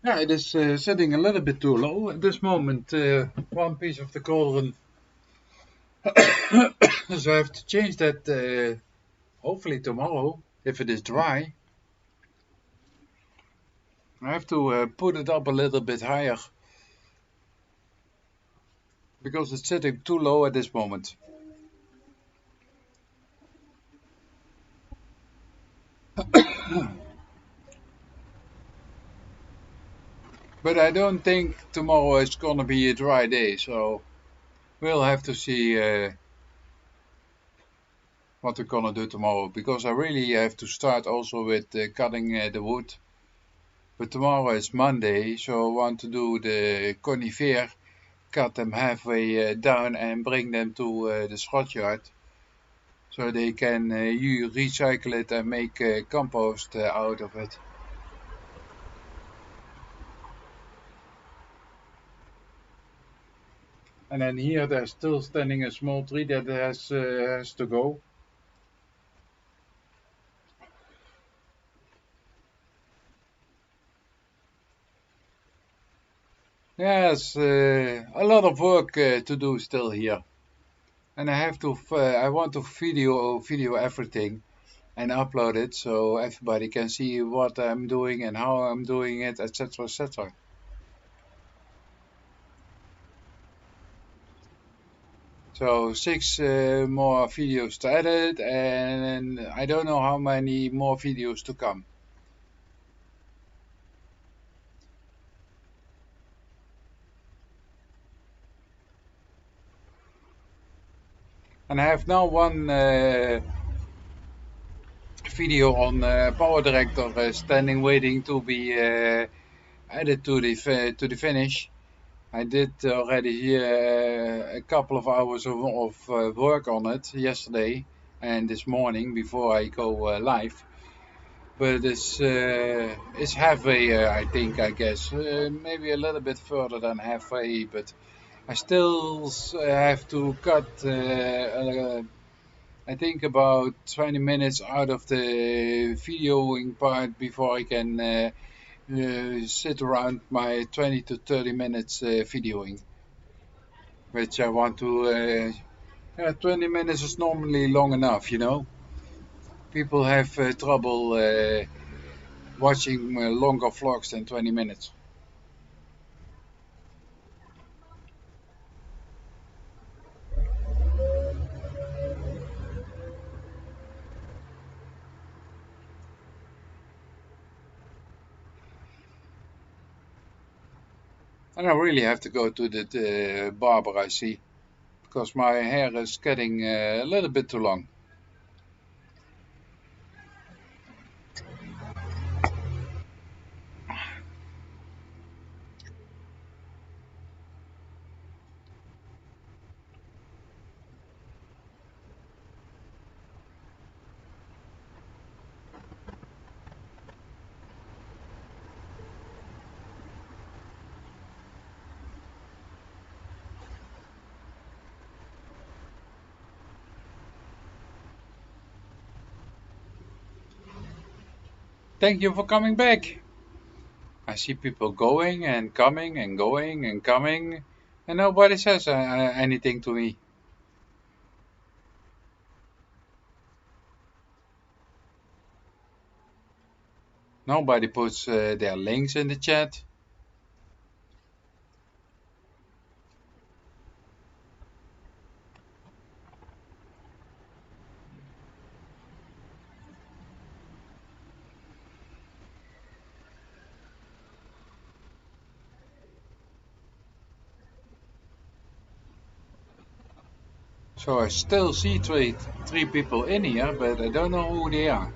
Yeah, it is sitting a little bit too low at this moment. One piece of the cauldron, so I have to change that hopefully tomorrow if it is dry. I have to put it up a little bit higher because it's sitting too low at this moment. But I don't think tomorrow is gonna be a dry day, so we'll have to see what we're gonna do tomorrow, because I really have to start also with cutting the wood. But tomorrow is Monday, so I want to do the conifer, cut them halfway down and bring them to the scrot yard, so they can you recycle it and make compost out of it. And then here there's still standing a small tree that has to go. Yes, a lot of work to do still here, and I want to video everything and upload it so everybody can see what I'm doing and how I'm doing it, etc., etc. So 6 more videos to edit, and I don't know how many more videos to come. And I have now one video on Power Director standing waiting to be added to the finish. I did already a couple of hours of work on it yesterday and this morning before I go live. But it's halfway, I think, I guess. Maybe a little bit further than halfway, but I still have to cut, I think, about 20 minutes out of the videoing part before I can sit around my 20 to 30 minutes videoing, which I want to. 20 minutes is normally long enough, you know. People have trouble watching longer vlogs than 20 minutes. And I really have to go to the barber, I see, because my hair is getting a little bit too long. Thank you for coming back. I see people going and coming and going and coming, and nobody says anything to me. Nobody puts their links in the chat. So I still see three people in here, but I don't know who they are.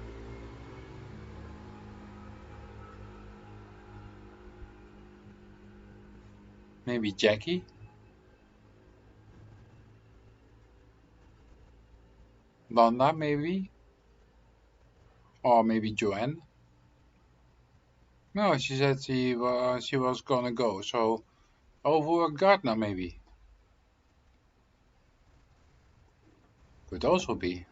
Maybe Jackie? Landa, maybe? Or maybe Joanne? No, she said she was gonna go, so over Gardner maybe. Could also be.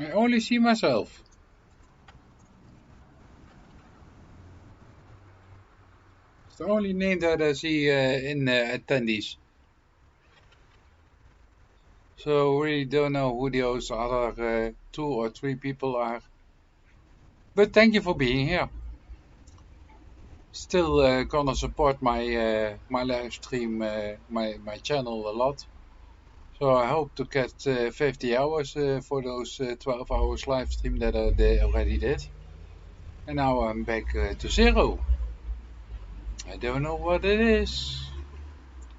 I only see myself. It's the only name that I see in attendees. So really don't know who those other 2 or 3 people are. But thank you for being here. Still gonna support my live stream, my channel a lot. So I hope to get 50 hours for those 12 hours live stream that I already did. And now I'm back to 0. I don't know what it is.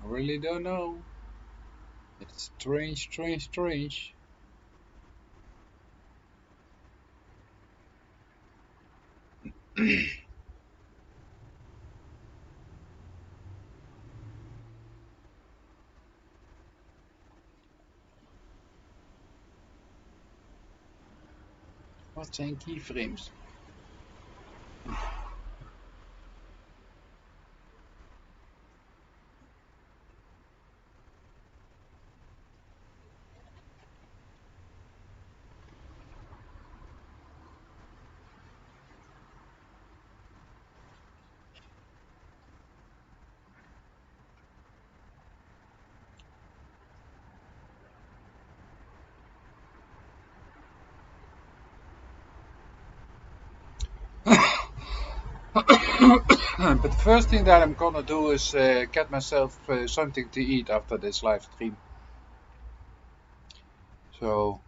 I really don't know. It's strange, strange, strange. Wat zijn keyframes? But the first thing that I'm gonna do is get myself something to eat after this live stream. So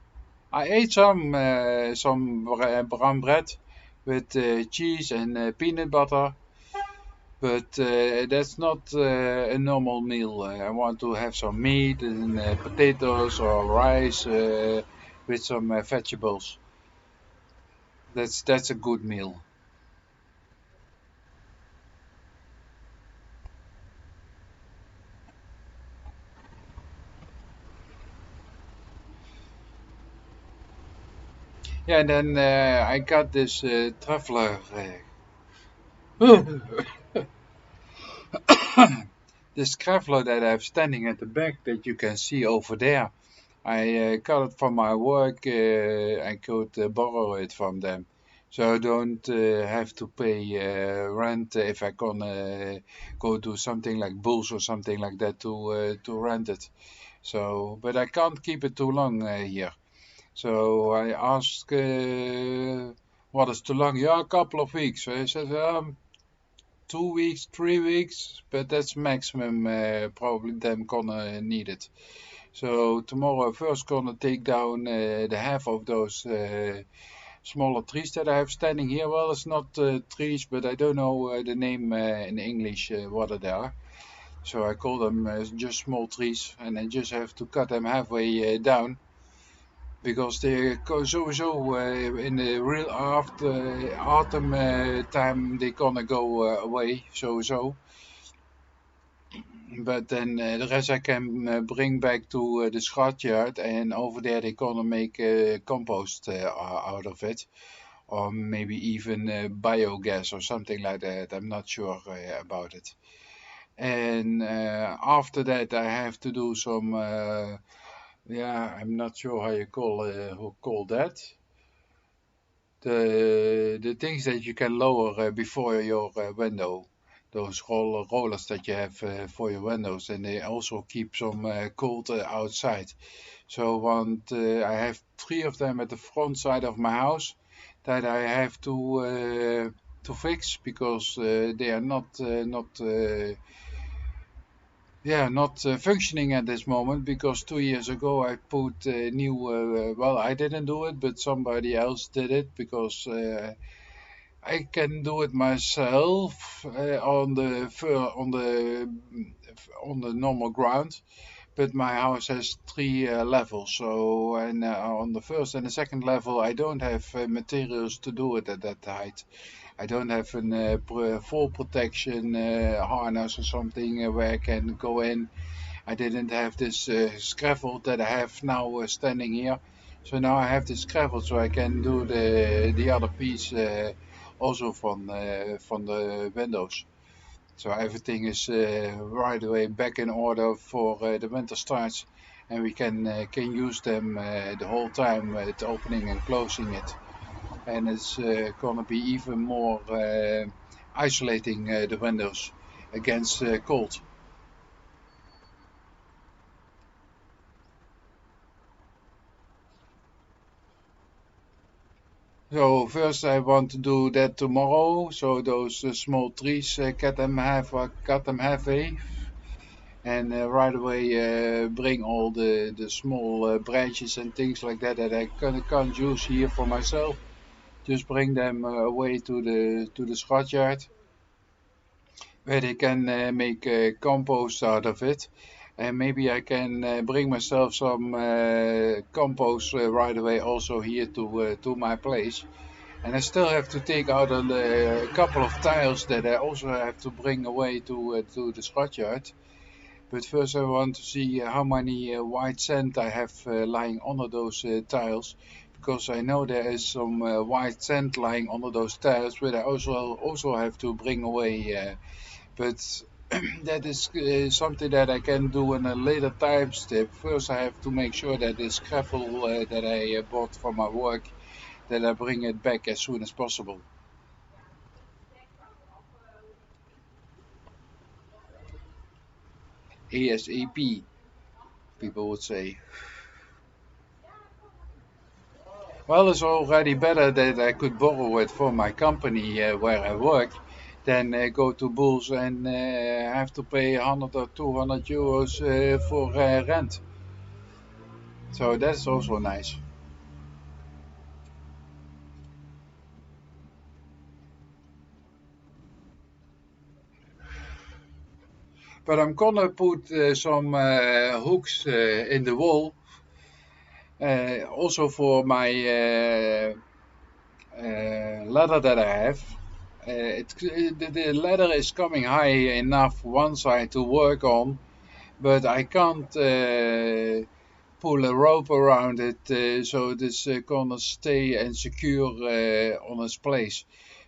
I ate some brown bread with cheese and peanut butter, but that's not a normal meal. I want to have some meat and potatoes or rice with some vegetables. That's a good meal. Yeah, and then I got this traveler. This traveler that I have standing at the back that you can see over there. I got it from my work. I could borrow it from them, so I don't have to pay rent if I gonna go do something like Bulls or something like that to rent it. So, but I can't keep it too long here. So I asked, what is too long? Yeah, a couple of weeks. So I said, 2 weeks, 3 weeks, but that's maximum. Probably them gonna need it. So tomorrow first gonna take down the half of those smaller trees that I have standing here. Well, it's not trees, but I don't know the name in English what they are. So I call them just small trees, and I just have to cut them halfway down because they go sowieso in the real after autumn time they gonna go away sowieso. But then the rest I can bring back to the scrapyard, and over there they gonna make compost out of it, or maybe even biogas or something like that. I'm not sure about it. And after that I have to do some yeah, I'm not sure how you call that. The things that you can lower before your window, those rollers that you have for your windows, and they also keep some cold outside. So I have 3 of them at the front side of my house that I have to fix because they are not functioning at this moment, because 2 years ago I put new well, I didn't do it, but somebody else did it, because I can do it myself on the normal ground, but my house has 3 levels. So, and on the first and the second level I don't have materials to do it at that height. I don't have a full protection harness or something where I can go in. I didn't have this scaffold that I have now standing here. So now I have this scaffold, so I can do the other piece also from the windows. So everything is right away back in order for the winter starts, and we can use them the whole time, opening and closing it. And it's gonna be even more isolating the windows against cold. So first I want to do that tomorrow. So those small trees, cut them halfway, and right away bring all the small branches and things like that that I can't use here for myself. Just bring them away to the scrapyard, where they can make compost out of it. And maybe I can bring myself some compost right away also here to my place. And I still have to take out a couple of tiles that I also have to bring away to the scrapyard. But first I want to see how many white sand I have lying under those tiles, because I know there is some white sand lying under those tiles, but I also have to bring away. But that is something that I can do in a later time step. First I have to make sure that this gravel that I bought for my work, that I bring it back as soon as possible. ASAP, people would say. Well, it's already better that I could borrow it for my company where I work than go to Bulls and have to pay 100 or 200 euros for rent. So that's also nice. But I'm gonna put some hooks in the wall, also for my ladder that I have. The ladder is coming high enough one side to work on, but I can't pull a rope around it so it is gonna stay and secure on its place.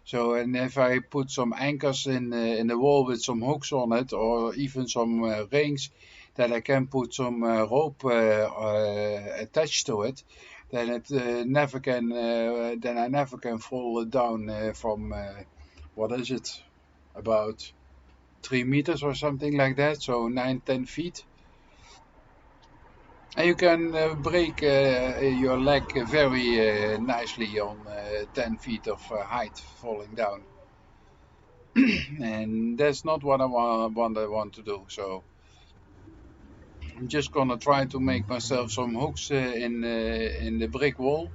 So, and if I put some anchors in the wall with some hooks on it, or even some rings that I can put some rope attached to it, then it never can. Then I never can fall down from what is it, about 3 meters or something like that. So 9, 10 feet. And you can break your leg very nicely on 10 feet of height falling down. and that's not what I want to do. So I'm just gonna try to make myself some hooks in the brick wall.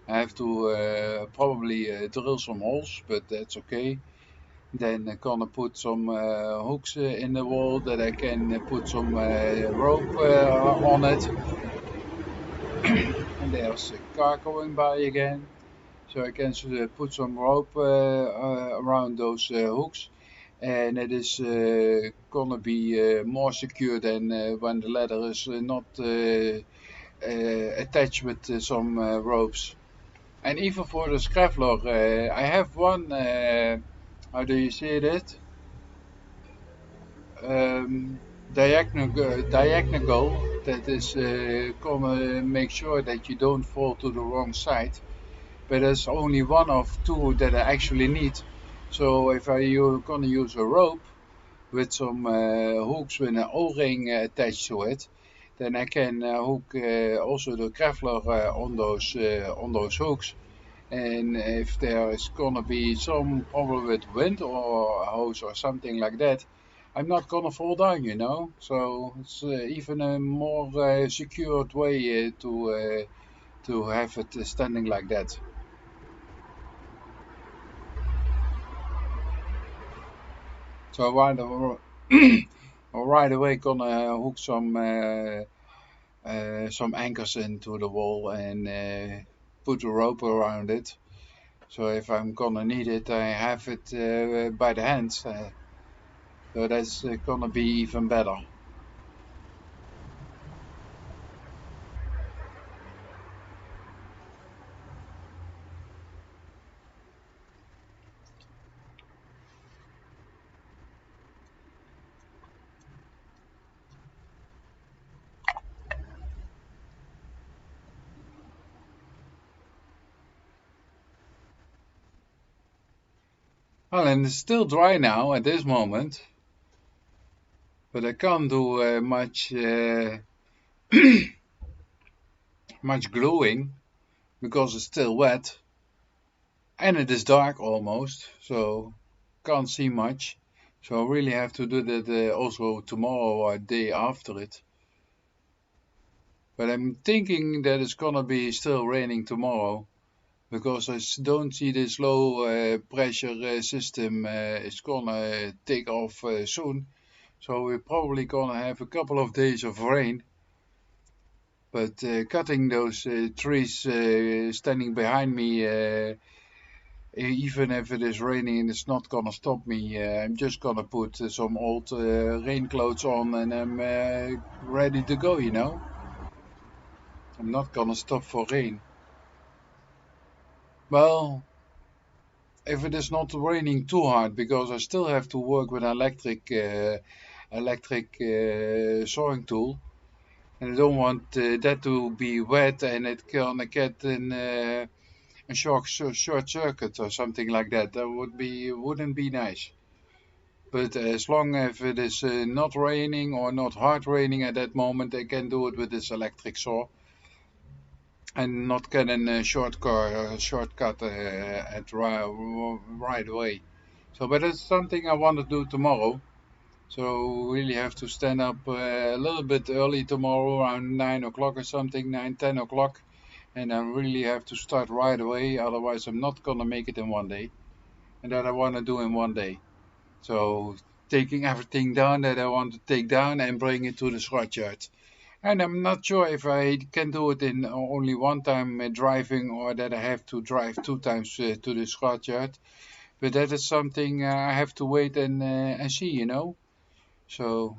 I have to probably drill some holes, but that's okay. Then I'm gonna put some hooks in the wall that I can put some rope on it. And there's a car going by again. So I can put some rope around those hooks. And it is gonna be more secure than when the ladder is not attached with some ropes. And even for the scrapler, I have one, how do you say it? Diagonal that is gonna make sure that you don't fall to the wrong side. But there's only one of two that I actually need. So if you're gonna use a rope with some hooks with an O-ring attached to it, then I can hook also the grappler on those hooks. And if there is gonna be some problem with wind or a hose or something like that, I'm not gonna fall down, you know. So it's even a more secured way to have it standing like that. So right away gonna hook some anchors into the wall and put a rope around it. So if I'm gonna need it, I have it by the hands. So that's gonna be even better. Well, and it's still dry now at this moment, but I can't do much gluing because it's still wet and it is dark almost, so can't see much. So I really have to do that also tomorrow or day after it. But I'm thinking that it's gonna be still raining tomorrow because I don't see this low pressure system is gonna take off soon. So we're probably gonna have a couple of days of rain. But cutting those trees standing behind me, even if it is raining, it's not gonna stop me. I'm just gonna put some old rain clothes on and I'm ready to go, you know. I'm not gonna stop for rain. Well, if it is not raining too hard, because I still have to work with an electric sawing tool, and I don't want that to be wet and it gonna get in a short circuit or something like that. That wouldn't be nice. But as long as it is not raining or not hard raining at that moment, I can do it with this electric saw and not get in a shortcut right away. So, but it's something I want to do tomorrow. So really have to stand up a little bit early tomorrow, around 9 o'clock or something, 9, 10 o'clock, and I really have to start right away. Otherwise, I'm not gonna make it in one day, and that I want to do in one day. So taking everything down that I want to take down and bring it to the scrapyard. And I'm not sure if I can do it in only one time driving or that I have to drive two times to the scrapyard. But that is something I have to wait and see, you know. So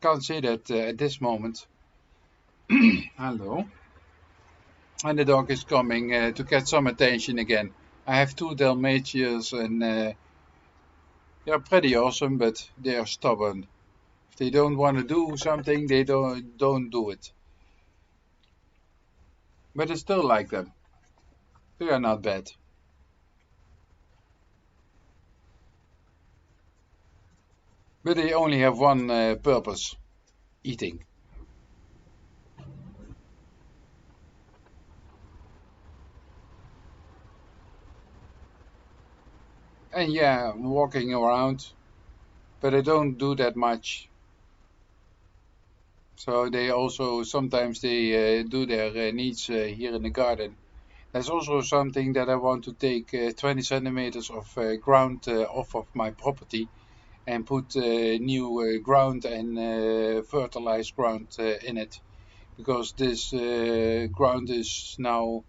can't say that at this moment. Hello. And the dog is coming to get some attention again. I have two Dalmatians and they're pretty awesome, but they are stubborn. If they don't want to do something, they don't do it. But I still like them. They are not bad. But they only have one purpose: eating. And yeah, walking around, but I don't do that much. So they also sometimes they do their needs here in the garden. There's also something that I want to take 20 centimeters of ground off of my property and put new ground and fertilized ground in it, because this ground is now,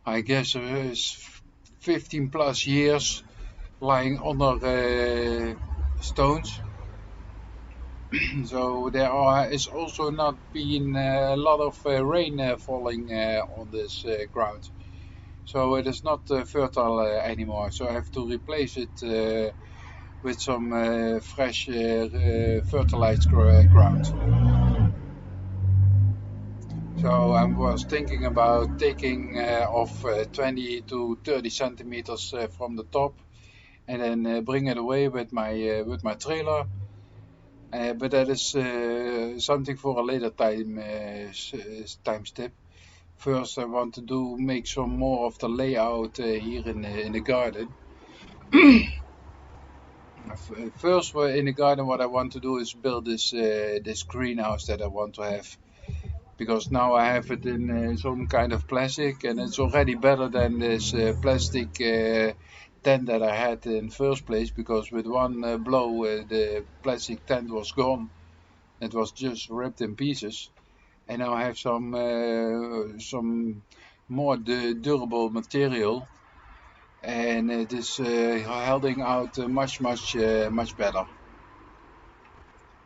I guess, is 15 plus years lying under stones. So there is also not been a lot of rain falling on this ground. So it is not fertile anymore. So I have to replace it with some fresh fertilized ground. So I was thinking about taking off 20 to 30 centimeters from the top, and then bring it away with my trailer. But that is something for a later time step. First, I want to make some more of the layout here in the garden. First, in the garden, what I want to do is build this greenhouse that I want to have, because now I have it in some kind of plastic, and it's already better than this plastic tent that I had in the first place. Because with one blow, the plastic tent was gone. It was just ripped in pieces, and now I have some more durable material, and it is holding out much better.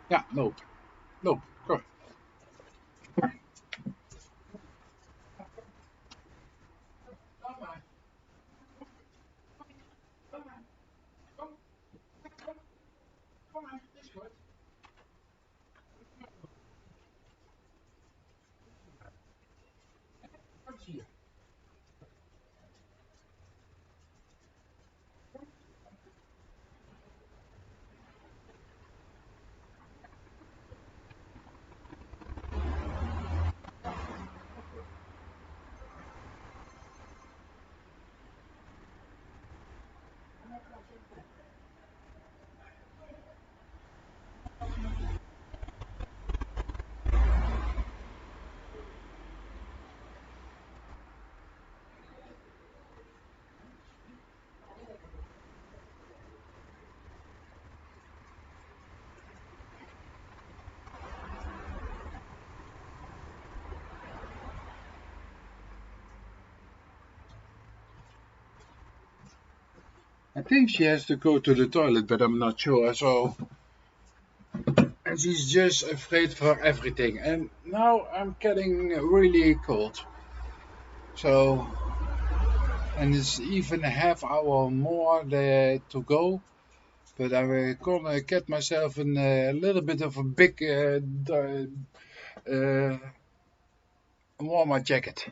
Yeah, nope, nope. Go. I think she has to go to the toilet, but I'm not sure. So, and she's just afraid for everything. And now I'm getting really cold. So, and it's even a half hour more there to go. But I'm gonna get myself in a little bit of a big uh, warmer jacket.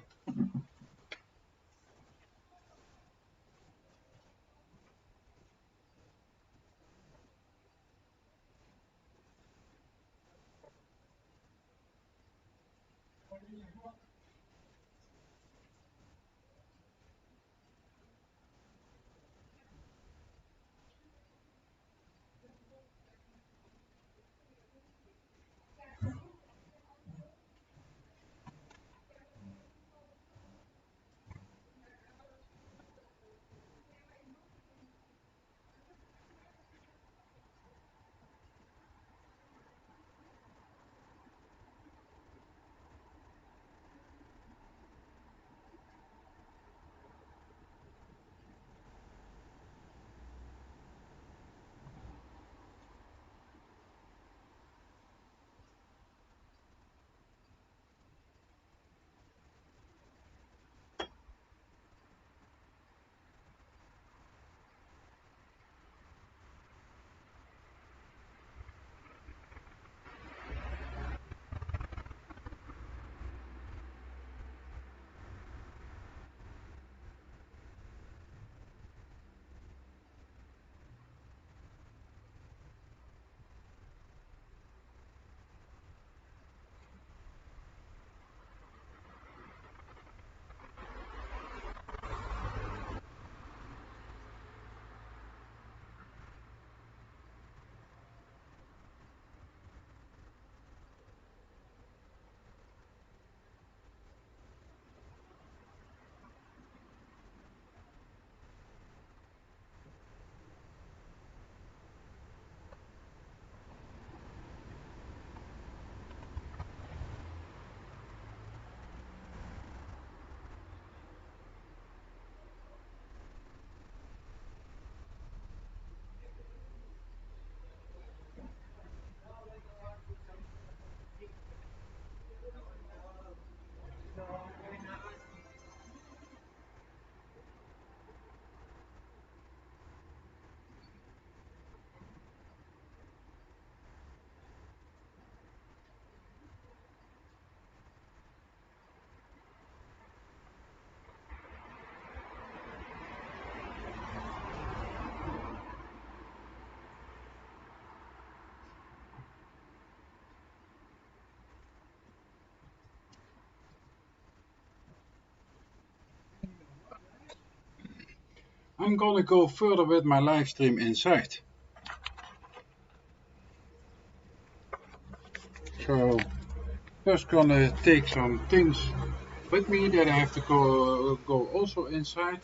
I'm gonna go further with my live stream inside. So just gonna take some things with me that I have to go also inside,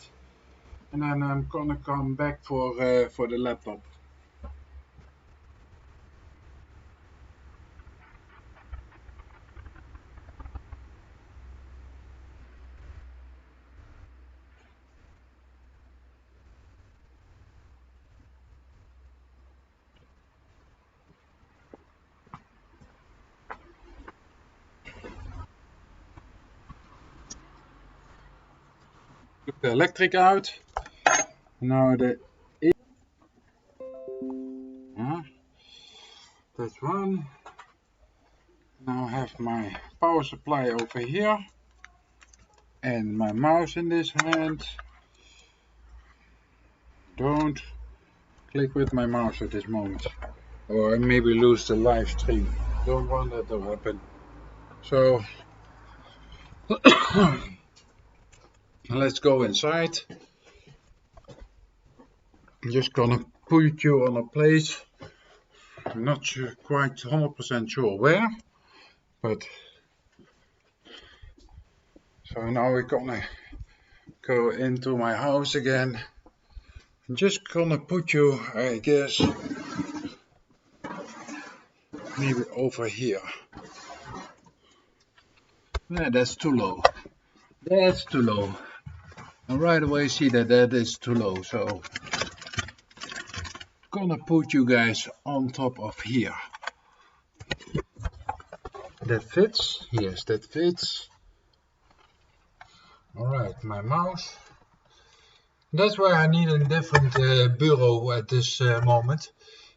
and then I'm gonna come back for the laptop. Took the electric out. Now that's one. Now I have my power supply over here and my mouse in this hand. Don't click with my mouse at this moment, or I maybe lose the live stream. Don't want that to happen. So let's go inside. I'm just gonna put you on a place. I'm not sure, quite 100% sure where, but so now we're gonna go into my house again. I'm just gonna put you, I guess, maybe over here. Yeah, that's too low. That's too low. I right away see that is too low, so gonna put you guys on top of here. That fits? Yes, that fits. Alright, my mouse. That's why I need a different bureau at this moment,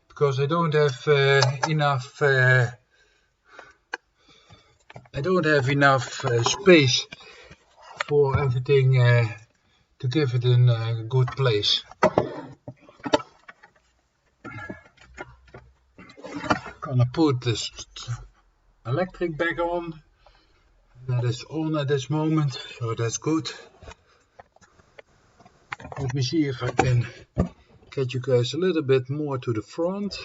because I don't have enough space for everything to give it in a good place. Gonna put this electric back on. That is on at this moment, so that's good. Let me see if I can get you guys a little bit more to the front.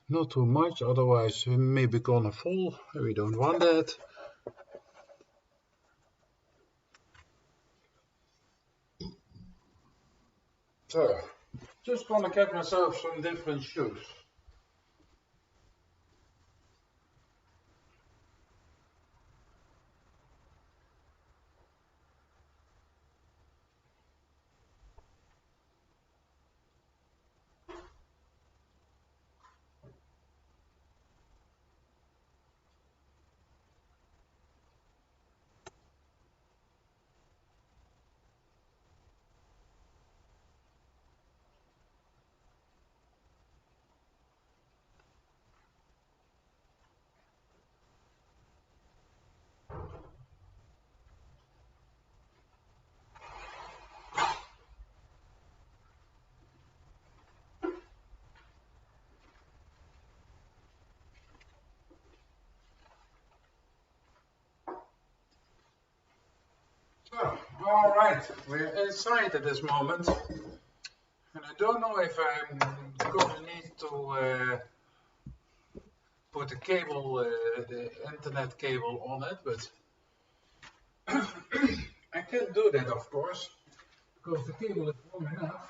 Not too much, otherwise we maybe gonna fall. We don't want that. So, just gonna get myself some different shoes. So, alright, we're inside at this moment. And I don't know if I'm gonna need to put the cable, the internet cable on it, but I can do that, of course, because the cable is long enough.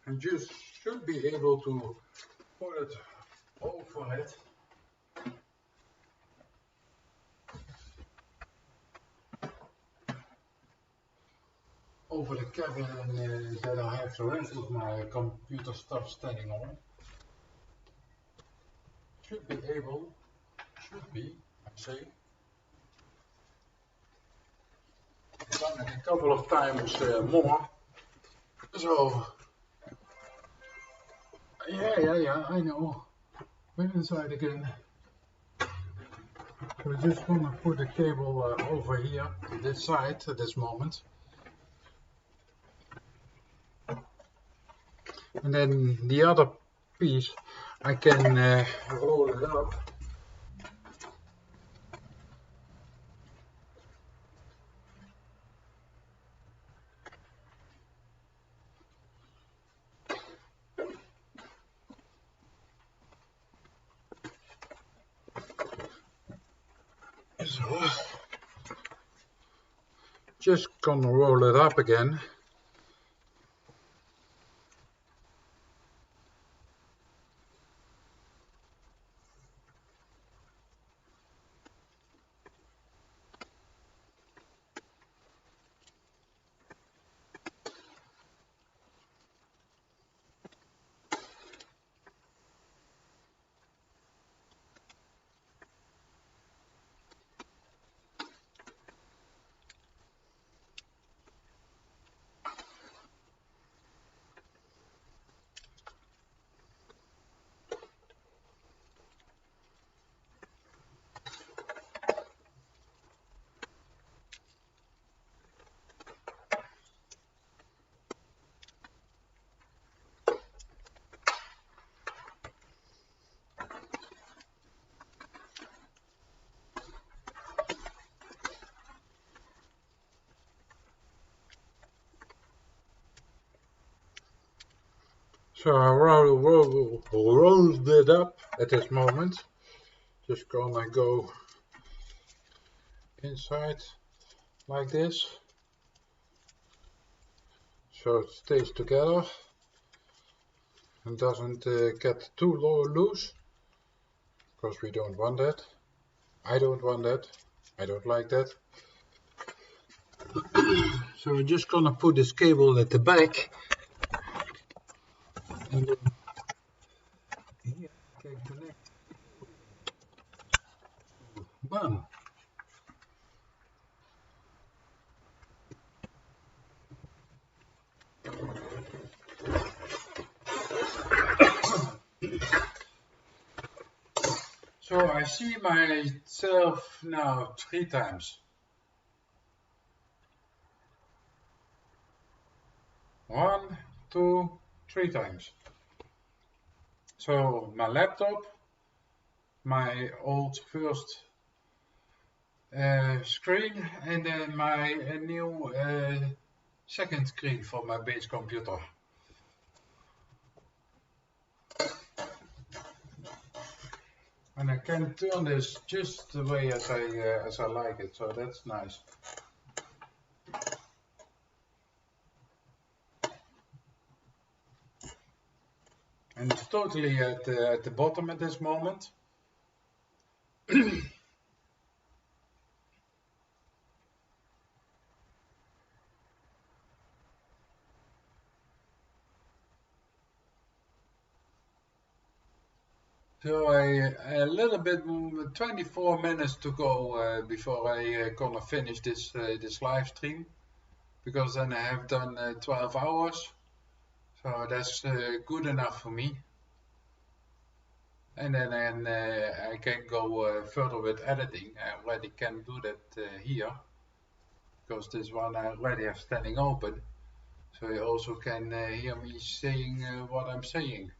And just should be able to put it over it. Over the cabin that I have the rest of my computer stuff standing on. Should be, I say. Done it a couple of times more. So, yeah, I know. We're inside again. We're just going to put the cable over here to this side at this moment. And then the other piece I can roll it up. So, just gonna roll it up again. So I rolled it up at this moment. Just gonna go inside like this, so it stays together and doesn't get too loose, because we don't want that. I don't want that. I don't like that. So we're just gonna put this cable at the back, and then here can connect. Bam. So I see myself now 3 times. 1, 2, 3 times. So my laptop, my old first screen, and then my new second screen for my base computer. And I can turn this just the way as I like it, so that's nice. And it's totally at the bottom at this moment. So a little bit, 24 minutes to go before I gonna finish this live stream, because then I have done 12 hours, so that's good enough for me. And then I can go further with editing. I already can do that here, because this one I already have standing open, so you also can hear me saying what I'm saying.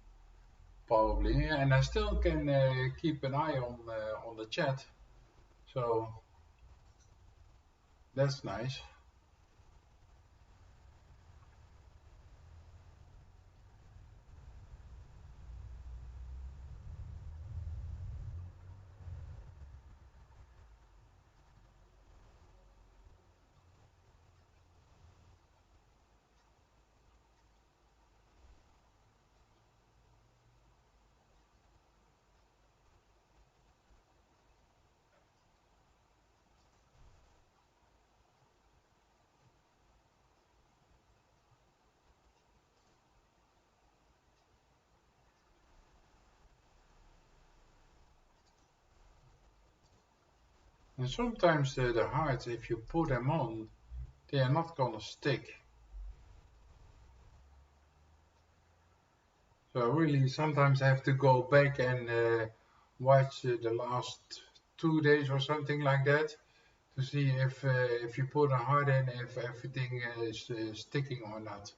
Probably, and I still can keep an eye on the chat, so that's nice. And sometimes the hearts, if you put them on, they are not gonna stick. So I really sometimes have to go back and watch the last 2 days or something like that, to see if you put a heart in, if everything is sticking or not.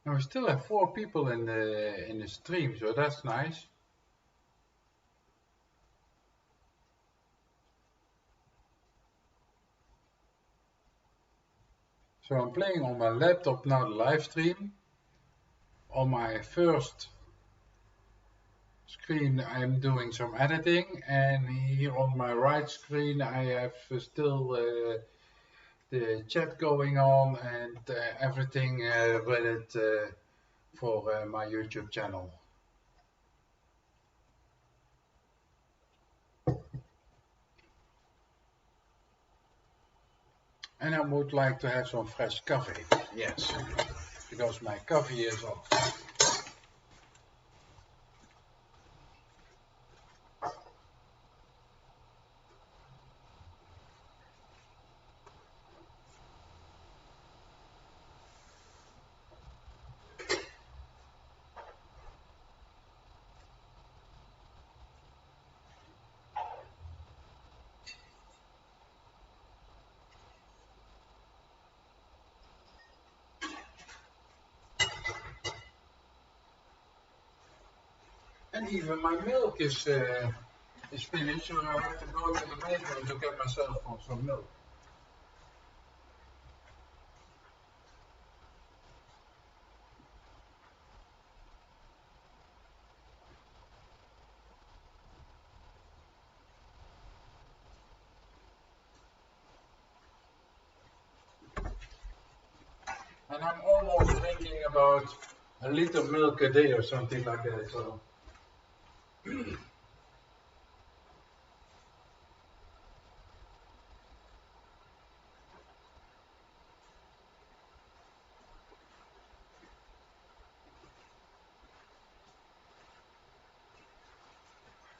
And we still have 4 people in the stream, so that's nice. So I'm playing on my laptop now the live stream. On my first screen I'm doing some editing, and here on my right screen I have still the chat going on and everything with it for my YouTube channel. And I would like to have some fresh coffee, yes, because my coffee is off. And even my milk is finished, so I have to go to the bakery to get myself some milk. And I'm almost drinking about a liter milk a day or something like that. So.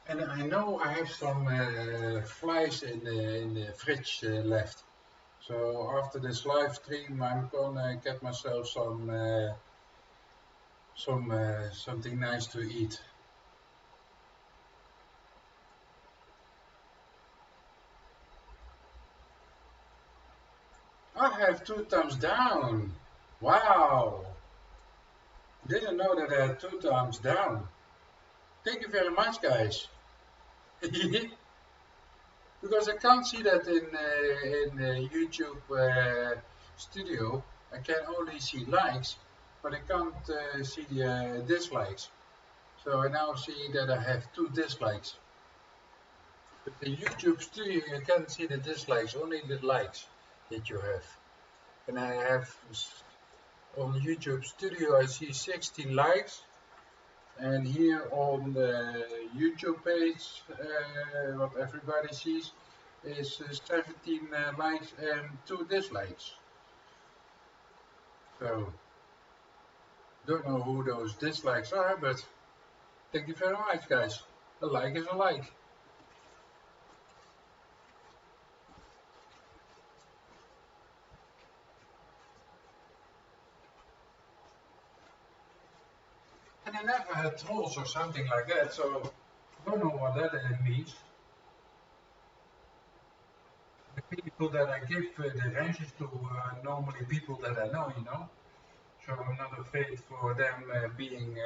And I know I have some flies in the fridge left. So after this live stream, I'm gonna get myself something nice to eat. I have 2 thumbs down. Wow! Didn't know that I had 2 thumbs down. Thank you very much, guys. Because I can't see that in YouTube Studio. I can only see likes, but I can't see the dislikes. So I now see that I have 2 dislikes. But in YouTube Studio you can't see the dislikes, only the likes that you have. And I have on YouTube Studio I see 16 likes, and here on the YouTube page what everybody sees is 17 likes and 2 dislikes. So don't know who those dislikes are, but thank you very much, guys. A like is a like. And I never had trolls or something like that, so I don't know what that means. The people that I give the ranges to are normally people that I know, you know. So I'm not afraid for them being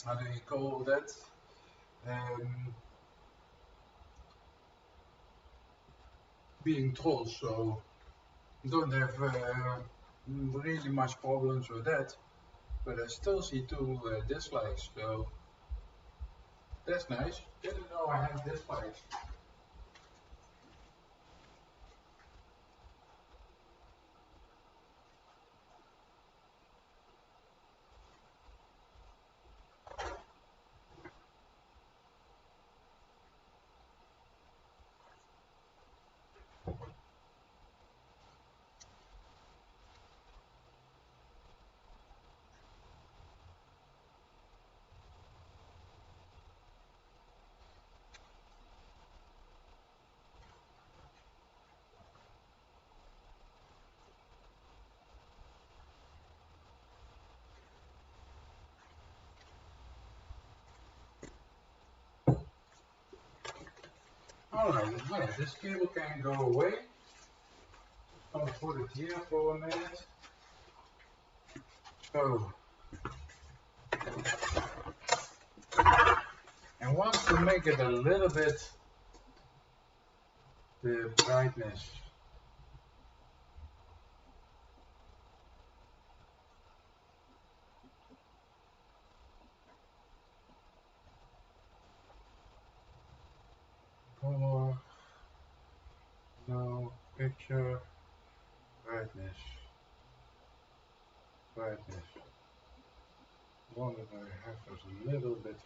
how do you call that? Being trolls. So don't have really much problems with that. But I still see 2 dislikes, so that's nice. Didn't know I had dislikes. Alright, well, this cable can go away. I'll put it here for a minute. So, I want to make it a little bit the brightness. Color, no, picture, brightness, brightness. One that I have is a little bit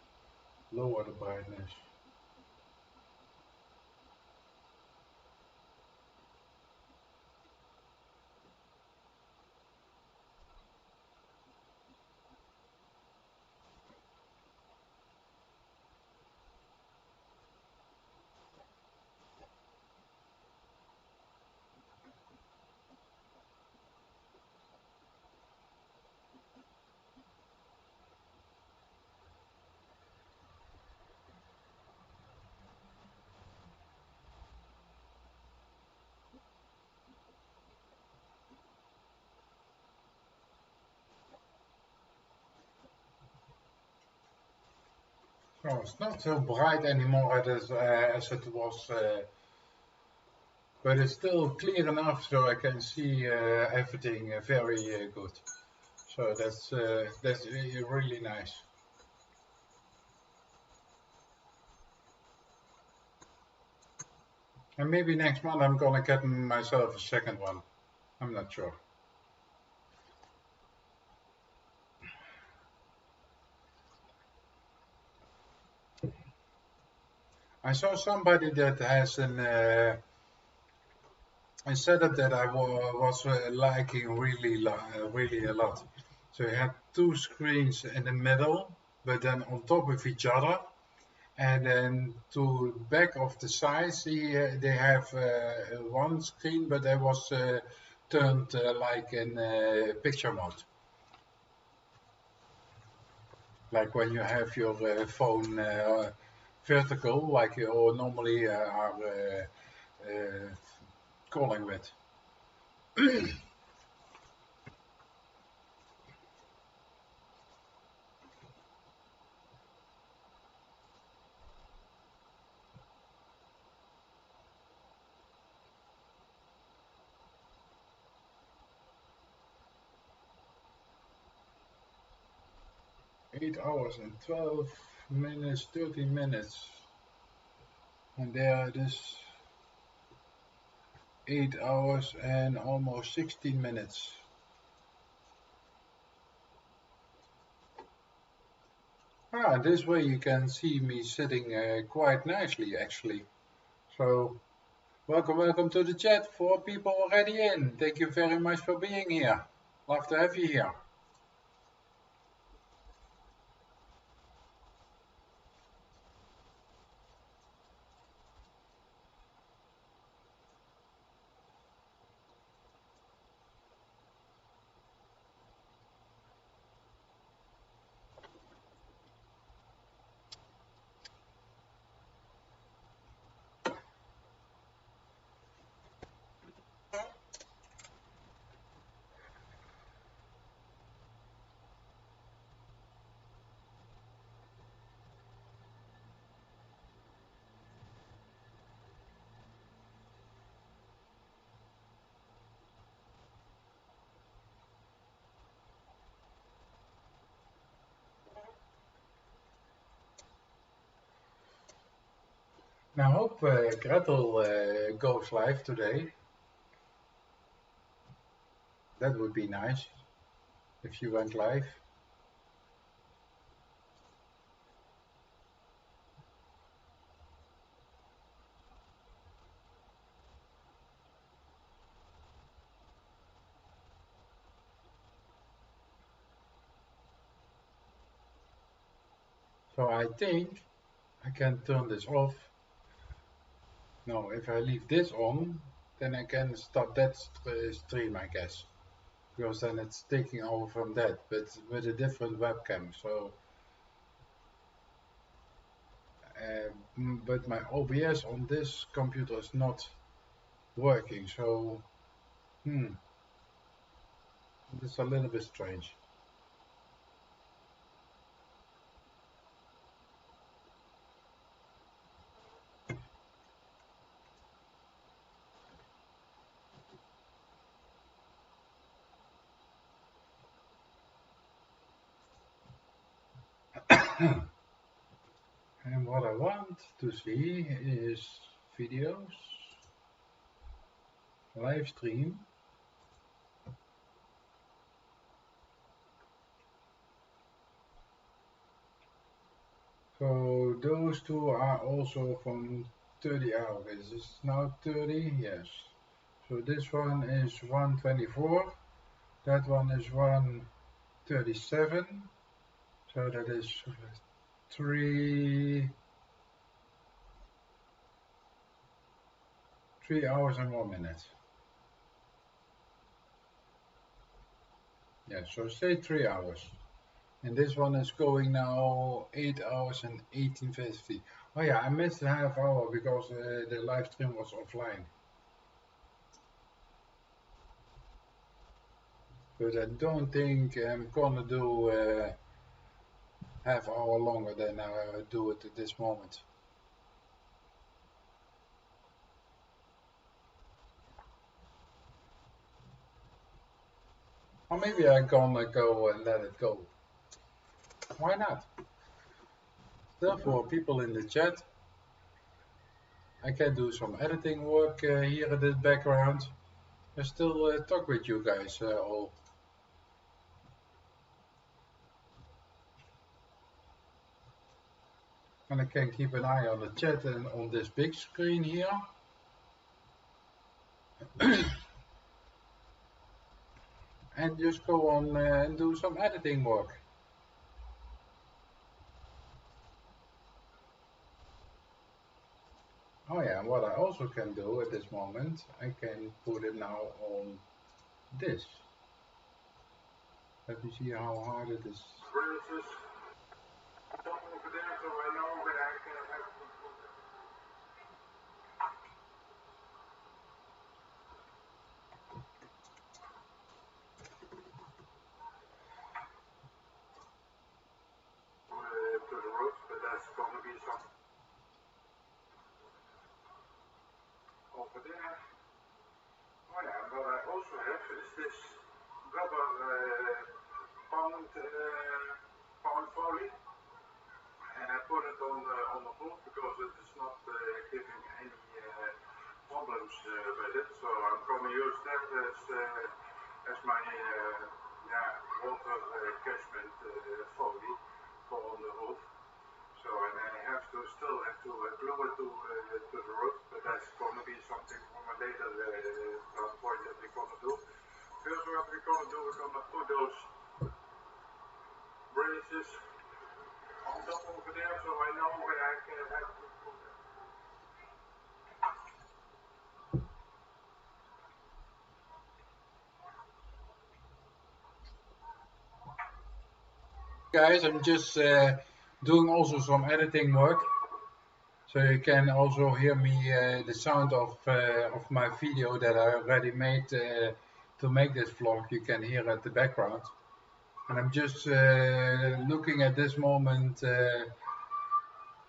lower the brightness. So it's not so bright anymore as it was, but it's still clear enough so I can see everything very good. So that's really nice. And maybe next month I'm gonna get myself a second one. I'm not sure. I saw somebody that has a setup that I was liking really a lot. So he had two screens in the middle, but then on top of each other, and then to the back of the sides, they have one screen, but that was turned like in picture mode. Like when you have your phone vertical, like you normally are calling with. 8 hours and 12 minutes, 13 minutes. And there it is 8 hours and almost 16 minutes. This way you can see me sitting quite nicely actually. So welcome to the chat. 4 people already in. Thank you very much for being here. Love to have you here. Now I hope Gretel goes live today. That would be nice if she went live. So I think I can turn this off. No, if I leave this on, then I can stop that stream, I guess. Because then it's taking over from that, but with a different webcam. So but my OBS on this computer is not working, so it's a little bit strange. And what I want to see is videos, live stream. So those two are also from 30 hours. Is this now 30? Yes. So this one is 124. That one is 137. So that is 3 hours and 1 minute. Yeah, so say 3 hours. And this one is going now 8 hours and 18:50. Oh yeah, I missed a half hour because the live stream was offline. But I don't think I'm gonna do half hour longer than I do it at this moment. Or maybe I'm gonna go and let it go. Why not? Still, for people in the chat, I can do some editing work here in the background. I still talk with you guys all. And I can keep an eye on the chat and on this big screen here. And just go on and do some editing work. Oh yeah, what I also can do at this moment, I can put it now on this. Let me see how hard it is. To the roof, but that's going to be some over there. Oh yeah, and what I also have is this rubber pound foley, and I put it on the roof because it is not giving any problems with it. So I'm going to use that as my water catchment foley for on the roof. So, and I still have to glue it to the roof, but that's going to be something from a later point that we're going to do. First, what we're going to do, we're going to put those braces on top over there, so I know where I can have to put them. Guys, I'm just doing also some editing work, so you can also hear me the sound of my video that I already made to make this vlog. You can hear at the background, and I'm just looking at this moment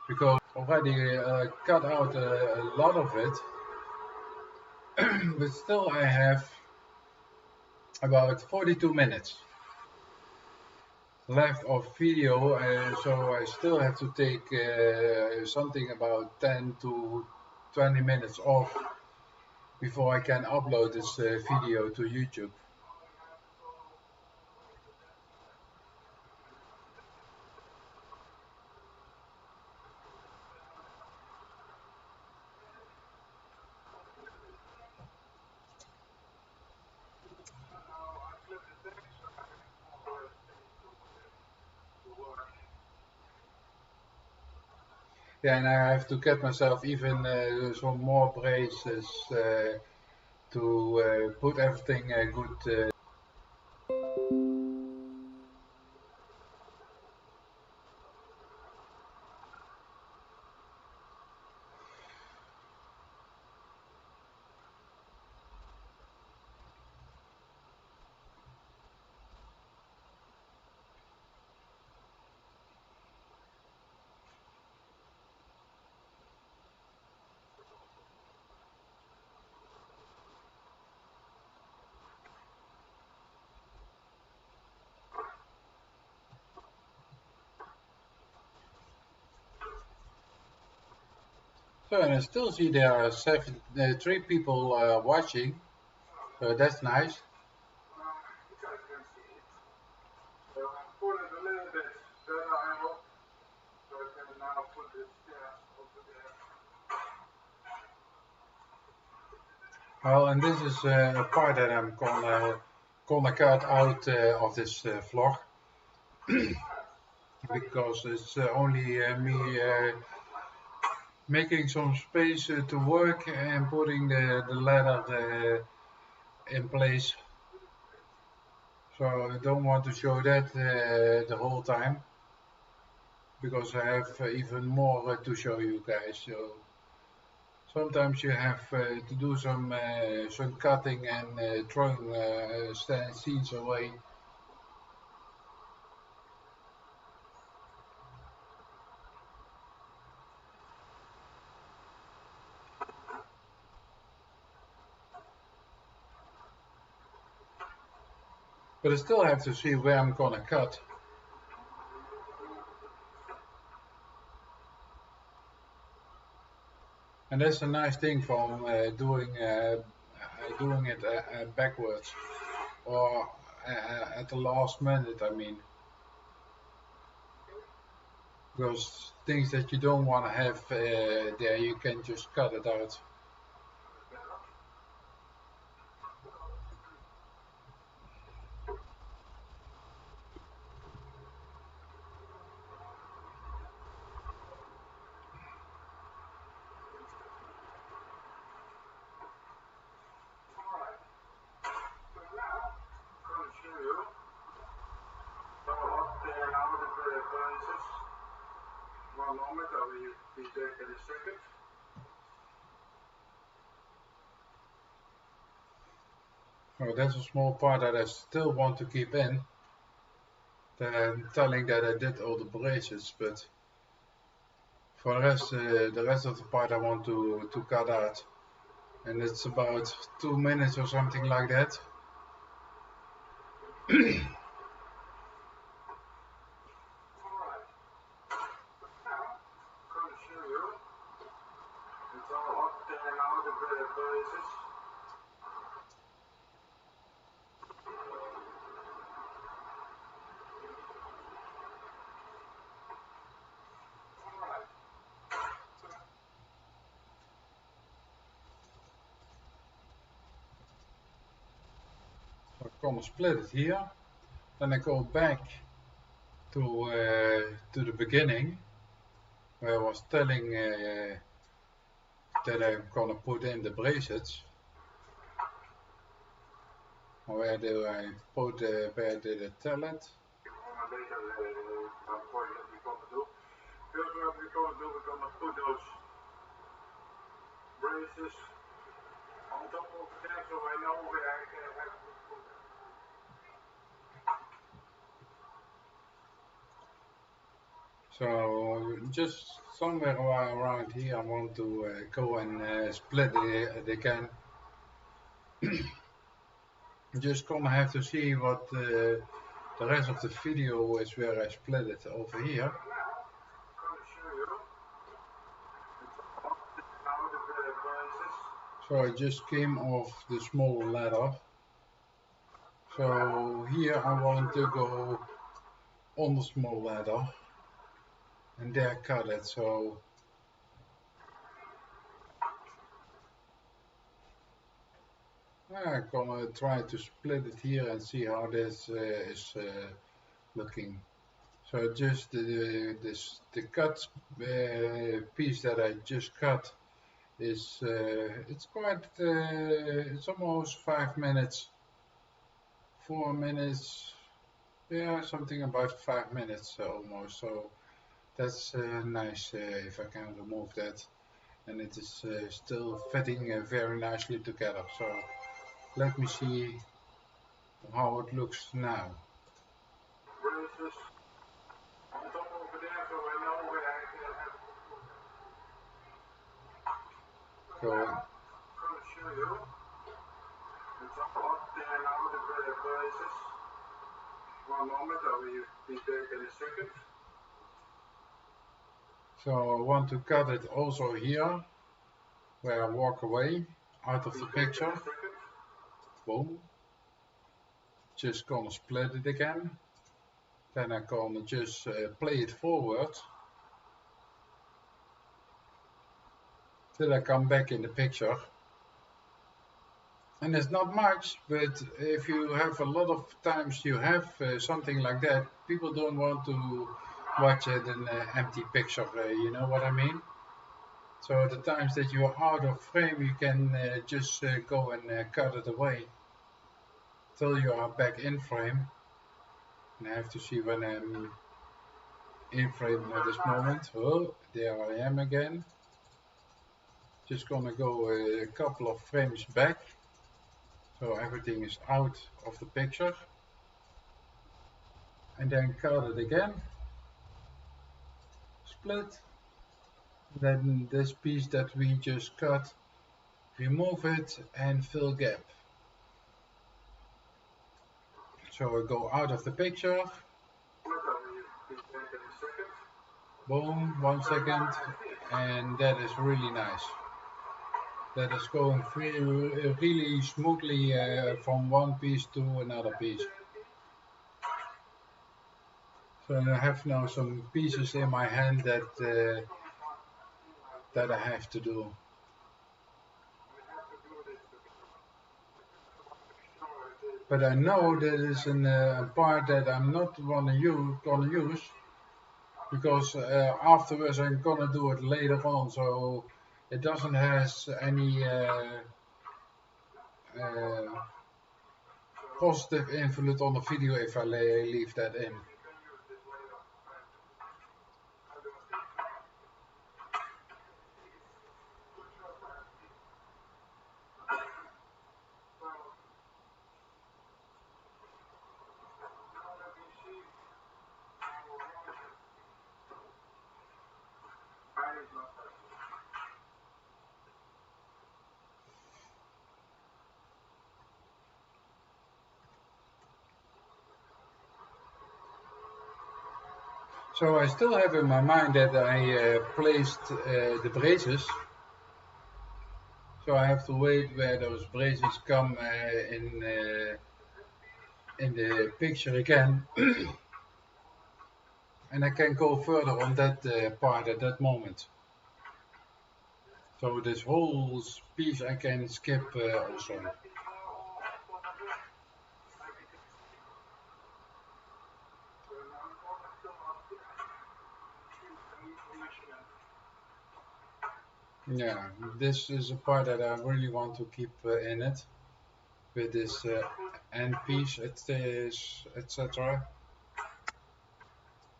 because I already cut out a lot of it, but still I have about 42 minutes left of video, so I still have to take something about 10 to 20 minutes off before I can upload this video to YouTube. Yeah, and I have to get myself even some more braces to put everything good. So, and I still see there are three people watching, so that's nice. So I put it a little bit better, I hope, so I can now put the stairs over there. Well, and this is a part that I'm gonna cut out of this vlog because it's only me making some space to work and putting the ladder in place. So I don't want to show that the whole time because I have even more to show you guys. So sometimes you have to do some cutting and throwing seeds away. But I still have to see where I'm gonna cut. And that's a nice thing from doing it backwards or at the last minute, I mean. Because things that you don't want to have there, you can just cut it out. One moment, I will be back in a second. Oh, that's a small part that I still want to keep in. I'm telling that I did all the braces, but for the rest of the part I want to cut out. And it's about 2 minutes or something like that. I'm gonna split it here. Then I go back to the beginning where I was telling that I'm gonna put in the braces. Where do I put where did I tell it? Later, what we're gonna do. First what we're gonna do, we're gonna put those braces on top of there so I know where I can have to put them. So just somewhere around here I want to go and split it again. Just gonna have to see what the rest of the video is where I split it over here. So I just came off the small ladder. So here I want to go on the small ladder and there cut it. So I'm gonna try to split it here and see how this is looking. So just the cut piece that I just cut is it's quite it's almost 5 minutes, 4 minutes, yeah, something about 5 minutes almost. So that's nice if I can remove that, and it is still fitting very nicely together. So let me see how it looks now. Braces on top over there so I know where I can have to put them. So I'm going to show you. It's all up there now, the braces. One moment, I will be back in a second. So I want to cut it also here. where I walk away out of the picture. Boom. Just gonna split it again. Then I'm gonna just play it forward till I come back in the picture. And it's not much, but if you have a lot of times you have something like that, people don't want to watch it in an empty picture, you know what I mean? So the times that you are out of frame, you can just go and cut it away till you are back in frame. And I have to see when I'm in frame at this moment. Oh, there I am again. Just gonna go a couple of frames back, so everything is out of the picture. And then cut it again. Split. Then this piece that we just cut, remove it and fill gap. So I go out of the picture. Boom, 1 second, and that is really nice. That is going really smoothly from one piece to another piece. So I have now some pieces in my hand that I have to do. But I know that is a part that I'm not gonna use because afterwards I'm gonna do it later on, so it doesn't has any positive influence on the video if I leave that in. So I still have in my mind that I placed the braces. So I have to wait where those braces come in the picture again. And I can go further on that part at that moment. So this whole piece I can skip also. Yeah, this is a part that I really want to keep in it, with this end piece, etc.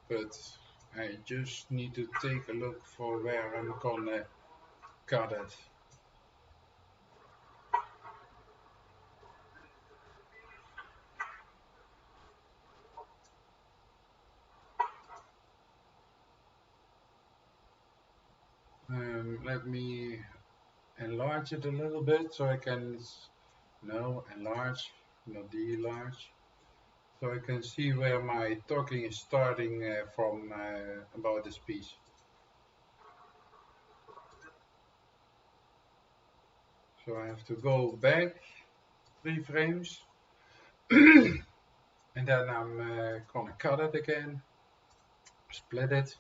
But I just need to take a look for where I'm gonna cut it. Let me enlarge it a little bit so I can, no, enlarge, not de-large. So I can see where my talking is starting from about this piece. So I have to go back 3 frames and then I'm gonna cut it again, split it,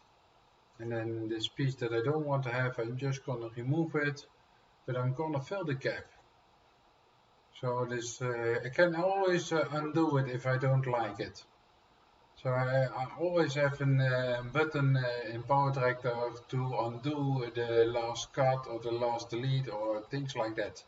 and then this piece that I don't want to have, I'm just gonna remove it, but I'm gonna fill the gap. So this I can always undo it if I don't like it. So I always have a button in Power Director to undo the last cut or the last delete or things like that.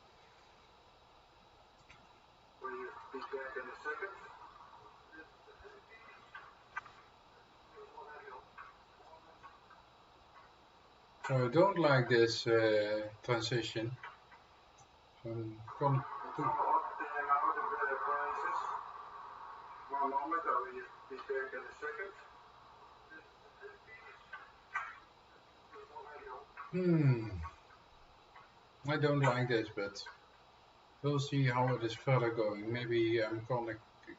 So I don't like this transition. So I'm going to... One moment, I will be back in a second. I don't like this, but we'll see how it is further going. Maybe I'm gonna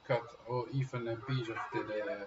cut or even a piece of the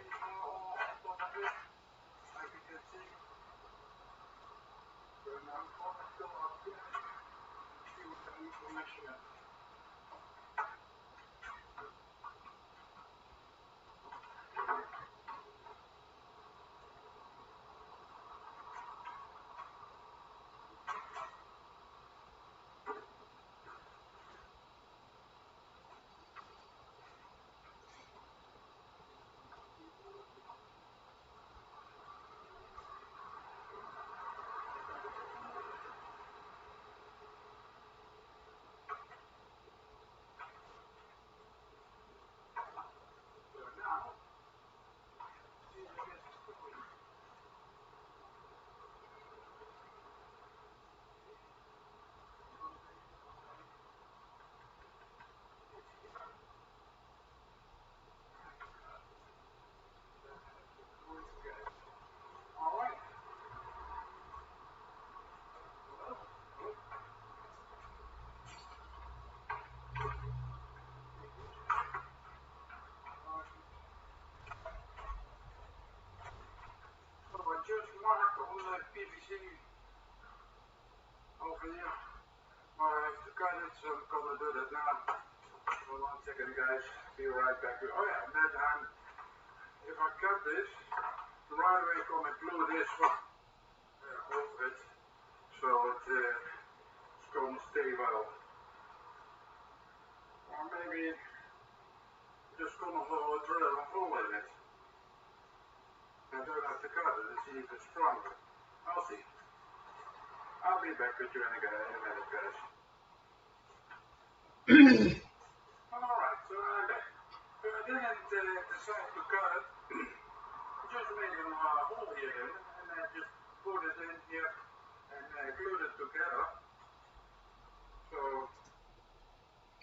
Just mark on the PVC over here. I have to cut it, so I'm gonna do that now. So 1 second, guys. Be right back. Oh yeah, and that time, if I cut this, the right way gonna glue this over it, so it's gonna stay well. Or maybe just gonna drill a hole in it. I don't have to cut it, it's even stronger. I'll see. I'll be back with you in a minute, guys. Alright, so I'm back. So I didn't decide to cut it. Just made a hole here in and then just put it in here and glued it together.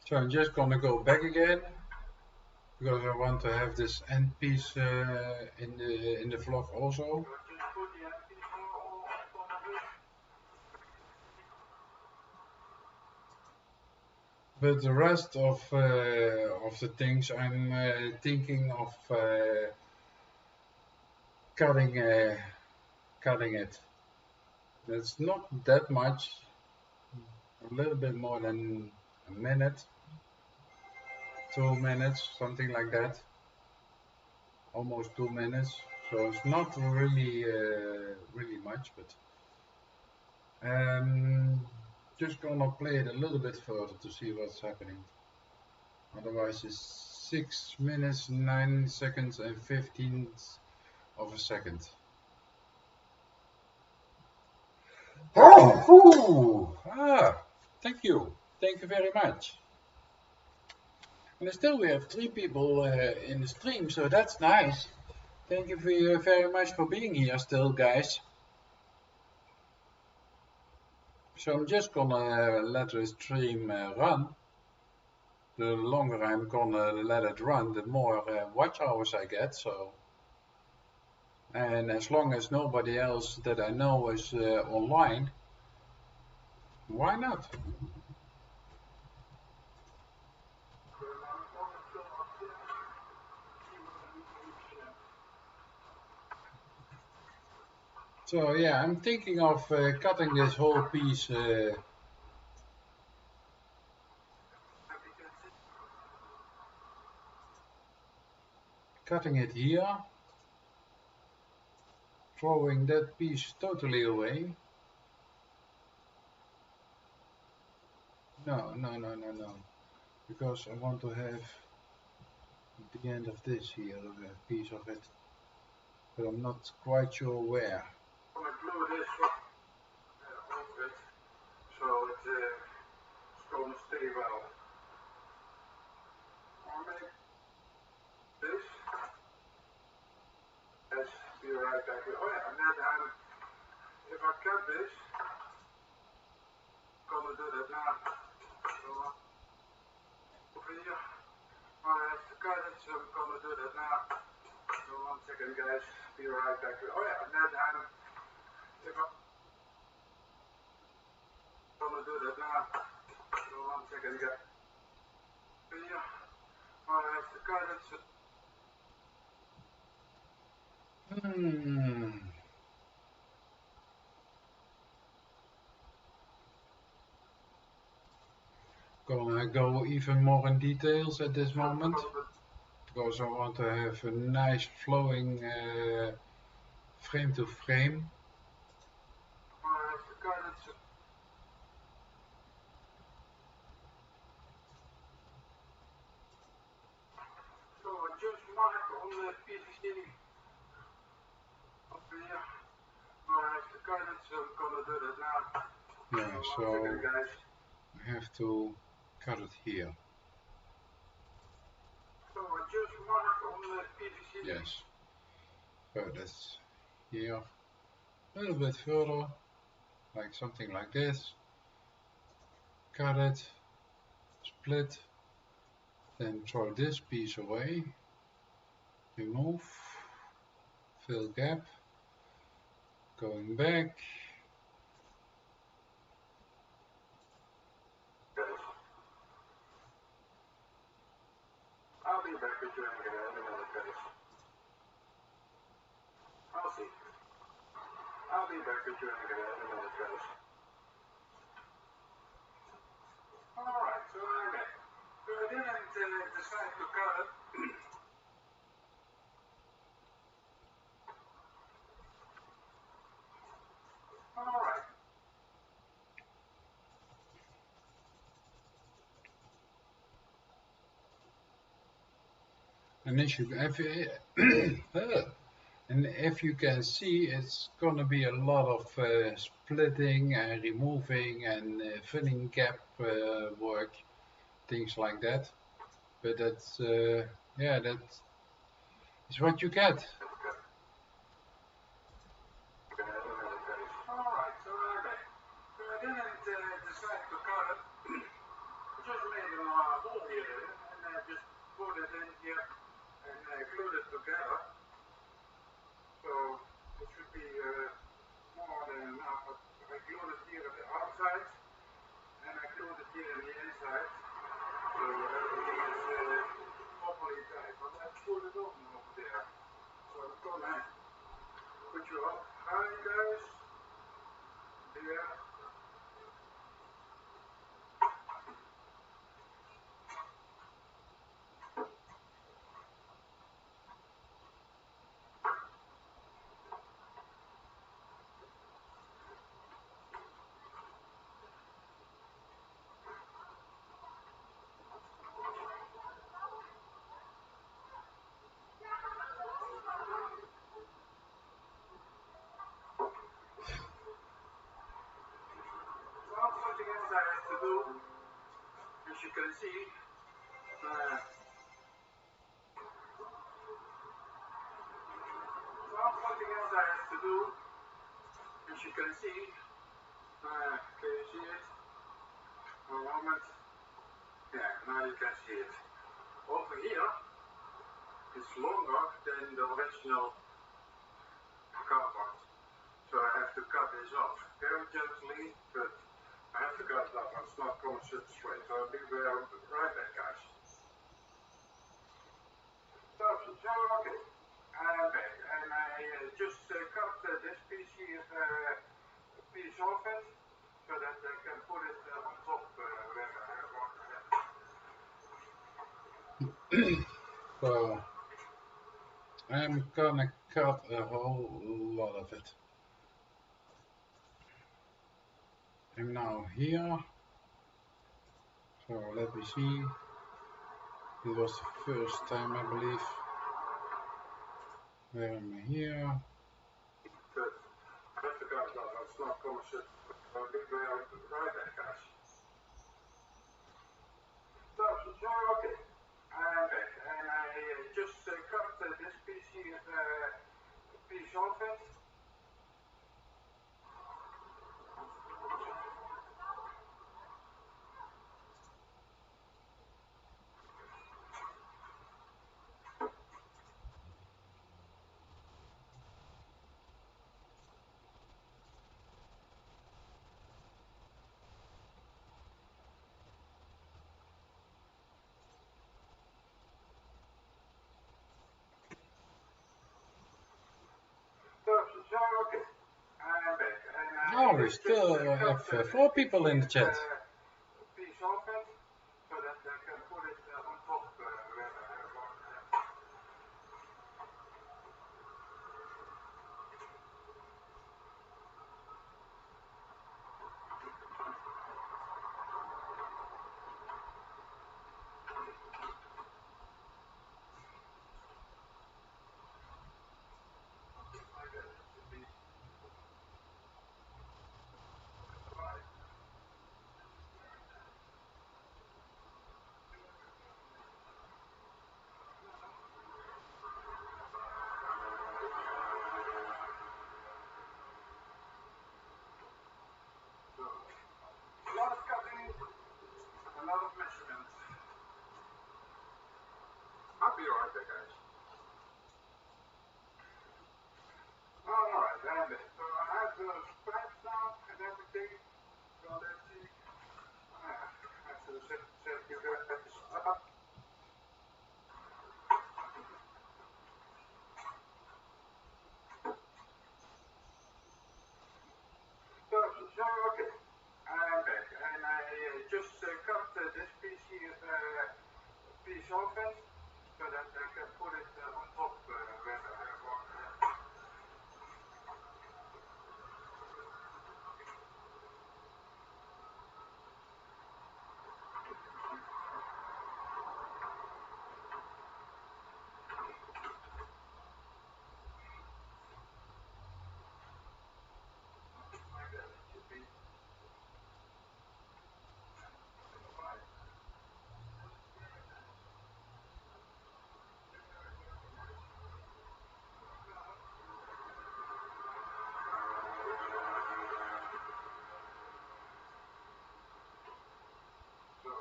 So I'm just gonna go back again because I want to have this end piece in the vlog also. But the rest of the things I'm thinking of cutting it. That's not that much, a little bit more than a minute, 2 minutes, something like that. Almost 2 minutes, so it's not really really much, but just gonna play it a little bit further to see what's happening. Otherwise it's 6 minutes 9 seconds and 15th of a second. Thank you very much. And still we have 3 people in the stream, so that's nice. Thank you very much for being here still, guys. So I'm just gonna let the stream run. The longer I'm gonna let it run, the more watch hours I get. So, and as long as nobody else that I know is online, why not? So yeah, I'm thinking of cutting this whole piece. Cutting it here, throwing that piece totally away. No, because I want to have at the end of this here a piece of it, but I'm not quite sure where. I'm gonna glue this over it, so it's gonna stay well. I'll make this. Let's be right back. Oh yeah, and then if I cut this, I'm gonna do that now. So over here, I have to cut it, so I'm gonna do that now. So 1 second, guys. Be right back. Oh yeah, and then if I'm gonna do that now. So 1 second, guys. Here, I have to cut it. So Gonna go even more in details at this moment, because I want to have a nice flowing frame to frame. So just mark on the PVC up here. I have to cut it, so I'm gonna do that now. Yeah, so I have to cut it here. So just mark on the PVC. Yes. So that's here. A little bit further, like something like this. Cut it, split, then throw this piece away. Remove, fill gap, going back. I'll be back with you in a minute, guys. I'll see. I'll be back with you in a minute, guys. Alright, so I'm back. So I didn't decide to cut it. Alright. And if you can see, it's gonna be a lot of splitting and removing and filling gap work, things like that. But that's yeah, that is what you get. Alright, so I'm back. So I didn't decide to cut it. Just made a hole here and just put it in here and glued it together. So it should be more than enough. But I glued it here at the outside and I glued it here on the inside. So everything is properly tight. But let's put it on over there. So I'm gonna put you up high, guys. There. Something else I have to do, as you can see, something else I have to do, as you can see, can you see it? A moment. Yeah, now you can see it. Over here, it's longer than the original cover. So I have to cut this off very gently, but I have to cut it off. It's not going to sit straight. So I'll be right back, guys. So okay, I'm back, and I just cut this piece here, piece off it, so that I can put it on top where I want it. So I'm gonna cut a whole lot of it. I'm now here. So let me see. It was the first time, I believe. Where am I here? Good. I have to cut it off. It's not going to sit. I'll be right back, guys. So okay, I'm back, and I just cut this piece here, piece off it. Okay, I'm back, and oh, we still have 4 people in the chat. Piece off it. So, okay, I'm back, and I just cut this piece here, piece off it, so that I can put it on top where I want it. Like that, it should be fine. So,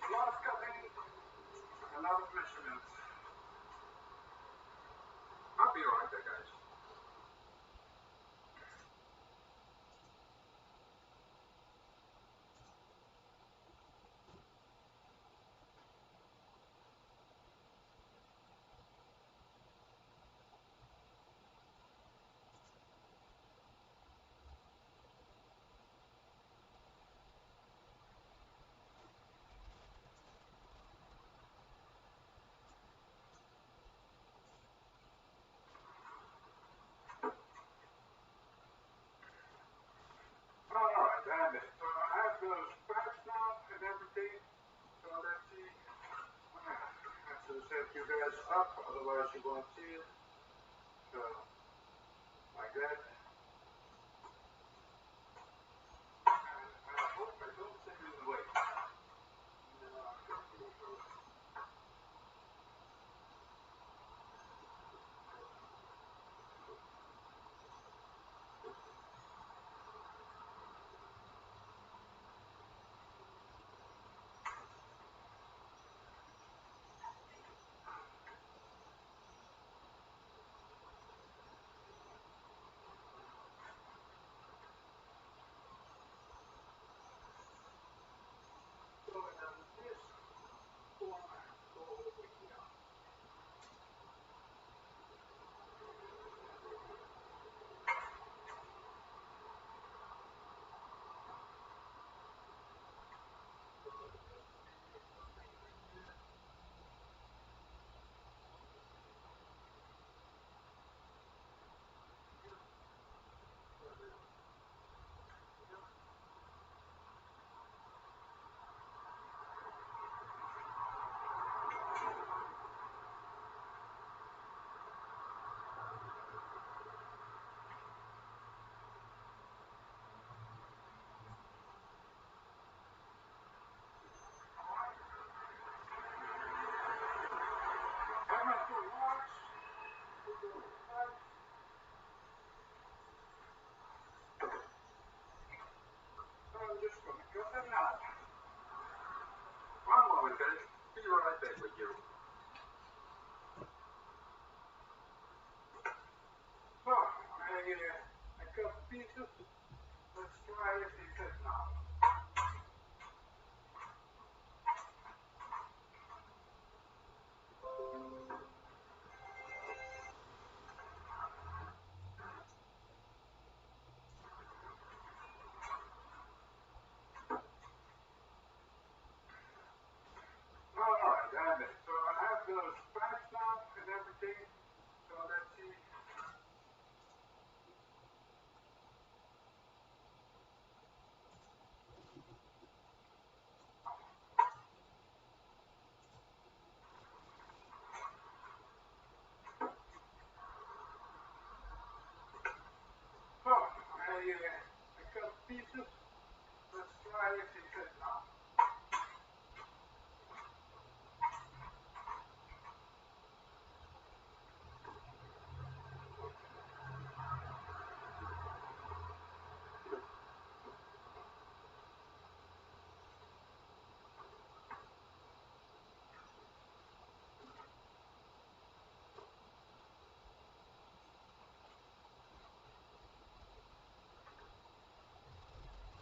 a lot of cutting, a lot of measurements. I'll be right there, guys. Alright, and so I have those pipes now and everything. So let's see. I have to set you guys up, otherwise you won't see it. So, like that. And I hope I don't stand in the way. So this one go over here. I'm going to watch. I'm just going to cut them now. One moment, guys. Be right back with you. So, I cut pieces. Let's try if they fit now. Alright, and so I have those pipes now and everything. So let's see. So, I cut pieces. Let's try if they fit now.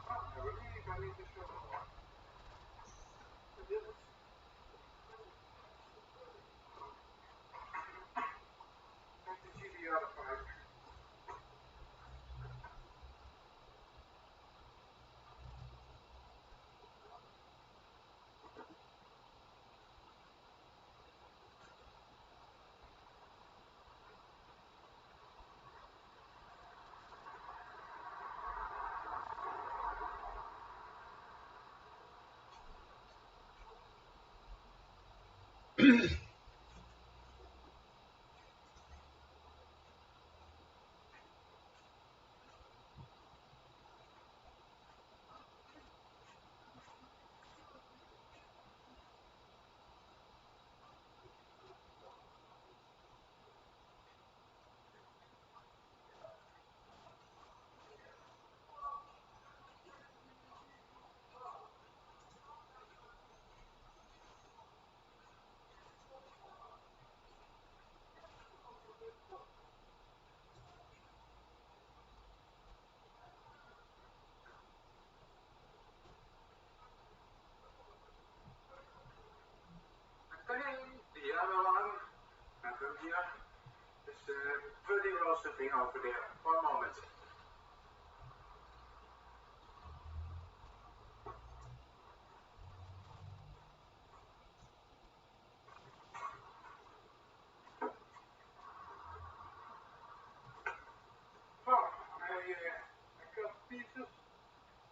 I believe I need to show more. This is I can see the other pipe. The other one, and from here, is pretty well sitting over there. One moment. Oh, I cut pieces.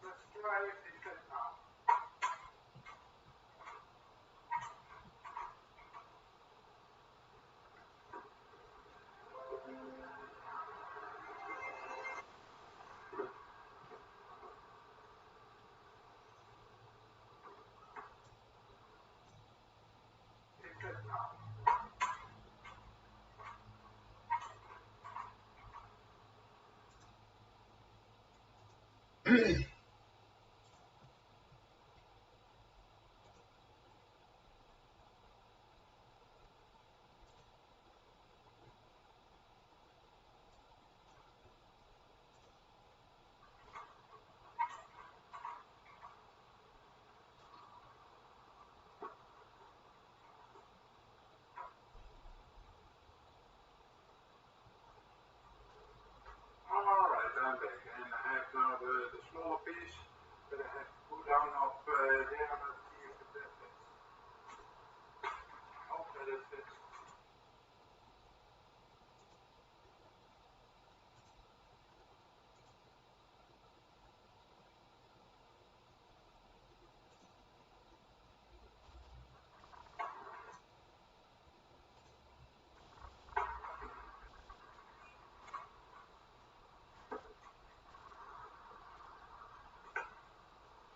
Let's try if it fits now. It fits now. Alright, I'm back. And I have now the smaller piece that I have to put down up there. Let's see if that fits. Hope that it fits.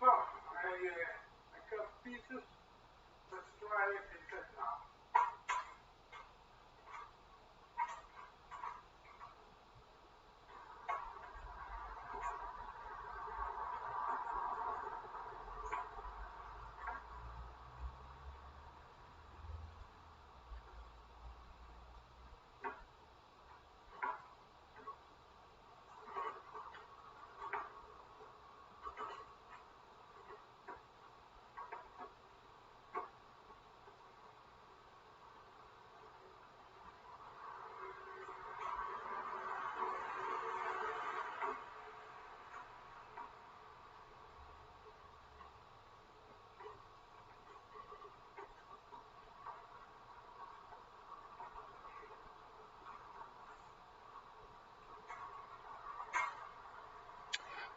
Oh, I cut pieces. Let's try if it fits now.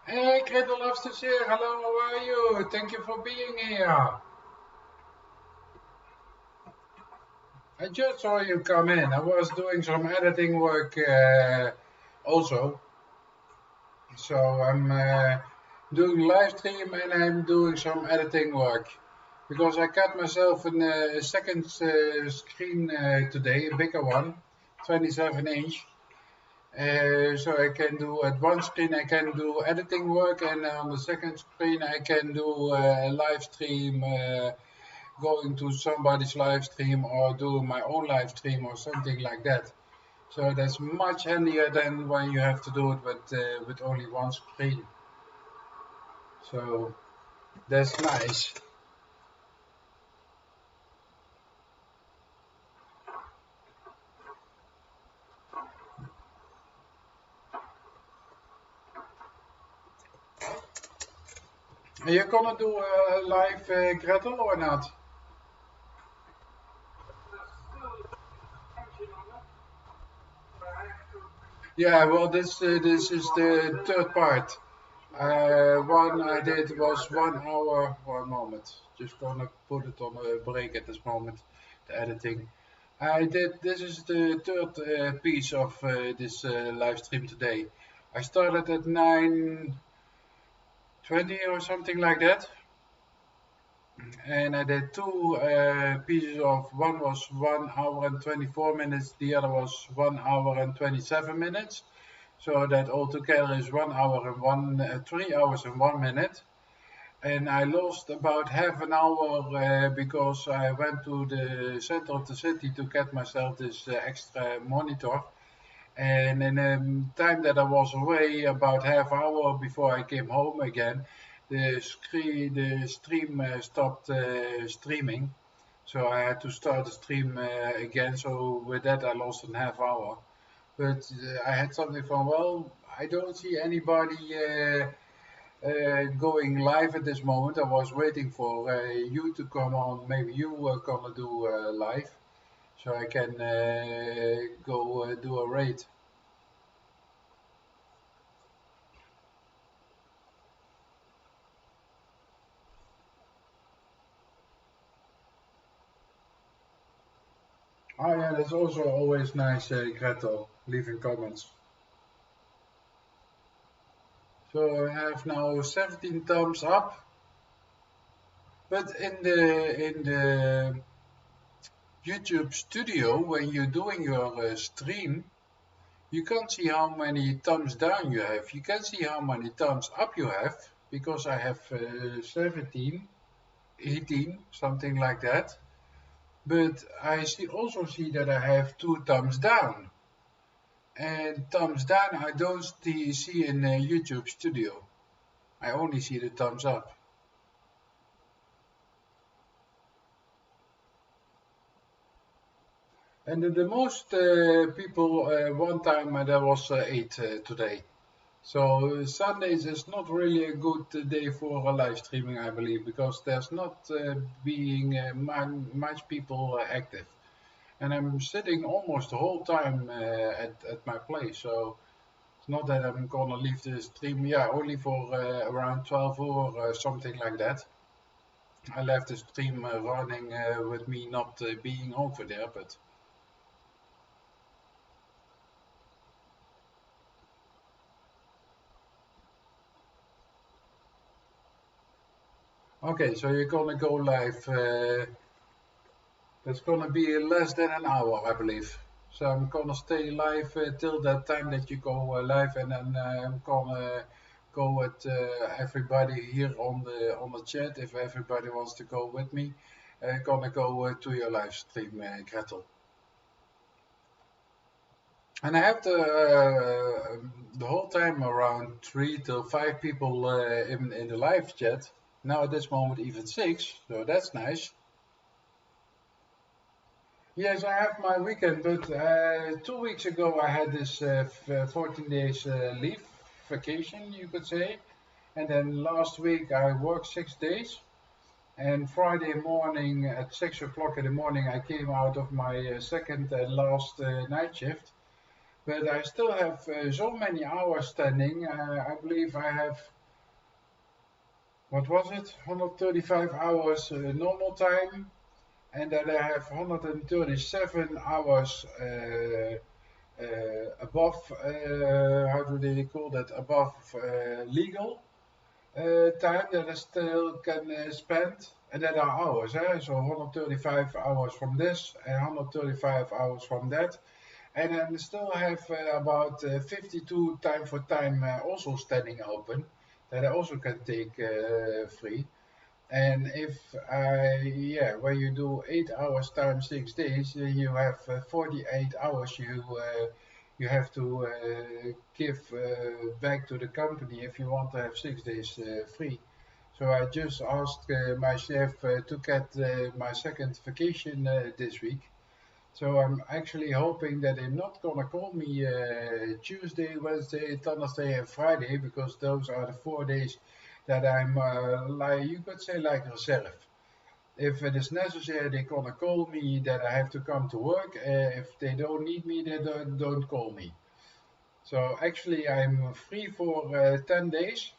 Hey, Gretel loves to share. Hello, how are you? Thank you for being here. I just saw you come in. I was doing some editing work also. So I'm doing live stream and I'm doing some editing work. Because I cut myself a second screen today, a bigger one, 27-inch. So I can do at one screen I can do editing work, and on the second screen I can do live stream, going to somebody's live stream or do my own live stream or something like that. So that's much handier than when you have to do it with only one screen. So that's nice. Are you gonna do a live Gretel or not? Yeah, well, this is the third part. One I did was 1 hour. One moment. Just gonna put it on a break at this moment. editing. This is the third piece of this live stream today. I started at 9:20 or something like that, and I did two pieces of, one was 1 hour and 24 minutes, the other was 1 hour and 27 minutes. So that altogether is 1 hour and 3 hours and 1 minute. And I lost about half an hour because I went to the center of the city to get myself this extra monitor. And in the time that I was away, about half hour before I came home again, the stream stopped streaming. So I had to start the stream again. So with that, I lost a half hour. But I had something from, well, I don't see anybody going live at this moment. I was waiting for you to come on. Maybe you were gonna do live, so I can go do a raid. Oh yeah, that's also always nice, Gretel, leaving comments. So I have now 17 thumbs up, but in the YouTube studio, when you're doing your stream, you can't see how many thumbs down you have. You can see how many thumbs up you have, because I have 17, 18, something like that. But I also see that I have 2 thumbs down. And thumbs down I don't see in YouTube Studio. I only see the thumbs up. And the most people, one time there was 8 today. So Sundays is not really a good day for live streaming, I believe, because there's not being much people active. And I'm sitting almost the whole time at my place, so it's not that I'm gonna leave the stream, yeah, only for around 12 or something like that. I left the stream running with me not being over there, but okay, so you're gonna go live. That's gonna be less than an hour, I believe. So I'm gonna stay live till that time that you go live, and then I'm gonna go with everybody here on the chat. If everybody wants to go with me, gonna go to your live stream, Gretel. And I have the whole time around 3 to 5 people in the live chat. Now at this moment even 6, so that's nice. Yes, I have my weekend, but 2 weeks ago I had this 14 days leave, vacation, you could say. And then last week I worked 6 days. And Friday morning at 6 o'clock in the morning I came out of my second and last night shift. But I still have so many hours standing. I believe I have, what was it, 135 hours normal time. And then I have 137 hours above, how do they call that, above legal time that I still can spend. And that are hours, so 135 hours from this and 135 hours from that. And then still have about 52 time for time also standing open that I also can take free. And if yeah, when you do 8 hours times 6 days, you have 48 hours you have to give back to the company if you want to have 6 days free. So I just asked my chef to get my second vacation this week. So I'm actually hoping that they're not gonna call me Tuesday, Wednesday, Thursday, and Friday, because those are the 4 days that I'm like, you could say, like reserve. If it is necessary, they're gonna call me that I have to come to work. If they don't need me, they don't call me. So actually, I'm free for 10 days,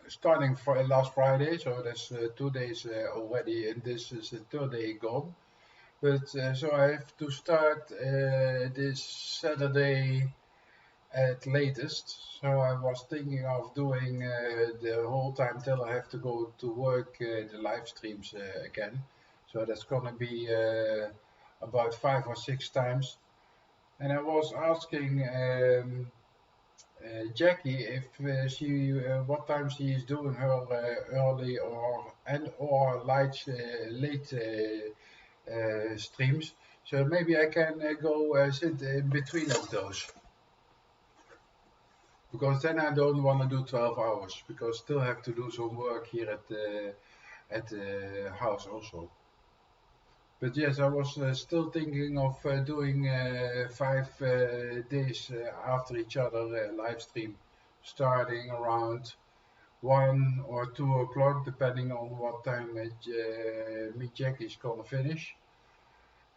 starting for last Friday. So that's 2 days already, and this is the third day gone. But so I have to start this Saturday at latest. So I was thinking of doing the whole time till I have to go to work the live streams again. So that's gonna be about 5 or 6 times. And I was asking Jackie if she what time she is doing her early or late streams. So maybe I can go sit in between of those. Because then I don't want to do 12 hours because still have to do some work here at the house also. But yes, I was still thinking of doing 5 days after each other live stream, starting around 1 or 2 o'clock, depending on what time me Jackie is gonna finish.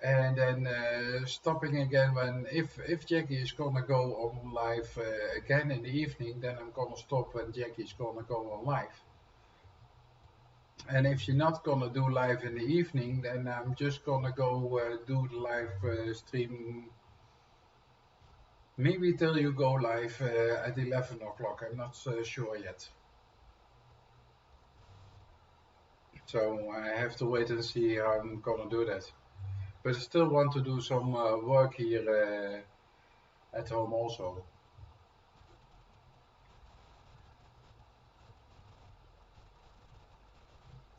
And then stopping again when if Jackie is gonna go on live again in the evening, then I'm gonna stop when Jackie is gonna go on live. And if she's not gonna do live in the evening, then I'm just gonna go do the live stream maybe till you go live at 11 o'clock. I'm not sure yet. So I have to wait and see how I'm gonna do that. But I still want to do some work here at home also.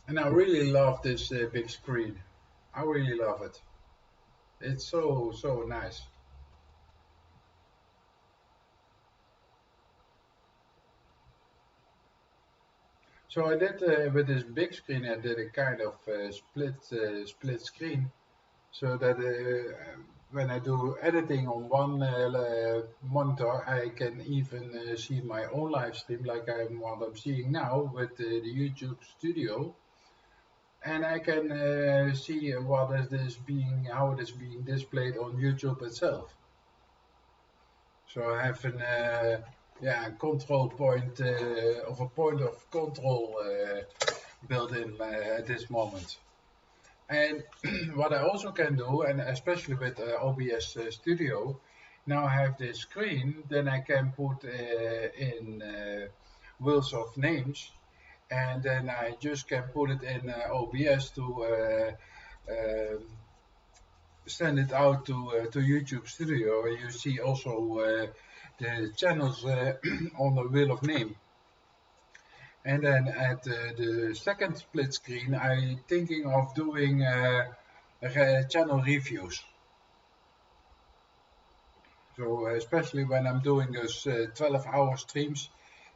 And I really love this big screen. I really love it. It's so nice. So I did with this big screen. I did a kind of split screen, so that when I do editing on one monitor, I can even see my own live stream, like what I'm seeing now with the YouTube Studio, and I can see how it is being displayed on YouTube itself. So I have a control point of a point of control built in at this moment. And what I also can do, and especially with OBS Studio, now I have this screen, then I can put in wheels of names, and then I just can put it in OBS to send it out to YouTube Studio. You see also the channels on the wheel of name. And then at the second split screen, I'm thinking of doing channel reviews. So especially when I'm doing those 12-hour streams,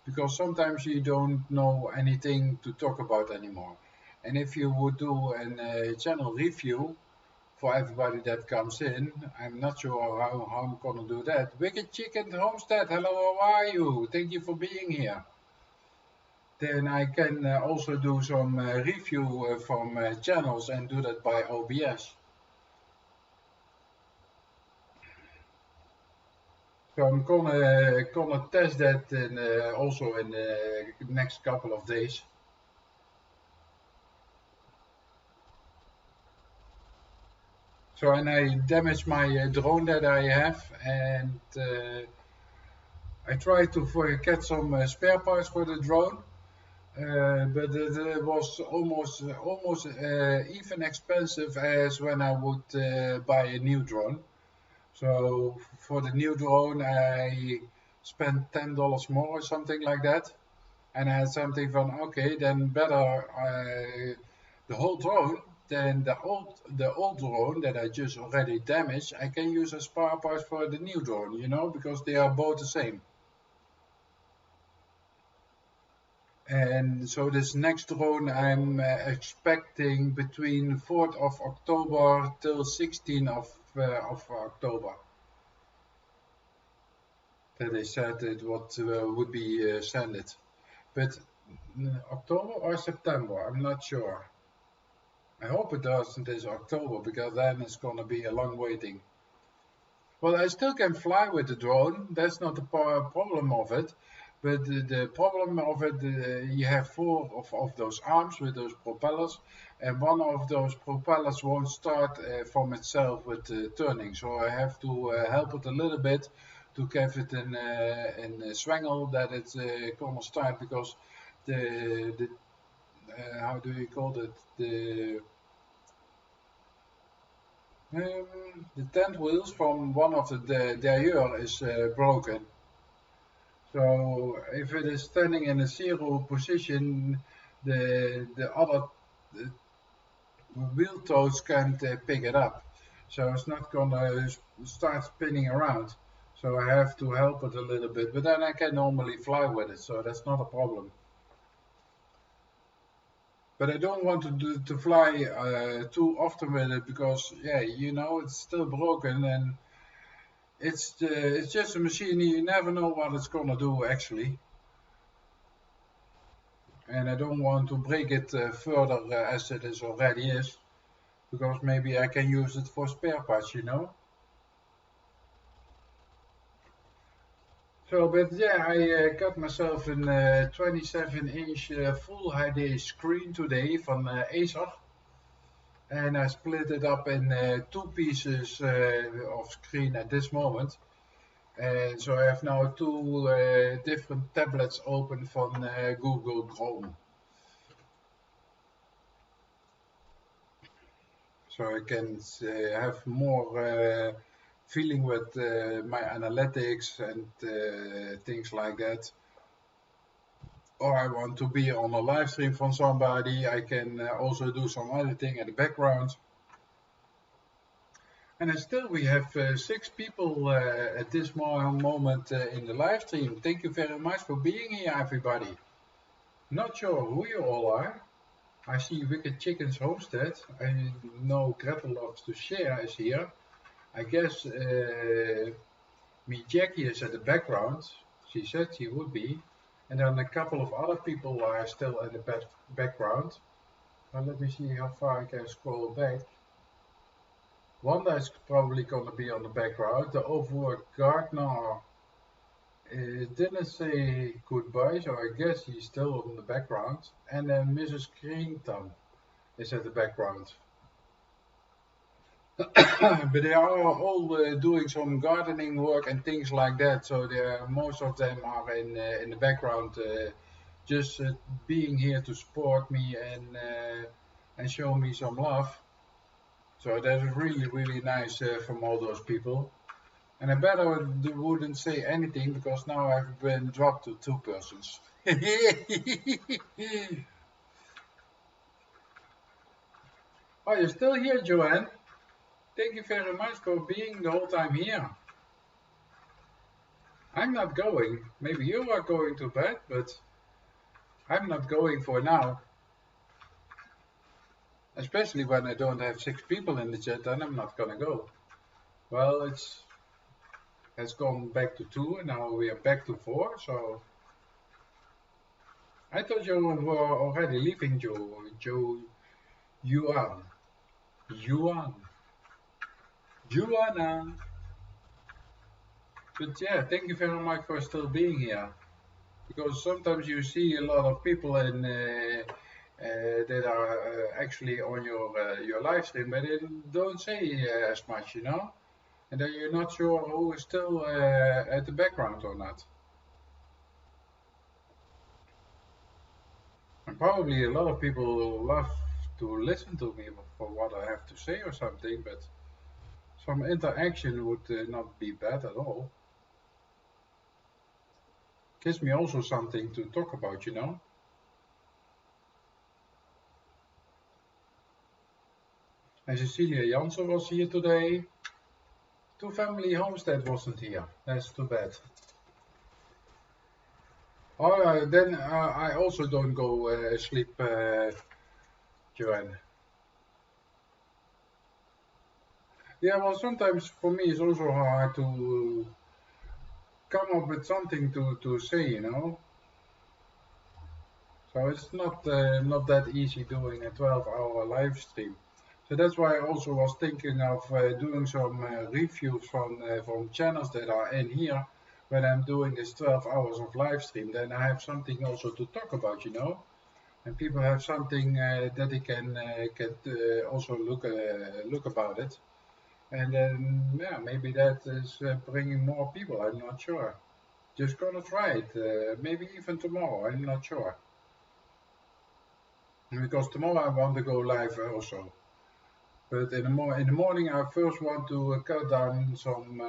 because sometimes you don't know anything to talk about anymore. And if you would do a channel review for everybody that comes in, I'm not sure how I'm gonna do that. Wicked Chicken Homestead, hello, how are you? Thank you for being here. Then I can also do some review from channels and do that by OBS. So I'm gonna test that also in the next couple of days. So and I damaged my drone that I have, and I tried to get some spare parts for the drone. But it was almost even expensive as when I would buy a new drone. So for the new drone, I spent $10 more or something like that, and I had something from okay, then better the whole drone than the old drone that I just already damaged. I can use as spare parts for the new drone, because they are both the same. And so this next drone I'm expecting between 4th of October till 16th of October. That they said it would be sent it. But October or September, I'm not sure. I hope it doesn't this October, because then it's gonna be a long waiting. Well, I still can fly with the drone. That's not the problem of it. But the problem of it, you have 4 of those arms with those propellers, and one of those propellers won't start from itself with turning. So I have to help it a little bit to give it in a swangle that it's gonna start, because the how do you call it, the tent wheels from one of the derrière is broken. So if it is standing in a 0 position, the other wheel toes can't pick it up. So it's not gonna start spinning around. So I have to help it a little bit, but then I can normally fly with it, so that's not a problem. But I don't want to fly too often with it, because yeah, you know, it's still broken, and it's just a machine. You never know what it's gonna do actually. And I don't want to break it further as it is already is, because maybe I can use it for spare parts, you know. So, but yeah, I got myself a 27-inch full HD screen today from Acer, and I split it up in 2 pieces of screen at this moment. And so I have now 2 different tablets open from Google Chrome. So I can have more feeling with my analytics and things like that. Or I want to be on a live stream from somebody, I can also do some editing in the background. And still we have 6 people at this moment in the live stream. Thank you very much for being here, everybody. Not sure who you all are. I see Wicked Chickens Homestead. I know Gretel loves to share is here. I guess me Jackie is at the background. She said she would be. And then a couple of other people are still in the background. Well, let me see how far I can scroll back. Wanda is probably going to be on the background. The overworked gardener didn't say goodbye, so I guess he's still in the background. And then Mrs. Greenthumb is at the background. But they are all doing some gardening work and things like that, so most of them are in the background, just being here to support me and show me some love. So that is really nice from all those people. And I better wouldn't say anything, because now I've been dropped to 2 persons. Oh, you're still here, Joanne? Thank you very much for being the whole time here. I'm not going. Maybe you are going to bed, but I'm not going for now. Especially when I don't have 6 people in the chat, then I'm not gonna go. Well, it's gone back to 2, and now we are back to 4, so... I thought you were already leaving, Yuan. Joanna. But yeah, thank you very much for still being here. Because sometimes you see a lot of people in that are actually on your live stream, but they don't say as much, you know, and then you're not sure who is still at the background or not. And probably a lot of people love to listen to me for what I have to say or something, but some interaction would not be bad at all. Gives me also something to talk about, you know. And Cecilia Janssen was here today. 2 Family Homestead wasn't here. That's too bad. Oh, then I also don't go sleep, Joanne. Yeah, well, sometimes for me it's also hard to come up with something to say, you know. So it's not that easy doing a 12-hour live stream. So that's why I also was thinking of doing some reviews from channels that are in here, when I'm doing this 12 hours of live stream, then I have something also to talk about, and people have something that they can also look about it, and then yeah, maybe that is bringing more people. I'm not sure. Just gonna try it. Maybe even tomorrow. I'm not sure, because tomorrow I want to go live also. But in the morning, I first want to cut down some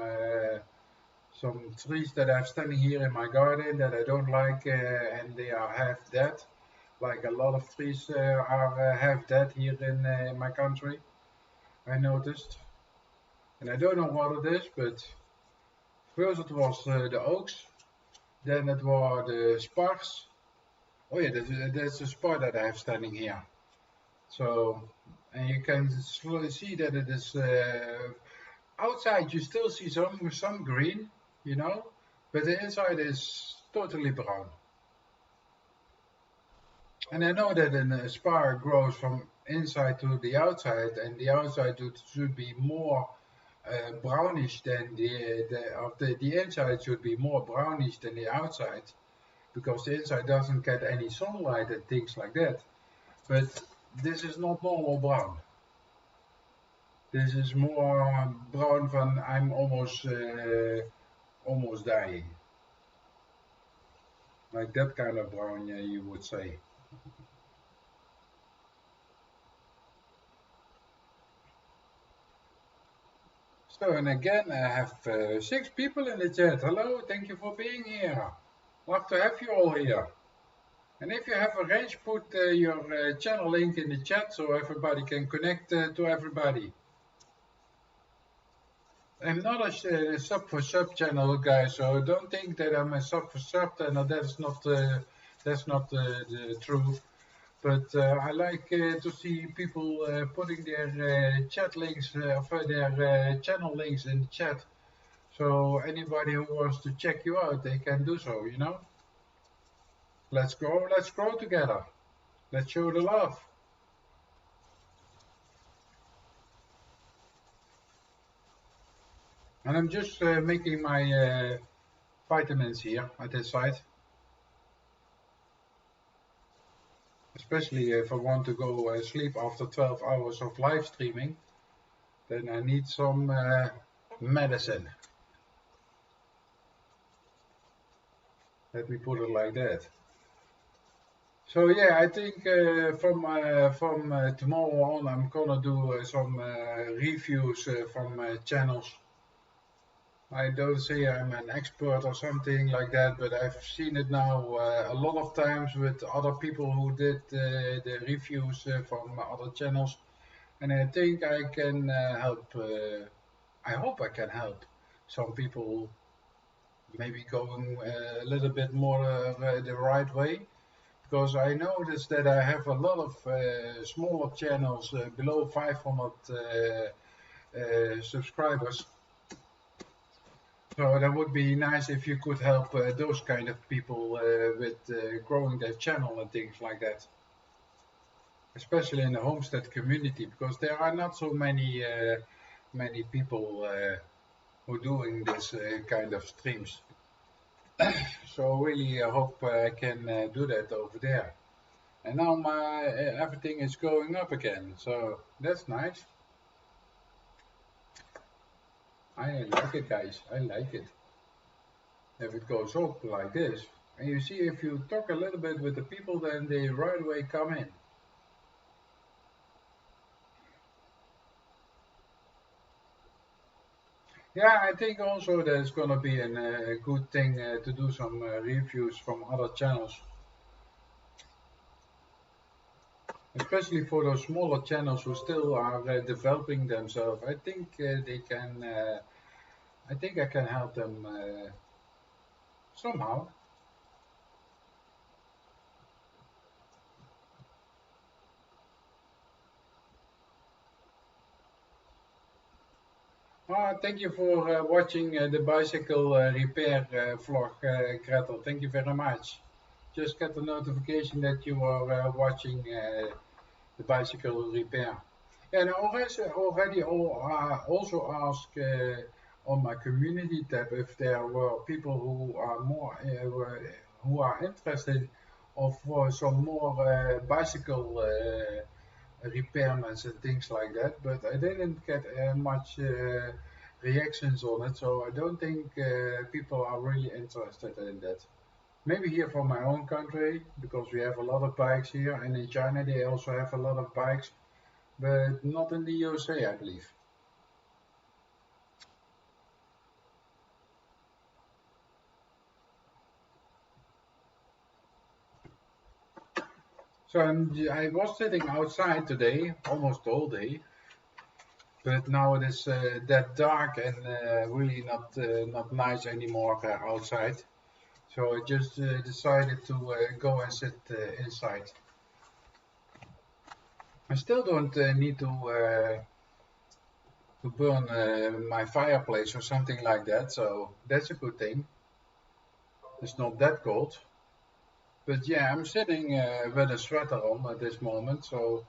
trees that I have standing here in my garden that I don't like, and they are half dead. Like a lot of trees are half dead here in my country, I noticed. And I don't know what it is, but first it was the oaks, then it were the sparks. Oh yeah, that's the spar that I have standing here. So, and you can slowly see that it is outside. You still see some green, but the inside is totally brown. And I know that a spar grows from inside to the outside, and the outside should be more brownish than the inside should be more brownish than the outside, because the inside doesn't get any sunlight and things like that. But this is not normal brown. This is more brown than I'm almost dying. Like that kind of brown, you would say. So, and again, I have 6 people in the chat. Hello, thank you for being here. Love to have you all here. And if you have a range, put your channel link in the chat so everybody can connect to everybody. I'm not a sub for sub channel guy, so don't think that I'm a sub for sub channel. That's not the truth. But I like to see people putting their chat links for their channel links in the chat. So anybody who wants to check you out, they can do so. Let's grow together. Let's show the love. And I'm just making my vitamins here at this site. Especially if I want to go sleep after 12 hours of live streaming, then I need some medicine. Let me put it like that. So yeah, I think from tomorrow on, I'm gonna do some reviews from channels. I don't say I'm an expert or something like that, but I've seen it now a lot of times with other people who did the reviews from other channels, and I think I can help. I hope I can help some people maybe going a little bit more the right way, because I noticed that I have a lot of smaller channels below 500 subscribers. So that would be nice if you could help those kind of people with growing their channel and things like that. Especially in the homestead community, because there are not so many people who are doing this kind of streams. So really I hope I can do that over there. And now my everything is going up again, so that's nice. I like it, guys. I like it. If it goes up like this, and you see if you talk a little bit with the people, then they right away come in. Yeah, I think also there's gonna be a good thing to do some reviews from other channels. Especially for those smaller channels who still are developing themselves. I think they can, I think I can help them somehow. Thank you for watching the bicycle repair vlog, Gretel. Thank you very much. Just got the notification that you are watching the bicycle repair. And I already also asked on my community tab if there were people who are more who are interested of some more bicycle repairments and things like that. But I didn't get much reactions on it, so I don't think people are really interested in that. Maybe here from my own country, because we have a lot of bikes here, and in China they also have a lot of bikes, but not in the USA, I believe. So I was sitting outside today, almost all day, but now it is that dark and really not nice anymore outside. So I just decided to go and sit inside. I still don't need to burn my fireplace or something like that, so that's a good thing. It's not that cold. But yeah, I'm sitting with a sweater on at this moment, so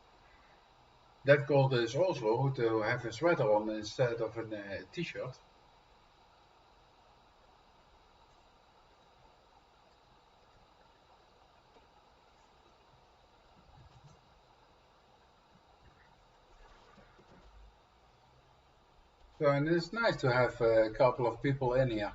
that cold is also to have a sweater on instead of a t-shirt. So and it's nice to have a couple of people in here.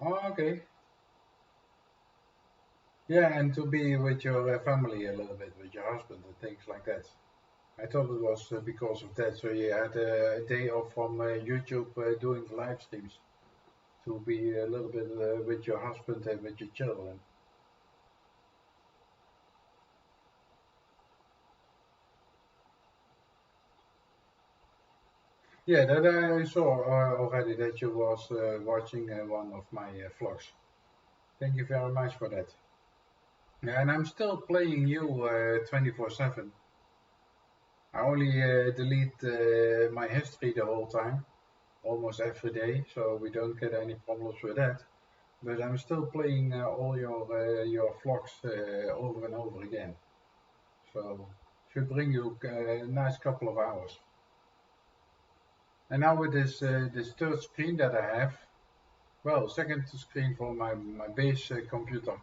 Oh, okay. Yeah, and to be with your family a little bit, with your husband and things like that. I thought it was because of that, so you had a day off from YouTube doing live streams to be a little bit with your husband and with your children. Yeah, that I saw already that you was watching one of my vlogs. Thank you very much for that. Yeah, and I'm still playing you 24/7. I only delete my history the whole time, almost every day, so we don't get any problems with that. But I'm still playing all your vlogs over and over again. So should bring you a nice couple of hours. And now with this third screen that I have, well, second screen for my base computer,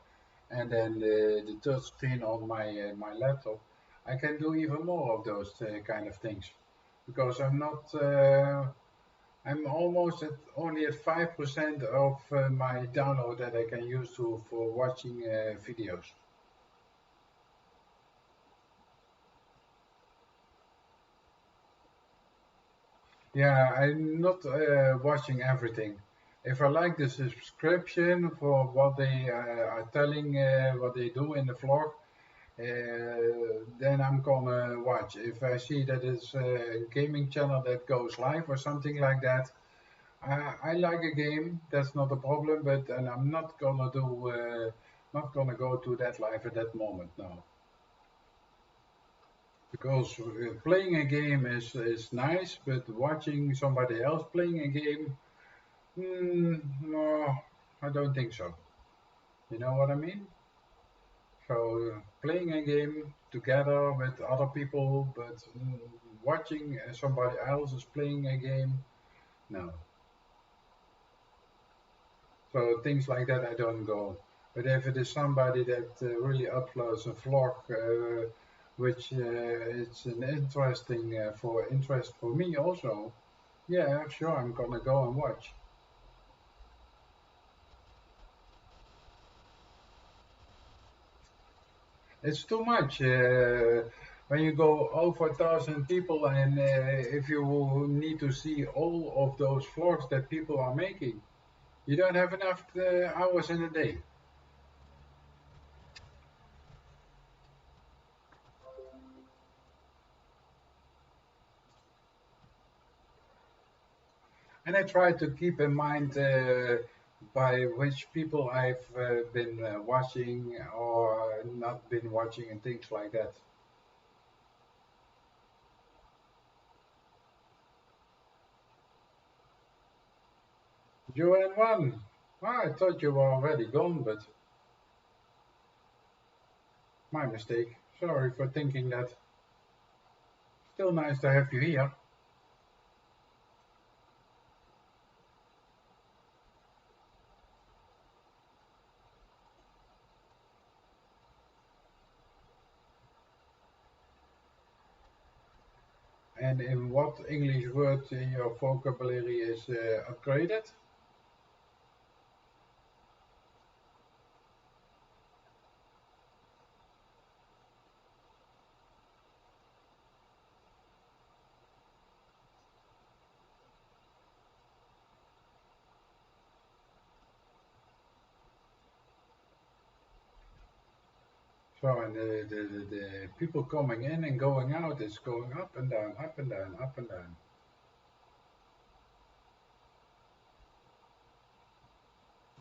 and then the third screen on my laptop, I can do even more of those kind of things because I'm almost at only at 5% of my download that I can use for watching videos. Yeah, I'm not watching everything. If I like the subscription for what they are telling, what they do in the vlog, then I'm gonna watch. If I see that it's a gaming channel that goes live or something like that, I like a game. That's not a problem, but and I'm not gonna go to that live at that moment now. Because playing a game is nice, but watching somebody else playing a game, no, I don't think so. You know what I mean? So playing a game together with other people, but watching somebody else is playing a game, no. So things like that I don't go. But if it is somebody that really uploads a vlog, which it's an interesting for interest for me also, yeah, sure, I'm gonna go and watch. It's too much. When you go over 1,000 people, and if you need to see all of those vlogs that people are making, you don't have enough hours in a day. And I try to keep in mind by which people I've been watching or not been watching and things like that. Joanne won. Ah, I thought you were already gone, but my mistake. Sorry for thinking that. Still nice to have you here. And in what English word in your vocabulary is upgraded? So, and the people coming in and going out is going up and down, up and down, up and down.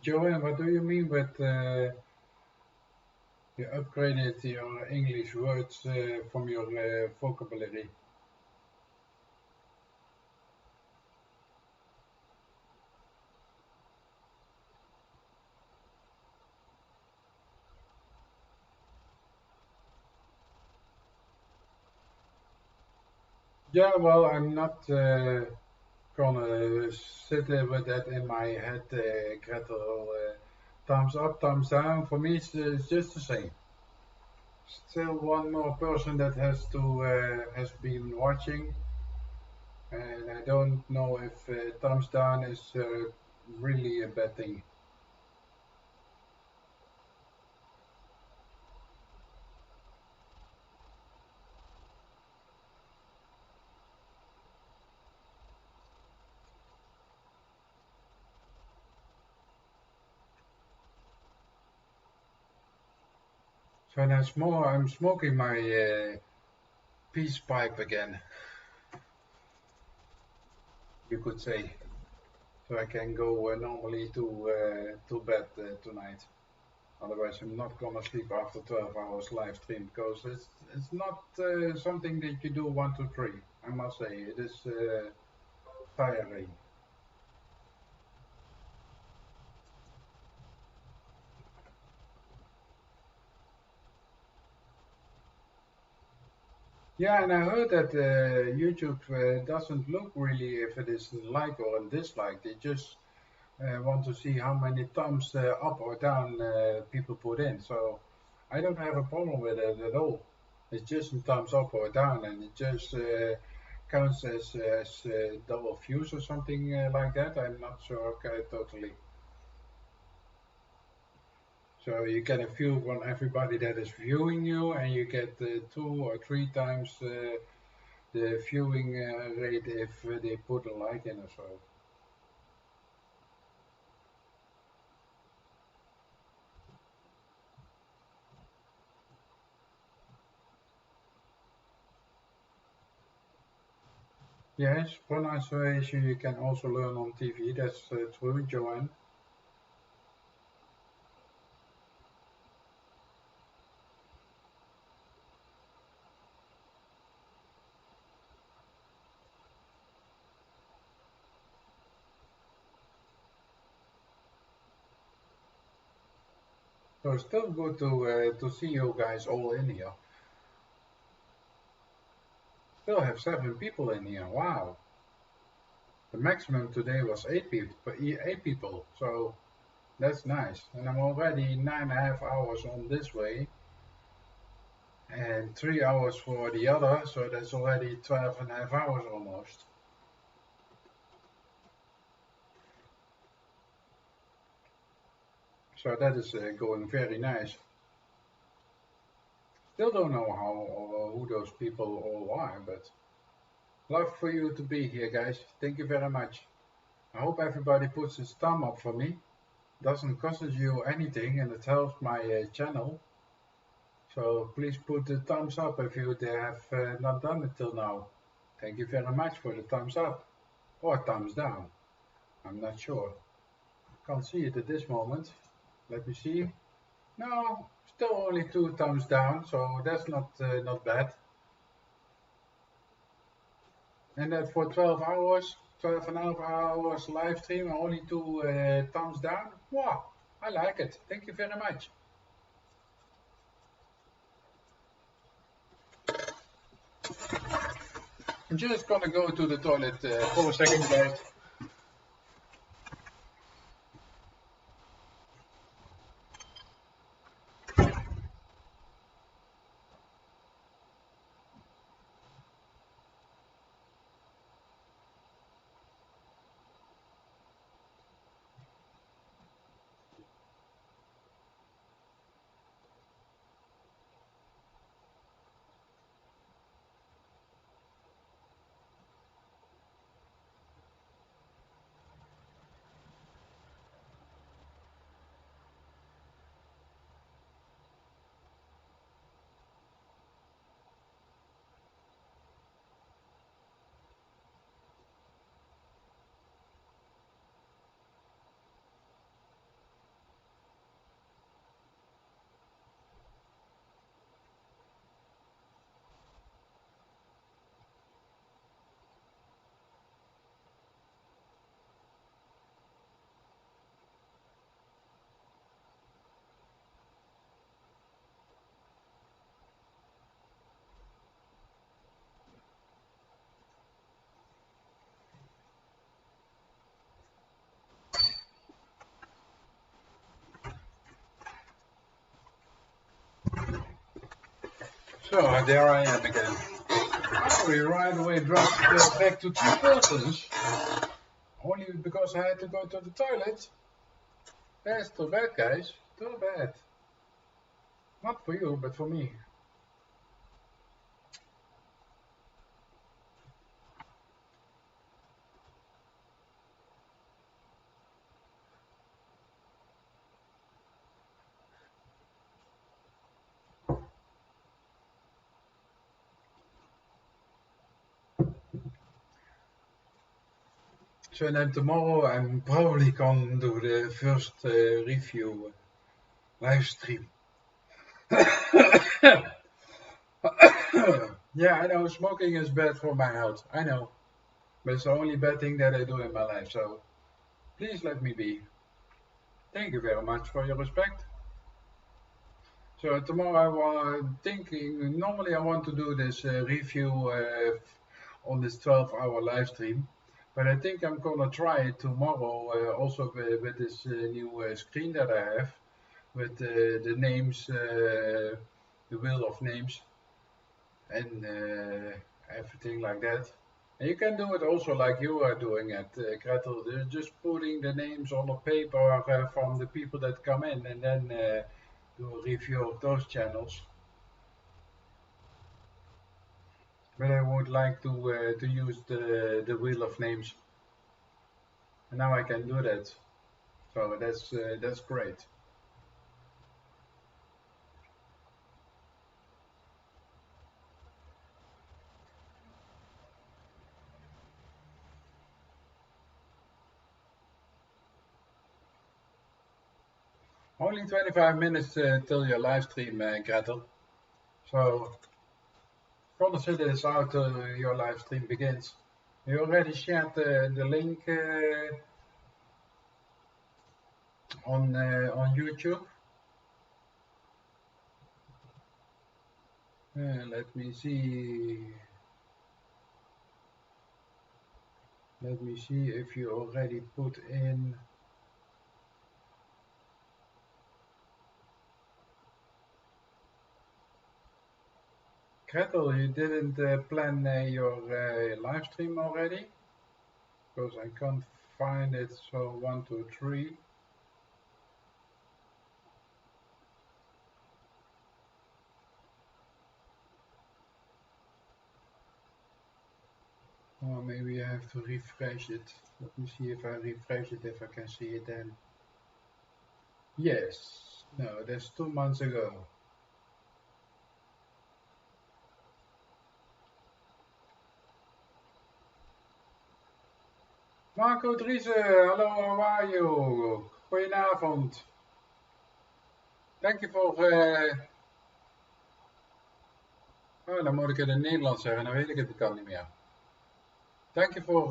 Joanne, what do you mean with you upgraded your English words from your vocabulary? Yeah, well, I'm not gonna sit with that in my head, Gretel. Thumbs up, thumbs down. For me, it's just the same. Still one more person that has been watching, and I don't know if thumbs down is really a bad thing. So now I'm smoking my peace pipe again, you could say. So I can go normally to bed tonight. Otherwise, I'm not gonna sleep after 12 hours live stream because it's not something that you do 1, 2, 3. I must say it is tiring. Yeah, and I heard that YouTube doesn't look really if it is like or a dislike. They just want to see how many thumbs up or down people put in. So I don't have a problem with it at all. It's just a thumbs up or down, and it just counts as double views or something like that. I'm not sure totally. So you get a view from everybody that is viewing you, and you get 2 or 3 times the viewing rate if they put a like in or so. Yes, pronunciation you can also learn on TV. That's true, Joanne. So it's still good to see you guys all in here. Still have 7 people in here. Wow. The maximum today was 8 people. So that's nice. And I'm already 9.5 hours on this way, and 3 hours for the other. So that's already 12.5 hours almost. So that is going very nice. Still don't know how or who those people all are, but love for you to be here, guys. Thank you very much. I hope everybody puts his thumb up for me. Doesn't cost you anything, and it helps my channel. So please put the thumbs up if you have not done it till now. Thank you very much for the thumbs up or thumbs down. I'm not sure. Can't see it at this moment. Let me see. No, still only 2 thumbs down, so that's not bad. And that for 12 hours. 12.5 hours live stream, only 2 thumbs down. Wow, I like it. Thank you very much. I'm just gonna go to the toilet for a second, guys. So there I am again. We right away dropped back to 2 persons. Only because I had to go to the toilet. That's too bad, guys. Too bad. Not for you, but for me. So then tomorrow I'm probably gonna do the first review live stream. Yeah, I know smoking is bad for my health. I know. But it's the only bad thing that I do in my life. So please let me be. Thank you very much for your respect. So tomorrow I was thinking, normally I want to do this review on this 12-hour live stream. But I think I'm gonna try it tomorrow also with this new screen that I have with the names, the wheel of names and everything like that. And you can do it also like you are doing it, Gretel, just putting the names on a paper from the people that come in and then do a review of those channels. But I would like to use the wheel of names. And now I can do that. So that's great. Only 25 minutes till your live stream, Gretel. So gonna sit this out till your live stream begins. You already shared the link on YouTube. Let me see. Let me see if you already put in. Gretel, you didn't plan your live stream already? Because I can't find it. So 1, 2, 3. Or maybe I have to refresh it. Let me see if I refresh it, if I can see it then. Yes. No, that's 2 months ago. Marco Driese, hallo, how are you? Goedenavond. Dank je voor... Oh, dan moet ik het in het Nederlands zeggen, dan weet ik het kan niet meer. Dank je voor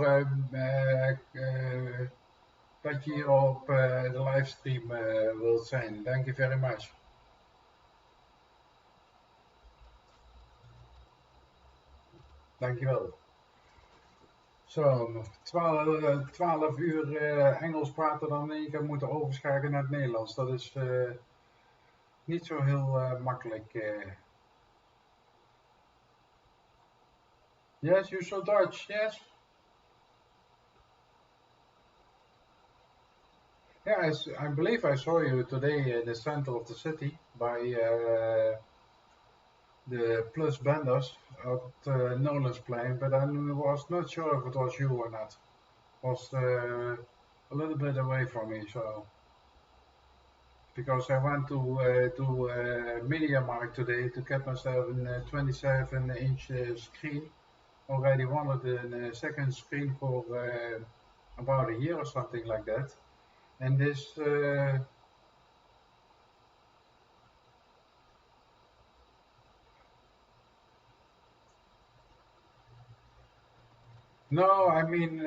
dat je hier op de livestream wilt zijn. Thank you very much. Dankjewel. Zo, nog 12 uur Engels praten, dan ik heb moeten overschakelen naar het Nederlands. Dat is niet zo heel makkelijk. Yes, you so Dutch, yes? Yeah, I believe I saw you today in the center of the city by the Plus Benders at Nolan's playing, but I was not sure if it was you or not. It was a little bit away from me, so because I went to Media Markt today to get myself a 27-inch screen. Already wanted a second screen for about a year or something like that, and this. No, I mean,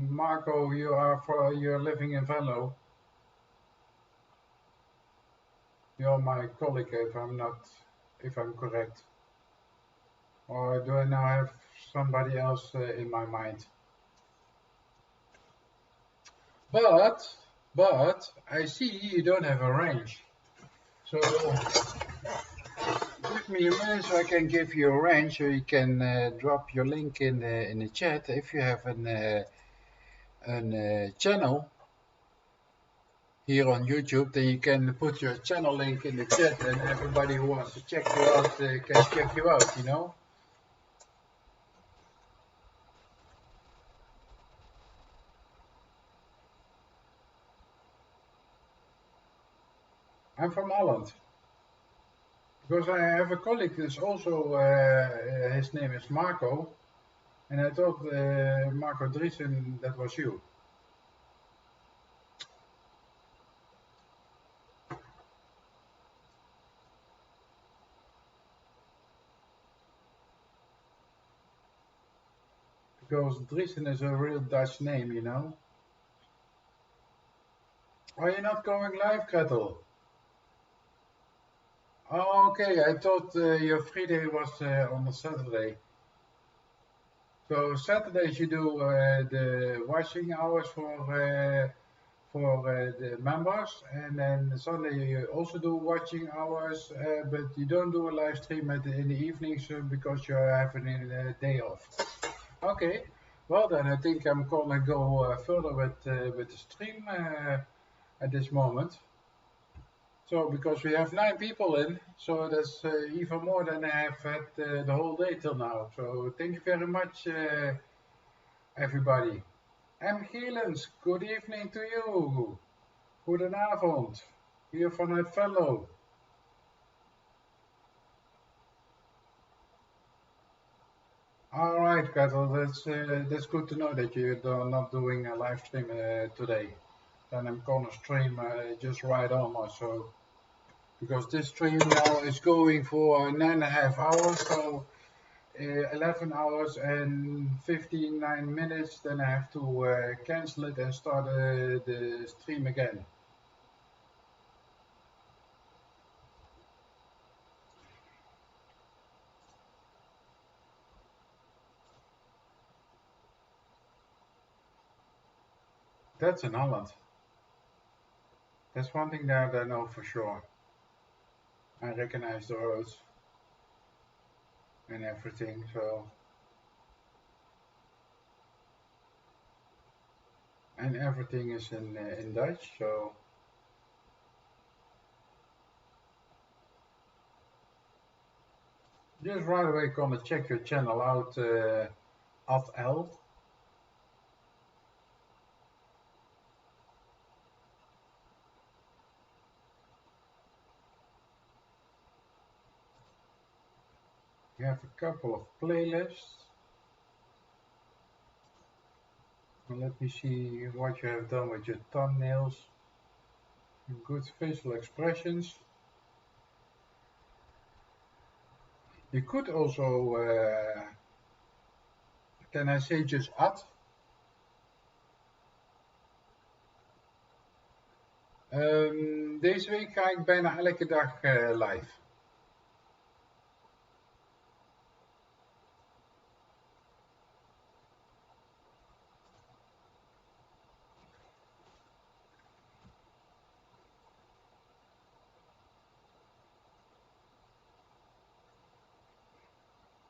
Marco, you're living in Venlo. You're my colleague, if I'm correct. Or do I now have somebody else in my mind? But I see you don't have a range. So give me a minute so I can give you a range, so you can drop your link in the chat if you have a channel here on YouTube. Then you can put your channel link in the chat, and everybody who wants to check you out can check you out. You know. I'm from Holland. Because I have a colleague that's also, his name is Marco, and I thought Marco Driesen, that was you. Because Driesen is a real Dutch name, you know. Are you not going live, Gretel? Oh, okay, I thought your free day was on a Saturday. So Saturdays you do the watching hours for the members, and then Sunday you also do watching hours, but you don't do a live stream in the evenings because you're having a day off. Okay, well then I think I'm gonna go further with the stream at this moment. So because we have 9 people in, so that's even more than I have had the whole day till now. So thank you very much, everybody. M. Gielens, good evening to you. Goedenavond, hier vanuit Venlo. All right, Gretel, that's good to know that you're not doing a live stream today. Then I'm gonna stream just right on also, because this stream now is going for 9.5 hours, so 11 hours and 59 minutes. Then I have to cancel it and start the stream again. That's in Holland. That's one thing that I know for sure. I recognize the roads and everything, so. And everything is in Dutch, so. Just right away gonna check your channel out at L. You have a couple of playlists. And let me see what you have done with your thumbnails. Good facial expressions. You could also Can I say just at? Deze week ga ik bijna elke dag live.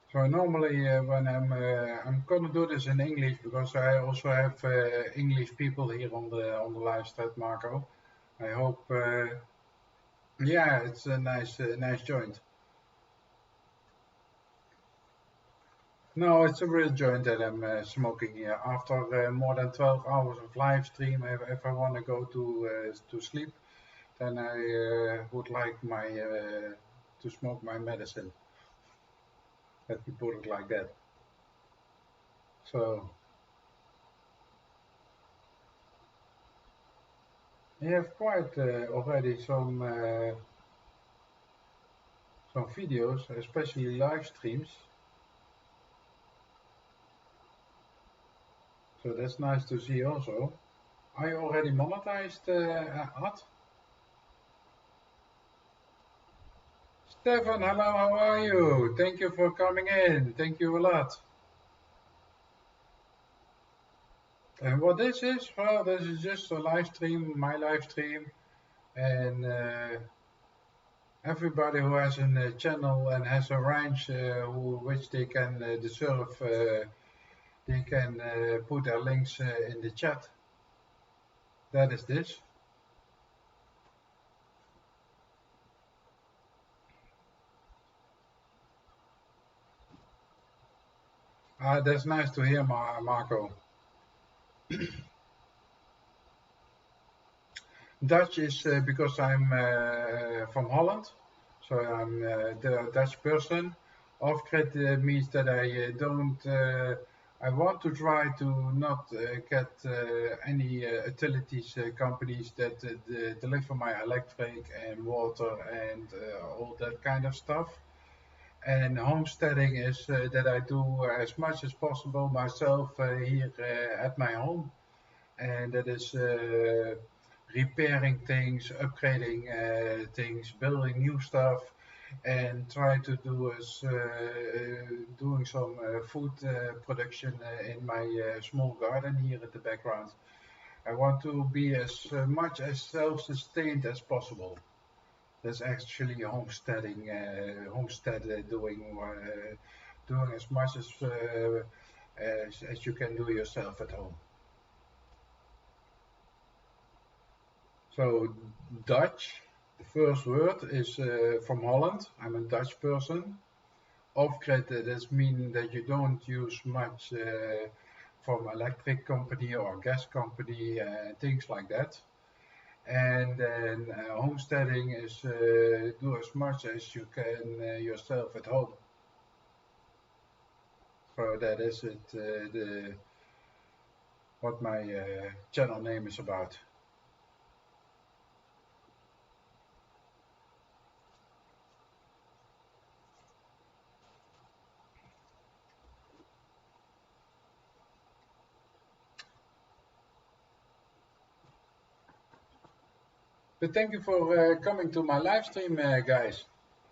So normally when I'm gonna do this in English because I also have English people here on the live stream, Marco. I hope. Yeah, it's a nice joint. No, it's a real joint that I'm smoking here. After more than 12 hours of live stream, if I want to go to sleep, then I would like my to smoke my medicine. Let me put it like that. So I have quite already some videos, especially live streams. So that's nice to see also. Are you already monetized, Ad? Stefan, hello, how are you? Thank you for coming in. Thank you a lot. And what this is, well, this is just a live stream, my live stream, and everybody who has a channel and has a range which they can deserve, they can put their links in the chat. That is this. That's nice to hear, Marco. Dutch is because I'm from Holland, so I'm the Dutch person. Off-grid means that I don't. I want to try to not get any utilities companies that deliver my electric and water and all that kind of stuff. And homesteading is that I do as much as possible myself here at my home, and that is repairing things, upgrading things, building new stuff, and try to do doing some food production in my small garden here in the background. I want to be as much as self-sustained as possible. That's actually homesteading, doing as much as you can do yourself at home. So Dutch, the first word is from Holland. I'm a Dutch person. Off-grid, that means that you don't use much from electric company or gas company, things like that. And then homesteading is do as much as you can yourself at home. So that is it. What my channel name is about. But thank you for coming to my live stream, guys.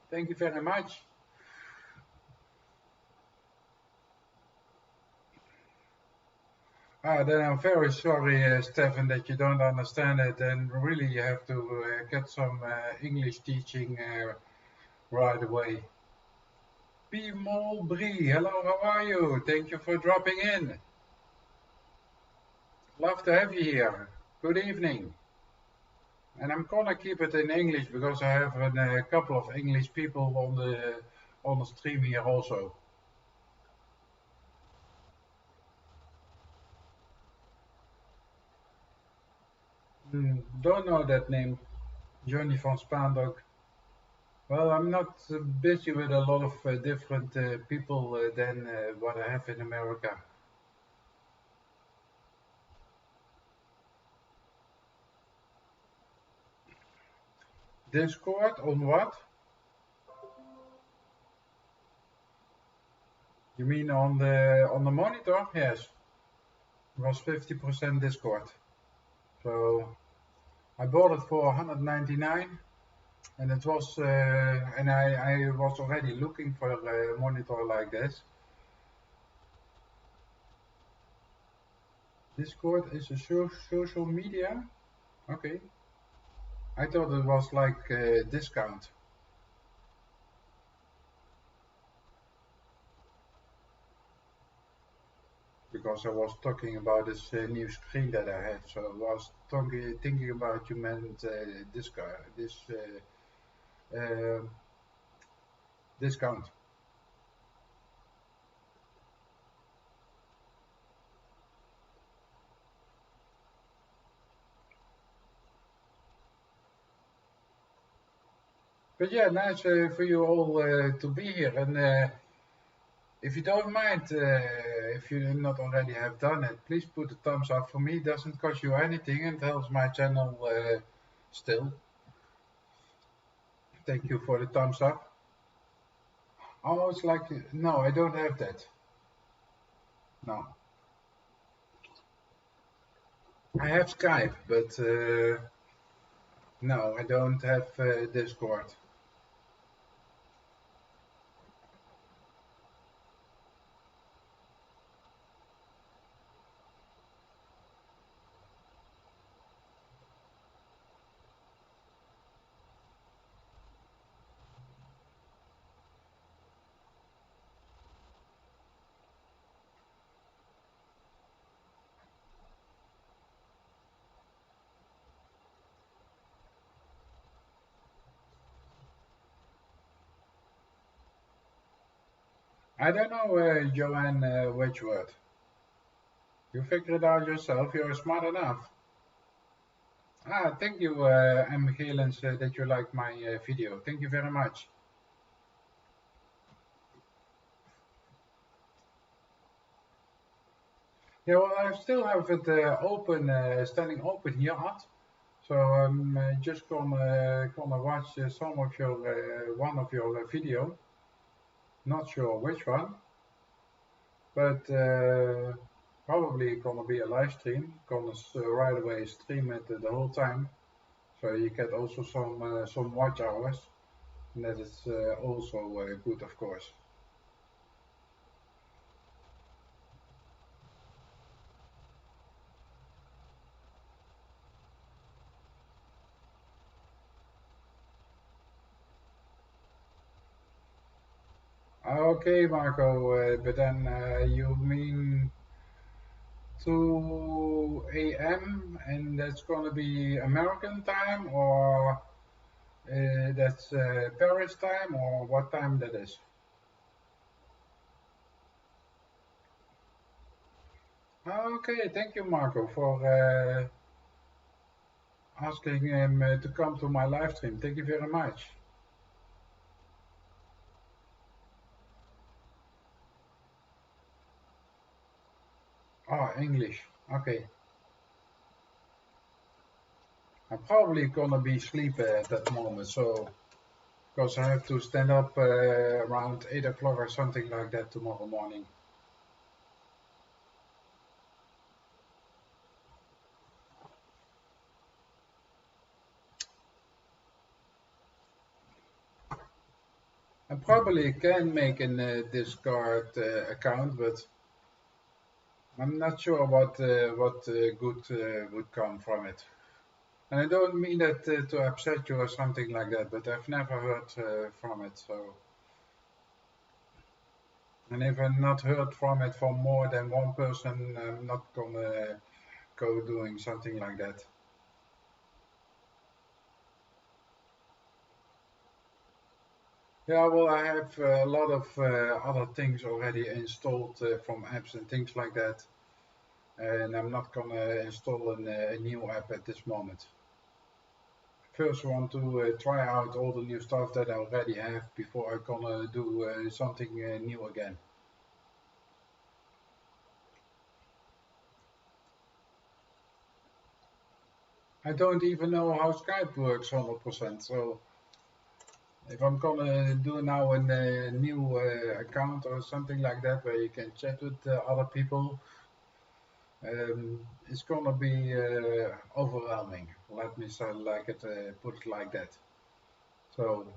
Thank you very much. Then I'm very sorry, Stefan, that you don't understand it, and really you have to get some English teaching right away. P. Mulbry, hello, how are you? Thank you for dropping in. Love to have you here. Good evening. And I'm gonna keep it in English because I have a couple of English people on the stream here also. Don't know that name, Johnny van Spaandok. Well, I'm not busy with a lot of different people than what I have in America. Discord on what? You mean on the monitor? Yes. It was 50% Discord. So I bought it for 199, and it was and I was already looking for a monitor like this. Discord is a social media? Okay. I thought it was like a discount. Because I was talking about this new screen that I had, so I was thinking about you meant discount. But yeah, nice for you all to be here, and if you don't mind, if you not already have done it, please put a thumbs up for me. It doesn't cost you anything and helps my channel still. Thank you for the thumbs up. Oh, it's like, no, I don't have that. No. I have Skype, but no, I don't have Discord. I don't know, Joanne, which word. You figure it out yourself. You're smart enough. Ah, thank you, M. Gelens, that you like my video. Thank you very much. Yeah, well, I still have it open, standing open here, Ad. So I'm just gonna watch some of your one of your video. Not sure which one, but probably gonna be a live stream. Gonna right away stream it the whole time, so you get also some watch hours, and that is also good, of course. Okay, Marco, but then you mean 2 a.m. and that's gonna be American time, or that's Paris time, or what time that is? Okay, thank you, Marco, for asking him to come to my live stream. Thank you very much. Oh, English. Okay. I'm probably gonna be sleeping at that moment, so because I have to stand up around 8 o'clock or something like that tomorrow morning. I probably can make a Discord account, but I'm not sure what good would come from it. And I don't mean that to upset you or something like that, but I've never heard from it. So, and if I've not heard from it from more than one person, I'm not gonna go doing something like that. Yeah, well, I have a lot of other things already installed from apps and things like that, and I'm not gonna install a new app at this moment. First, want to try out all the new stuff that I already have before I'm gonna do something new again. I don't even know how Skype works 100%, so if I'm gonna do now a new account or something like that where you can chat with other people, it's gonna be overwhelming. Let me say like it, put it like that. So,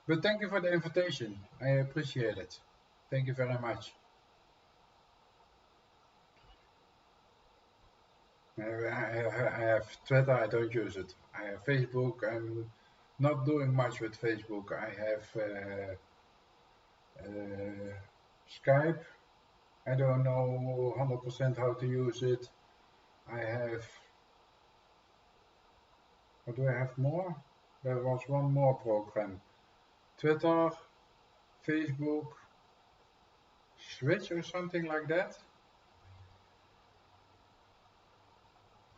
but thank you for the invitation. I appreciate it. Thank you very much. I have Twitter. I don't use it. I have Facebook. I'm not doing much with Facebook. I have Skype. I don't know 100% how to use it. I have, what do I have more? There was one more program. Twitter, Facebook, Switch or something like that.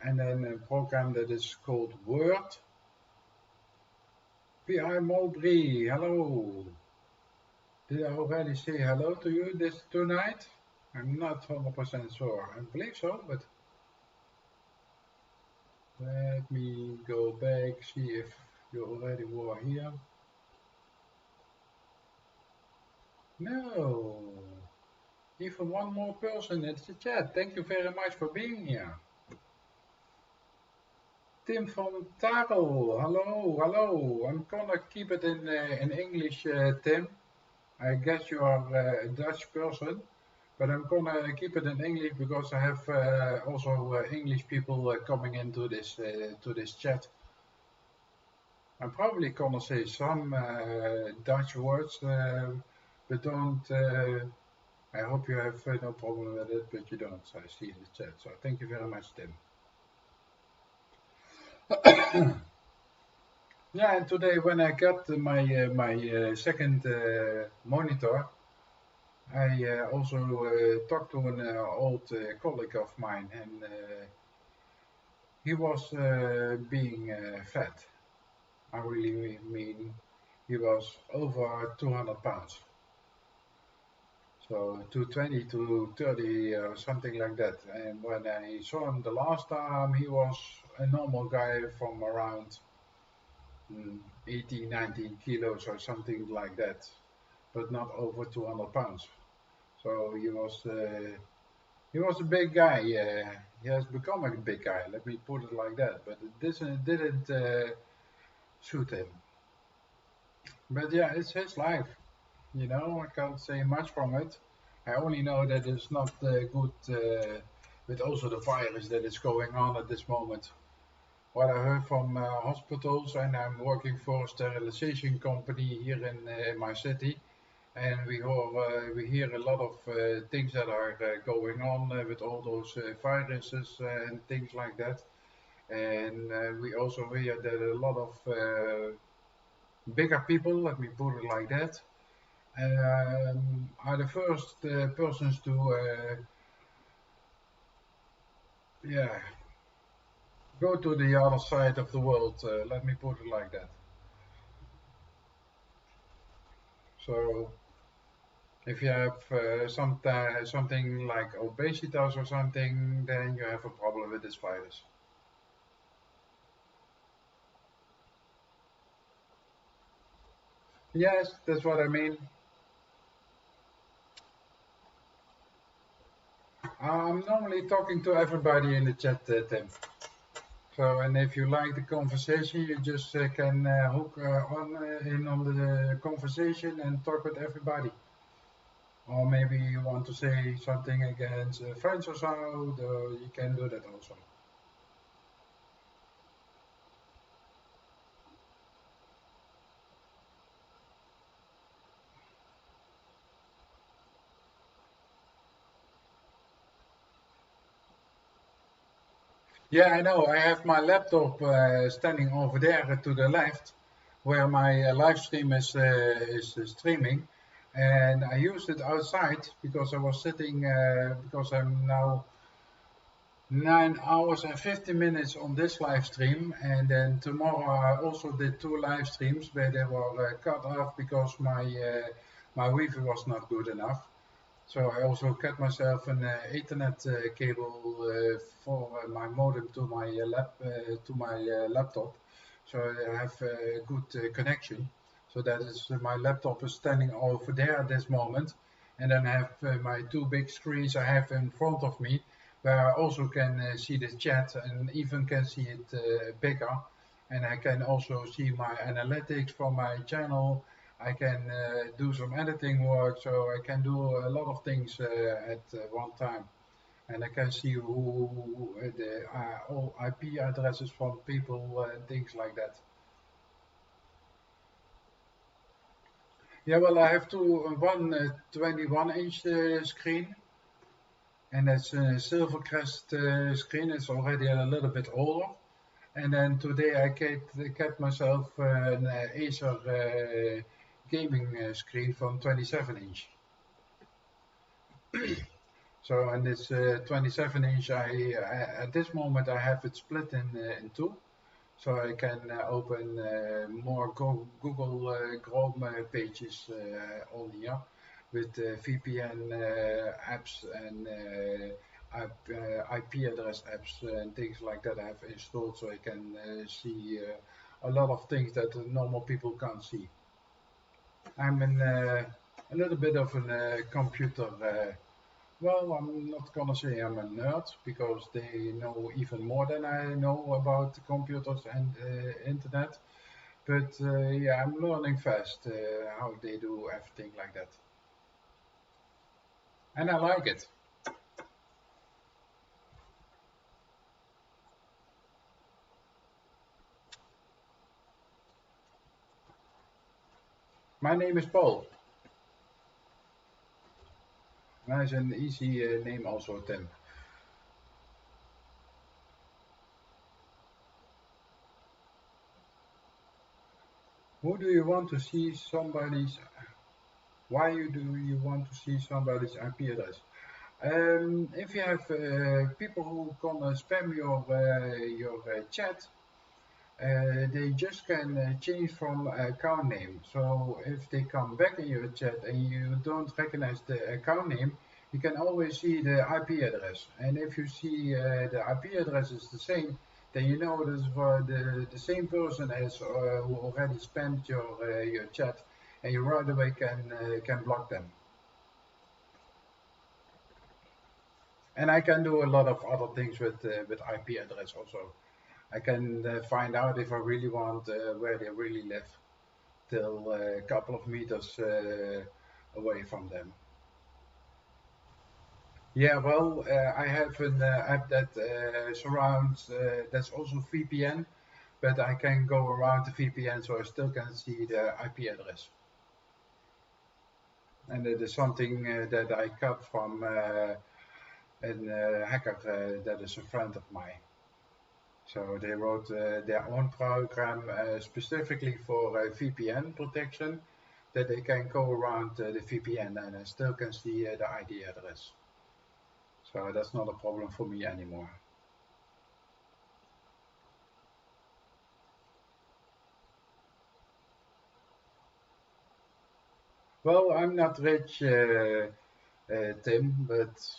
And then a program that is called Word. P.I. Mowbray, hello. Did I already say hello to you tonight? I'm not 100% sure. I believe so, but let me go back, see if you already were here. No. Even one more person in the chat. Thank you very much for being here. Tim from Taro. Hello, hello. I'm gonna keep it in English, Tim. I guess you are a Dutch person, but I'm gonna keep it in English because I have also English people coming into this to this chat. I'm probably gonna say some Dutch words, but don't. I hope you have no problem with it, but you don't. I see in the chat. So thank you very much, Tim. Yeah, and today when I got my second monitor, I also talked to an old colleague of mine, and he was being fat. I really mean he was over 200 pounds. So 220 to 30 or something like that. And when I saw him the last time, he was a normal guy from around 18, 19 kilos or something like that, but not over 200 pounds. So he was a big guy. He has become a big guy. Let me put it like that. But it didn't suit him. But yeah, it's his life. You know, I can't say much from it. I only know that it's not good with also the virus that is going on at this moment. What I heard from hospitals, and I'm working for a sterilization company here in my city, and we hear a lot of things that are going on with all those viruses and things like that. And we also hear that a lot of bigger people, let me put it like that, are the first persons to yeah, go to the other side of the world. Let me put it like that. So if you have something like obesity or something, then you have a problem with this virus. Yes, that's what I mean. I'm normally talking to everybody in the chat, Tim. So, and if you like the conversation, you just can hook in on the conversation and talk with everybody. Or maybe you want to say something against friends or so, you can do that also. Yeah, I know. I have my laptop standing over there to the left, where my live stream is streaming, and I used it outside because I was sitting because I'm now 9 hours and 50 minutes on this live stream, and then tomorrow I also did two live streams where they were cut off because my Wi-Fi was not good enough. So I also cut myself an Ethernet cable for my modem to my laptop, so I have a good connection. So that is my laptop is standing over there at this moment, and then I have my two big screens I have in front of me, where I also can see the chat and even can see it bigger, and I can also see my analytics from my channel. I can do some editing work, so I can do a lot of things at one time, and I can see who the all IP addresses from people and things like that. Yeah, well, I have one 21-inch screen, and that's a Silvercrest screen. It's already a little bit older. And then today I kept myself an Acer gaming screen from 27-inch. So, and this 27-inch, at this moment I have it split in two. So I can open more Google Chrome pages on here with VPN apps and IP address apps and things like that I have installed, so I can see a lot of things that normal people can't see. I'm a little bit of a computer. Well, I'm not gonna say I'm a nerd because they know even more than I know about computers and internet. But yeah, I'm learning fast how they do everything like that, and I like it. My name is Paul. Nice and easy name also, Tim. Who do you want to see somebody's? Why do you want to see somebody's IP address? If you have people who gonna spam your chat, they just can change from account name. So if they come back in your chat and you don't recognize the account name, you can always see the IP address. And if you see the IP address is the same, then you know this for the same person as who already spammed your chat, and you right away can block them. And I can do a lot of other things with IP address also. I can find out if I really want where they really live till a couple of meters away from them. Yeah, well, I have an app that surrounds, that's also VPN, but I can go around the VPN so I still can see the IP address. And it is something that I got from a hacker that is a friend of mine. So they wrote their own program specifically for VPN protection, that they can go around the VPN and I still can see the ID address. So that's not a problem for me anymore. Well, I'm not rich, Tim, but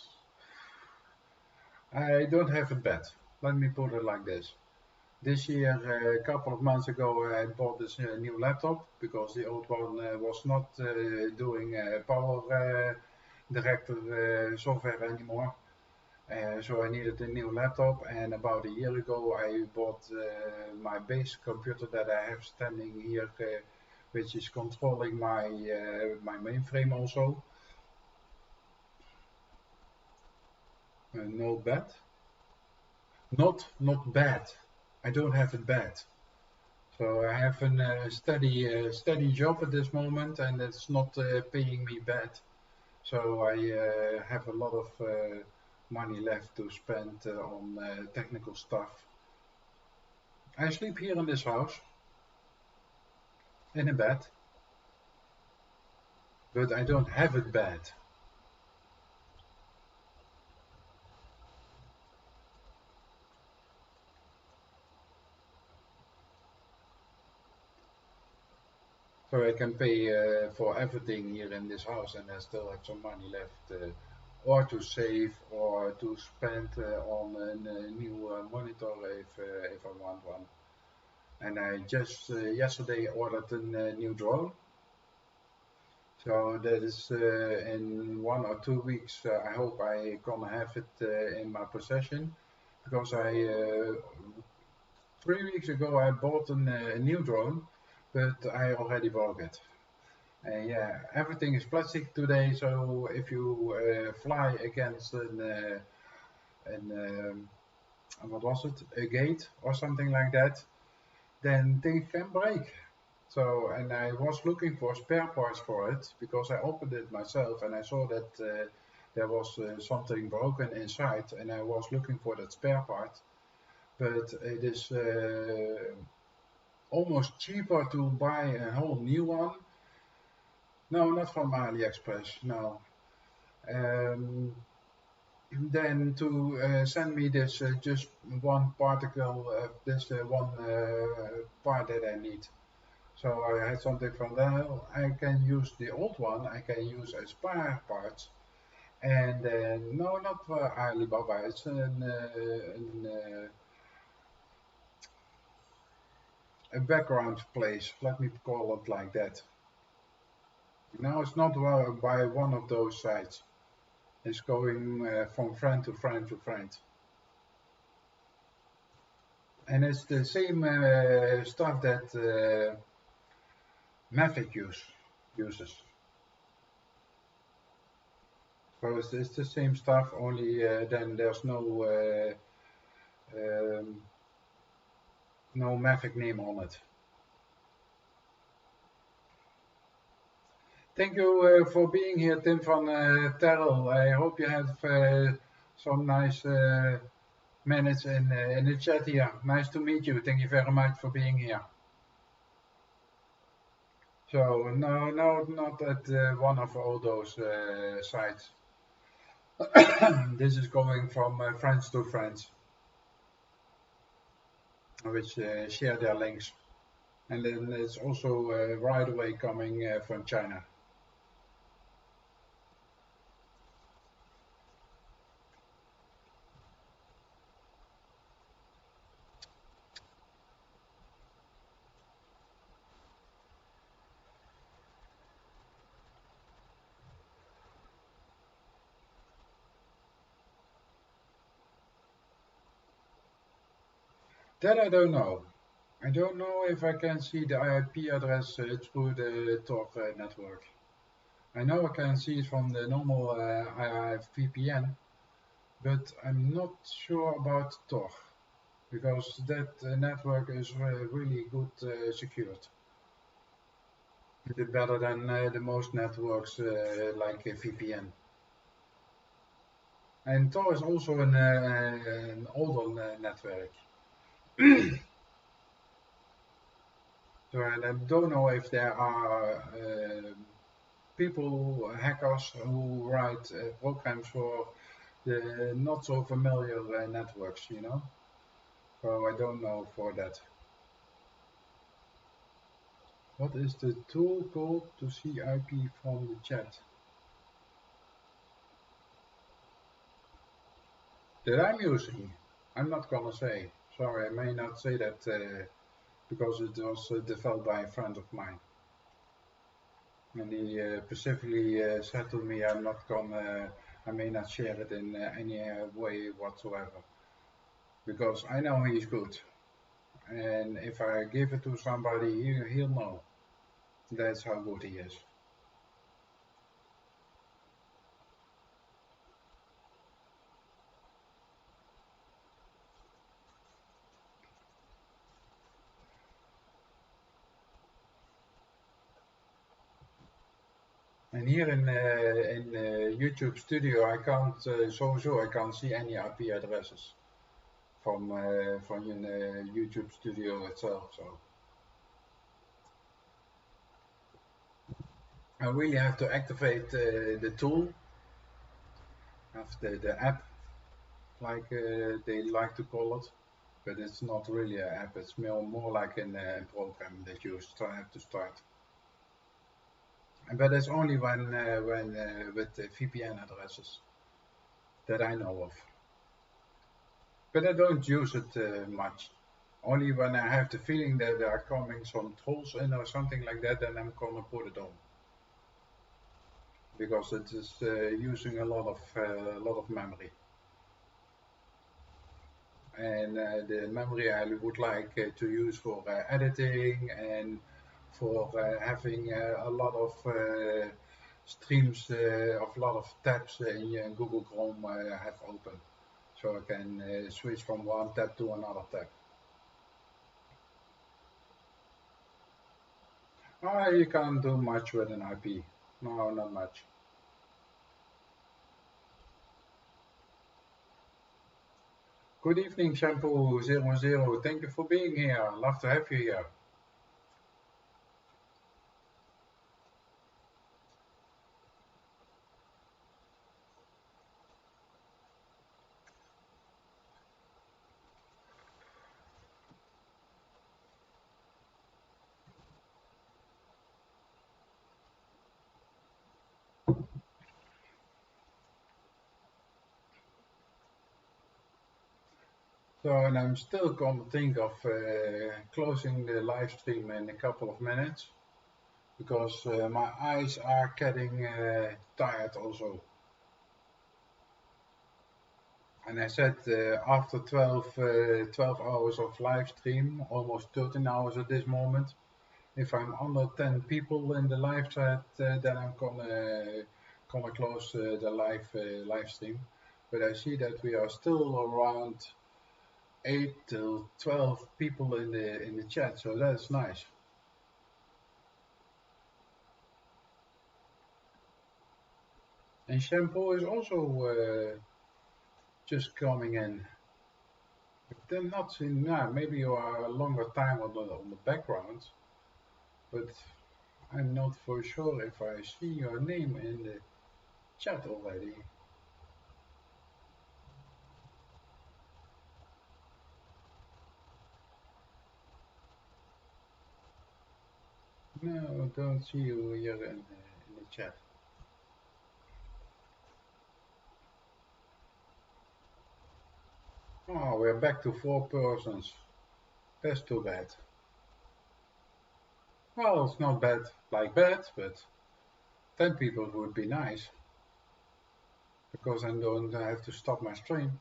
I don't have it bad. Let me put it like this. This year, a couple of months ago, I bought this new laptop because the old one was not doing power director software anymore. So I needed a new laptop, and about a year ago I bought my base computer that I have standing here, which is controlling my mainframe also. No bad? Not bad. I don't have it bad. So I have a steady job at this moment, and it's not paying me bad. So I have a lot of money left to spend on technical stuff. I sleep here in this house, in a bed, but I don't have it bad. So I can pay for everything here in this house, and I still have some money left, or to save, or to spend on a new monitor if I want one. and I just yesterday ordered a new drone. So that is in 1 or 2 weeks. I hope I gonna have it in my possession, because 3 weeks ago I bought a new drone, but I already broke it. Yeah, everything is plastic today. So if you fly against what was it, a gate or something like that, then things can break. So, and I was looking for spare parts for it, because I opened it myself and I saw that there was something broken inside, and I was looking for that spare part. But it is almost cheaper to buy a whole new one. No, not from AliExpress, no. Then to send me this just one particle, this one part that I need. So I had something from there. I can use the old one. I can use as spare parts. And no, not for Alibaba. It's a background place. Let me call it like that. No, it's not by one of those sites. It's going from friend to friend to friend. And it's the same stuff that Mavic uses. So it's the same stuff, only then there's no Mavic name on it. Thank you for being here, Tim van Terrell. I hope you have some nice minutes in the chat here. Nice to meet you. Thank you very much for being here. So no, not at one of all those sites. This is going from friends to friends, which share their links. And then it's also right away coming from China. That I don't know. I don't know if I can see the IP address through the Tor network. I know I can see it from the normal VPN, but I'm not sure about Tor, because that network is really good secured. A bit better than the most networks like VPN. And Tor is also an older network. So, and I don't know if there are people, hackers, who write programs for the not so familiar networks, you know. So I don't know for that. What is the tool called to see IP from the chat? That I'm using? I'm not gonna say. Sorry, I may not say that because it was developed by a friend of mine. And he specifically said to me, I may not share it in any way whatsoever. Because I know he's good. And if I give it to somebody, he'll know. That's how good he is. And here in YouTube Studio, I can't I can't see any IP addresses from YouTube Studio itself. So I really have to activate the tool of the app, like they like to call it, but it's not really an app. It's more like a program that you have to start. But it's only when with VPN addresses that I know of. But I don't use it much. Only when I have the feeling that there are coming some trolls in or something like that, then I'm gonna put it on. Because it is using a lot of memory. And the memory I would like to use for editing and for having a lot of streams of a lot of tabs in Google Chrome have open, so I can switch from one tab to another tab. You can't do much with an IP. No, not much. Good evening, Shampoo00. Thank you for being here. Love to have you here. So, and I'm still going to think of closing the live stream in a couple of minutes because my eyes are getting tired also. And I said after 12 hours of live stream, almost 13 hours at this moment, if I'm under 10 people in the live chat, then I'm gonna close the live stream. But I see that we are still around 8 till 12 people in the chat, so that's nice. And Shampoo is also just coming in. But then not seeing now. Maybe you are a longer time on the background, but I'm not for sure if I see your name in the chat already. No, don't see you here in the chat. Oh, we're back to 4 persons. That's too bad. Well, it's not bad like bad, but 10 people would be nice. Because I don't have to stop my stream.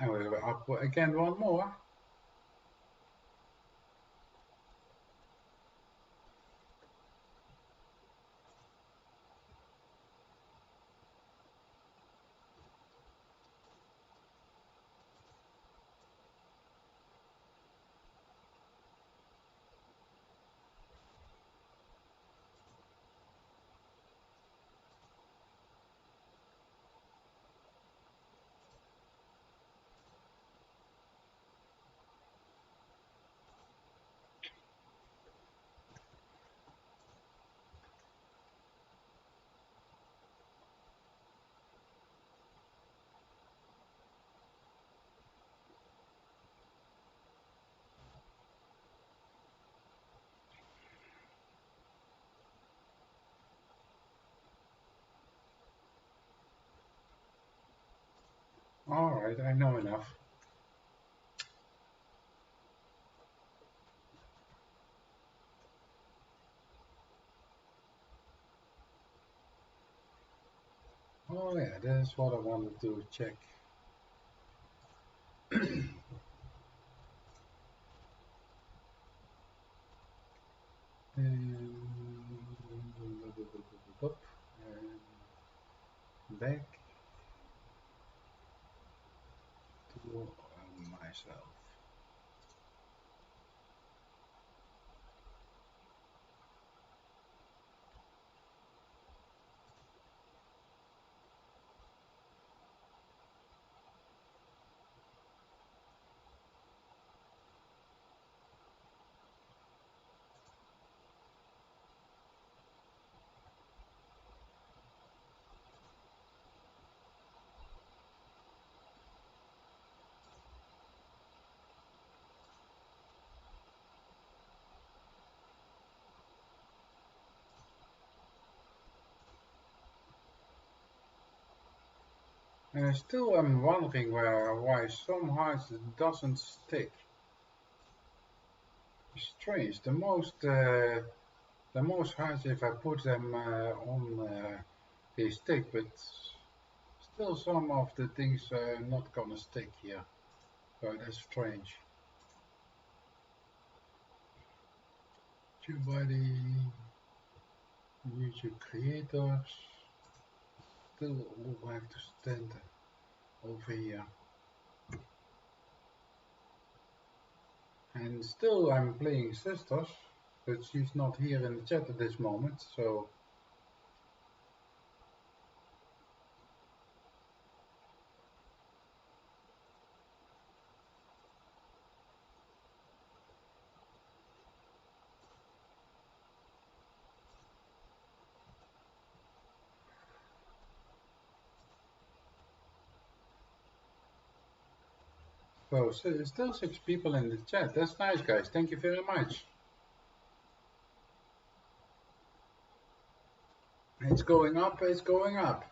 And we're up again one more. Alright, I know enough. Oh yeah, that's what I wanted to check. Back to myself. And I still am wondering why some hearts it doesn't stick. Strange. The most hearts, if I put them on, they stick, but still some of the things are not gonna stick here. So that's strange. TubeBuddy, YouTube creators, still all have to stand over here. And still I'm playing Sisters, but she's not here in the chat at this moment, so still 6 people in the chat. That's nice, guys. Thank you very much. It's going up, it's going up.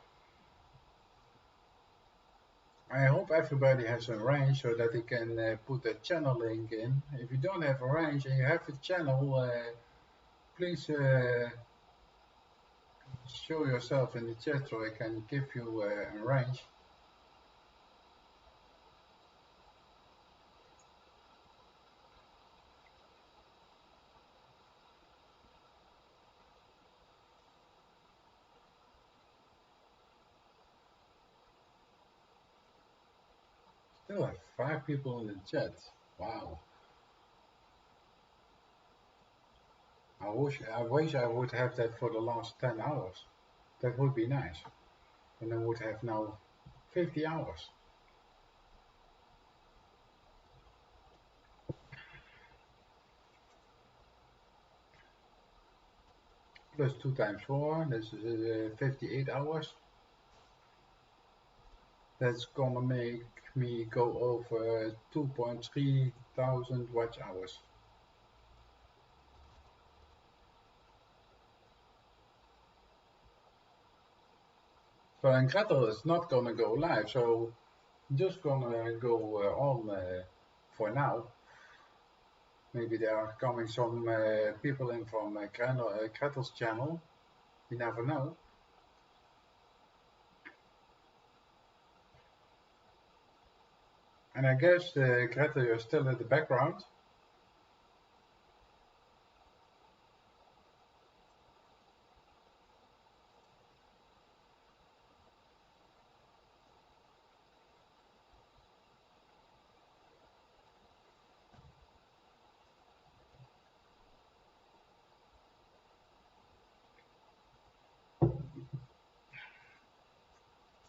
I hope everybody has a range so that they can put a channel link in. If you don't have a range and you have a channel, please show yourself in the chat so I can give you a range. Still have 5 people in the chat. Wow. I wish I would have that for the last 10 hours. That would be nice. And I would have now 50 hours. Plus 2 times 4, this is 58 hours. That's gonna make me go over 2.3 thousand watch hours. So and Gretel is not gonna go live, so I'm just gonna go on for now. Maybe there are coming some people in from Gretel's channel. You never know. And I guess Gretel, you're still in the background.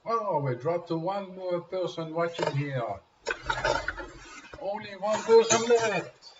Oh, we dropped to 1 more person watching here. Only 1 person left.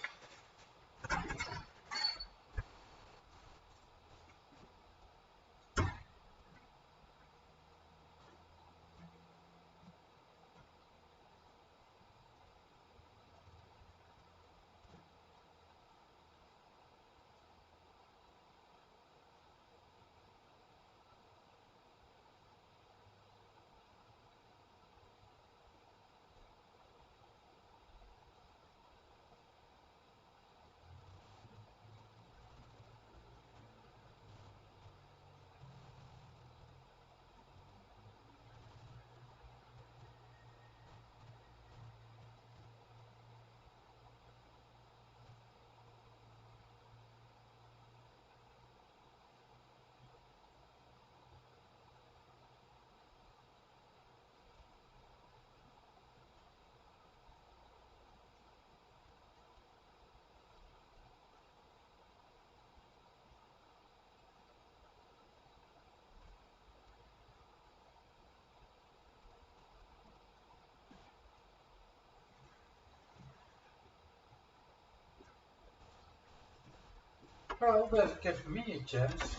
Well, that gives me a chance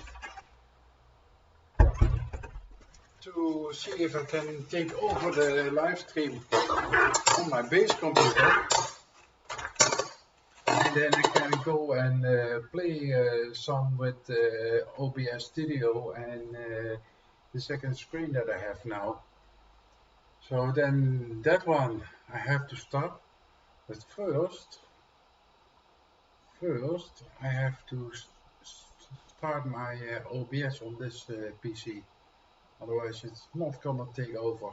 to see if I can take over the live stream on my base computer. And then I can go and play some with OBS Studio and the second screen that I have now. So then that one I have to stop, but first I have to start my OBS on this PC, otherwise it's not gonna take over.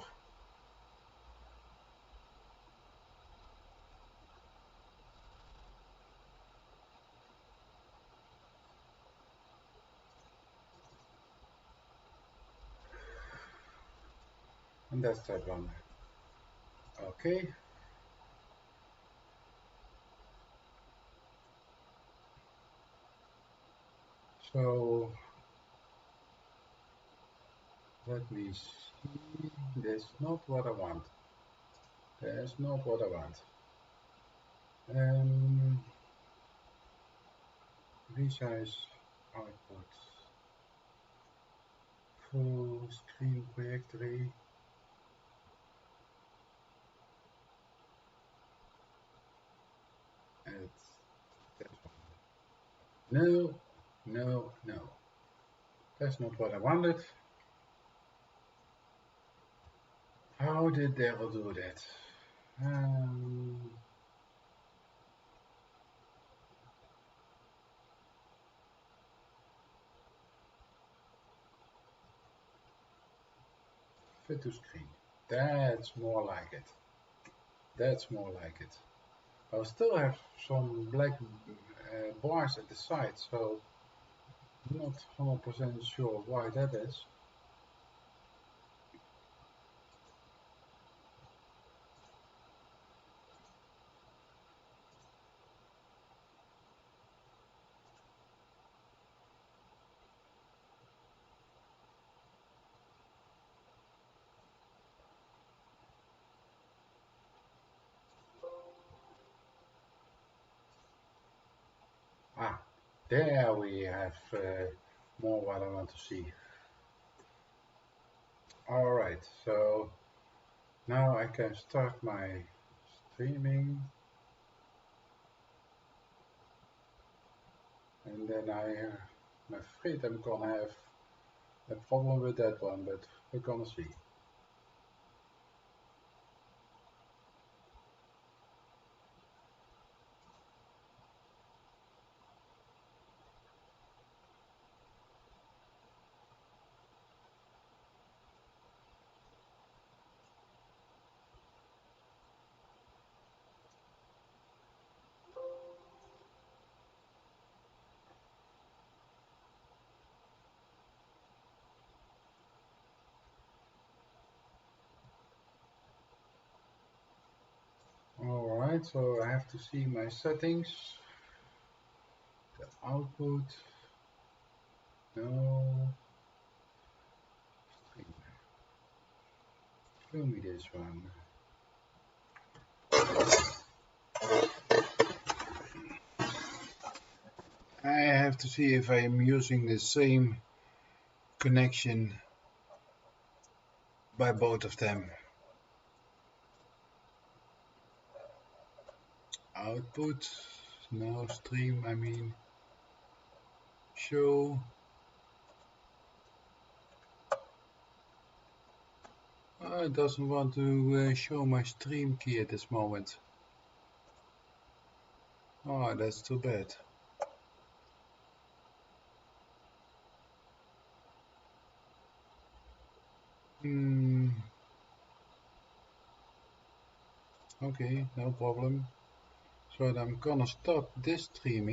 And that's that one. Okay. So let me see. That's not what I want. That's not what I want. Resize output. Full screen trajectory. And that one. No, no, no. That's not what I wanted. How did they all do that? Fit to screen. That's more like it. That's more like it. I'll still have some black bars at the side, so I'm not 100% sure why that is. Ah, there we have more what I want to see. Alright, so now I can start my streaming, and then I'm afraid I'm gonna have a problem with that one, but we're gonna see. Alright, so I have to see my settings, the output, no, show me this one. I have to see if I am using the same connection by both of them. Output, no, stream, I mean, show. It doesn't want to show my stream key at this moment. Oh, that's too bad. Okay, no problem. So I'm gonna stop this streaming.